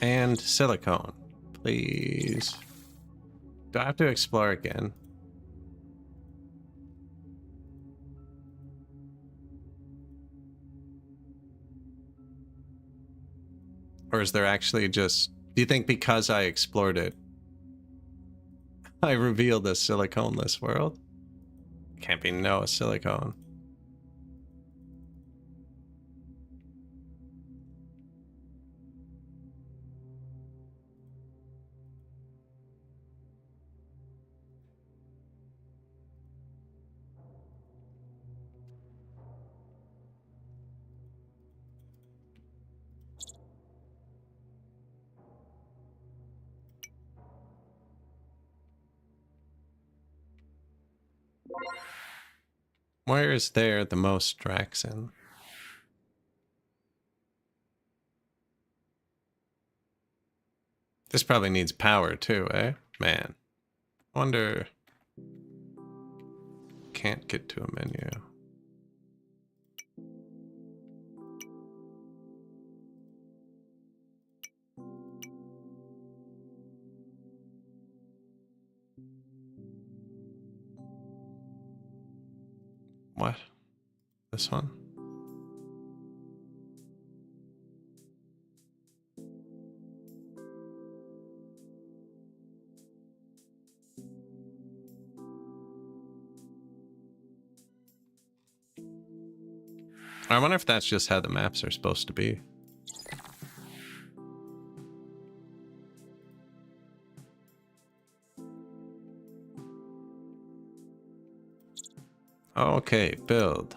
And silicone, please. Do I have to explore again? Or is there actually just... Do you think because I explored it, I revealed a silicone-less world? Can't be no silicone. Where is there the most Draxen? This probably needs power too, eh? Man. I wonder... Can't get to a menu. What? This one? I wonder if that's just how the maps are supposed to be. Okay, build.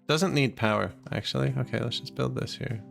Doesn't need power, actually. Okay, let's just build this here.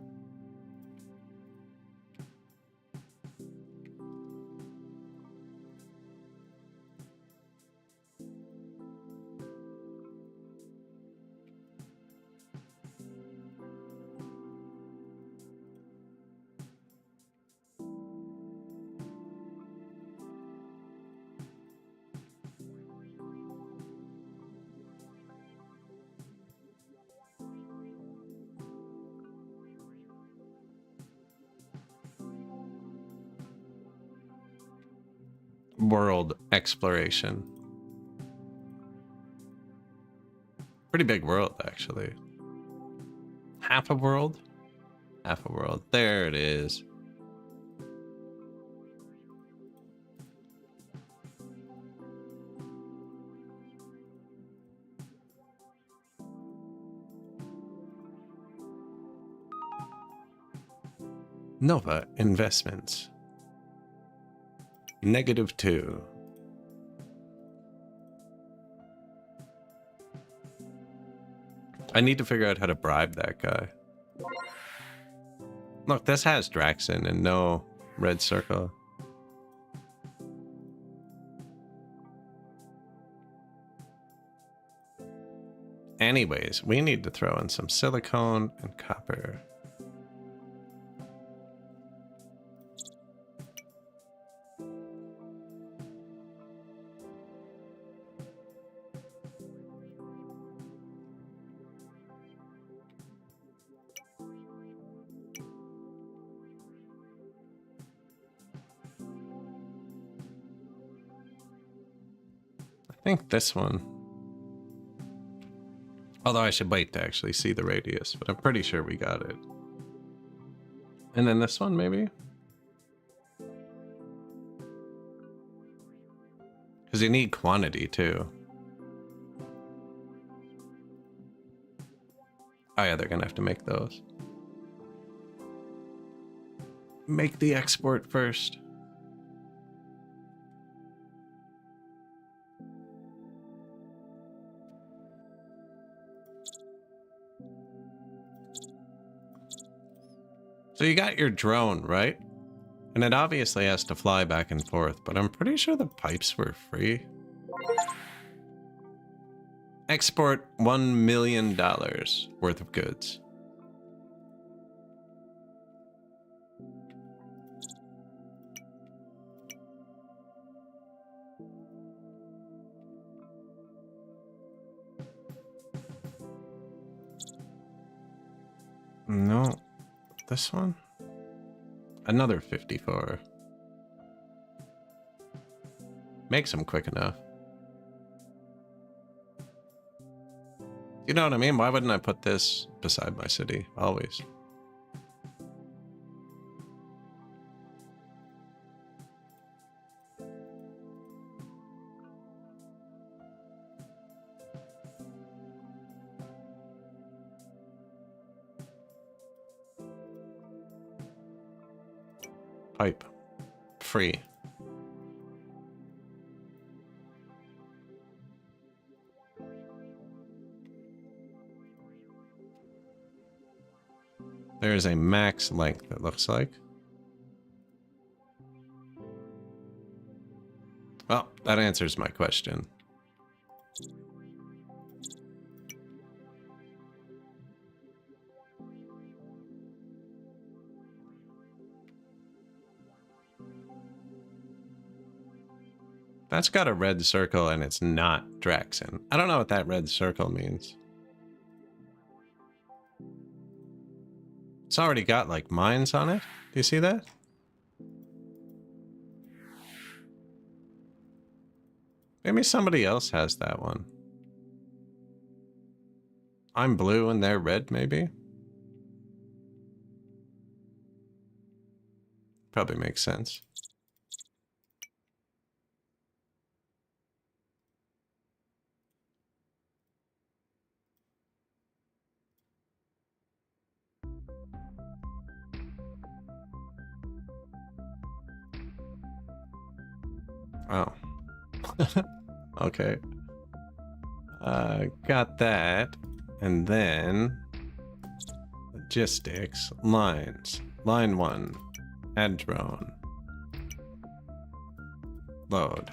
World exploration. Pretty big world, actually. Half a world? Half a world. There it is. Nova Investments. -2. I need to figure out how to bribe that guy. Look, this has Draxin and no red circle. Anyways, we need to throw in some silicone and copper. I think this one. Although I should wait to actually see the radius, but I'm pretty sure we got it. And then this one, maybe? Because you need quantity, too. Oh yeah, they're gonna have to make those. Make the export first. So you got your drone, right? And it obviously has to fly back and forth, but I'm pretty sure the pipes were free. Export $1 million worth of goods. No. This one? Another 54. Makes them quick enough. You know what I mean? Why wouldn't I put this beside my city? Always. Pipe. Free. There is a max length, it looks like. Well, that answers my question. That's got a red circle and it's not Draxin. I don't know what that red circle means. It's already got like mines on it. Do you see that? Maybe somebody else has that one. I'm blue and they're red, maybe? Probably makes sense. Oh. Okay. Got that. And then logistics, lines. Line 1, add drone. Load.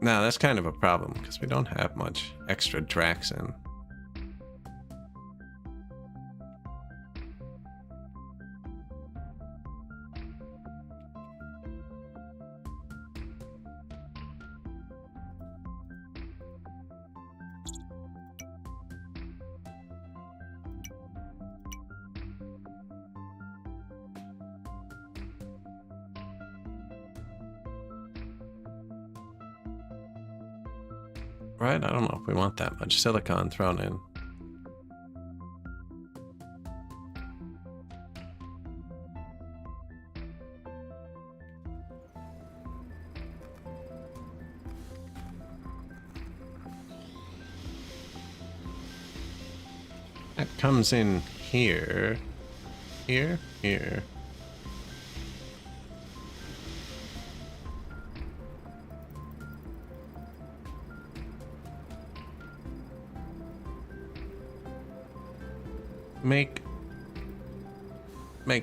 Now that's kind of a problem because we don't have much extra Draxin. Right? I don't know if we want that much silicon thrown in. That comes in here. Here, here. Make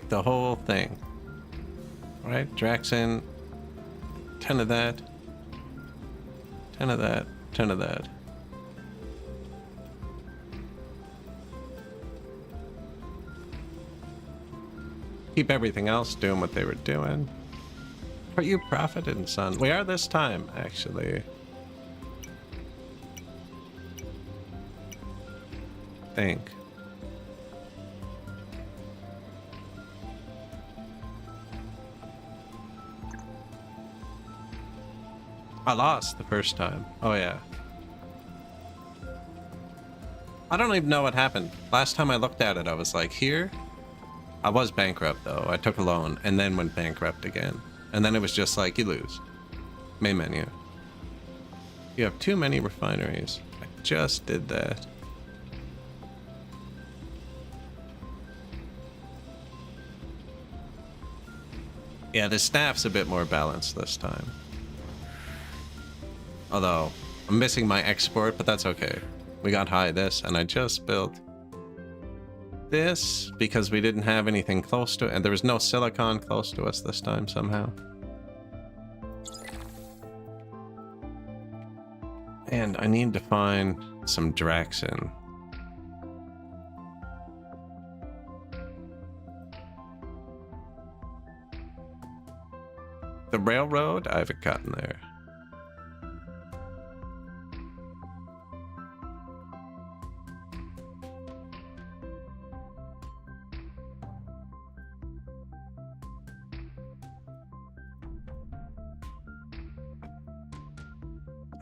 the whole thing. All right, Draxin. 10 of that. 10 of that. 10 of that. Keep everything else doing what they were doing. Are you Prophet and Son? We are this time, actually. Think. I lost the first time. Oh yeah. I don't even know what happened. Last time I looked at it, I was like, here? I was bankrupt though. I took a loan and then went bankrupt again. And then it was just like, you lose. Main menu. You have too many refineries. I just did that. Yeah, the staff's a bit more balanced this time. Although, I'm missing my export, but that's okay. We got high this, and I just built this because we didn't have anything close to it, and there was no silicon close to us this time somehow. And I need to find some Draxin. The railroad, I haven't gotten there.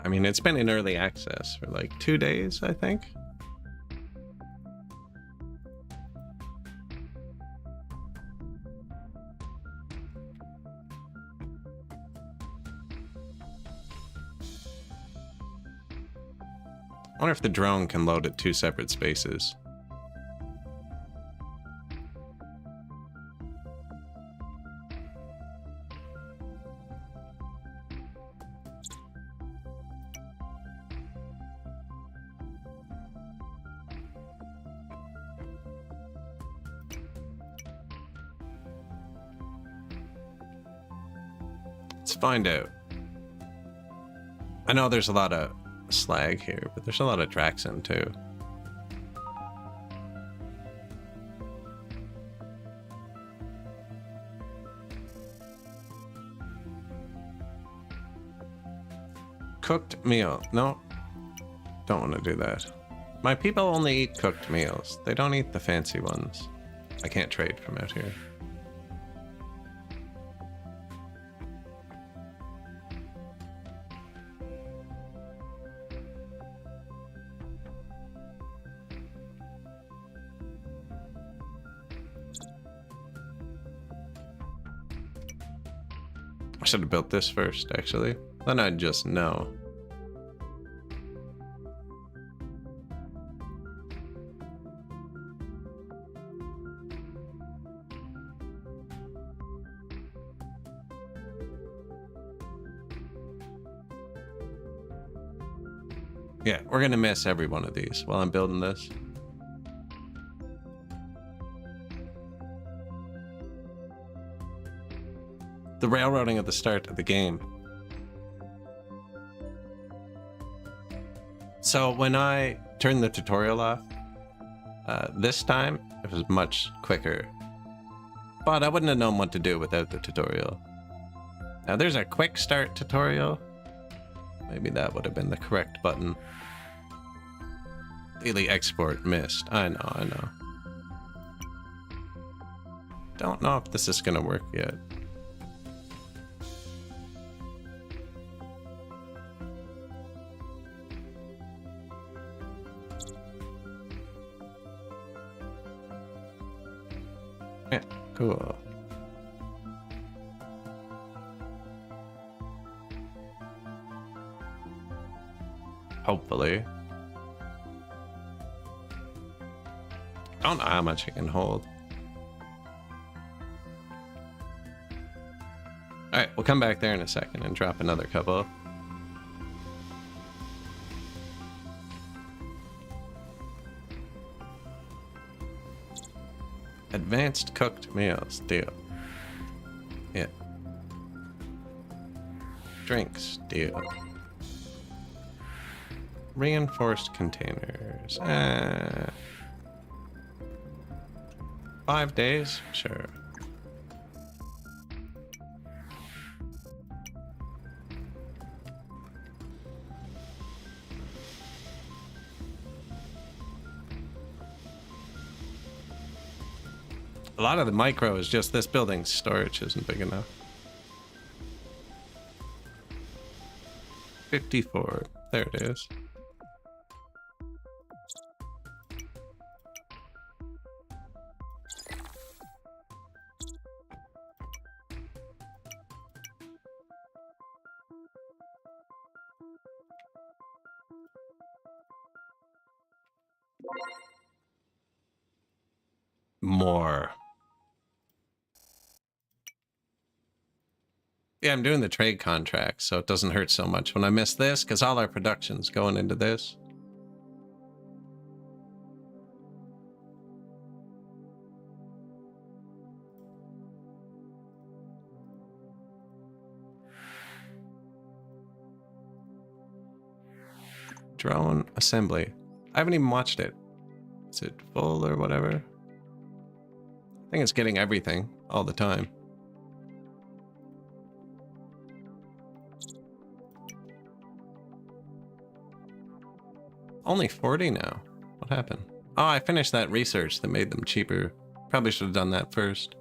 I mean, it's been in early access for like 2 days, I think. I wonder if the drone can load at 2 separate spaces. Let's find out. I know there's a lot of slag here, but there's a lot of Draxin too. Cooked meal. No, don't want to do that. My people only eat cooked meals. They don't eat the fancy ones. I can't trade from out here. I should have built this first, actually. Then I'd just know. Yeah, we're gonna miss every one of these while I'm building this. The railroading at the start of the game. So when I turned the tutorial off, this time it was much quicker. But I wouldn't have known what to do without the tutorial. Now there's a quick start tutorial. Maybe that would have been the correct button. Daily export missed. I know. Don't know if this is gonna work yet. Yeah, cool. Hopefully. I don't know how much it can hold. Alright, we'll come back there in a second and drop another couple. Advanced cooked meals, deal. Yeah. Drinks, deal. Reinforced containers. 5 days? Sure. A lot of the micro is just this building's storage isn't big enough. 54. There it is. More. Yeah, I'm doing the trade contract, so it doesn't hurt so much when I miss this, because all our production's going into this. Drone assembly. I haven't even watched it. Is it full or whatever? I think it's getting everything all the time. Only 40 now. What happened? Oh, I finished that research that made them cheaper. Probably should have done that first.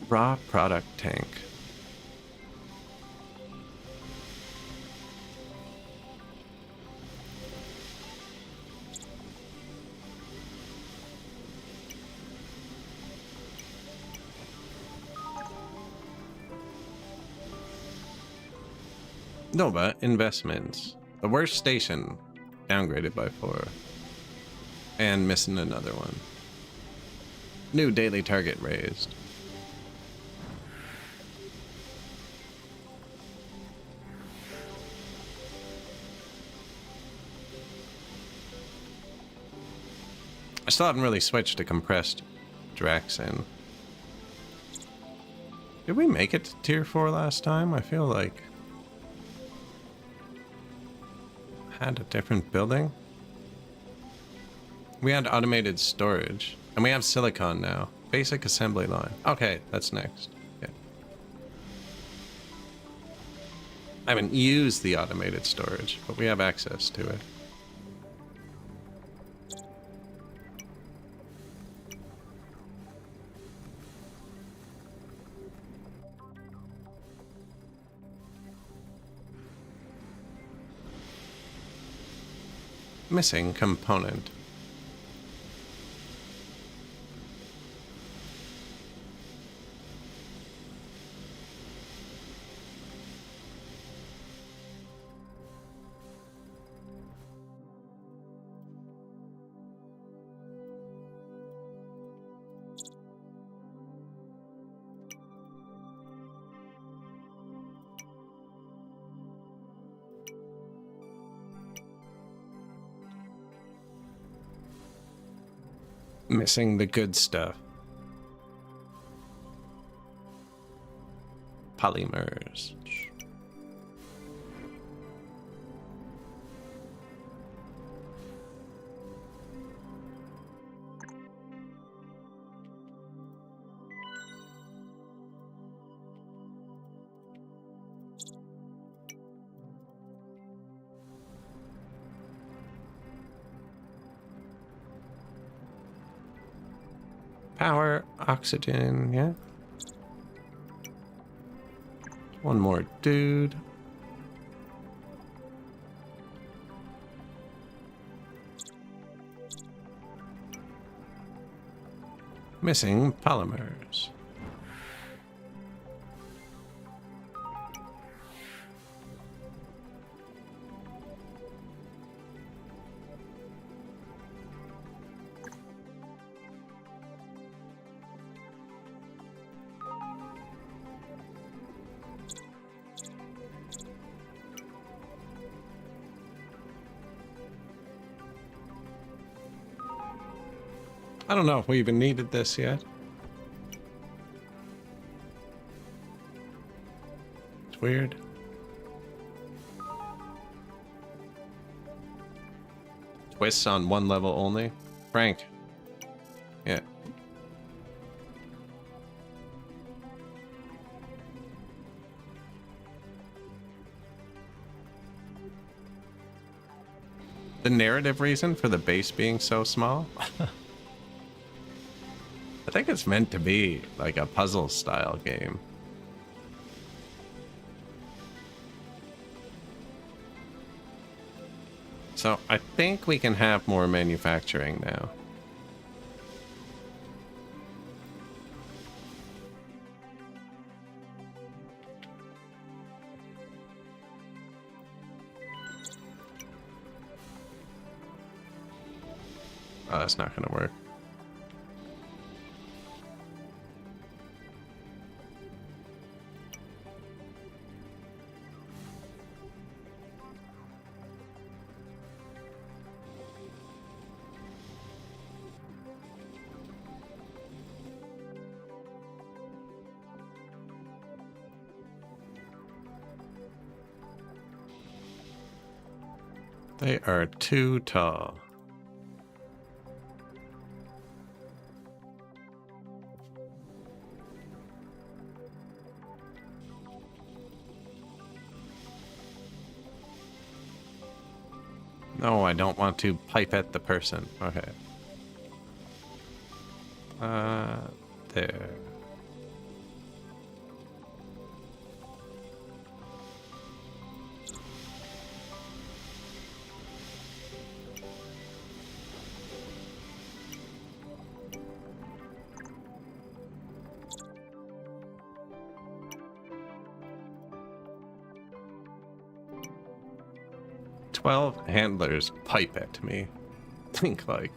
Raw product tank. No, but investments. The worst station, downgraded by 4. And missing another one. New daily target raised. I still haven't really switched to compressed Draxin. Did we make it to tier 4 last time? I feel like had a different building. We had automated storage, and we have silicon now. Basic assembly line. Okay, that's next. Yeah. I haven't used the automated storage, but we have access to it. Missing component. Missing the good stuff. Polymers. Power, oxygen, yeah. One more dude. Missing polymers. I don't know if we even needed this yet. It's weird. Twists on one level only. Frank. Yeah. The narrative reason for the base being so small? I think it's meant to be like a puzzle style game. So I think we can have more manufacturing now. Oh, that's not going to work. They are too tall. No, I don't want to pipette the person. Okay. There. Handlers pipe at me. Think like.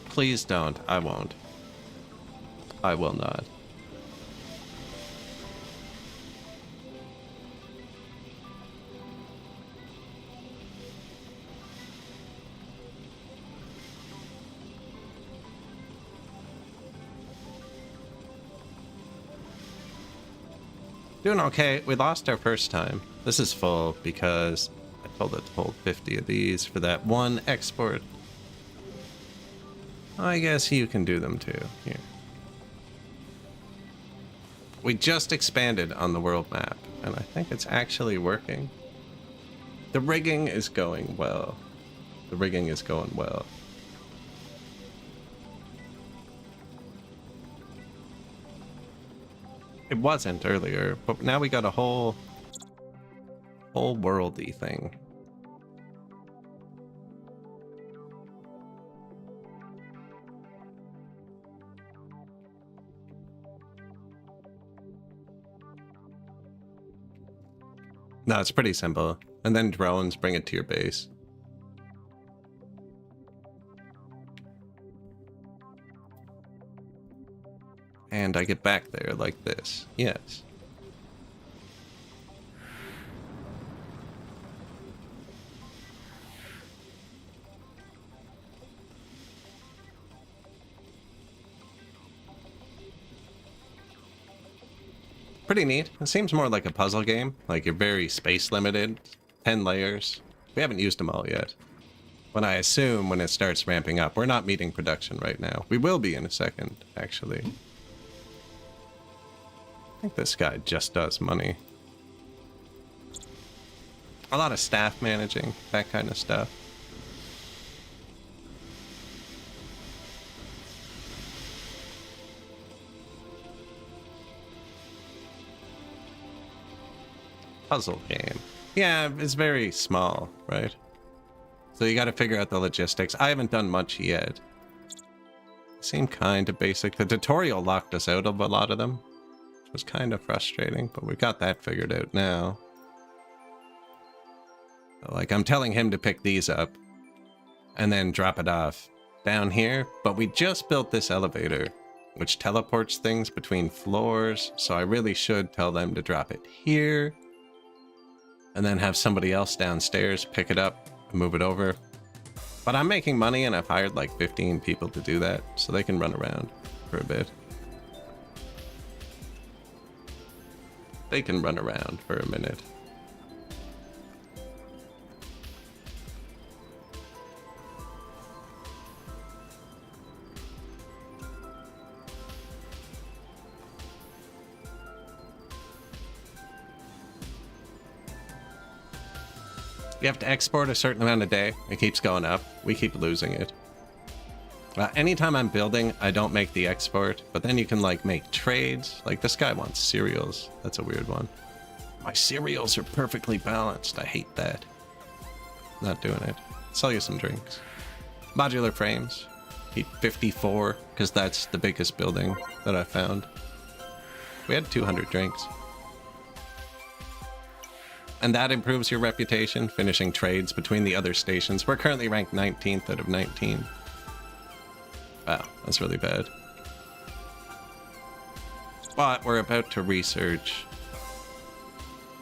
Please don't. I won't. I will not. Doing okay. We lost our first time. This is full because I told it to hold 50 of these for that one export. I guess you can do them too. Here. We just expanded on the world map, and I think it's actually working. The rigging is going well. The rigging is going well. It wasn't earlier, but now we got a whole worldy thing. No, it's pretty simple. And then drones bring it to your base. And I get back there like this. Yes. Pretty neat. It seems more like a puzzle game. Like you're very space limited. 10 layers. We haven't used them all yet. When I assume when it starts ramping up. We're not meeting production right now. We will be in a second, actually. I think this guy just does money. A lot of staff managing, that kind of stuff. puzzle game. Yeah, it's very small, right? So you got to figure out the logistics. I haven't done much yet. Seem kind of basic. The tutorial locked us out of a lot of them, which was kind of frustrating, but we got that figured out now. Like, I'm telling him to pick these up and then drop it off down here, but we just built this elevator, which teleports things between floors, so I really should tell them to drop it here, and then have somebody else downstairs pick it up and move it over. But I'm making money, and I've hired like 15 people to do that, so they can run around for a bit. They can run around for a minute. You have to export a certain amount a day. It keeps going up. We keep losing it. Anytime I'm building, I don't make the export, but then you can like make trades. Like this guy wants cereals. That's a weird one. My cereals are perfectly balanced. I hate that. Not doing it. Sell you some drinks. Modular frames. Keep 54 because that's the biggest building that I found. We had 200 drinks. And that improves your reputation, finishing trades between the other stations. We're currently ranked 19th out of 19. Wow, that's really bad. But we're about to research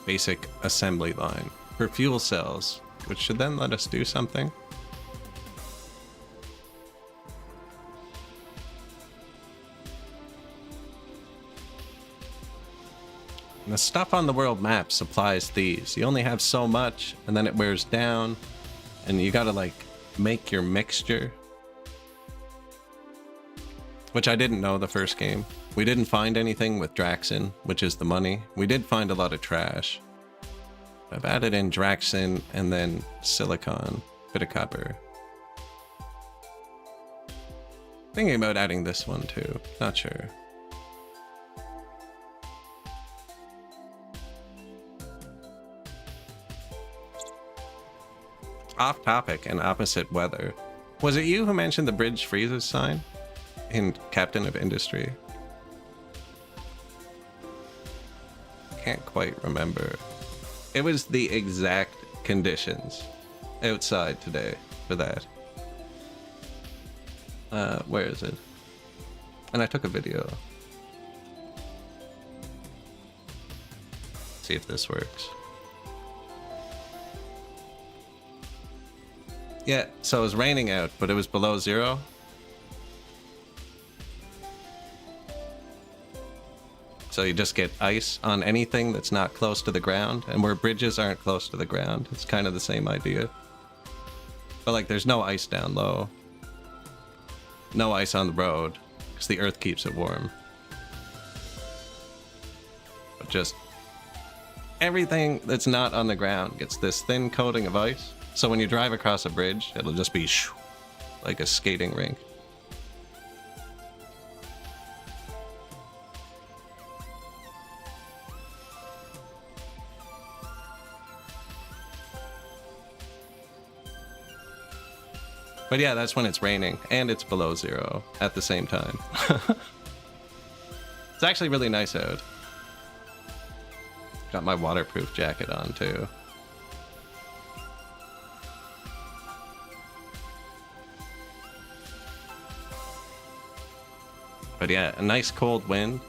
basic assembly line for fuel cells, which should then let us do something. And the stuff on the world map supplies these. You only have so much, and then it wears down, and you gotta like make your mixture. Which I didn't know the first game. We didn't find anything with Draxin, which is the money. We did find a lot of trash. I've added in Draxin and then silicon, bit of copper. Thinking about adding this one too, not sure. Off topic and opposite weather. Was it you who mentioned the bridge freezes sign in Captain of Industry? Can't quite remember. It was the exact conditions outside today for that. Where is it? And I took a video. See if this works. Yeah, so it was raining out, but it was below zero. So you just get ice on anything that's not close to the ground, and where bridges aren't close to the ground, it's kind of the same idea. But like, there's no ice down low. No ice on the road, because the earth keeps it warm. But just everything that's not on the ground gets this thin coating of ice. So when you drive across a bridge, it'll just be like a skating rink. But yeah, that's when it's raining and it's below zero at the same time. It's actually really nice out. Got my waterproof jacket on too. But yeah, a nice cold wind.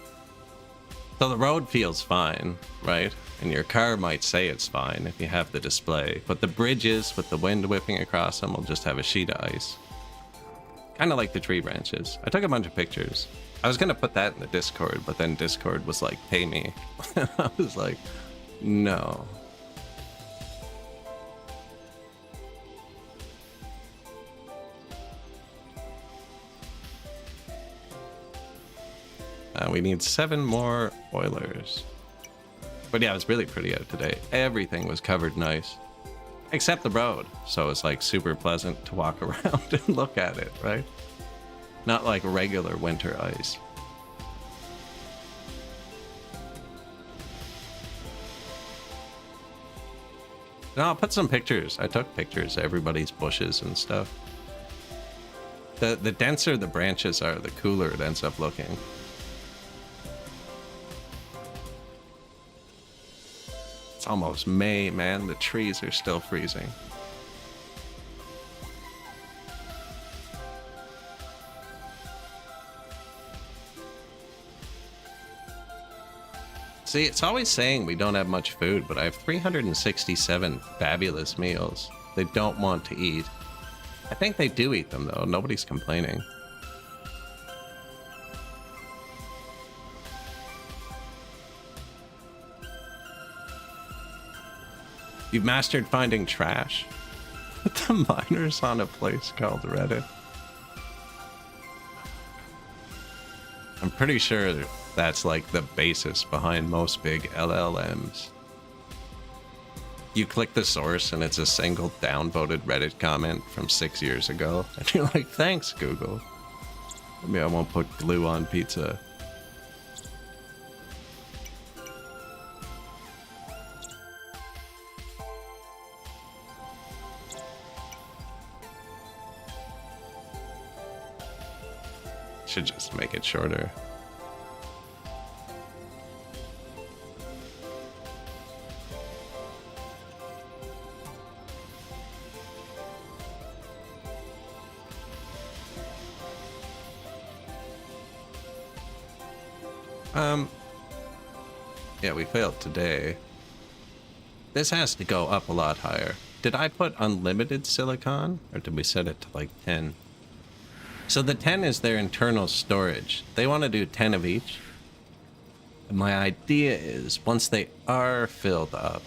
So the road feels fine, right? And your car might say it's fine if you have the display. But the bridges with the wind whipping across them will just have a sheet of ice. Kind of like the tree branches. I took a bunch of pictures. I was going to put that in the Discord, but then Discord was like, pay me. I was like, no. We need 7 more oilers. But yeah, it was really pretty out today. Everything was covered nice. Except the road. So it's like super pleasant to walk around and look at it, right? Not like regular winter ice. No, I'll put some pictures. I took pictures of everybody's bushes and stuff. The denser the branches are, the cooler it ends up looking. It's almost May, man. The trees are still freezing. See, it's always saying we don't have much food, but I have 367 fabulous meals they don't want to eat. I think they do eat them, though. Nobody's complaining. You've mastered finding trash? Put the miners on a place called Reddit. I'm pretty sure that's like the basis behind most big LLMs. You click the source and it's a single downvoted Reddit comment from 6 years ago. And you're like, thanks, Google. Maybe I won't put glue on pizza. Should just make it shorter. Yeah, we failed today. This has to go up a lot higher. Did I put unlimited silicon, or did we set it to like 10? So the 10 is their internal storage. They want to do 10 of each. And my idea is, once they are filled up,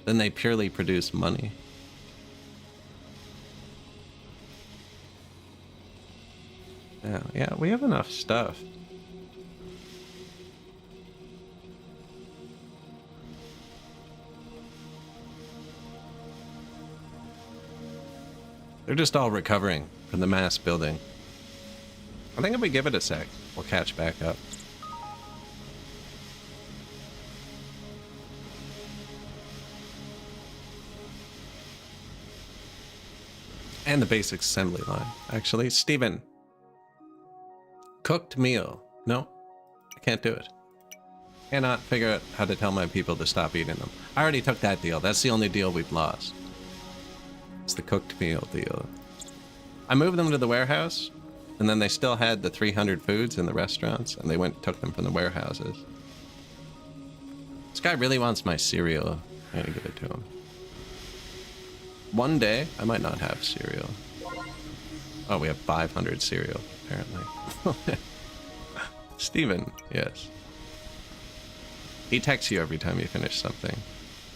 then they purely produce money. Yeah, we have enough stuff. They're just all recovering from the mass building. I think if we give it a sec, we'll catch back up. And the basic assembly line, actually. Steven. Cooked meal. No, I can't do it. Cannot figure out how to tell my people to stop eating them. I already took that deal. That's the only deal we've lost. It's the cooked meal deal. I moved them to the warehouse, and then they still had the 300 foods in the restaurants, and they went and took them from the warehouses. This guy really wants my cereal. I gotta give it to him. One day, I might not have cereal. Oh, we have 500 cereal, apparently. Steven, yes. He texts you every time you finish something.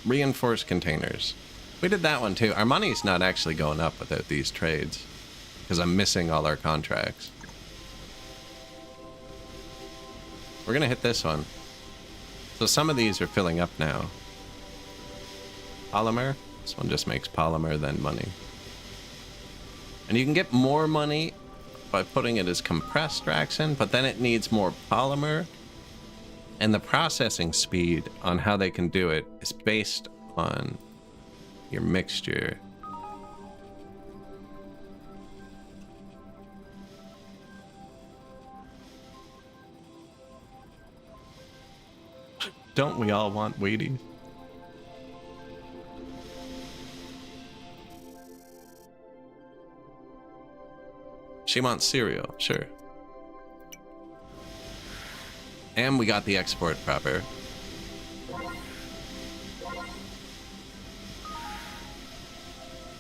Reinforced containers. We did that one too. Our money's not actually going up without these trades, because I'm missing all our contracts. We're gonna hit this one. So some of these are filling up now. Polymer. This one just makes polymer, then money. And you can get more money by putting it as compressed Draxin, but then it needs more polymer. And the processing speed on how they can do it is based on your mixture. Don't we all want Wheaties? She wants cereal, sure. And we got the export proper.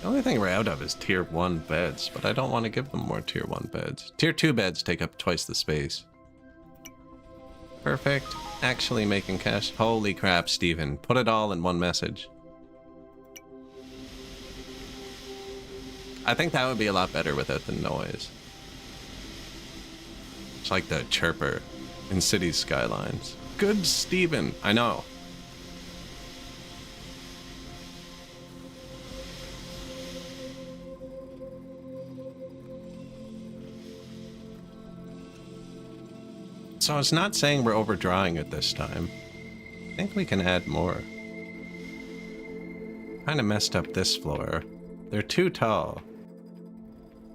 The only thing we're out of is tier 1 beds, but I don't want to give them more tier 1 beds. Tier 2 beds take up twice the space. Perfect. Actually making cash. Holy crap, Steven. Put it all in one message. I think that would be a lot better without the noise. It's like the chirper in City Skylines. Good Steven. I know. So it's not saying we're overdrawing it this time. I think we can add more. Kind of messed up this floor. They're too tall.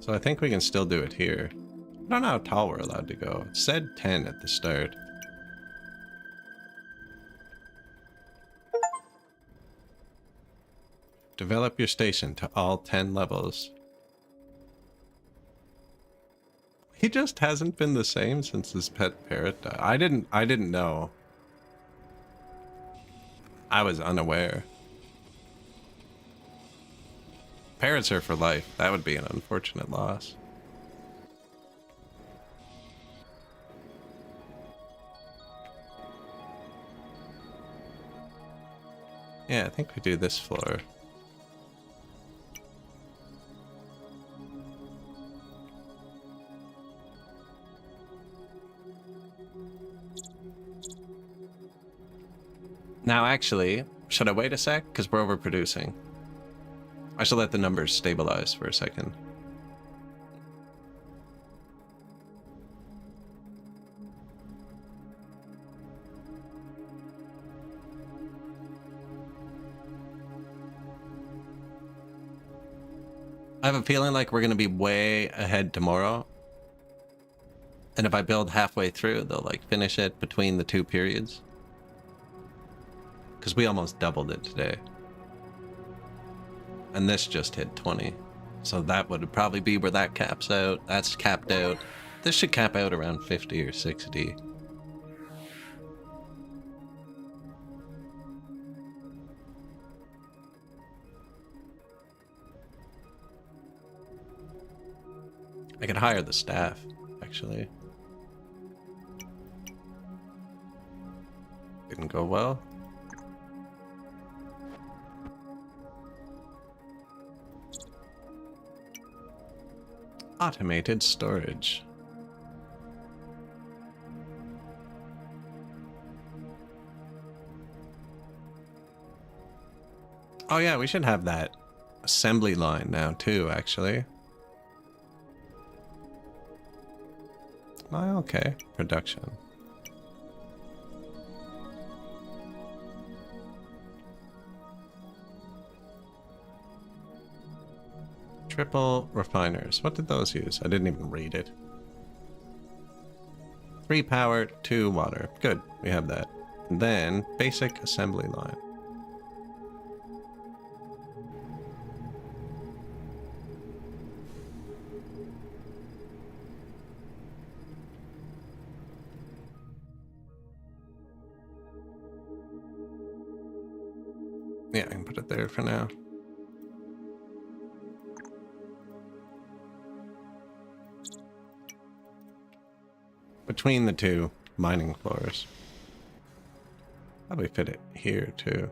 So I think we can still do it here. I don't know how tall we're allowed to go. It said 10 at the start. Develop your station to all 10 levels. He just hasn't been the same since his pet parrot died. I didn't know. I was unaware. Parrots are for life. That would be an unfortunate loss. Yeah, I think we do this floor. Now, actually, should I wait a sec? Because we're overproducing. I should let the numbers stabilize for a second. I have a feeling like we're going to be way ahead tomorrow. And if I build halfway through, they'll like finish it between the two periods. Because we almost doubled it today. And this just hit 20. So that would probably be where that caps out. That's capped out. This should cap out around 50 or 60. I could hire the staff, actually. Didn't go well. Automated storage. Oh yeah, we should have that assembly line now too, actually. Oh, okay. Production. Triple refiners. What did those use? I didn't even read it. 3 power, 2 water. Good, we have that. And then basic assembly line. Yeah, I can put it there for now. Between the two mining floors. Probably fit it here too.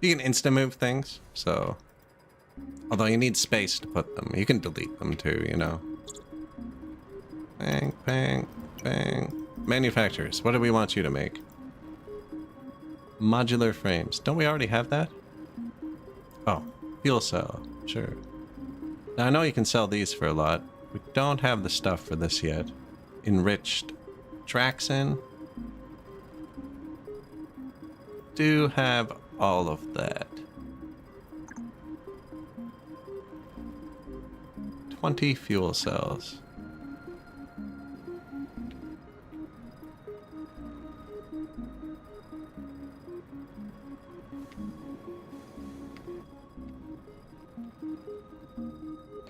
You can insta-move things, so... Although you need space to put them. You can delete them too, you know. Bang, bang, bang. Manufacturers, what do we want you to make? Modular frames. Don't we already have that? Oh, fuel cell. Sure. Now I know you can sell these for a lot. We don't have the stuff for this yet. Enriched Draxin. Do have all of that. 20 fuel cells.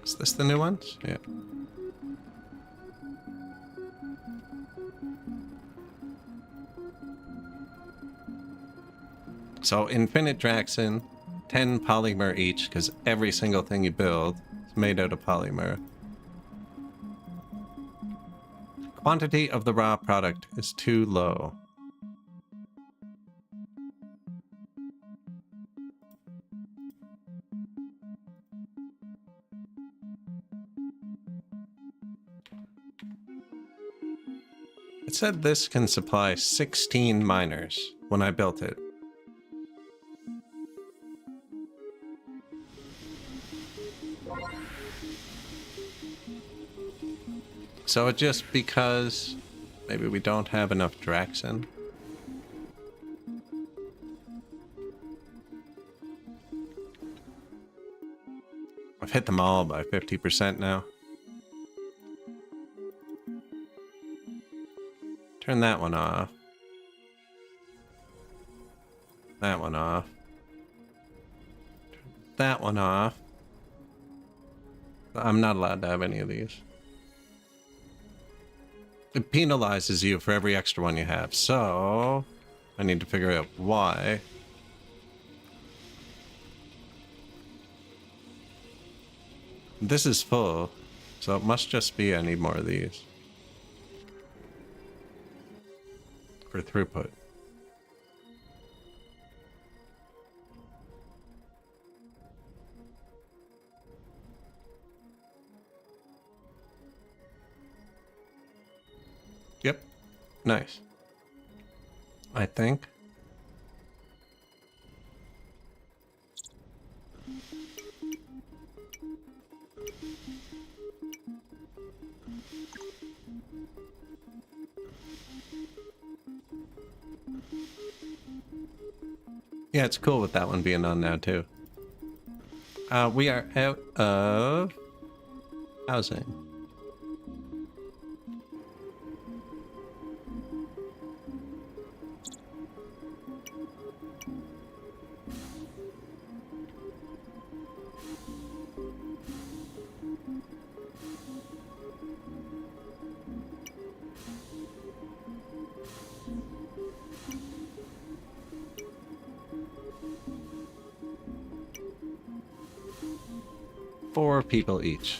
Is this the new ones? Yeah. So Infinite Draxin, 10 polymer each, because every single thing you build is made out of polymer. Quantity of the raw product is too low. It said this can supply 16 miners. when I built it. So it's just because maybe we don't have enough Draxen. I've hit them all by 50% now. Turn that one off. That one off. Turn that one off. I'm not allowed to have any of these. It penalizes you for every extra one you have, so I need to figure out why. This is full, so it must just be I need more of these for throughput. Yep. Nice. I think. Yeah, it's cool with that one being on now too. We are out of housing. Four people each.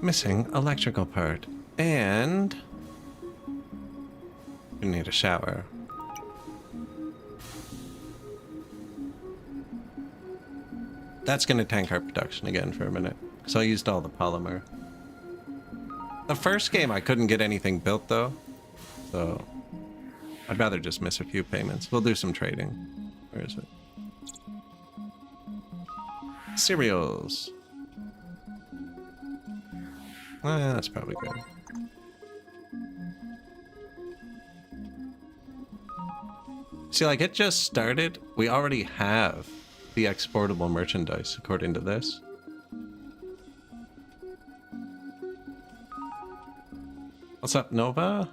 Missing electrical part. And we need a shower. That's going to tank our production again for a minute. So I used all the polymer. The first game I couldn't get anything built though. So I'd rather just miss a few payments. We'll do some trading. Where is it? Cereals. That's probably good. See, like, it just started. We already have the exportable merchandise, according to this. What's up, Nova?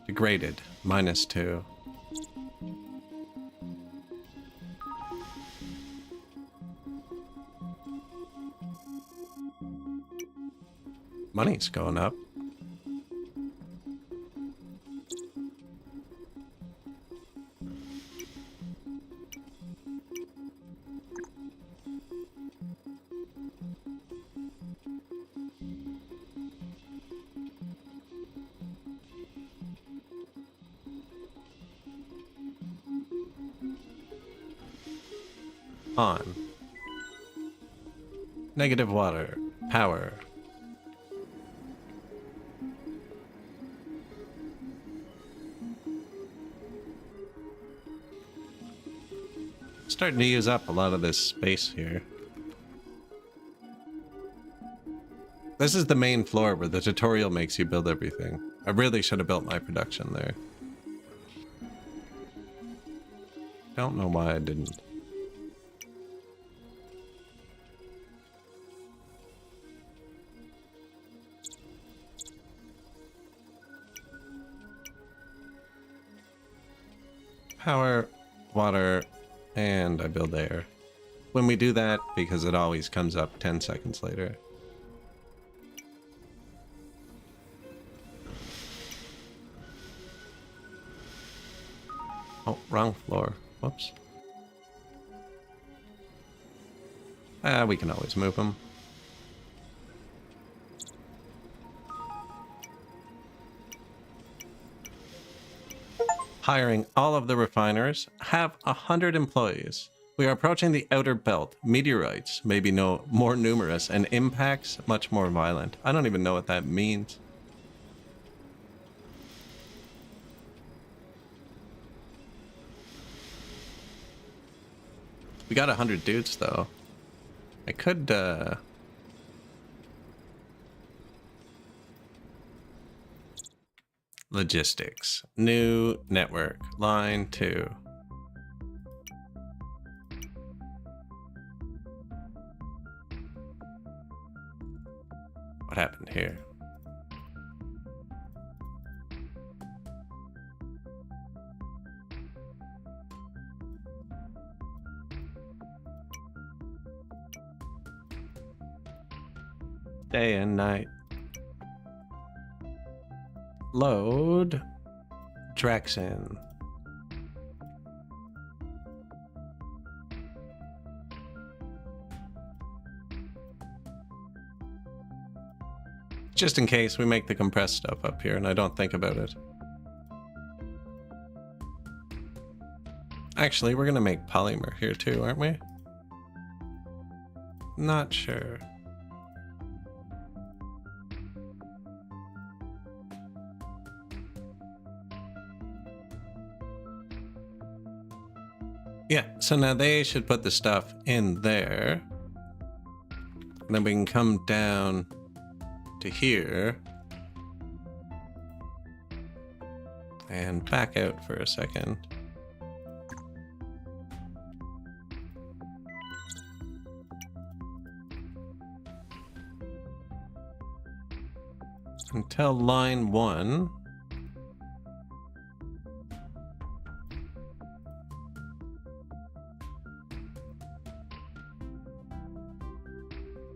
Degraded. -2. Money's going up. On. Negative water. Power. Starting to use up a lot of this space here. This is the main floor where the tutorial makes you build everything. I really should have built my production there. Don't know why I didn't. Power, water, and I build air. When we do that, because it always comes up 10 seconds later. Oh, wrong floor. Whoops. We can always move them. Hiring all of the refiners. Have 100 employees. We are approaching the outer belt. Meteorites may be more numerous and impacts much more violent. I don't even know what that means. We got 100 dudes though. I could logistics. New network. Line 2. What happened here? Day and night. Load Draxin. Just in case we make the compressed stuff up here and I don't think about it. Actually, we're gonna make polymer here too, aren't we? Not sure. Yeah, so now they should put the stuff in there. And then we can come down to here. And back out for a second. Until line 1.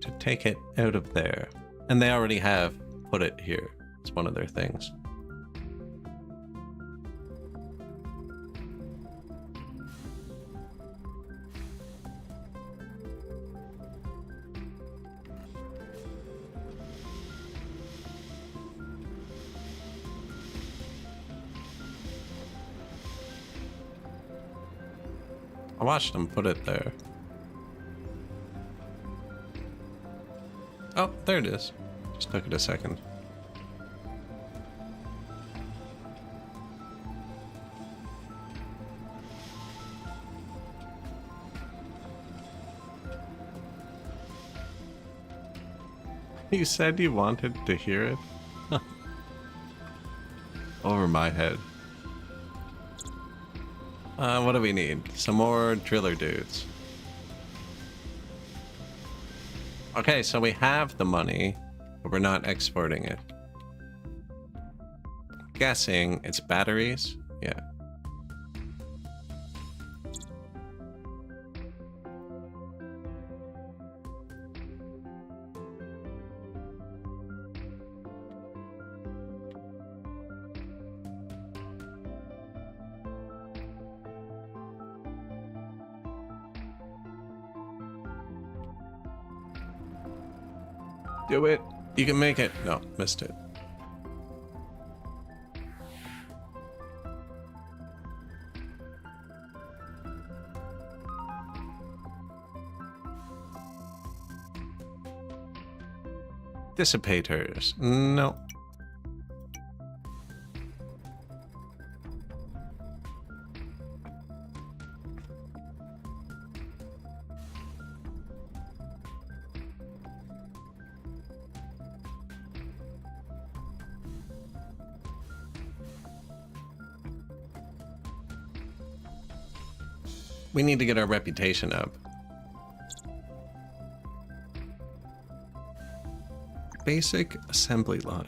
To take it out of there. And they already have put it here. It's one of their things. I watched them put it there. Oh, there it is. Just took it a second. You said you wanted to hear it? Over my head. What do we need? Some more driller dudes. Okay, so we have the money, but we're not exporting it. Guessing it's batteries? Yeah. Do it. You can make it. No, missed it. Dissipators. No. We need to get our reputation up. Basic assembly line.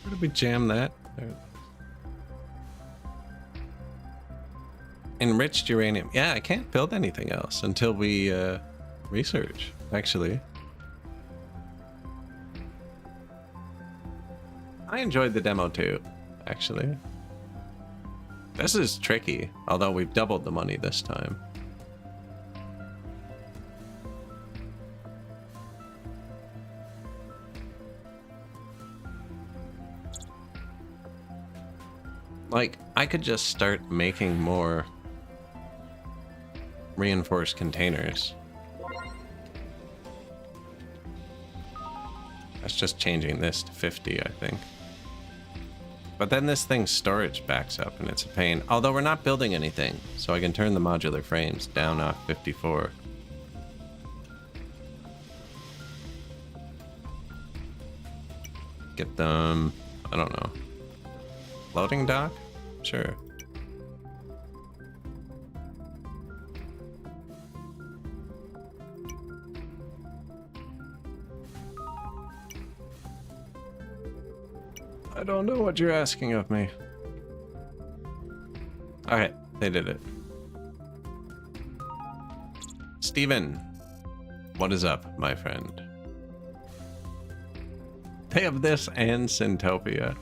Where did we jam that? There. Enriched uranium. Yeah, I can't build anything else until we research, actually. I enjoyed the demo too, actually. This is tricky, although we've doubled the money this time. Like, I could just start making more reinforced containers. That's just changing this to 50, I think. But then this thing's storage backs up and it's a pain. Although we're not building anything, so I can turn the modular frames down off 54. Get them, I don't know. Loading dock? Sure. I don't know what you're asking of me. Okay, they did it. Steven, what is up, my friend? They have this and Syntopia.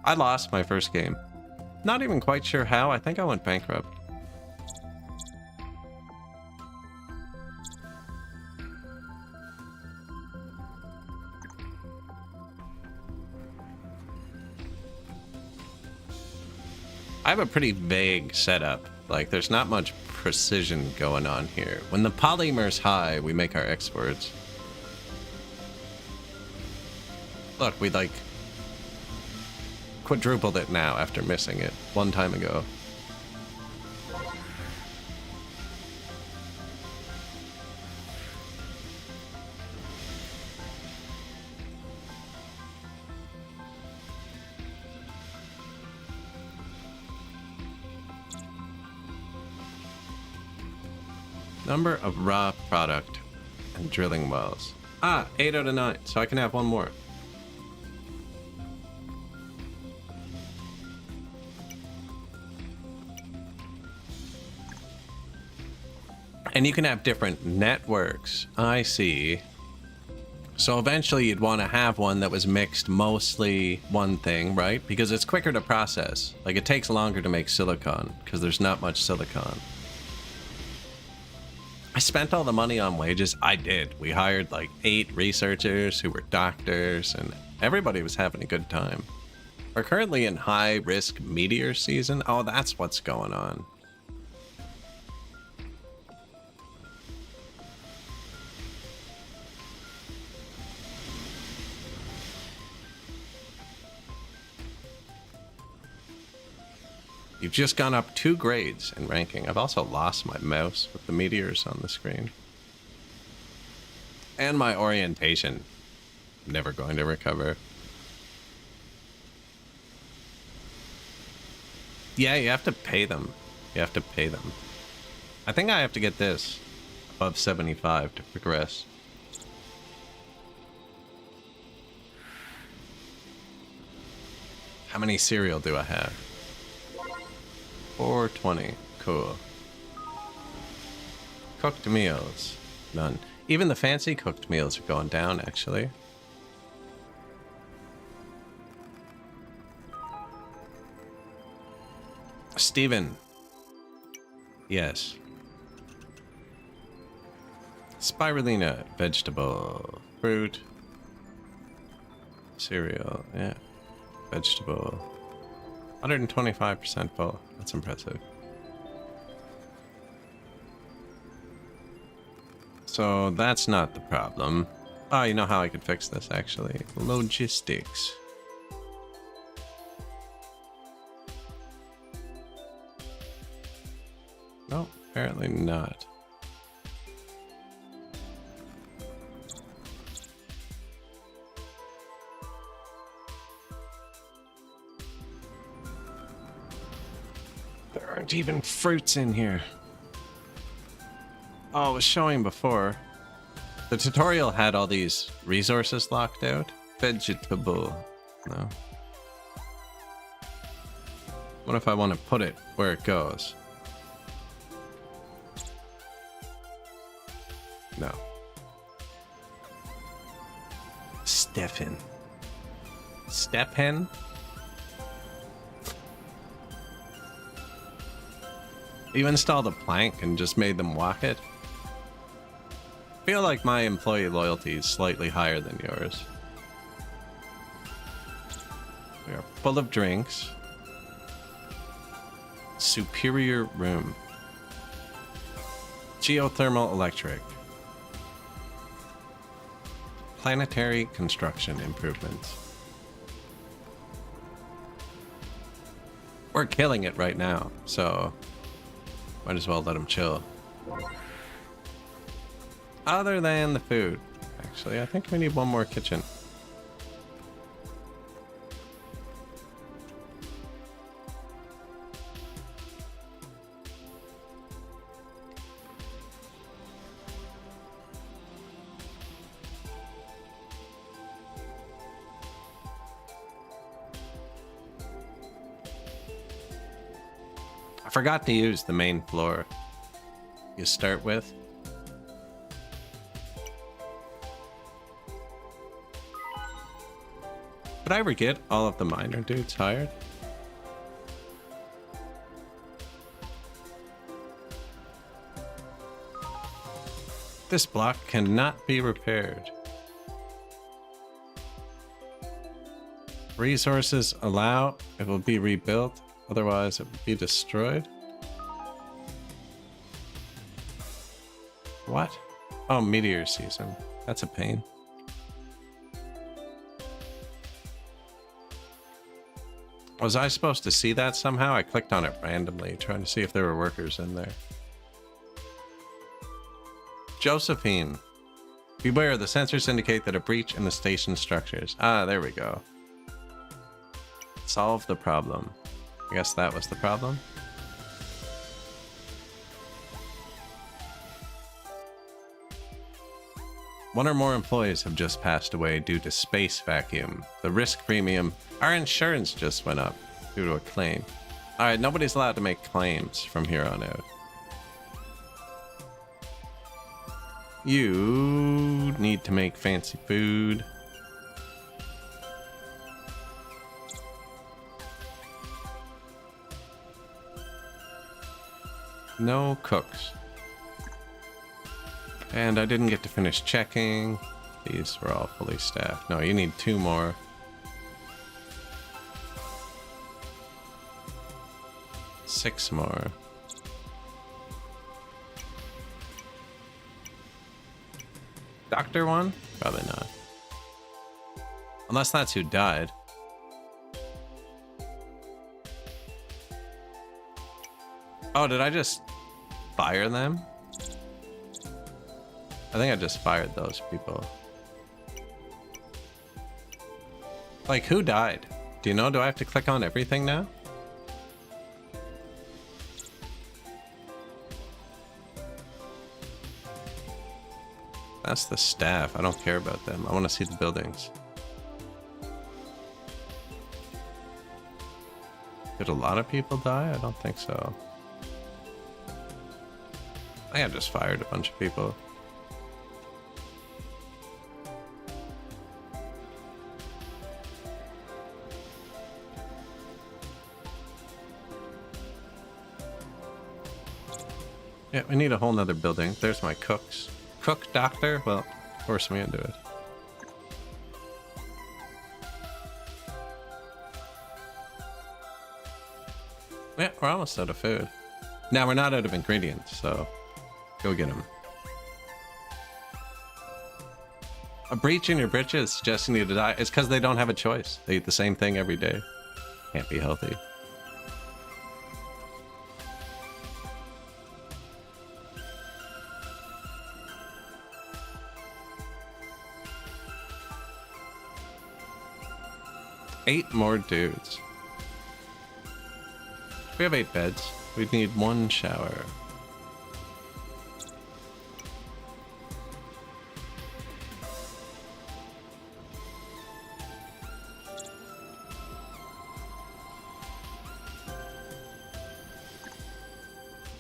I lost my first game. Not even quite sure how. I think I went bankrupt. I have a pretty vague setup. Like, there's not much precision going on here. When the polymer's high, we make our exports. Look, we like quadrupled it now after missing it one time ago. Number of raw product and drilling wells. Ah, 8 out of 9, so I can have one more. And you can have different networks. I see. So eventually you'd want to have one that was mixed mostly one thing, right? Because it's quicker to process. Like, it takes longer to make silicon because there's not much silicon. I spent all the money on wages. I did. We hired like 8 researchers who were doctors and everybody was having a good time. We're currently in high risk meteor season. Oh, that's what's going on. You've just gone up 2 grades in ranking. I've also lost my mouse with the meteors on the screen. And my orientation. Never going to recover. Yeah, you have to pay them. You have to pay them. I think I have to get this above 75 to progress. How many cereal do I have? 420. Cool. Cooked meals. None. Even the fancy cooked meals are going down, actually. Steven. Yes. Spirulina. Vegetable. Fruit. Cereal. Yeah. Vegetable. 125% full. That's impressive. So that's not the problem. Oh, you know how I could fix this, actually? Logistics. No, apparently not. There aren't even fruits in here. Oh, it was showing before. The tutorial had all these resources locked out. Vegetable. No. What if I want to put it where it goes? No. Stefan. Stepan? You installed a plank and just made them walk it? I feel like my employee loyalty is slightly higher than yours. We are full of drinks. Superior room. Geothermal electric. Planetary construction improvements. We're killing it right now, so might as well let them chill. Other than the food. Actually, I think we need one more kitchen. I forgot to use the main floor you start with. Did I ever get all of the miner dudes hired? This block cannot be repaired. Resources allow, it will be rebuilt, otherwise it will be destroyed. What? Oh, meteor season. That's a pain. Was I supposed to see that somehow? I clicked on it randomly, trying to see if there were workers in there. Josephine. Beware, the sensors indicate that a breach in the station structures. Ah, there we go. Solve the problem. I guess that was the problem. One or more employees have just passed away due to space vacuum. The risk premium, our insurance just went up due to a claim. All right, nobody's allowed to make claims from here on out. You need to make fancy food. No cooks. And I didn't get to finish checking. These were all fully staffed. No, you need 2 more. Six more. Doctor one? Probably not. Unless that's who died. Oh, did I just fire them? I think I just fired those people. Like, who died? Do you know? Do I have to click on everything now? That's the staff. I don't care about them. I want to see the buildings. Did a lot of people die? I don't think so. I think I just fired a bunch of people. Yeah, we need a whole nother building. There's my cooks. Cook doctor? Well, force me into it. Yeah, we're almost out of food. Now we're not out of ingredients, so go get them. A breach in your britches suggesting you to die. It's because they don't have a choice. They eat the same thing every day. Can't be healthy. Eight more dudes. We have 8 beds. We'd need 1 shower.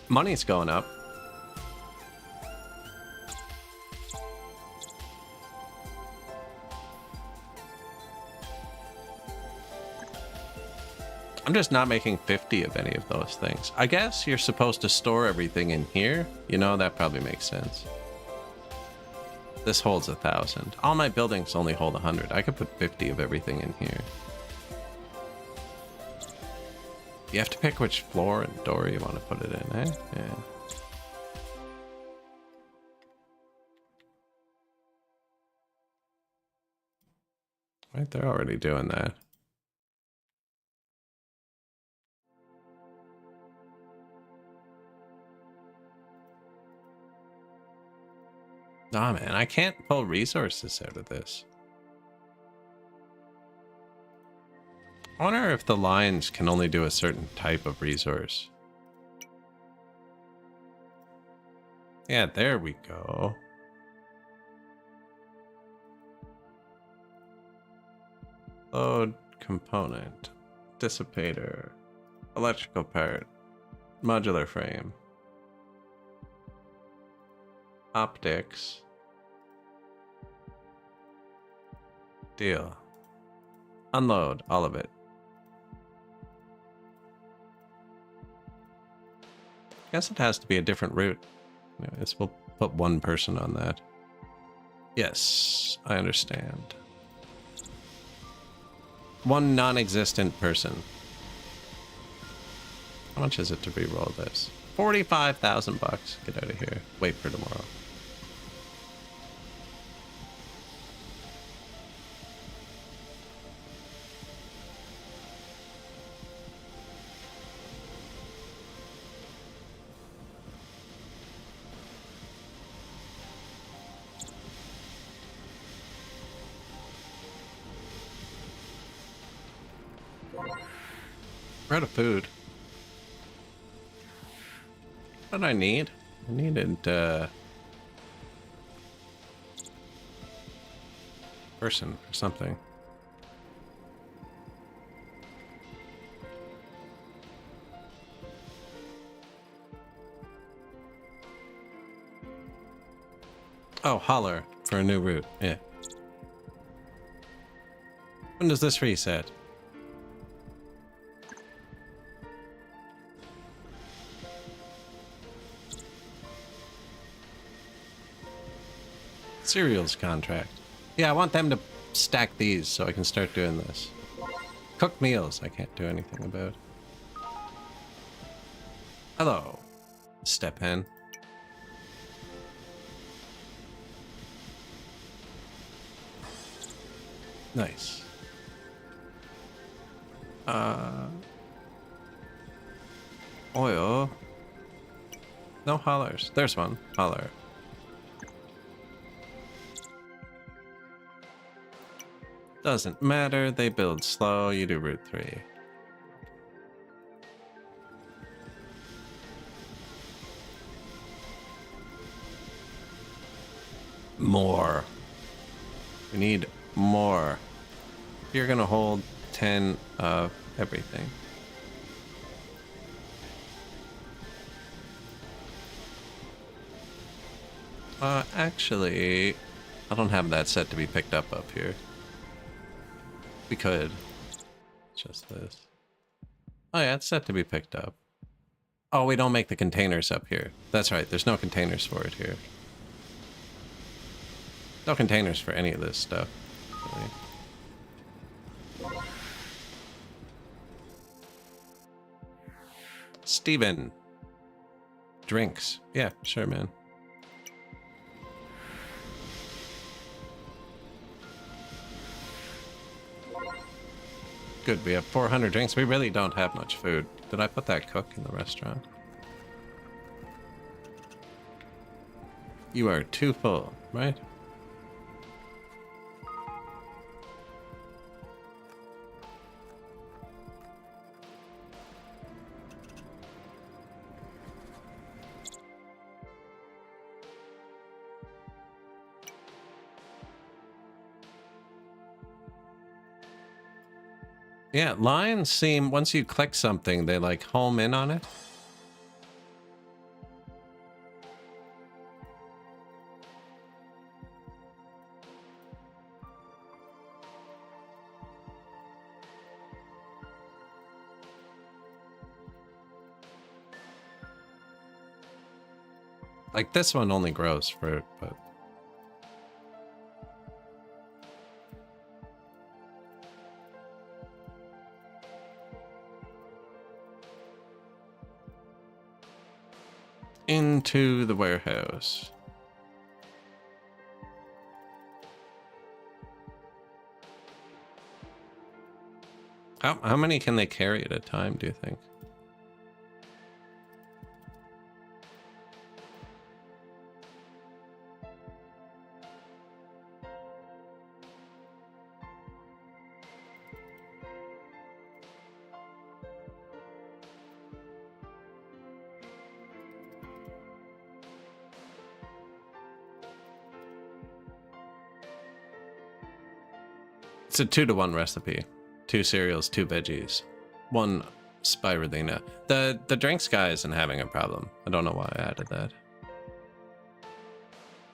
Money's going up. I'm just not making 50 of any of those things. I guess you're supposed to store everything in here. You know, that probably makes sense. This holds 1,000. All my buildings only hold 100. I could put 50 of everything in here. You have to pick which floor and door you want to put it in, eh? Yeah. Right, they're already doing that. Nah, man, I can't pull resources out of this. I wonder if the lines can only do a certain type of resource. Yeah, there we go. Load component, dissipator, electrical part, modular frame, optics. Deal. Unload all of it. Guess it has to be a different route. Anyways, we'll put one person on that. Yes, I understand. One non-existent person. How much is it to re-roll this? 45,000 bucks. Get out of here. Wait for tomorrow. We're out of food. What did I need? I needed, person or something. Oh, holler for a new route. Yeah. When does this reset? Cereals contract. Yeah, I want them to stack these so I can start doing this. Cooked meals I can't do anything about. Hello, step hen. Nice. Oil. No hollers. There's one. Holler. Doesn't matter, they build slow, you do Route 3. More. We need more. You're gonna hold 10 of everything. Actually, I don't have that set to be picked up here. We could. Just this. Oh yeah, it's set to be picked up. Oh, we don't make the containers up here. That's right, there's no containers for it here. No containers for any of this stuff. Really. Steven. Drinks. Yeah, sure, man. Good, we have 400 drinks. We really don't have much food. Did I put that cook in the restaurant? You are too full, right? Yeah, lines seem, once you click something, they like home in on it. Like this one only grows fruit, but into the warehouse. How many can they carry at a time, do you think? It's a 2-to-1 recipe. 2 cereals, 2 veggies, 1 spirulina. The drinks guy isn't having a problem. I don't know why I added that.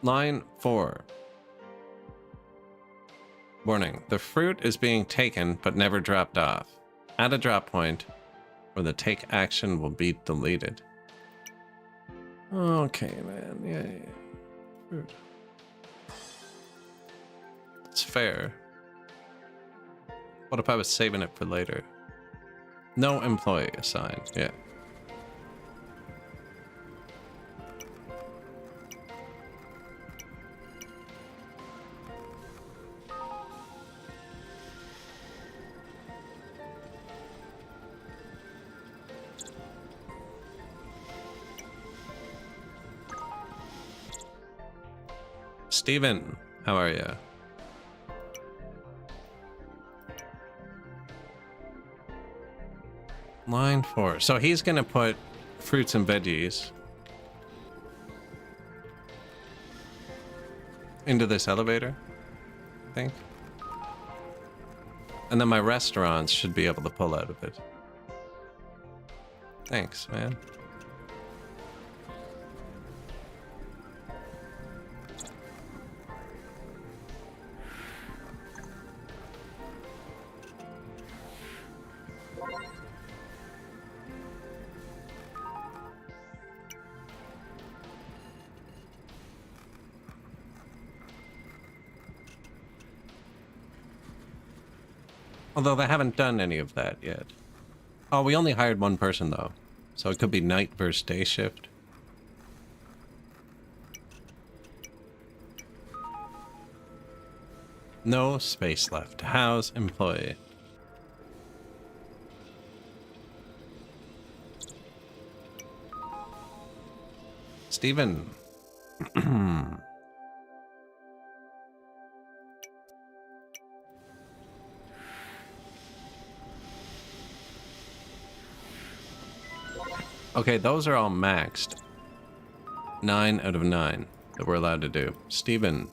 Line 4. Warning. The fruit is being taken but never dropped off. Add a drop point or the take action will be deleted. Okay, man. Yeah. Fruit. It's fair. What if I was saving it for later? No employee assigned. Yeah. Steven, how are you? Line 4. So he's gonna put fruits and veggies into this elevator, I think. And then my restaurants should be able to pull out of it. Thanks, man. Although they haven't done any of that yet. Oh, we only hired 1 person though. So it could be night versus day shift. No space left to house employee. Steven. Okay, those are all maxed. 9 out of 9 that we're allowed to do. Steven.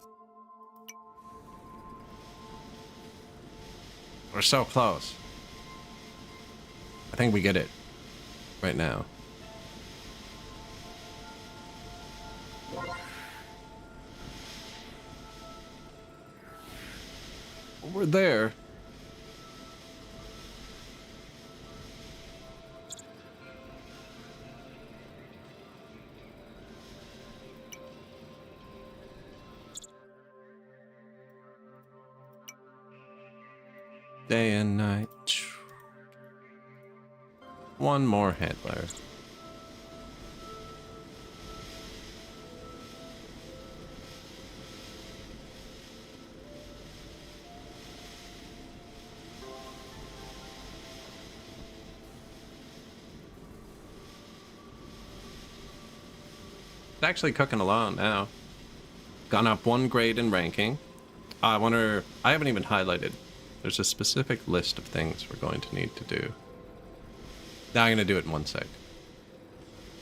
We're so close. I think we get it right now. We're there. Day and night. 1 more handler. It's actually cooking along now. Gone up 1 grade in ranking. I wonder, I haven't even highlighted. There's a specific list of things we're going to need to do. Now I'm going to do it in 1 sec.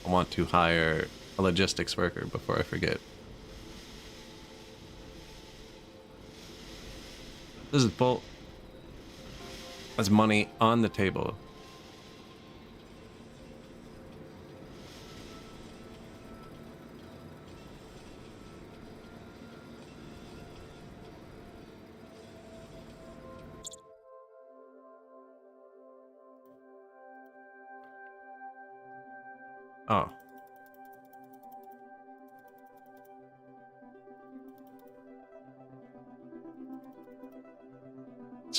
I want to hire a logistics worker before I forget. This is full. That's money on the table. Oh.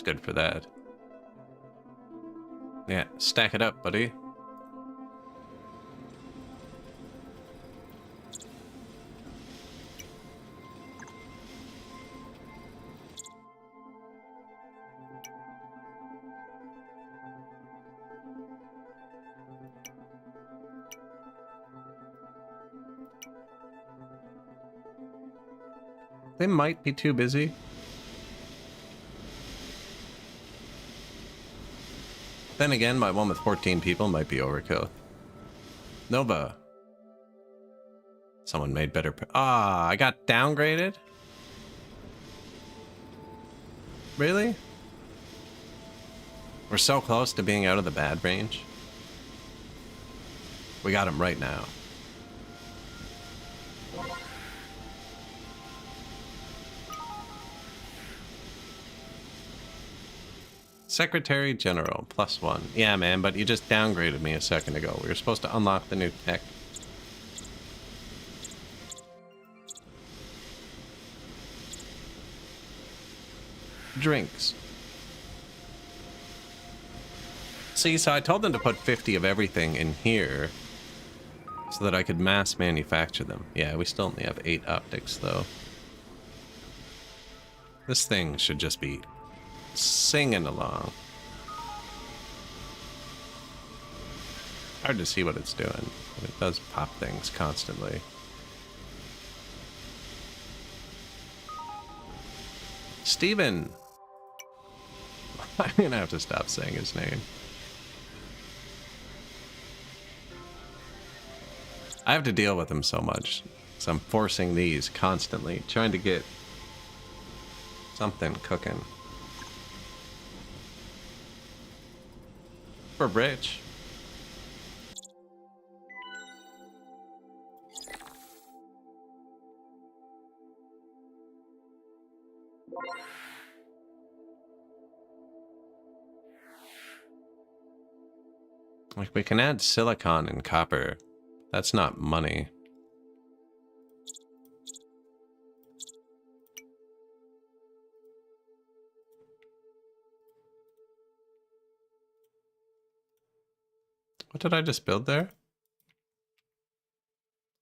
good for that. Yeah, stack it up, buddy. They might be too busy. Then again, my one with 14 people might be overkill. Nova. Someone made better... Ah, I got downgraded? Really? We're so close to being out of the bad range. We got him right now. Secretary General, +1. Yeah, man, but you just downgraded me a second ago. We were supposed to unlock the new tech. Drinks. See, so I told them to put 50 of everything in here so that I could mass manufacture them. Yeah, we still only have 8 optics, though. This thing should just be singing along. Hard to see what it's doing, but it does pop things constantly. Steven! I'm gonna have to stop saying his name. I have to deal with him so much, so I'm forcing these constantly, trying to get something cooking. For Rich. Like, we can add silicon and copper. That's not money. What did I just build there? I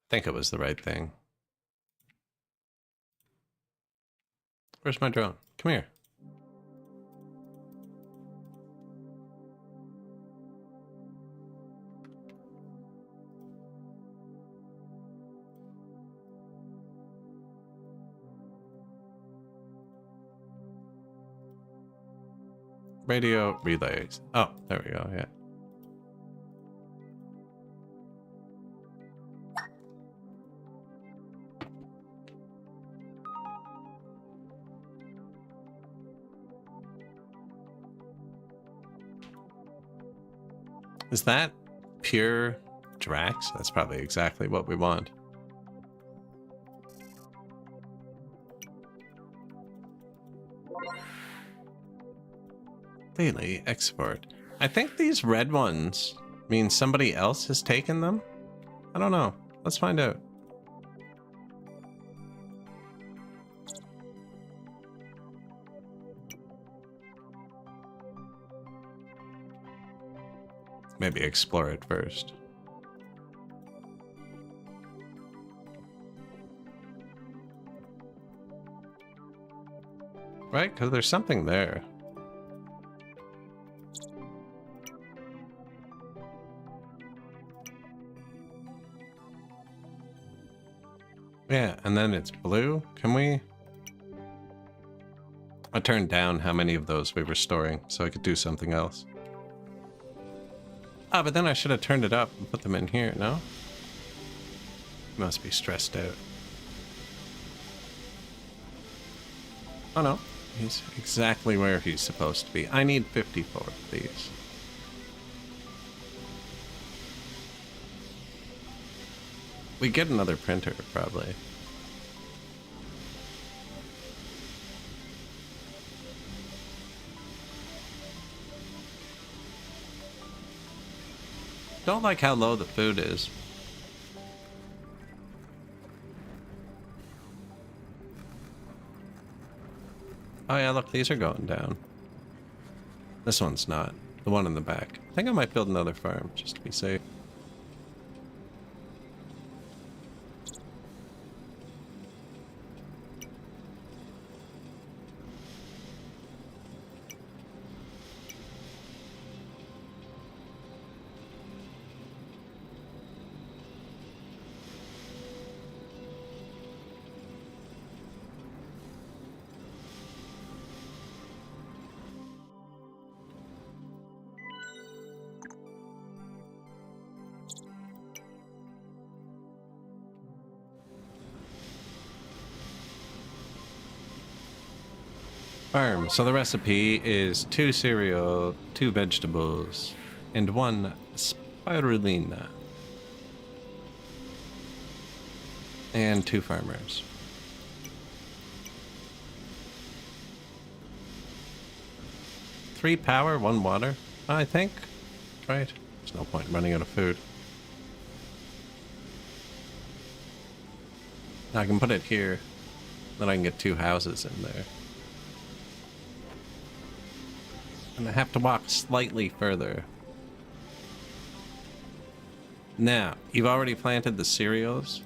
think it was the right thing. Where's my drone? Come here. Radio relays. Oh, there we go, yeah. Is that pure Drax? That's probably exactly what we want. Daily export. I think these red ones mean somebody else has taken them. I don't know. Let's find out. Maybe explore it first. Right? Because there's something there. Yeah, and then it's blue. Can we? I turned down how many of those we were storing so I could do something else. Ah, but then I should have turned it up and put them in here, no? Must be stressed out. Oh no, he's exactly where he's supposed to be. I need 54 of these. We get another printer, probably. Don't like how low the food is. Oh yeah, look, these are going down. This one's not. The one in the back. I think I might build another farm, just to be safe. Farm. So the recipe is 2 cereal, 2 vegetables, and 1 spirulina. And 2 farmers. 3 power, 1 water, I think. Right? There's no point in running out of food. I can put it here. Then I can get 2 houses in there. And I have to walk slightly further. Now, you've already planted the cereals.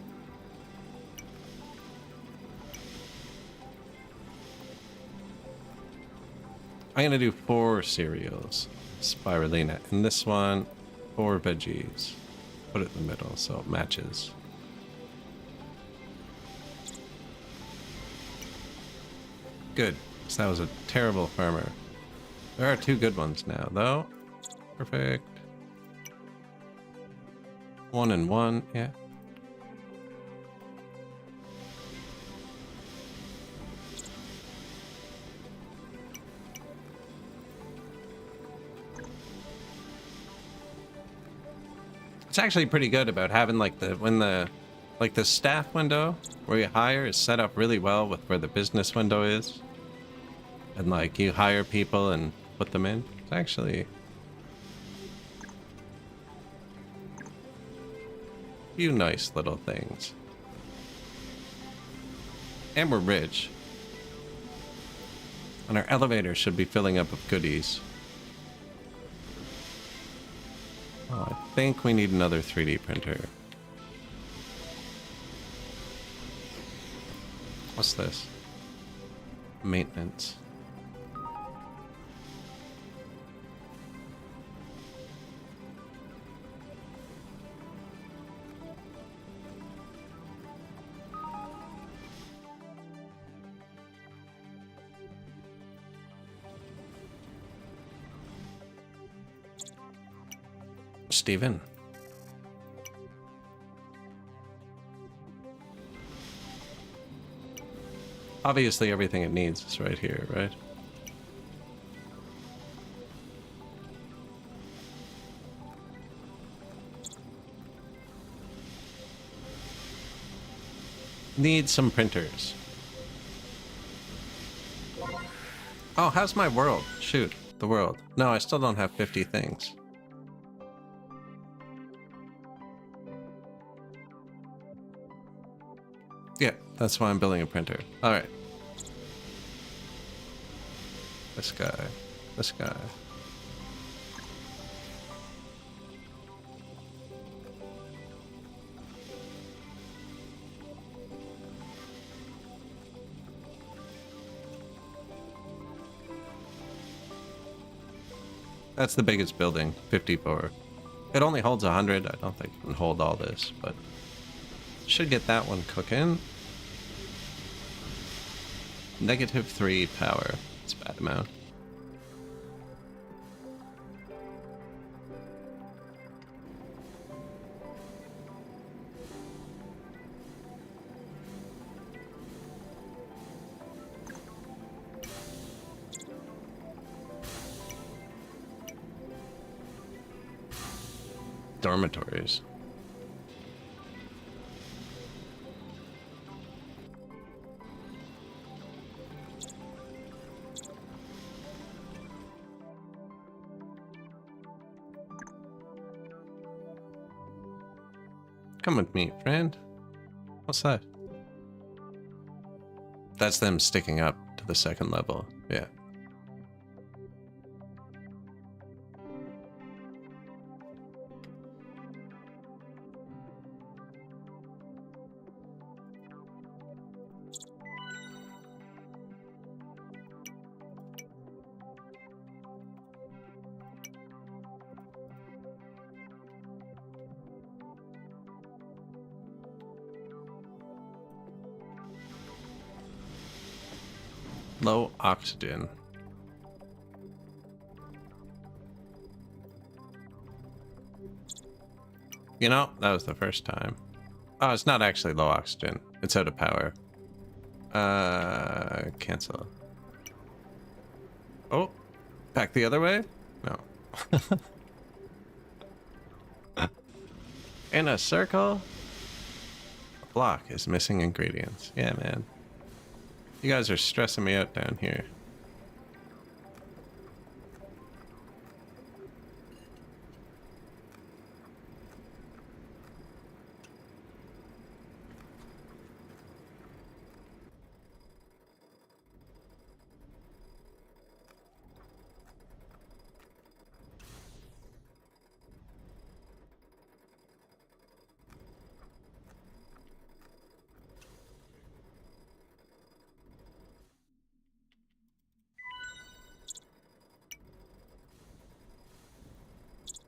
I'm gonna do 4 cereals, spirulina, and this one, 4 veggies. Put it in the middle so it matches. Good, because that was a terrible farmer. There are 2 good ones now, though. Perfect. 1 and 1, yeah. It's actually pretty good about having like the staff window where you hire is set up really well with where the business window is. And like you hire people and put them in. It's actually a few nice little things. And we're rich. And our elevator should be filling up with goodies. Oh, I think we need another 3D printer. What's this? Maintenance. Steven. Obviously everything it needs is right here, right? Need some printers. Oh, how's my world? Shoot, the world. No, I still don't have 50 things. Yeah, that's why I'm building a printer. Alright. This guy. This guy. That's the biggest building, 54. It only holds 100. I don't think it can hold all this, but should get that one cooking. -3 power. It's a bad amount. Dormitories. Come with me, friend. What's that? That's them sticking up to the 2nd level. Yeah. Low oxygen. You know, that was the first time. Oh, it's not actually low oxygen. It's out of power. Cancel. Oh, back the other way? No. In a circle? A block is missing ingredients. Yeah, man. You guys are stressing me out down here.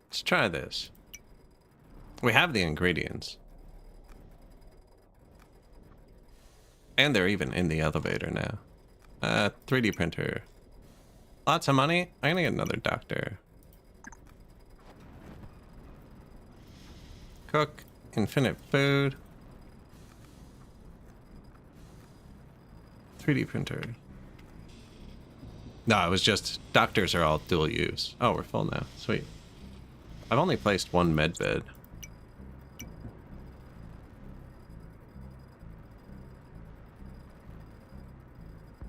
Let's try this. We have the ingredients. And they're even in the elevator now. 3D printer. Lots of money. I'm gonna get another doctor. Cook. Infinite food. 3D printer. No, it was just doctors are all dual use. Oh, we're full now. Sweet. I've only placed one med bed.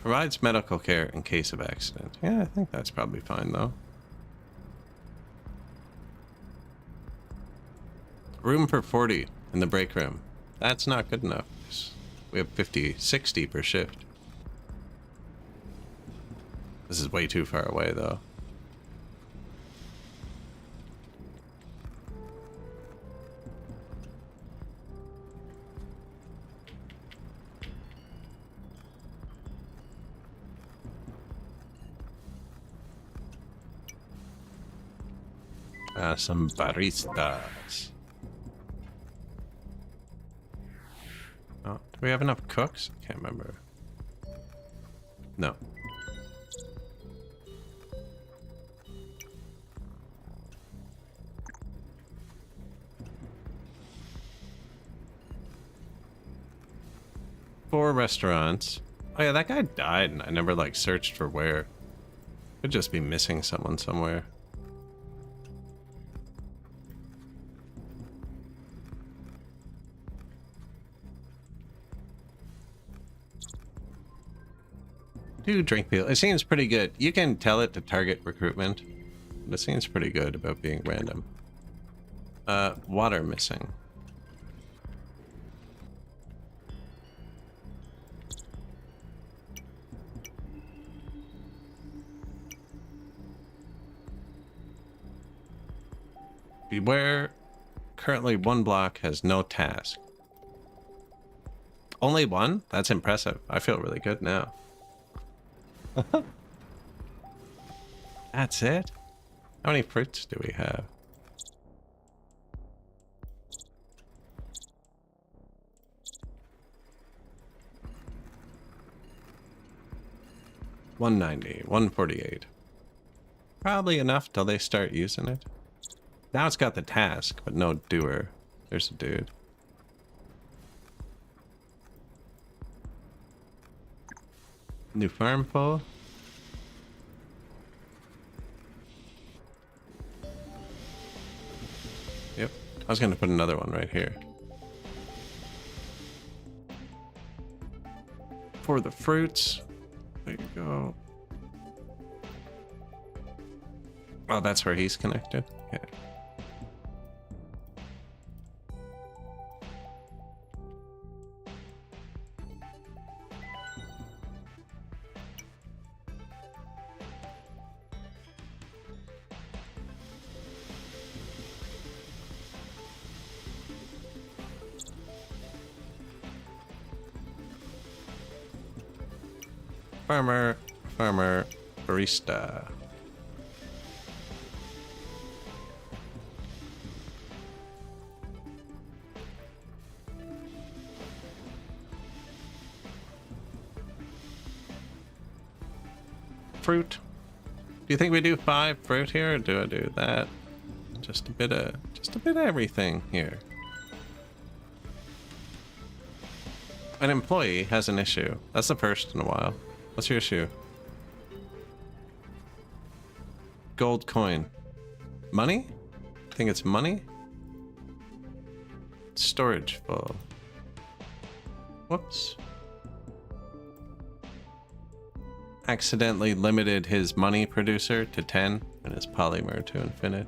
Provides medical care in case of accident. Yeah, I think that's probably fine though. Room for 40 in the break room. That's not good enough. We have 50, 60 per shift. This is way too far away though. Some baristas. Oh, do we have enough cooks? I can't remember. No. Four restaurants. Oh yeah, that guy died and I never like searched for where. Could just be missing someone somewhere. Do drink peel. It seems pretty good. You can tell it to target recruitment. But it seems pretty good about being random. Water missing. Beware. Currently one block has no task. Only one? That's impressive. I feel really good now. That's it? How many fruits do we have? $190, $148. Probably enough till they start using it. Now it's got the task, but no doer. There's a dude. New farm full. Yep. I was going to put another one right here. For the fruits. There you go. Oh, that's where he's connected? Yeah. Farmer, barista. fruit. Do you think we do 5 fruit here, or do I do that? Just a bit of everything here. An employee has an issue. That's the first in a while. What's your issue? Gold coin. Money? I think it's money? Storage full. Whoops. Accidentally limited his money producer to 10 and his polymer to infinite.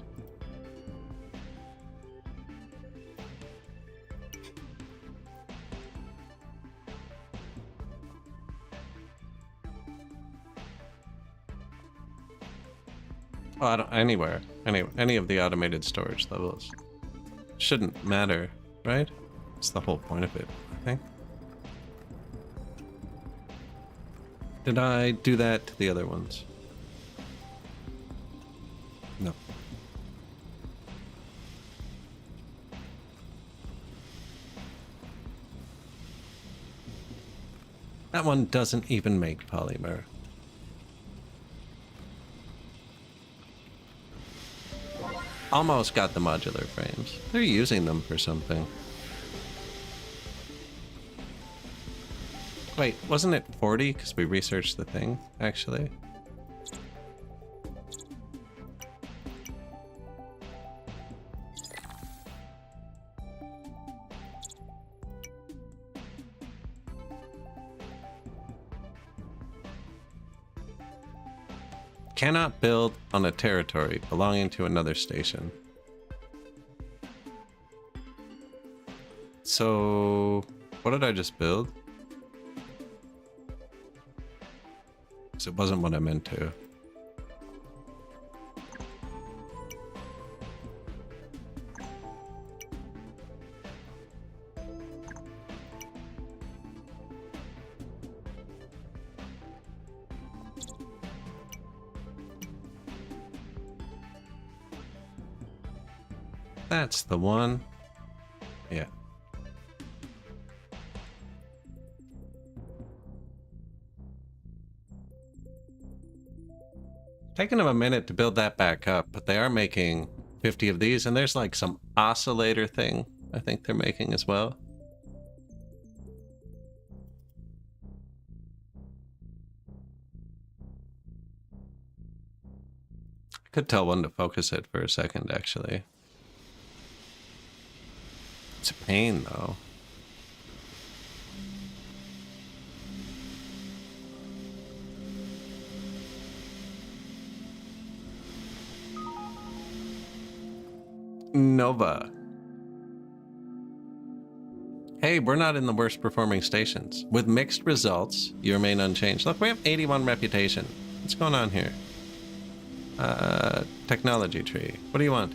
Well, anywhere. Any of the automated storage levels. Shouldn't matter, right? That's the whole point of it, I think. Did I do that to the other ones? No. That one doesn't even make polymer. Almost got the modular frames. They're using them for something. Wait, wasn't it 40? Because we researched the thing, actually. Cannot build on a territory belonging to another station. So, what did I just build? Because it wasn't what I meant to. That's the one. Yeah. Taking them a minute to build that back up, but they are making 50 of these, and there's like some oscillator thing I think they're making as well. I could tell when to focus it for a second, actually. It's a pain, though. Nova. Hey, we're not in the worst performing stations. With mixed results, you remain unchanged. Look, we have 81 reputation. What's going on here? Technology tree. What do you want?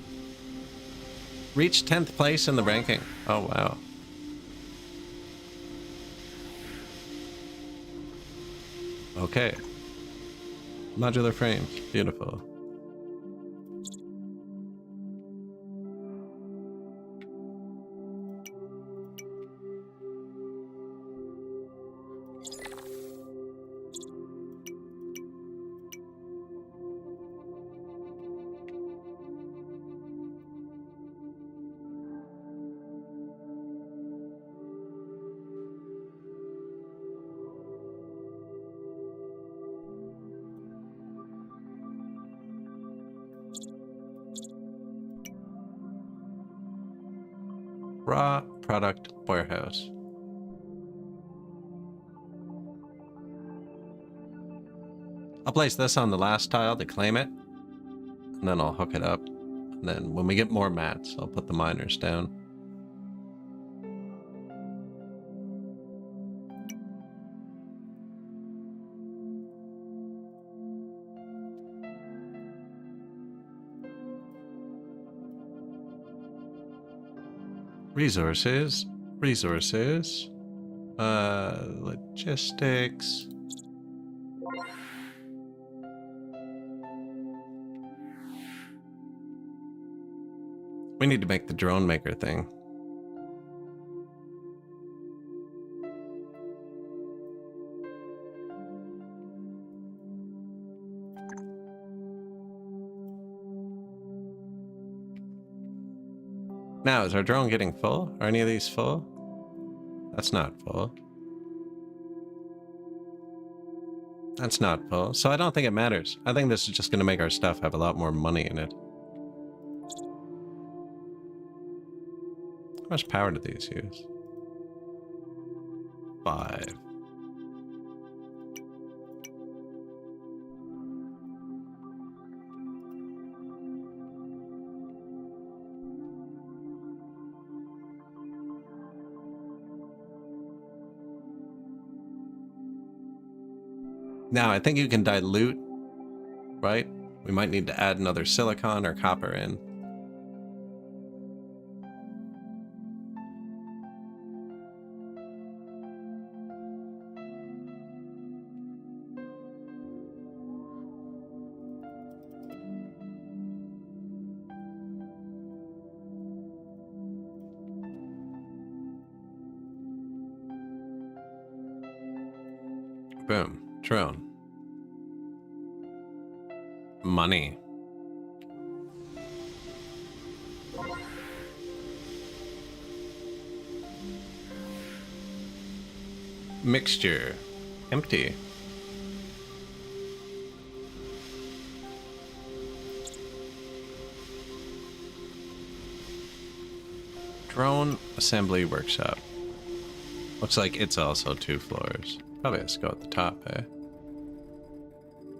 Reach 10th place in the ranking. Oh, wow. Okay. Modular frames. Beautiful. Raw product warehouse. I'll place this on the last tile to claim it, and then I'll hook it up. And then when we get more mats, I'll put the miners down. Resources, logistics. We need to make the drone maker thing. Now, is our drone getting full? Are any of these full? That's not full. That's not full. So I don't think it matters. I think this is just going to make our stuff have a lot more money in it. How much power do these use? 5. Now, I think you can dilute, right? We might need to add another silicon or copper in. Boom. Drone. Money. Mixture. Empty. Drone assembly workshop. Looks like it's also 2 floors. Probably has to go at the top, eh?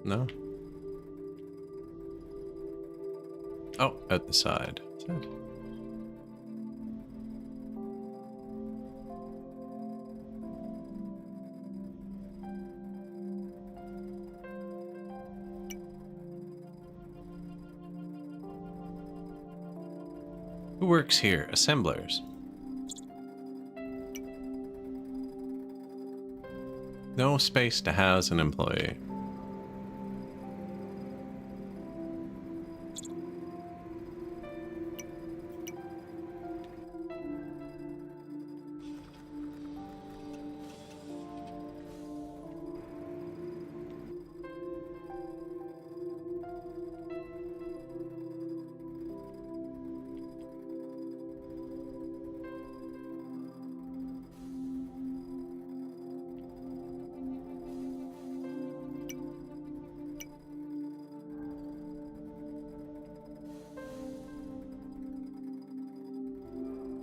No? Oh, at the side. That's it. Who works here? Assemblers. No space to house an employee.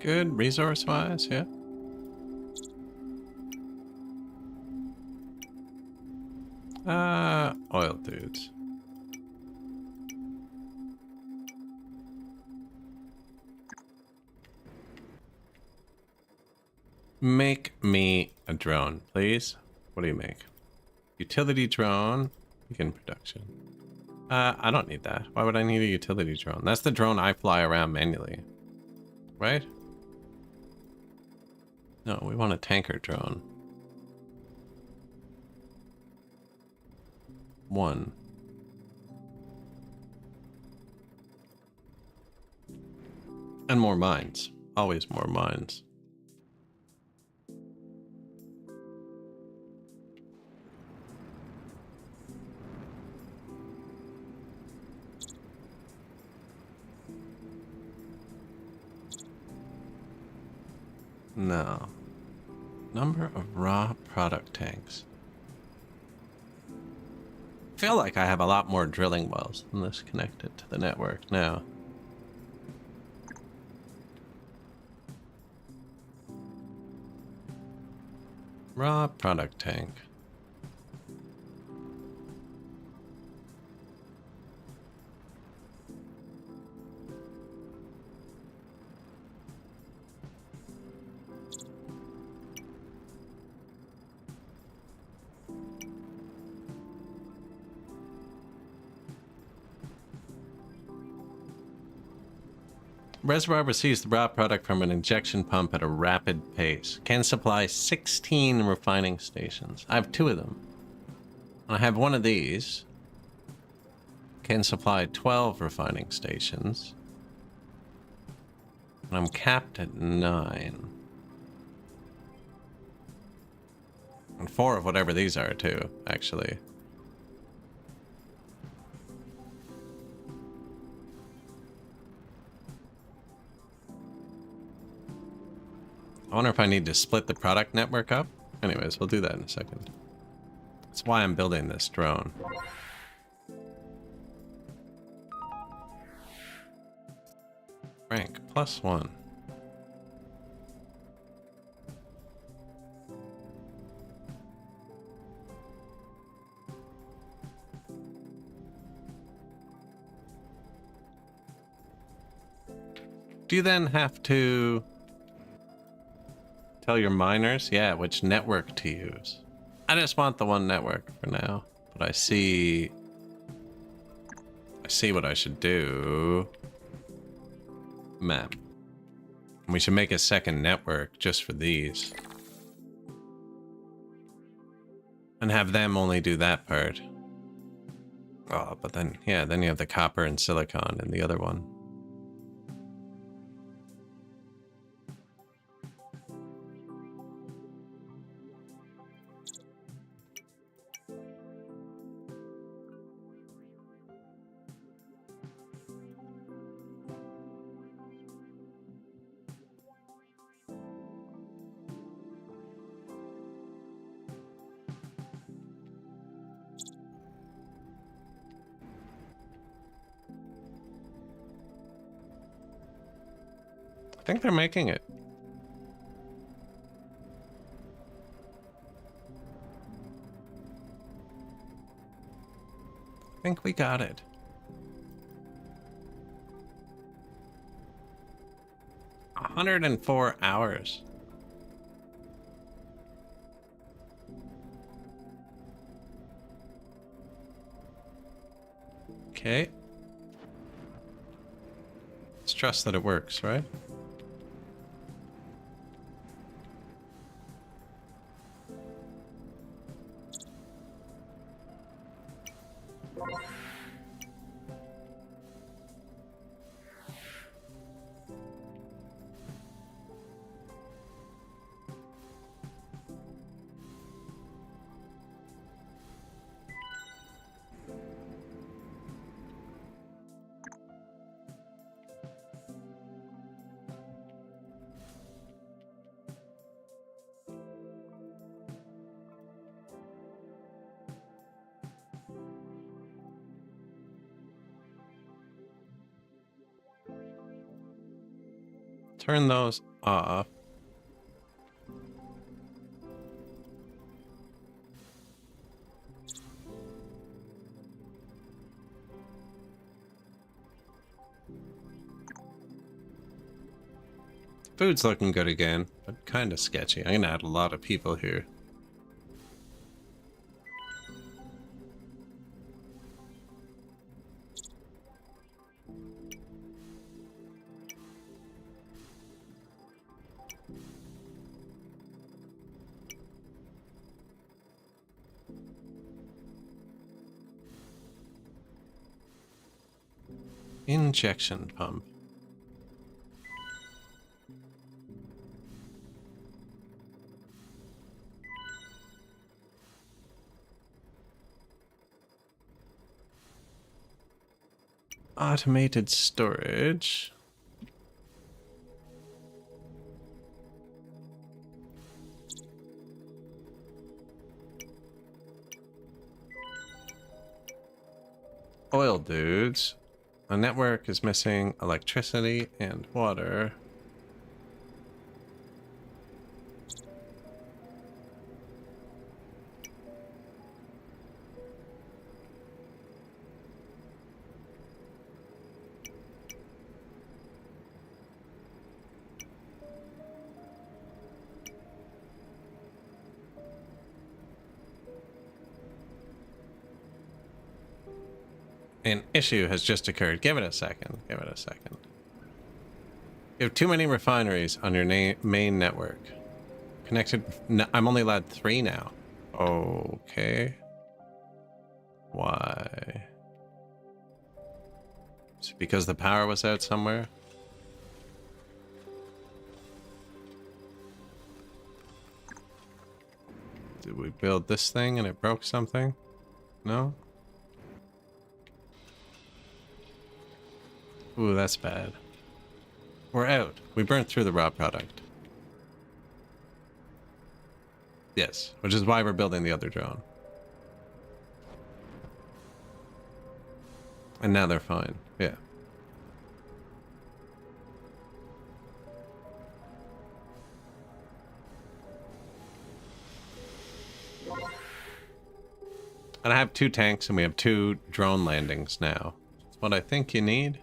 Good resource-wise, yeah. Oil dudes. Make me a drone, please. What do you make? Utility drone. Begin production. I don't need that. Why would I need a utility drone? That's the drone I fly around manually. Right? No, we want a tanker drone. 1. And more mines. Always more mines. No. Number of raw product tanks. I feel like I have a lot more drilling wells than this connected to the network now. Raw product tank. Reservoir receives the raw product from an injection pump at a rapid pace. Can supply 16 refining stations. I have 2 of them. I have 1 of these. Can supply 12 refining stations. And I'm capped at 9. And 4 of whatever these are too, actually. I wonder if I need to split the product network up. Anyways, we'll do that in a second. That's why I'm building this drone. Rank +1. Do you then have to tell your miners, yeah, which network to use? I just want the one network for now, but I see what I should do. Map. We should make a second network just for these. And have them only do that part. Oh, but then, yeah, then you have the copper and silicon in the other one. I think they're making it. I think we got it. A 104 hours. Okay. Let's trust that it works, right? Turn those off. Food's looking good again, but kind of sketchy. I'm gonna add a lot of people here. Injection pump. Automated storage. Oil dudes. The network is missing electricity and water. An issue has just occurred. Give it a second. Give it a second. You have too many refineries on your main network. Connected. No, I'm only allowed 3 now. Okay. Why? Is it because the power was out somewhere? Did we build this thing and it broke something? No? Ooh, that's bad. We're out. We burnt through the raw product. Yes, which is why we're building the other drone. And now they're fine. Yeah. And I have 2 tanks and we have 2 drone landings now. That's what I think you need.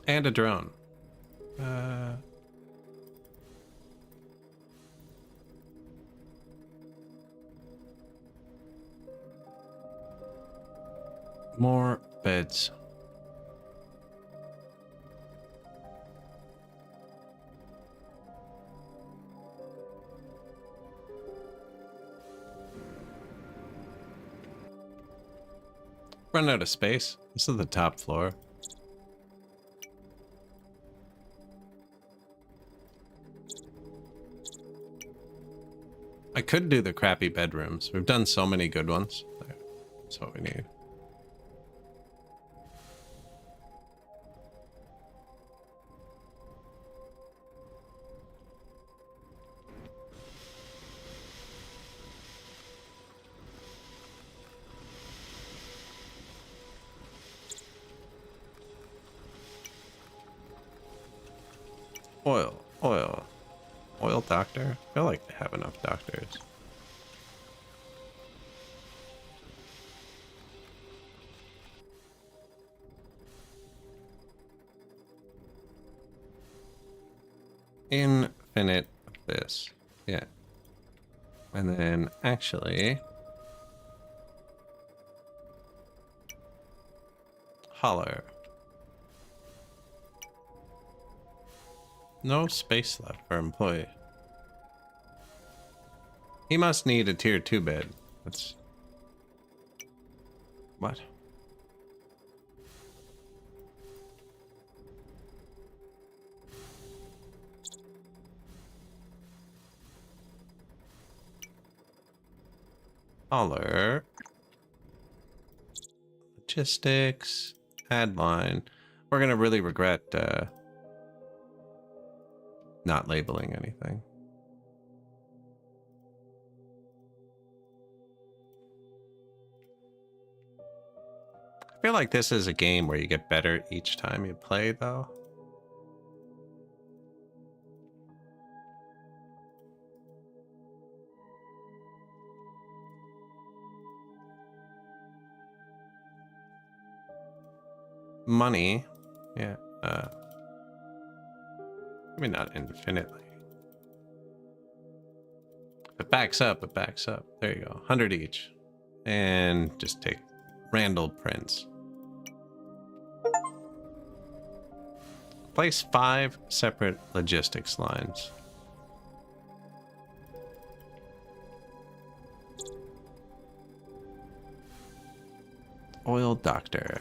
And a drone. More beds. Run out of space. This is the top floor. I could do the crappy bedrooms. We've done so many good ones. That's what we need. Oil doctor? I feel like they have enough doctors. Infinite abyss. Yeah. And then actually holler. No space left for employee. He must need a tier 2 bed. That's... What? Holler. Logistics. Add line. We're gonna really regret not labeling anything. I feel like this is a game where you get better each time you play, though. Money. Yeah. I mean, not infinitely. If it backs up, it backs up. There you go. 100 each. And just take Randall prints. Place 5 separate logistics lines. Oil doctor.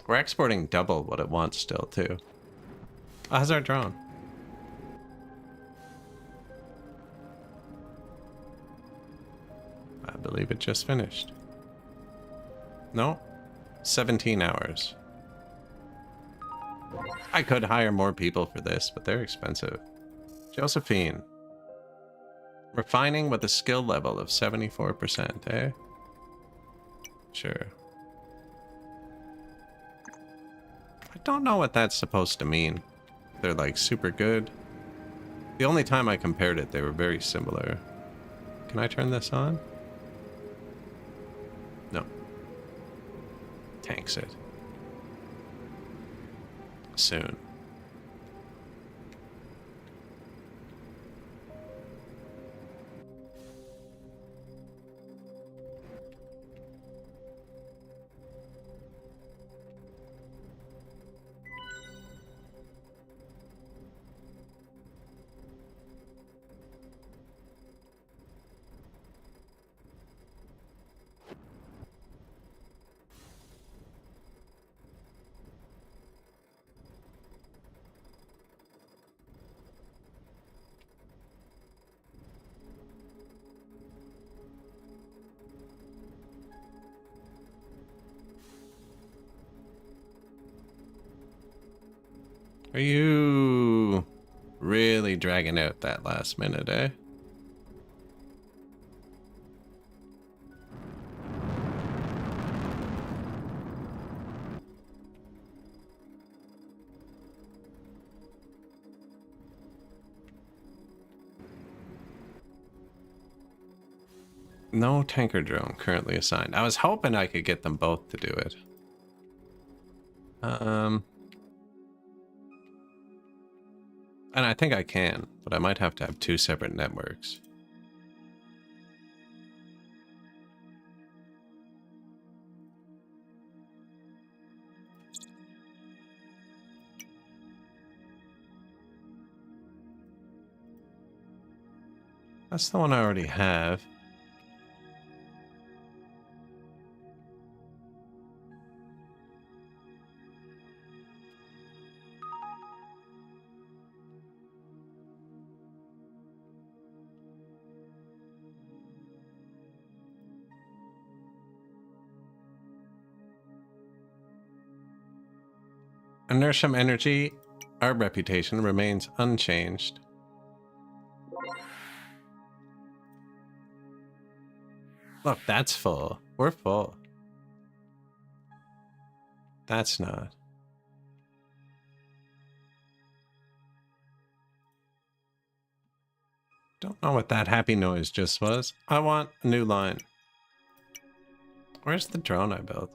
We're exporting double what it wants still, too. Oh, how's our drone? I believe it just finished. No? 17 hours. I could hire more people for this, but they're expensive. Josephine. Refining with a skill level of 74%, eh? Sure. I don't know what that's supposed to mean. They're like super good. The only time I compared it, they were very similar. Can I turn this on? No. Tanks it. Soon. Are you really dragging out that last minute, eh? No tanker drone currently assigned. I was hoping I could get them both to do it. And I think I can, but I might have to have 2 separate networks. That's the one I already have. Inertium Energy, our reputation remains unchanged. Look, that's full. We're full. That's not. Don't know what that happy noise just was. I want a new line. Where's the drone I built?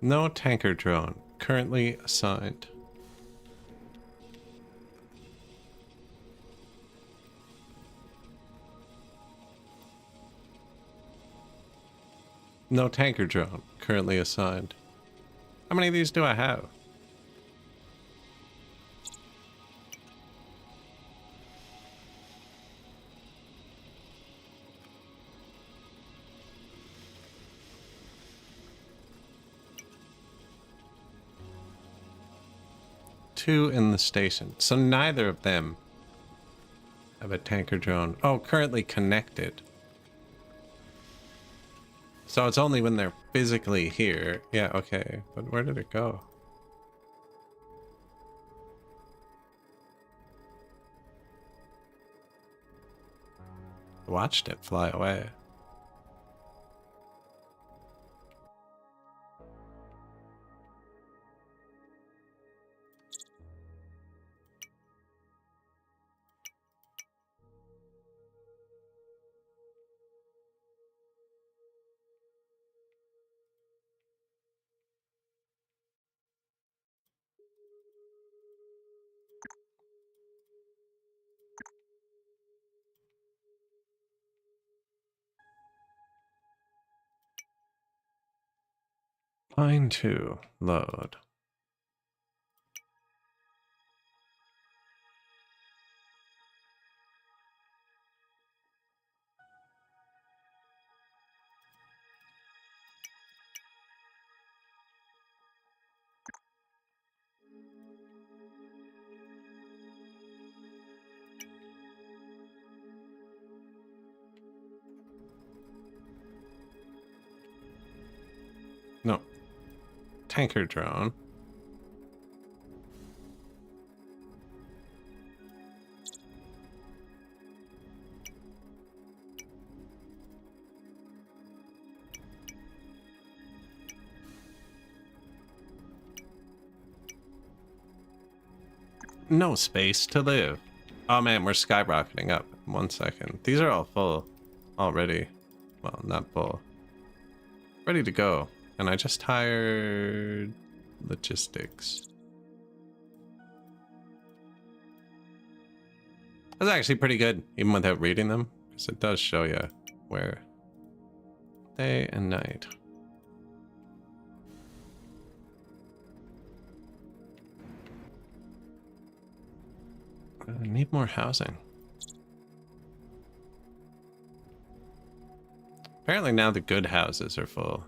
No tanker drone currently assigned. No tanker drone currently assigned. How many of these do I have? Two in the station. So neither of them have a tanker drone. Oh, currently connected. So it's only when they're physically here. Yeah, okay. But where did it go? Watched it fly away. Line 2, load. No. Tanker drone. No space to live. Oh man, we're skyrocketing up. 1 second. These are all full already. Well, not full. Ready to go. And I just hired logistics. That's actually pretty good, even without reading them, because it does show you where day and night. I need more housing. Apparently now the good houses are full.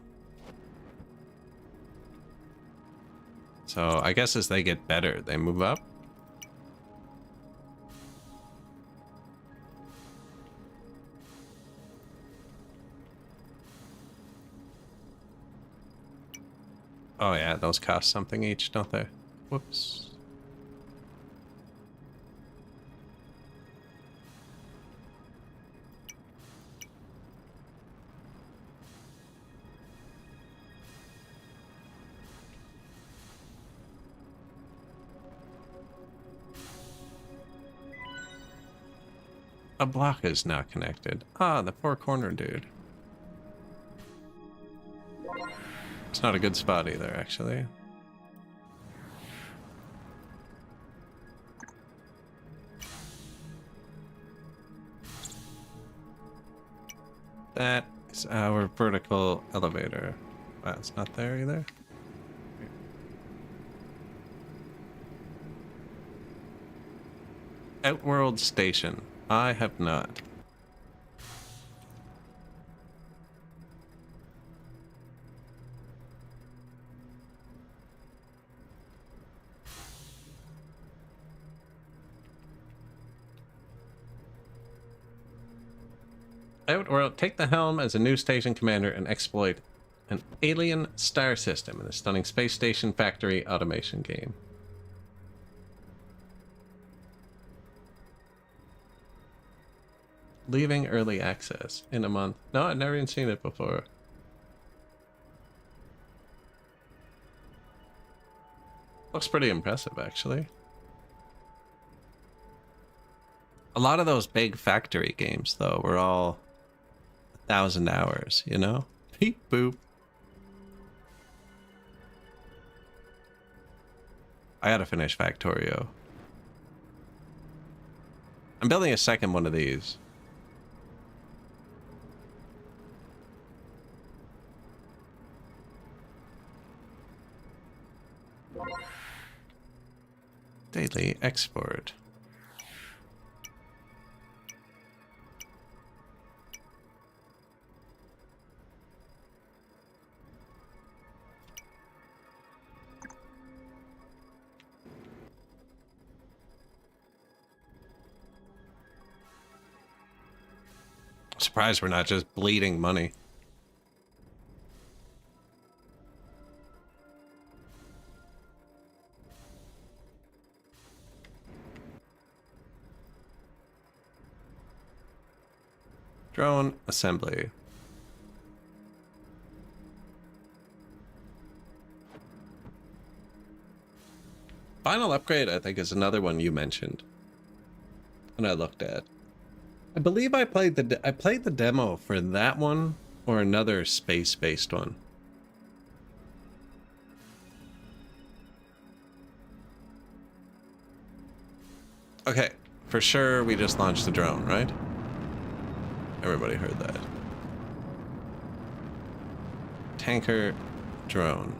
So I guess as they get better, they move up. Oh yeah, those cost something each, don't they? Whoops. A block is not connected. Ah, the four corner dude. It's not a good spot either, actually. That is our vertical elevator. Wow, it's not there either. Outworld Station. I have not. Outworld, take the helm as a new station commander and exploit an alien star system in a stunning space station factory automation game. Leaving early access in a month. No, I've never even seen it before. Looks pretty impressive, actually. A lot of those big factory games, though, were all 1,000 hours, you know? Beep boop. I gotta finish Factorio. I'm building a second one of these. Daily export. I'm surprised we're not just bleeding money. Drone assembly. Final upgrade, I think, is another one you mentioned. And I looked at. I believe I played the demo for that one or another space-based one. Okay, for sure we just launched the drone, right? Everybody heard that. Tanker drone.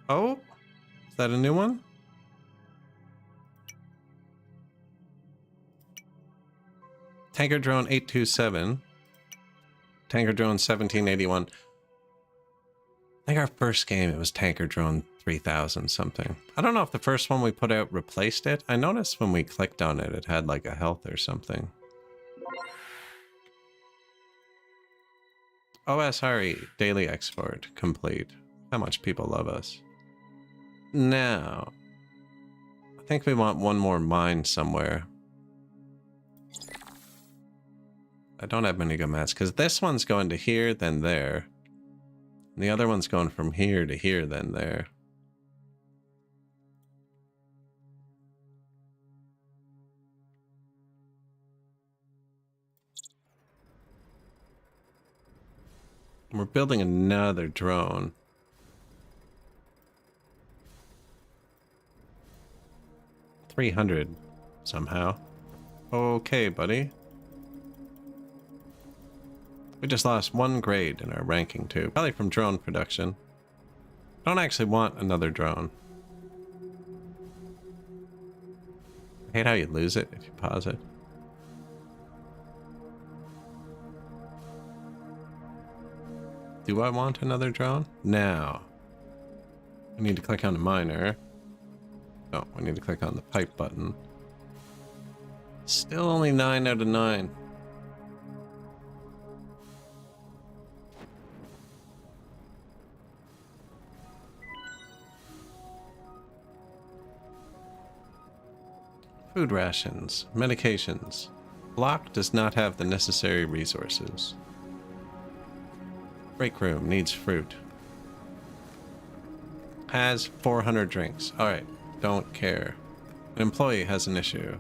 Oh, is that a new one? Tanker drone 827. Tanker drone 1781. I think our first game, it was Tanker drone 3000 something. I don't know if the first one we put out replaced it. I noticed when we clicked on it, it had like a health or something. OSRE, daily export, complete. How much people love us. Now, I think we want one more mine somewhere. I don't have many good maps because this one's going to here, then there. And the other one's going from here to here, then there. We're building another drone. $300 somehow. Okay, buddy. We just lost 1 grade in our ranking too. Probably from drone production. Don't actually want another drone. I hate how you lose it if you pause it. Do I want another drone? No. I need to click on the miner. Oh, we need to click on the pipe button. Still only 9 out of 9. Food rations, medications. Block does not have the necessary resources. Break room needs fruit. Has 400 drinks. Alright, don't care. An employee has an issue.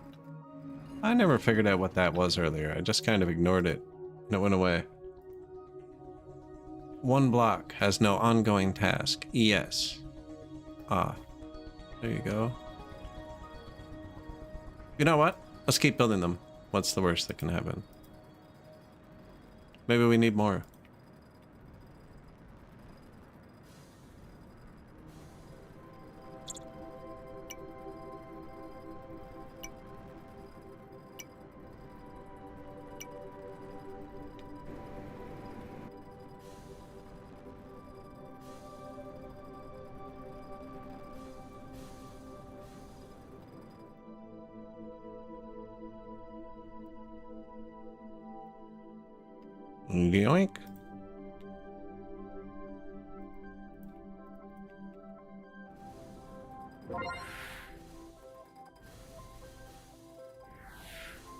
I never figured out what that was earlier. I just kind of ignored it and it went away. 1 block has no ongoing task. Yes. Ah. There you go. You know what? Let's keep building them. What's the worst that can happen? Maybe we need more. Yoink.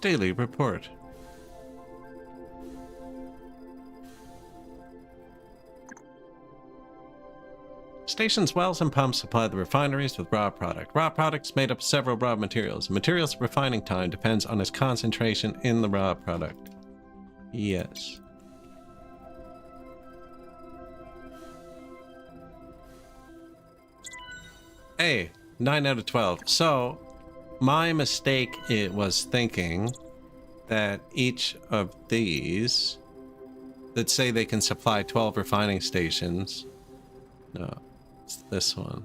Daily report. Station's wells and pumps supply the refineries with raw product. Raw products made up of several raw materials. The material's refining time depends on its concentration in the raw product. Yes. Hey, 9 out of 12. So, my mistake it was thinking that each of these that say they can supply 12 refining stations. No, it's this one.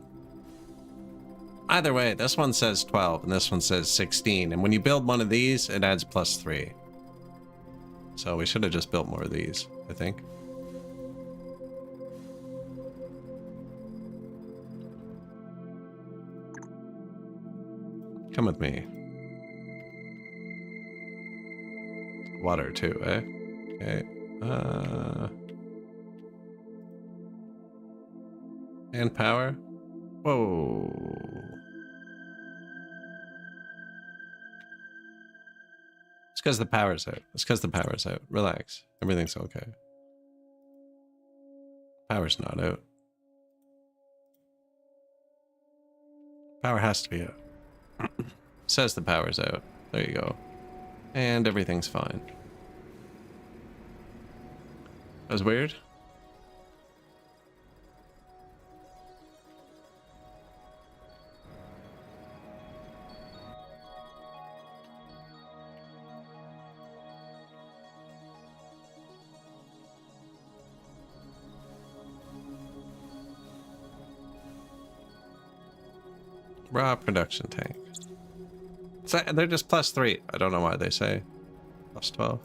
Either way, this one says 12 and this one says 16. And when you build one of these, it adds +3. So we should have just built more of these, I think. Come with me. Water too, eh? Okay. And power? Whoa. It's because the power's out. It's because the power's out. Relax. Everything's okay. Power's not out. Power has to be out. Says the power's out. There you go. And everything's fine. That was weird. Raw production tank. So they're just +3. I don't know why they say +12.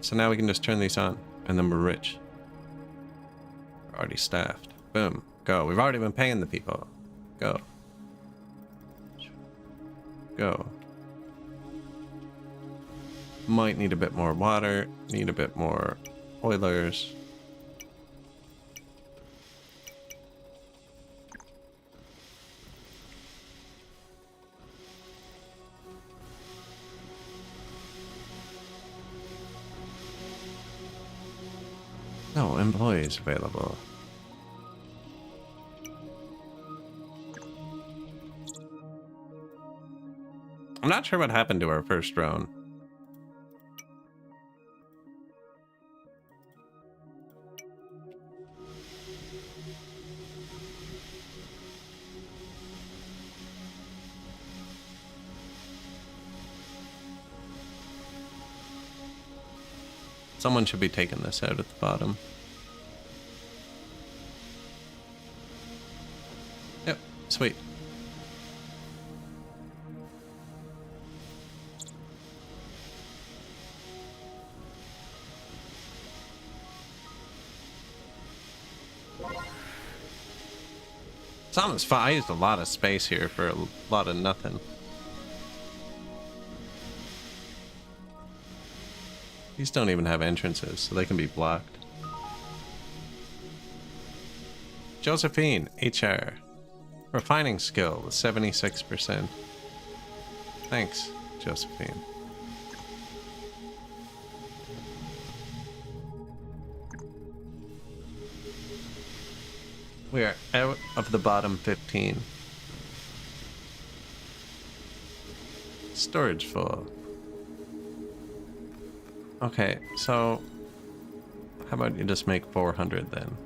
So now we can just turn these on, and then we're rich. We're already staffed. Boom. Go. We've already been paying the people. Go. Go. Might need a bit more water. Need a bit more oilers. No employees available. I'm not sure what happened to our first drone. Someone should be taking this out at the bottom. Yep, sweet. It's almost fine. I used a lot of space here for a lot of nothing. These don't even have entrances, so they can be blocked. Josephine, HR. Refining skill, 76%. Thanks, Josephine. We are out of the bottom 15. Storage full. Okay, so how about you just make 400 then?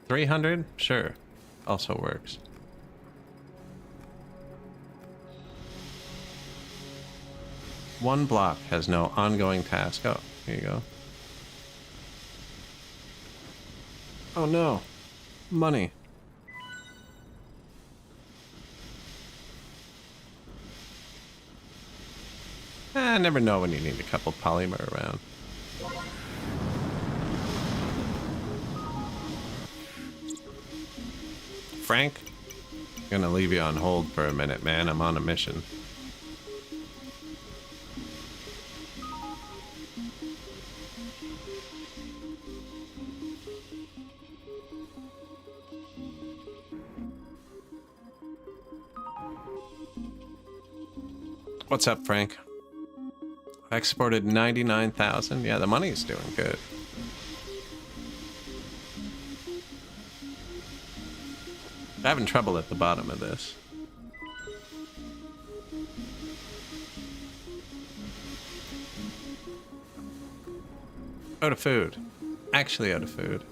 300? Sure. Also works. One block has no ongoing task. Oh, here you go. Oh no. Money. I never know when you need a couple polymer around. Frank, I'm gonna leave you on hold for a minute, man. I'm on a mission. What's up, Frank? Exported 99,000. Yeah, the money's doing good. Having trouble at the bottom of this. Out of food. Actually out of food.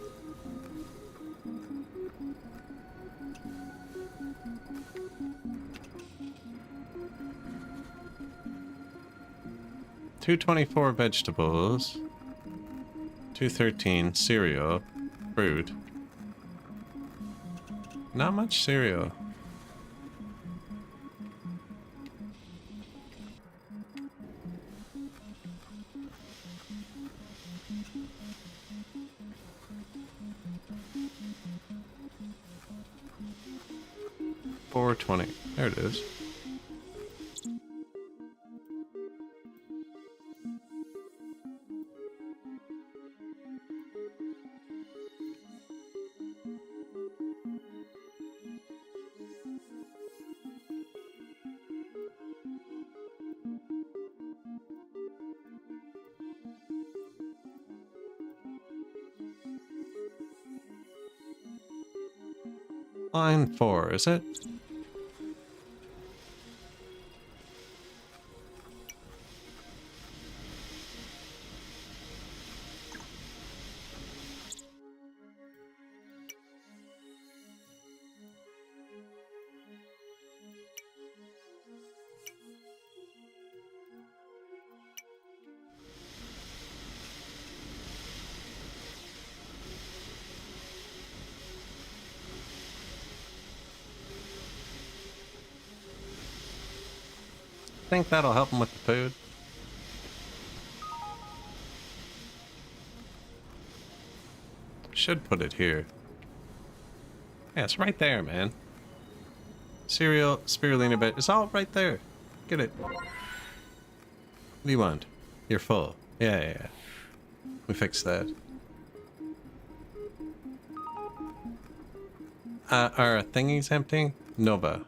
$224 vegetables. $213 cereal. Fruit. Not much cereal. $420. There it is. Line 4, is it? Think that'll help him with the food. Should put it here. Yeah, it's right there, man. Cereal, spirulina bit. It's all right there. Get it. What do you want? You're full. Yeah. We fixed that. Our thingy's empty? Nova.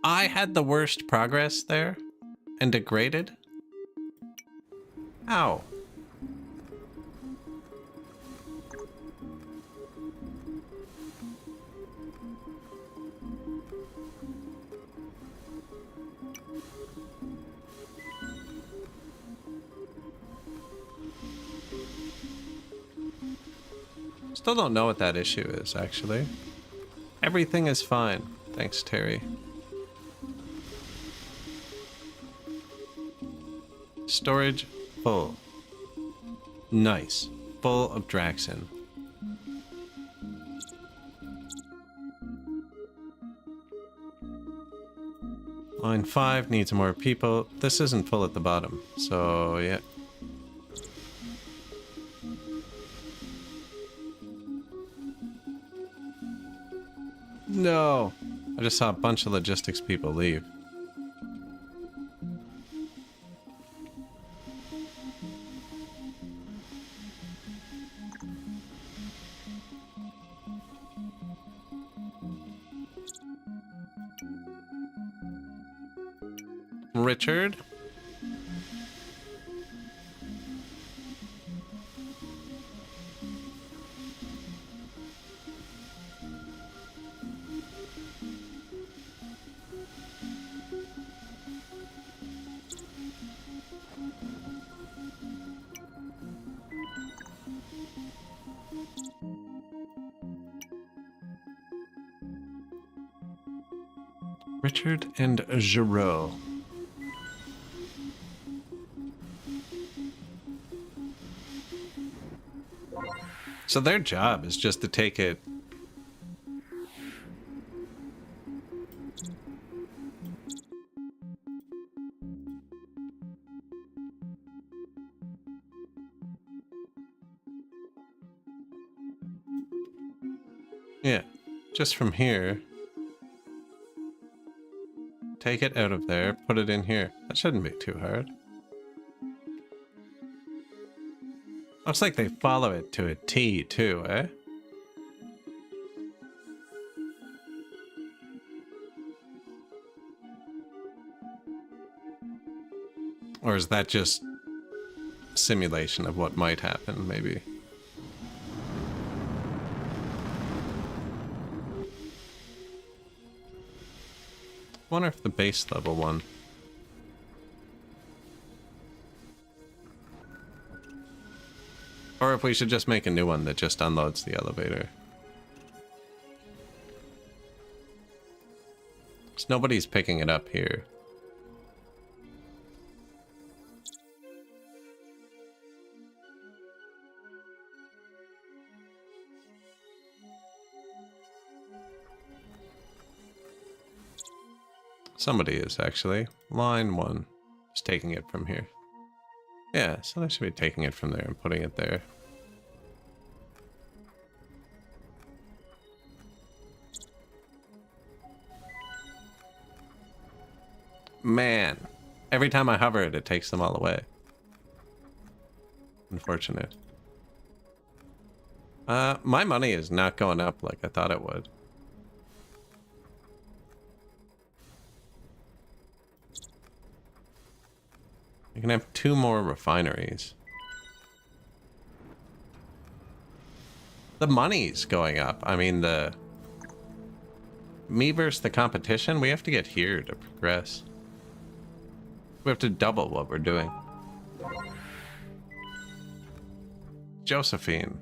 I had the worst progress there and degraded. Ow. Still don't know what that issue is, actually. Everything is fine. Thanks, Terry. Storage full. Nice. Full of Draxin. Line 5 needs more people. This isn't full at the bottom, so yeah. No! I just saw a bunch of logistics people leave. Richard? Richard and Giraud. So their job is just to take it. Yeah, just from here. Take it out of there, put it in here. That shouldn't be too hard. Looks like they follow it to a T too, eh? Or is that just simulation of what might happen, maybe? I wonder if the base level one. Or if we should just make a new one that just unloads the elevator. Because nobody's picking it up here. Somebody is actually. Line 1 is taking it from here. Yeah, so they should be taking it from there and putting it there. Man, every time I hover it, it takes them all away. Unfortunate. My money is not going up like I thought it would. You can have 2 more refineries. The money's going up. I mean, me versus the competition, we have to get here to progress. We have to double what we're doing. Josephine.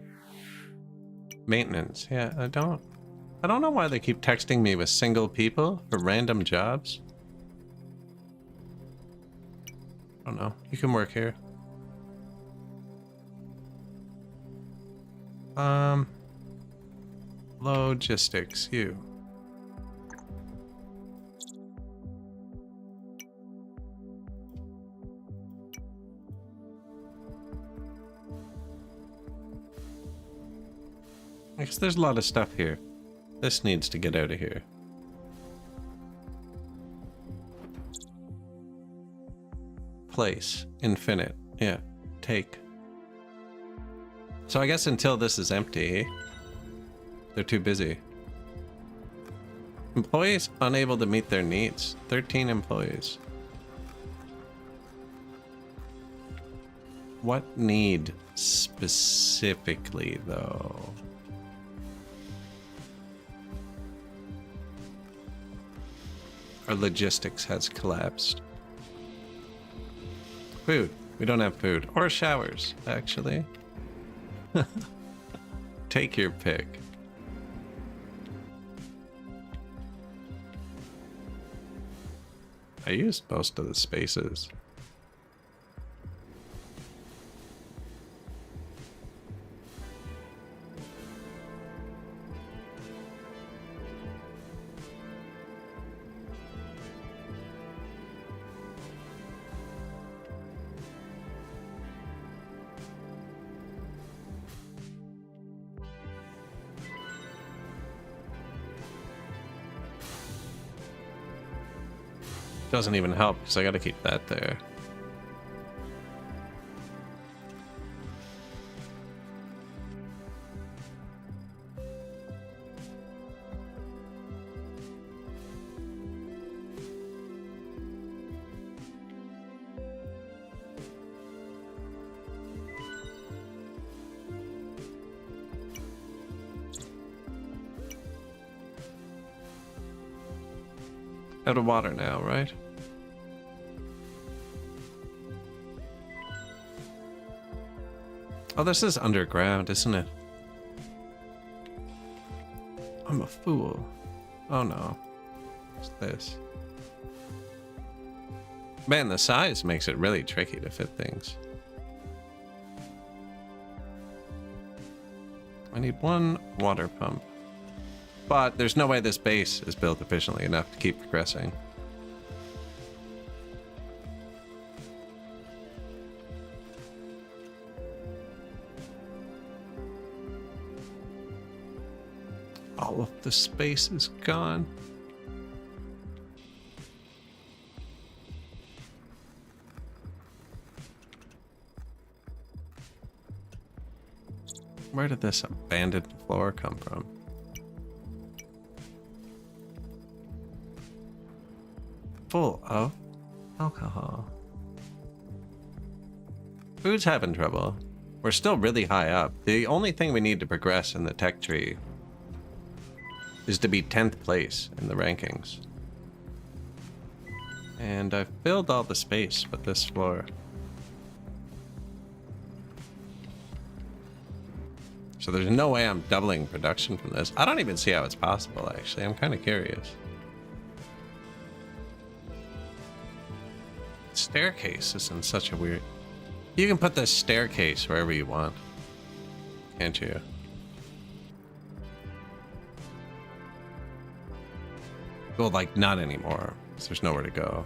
Maintenance. Yeah, I don't know why they keep texting me with single people for random jobs. I don't know. You can work here. Logistics, you. I guess there's a lot of stuff here. This needs to get out of here. Place. Infinite. Yeah. Take. So I guess until this is empty, they're too busy. Employees unable to meet their needs. 13 employees. What need specifically, though? Our logistics has collapsed. Food. We don't have food. Or showers, actually. Take your pick. I used most of the spaces. Doesn't even help because I gotta keep that there. Out of water now, right? Oh, this is underground, isn't it? I'm a fool. Oh no. What's this? Man, the size makes it really tricky to fit things. I need one water pump. But there's no way this base is built efficiently enough to keep progressing. All of the space is gone. Where did this abandoned floor come from? Full of alcohol. Food's having trouble. We're still really high up. The only thing we need to progress in the tech tree is to be 10th place in the rankings. And I've filled all the space with this floor. So there's no way I'm doubling production from this. I don't even see how it's possible, actually. I'm kind of curious. Staircase is in such a weird... You can put this staircase wherever you want, can't you? Well, like, not anymore, because there's nowhere to go.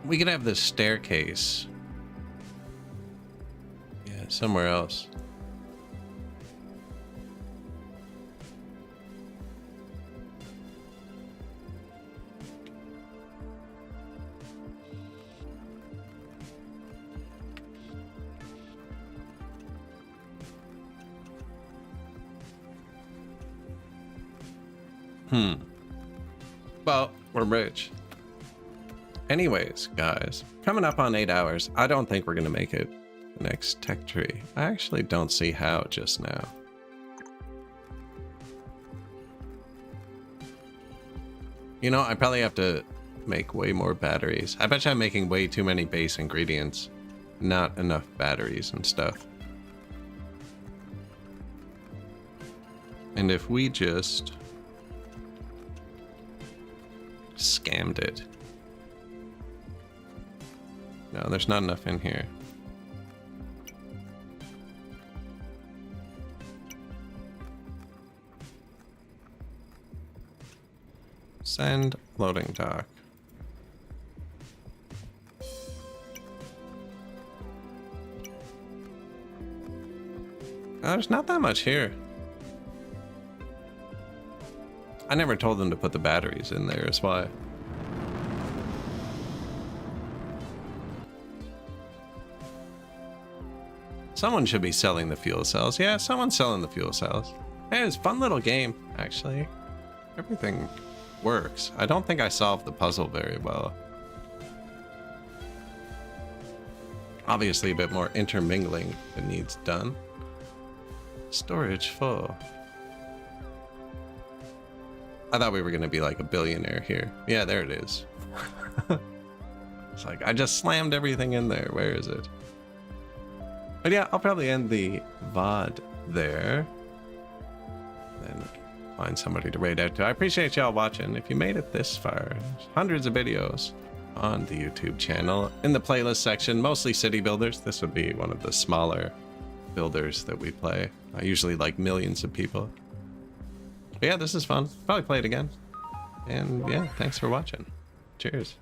We could have this staircase. Yeah, somewhere else. Well, we're rich. Anyways, guys, coming up on 8 hours. I don't think we're gonna make it the next tech tree. I actually don't see how just now. You know, I probably have to make way more batteries. I bet you I'm making way too many base ingredients. Not enough batteries and stuff. And if we just scammed it. No, there's not enough in here. Send loading dock. There's not that much here. I never told them to put the batteries in there, is why. Someone should be selling the fuel cells. Yeah, someone's selling the fuel cells. Hey, it's a fun little game, actually. Everything works. I don't think I solved the puzzle very well. Obviously, a bit more intermingling that needs done. Storage full. I thought we were going to be like a billionaire here. Yeah, there it is. It's like, I just slammed everything in there. Where is it? But yeah, I'll probably end the VOD there. Then find somebody to raid out to. I appreciate y'all watching. If you made it this far, there's hundreds of videos on the YouTube channel. In the playlist section, mostly city builders. This would be one of the smaller builders that we play. I usually like millions of people. But yeah, this is fun. Probably play it again. And yeah, thanks for watching. Cheers.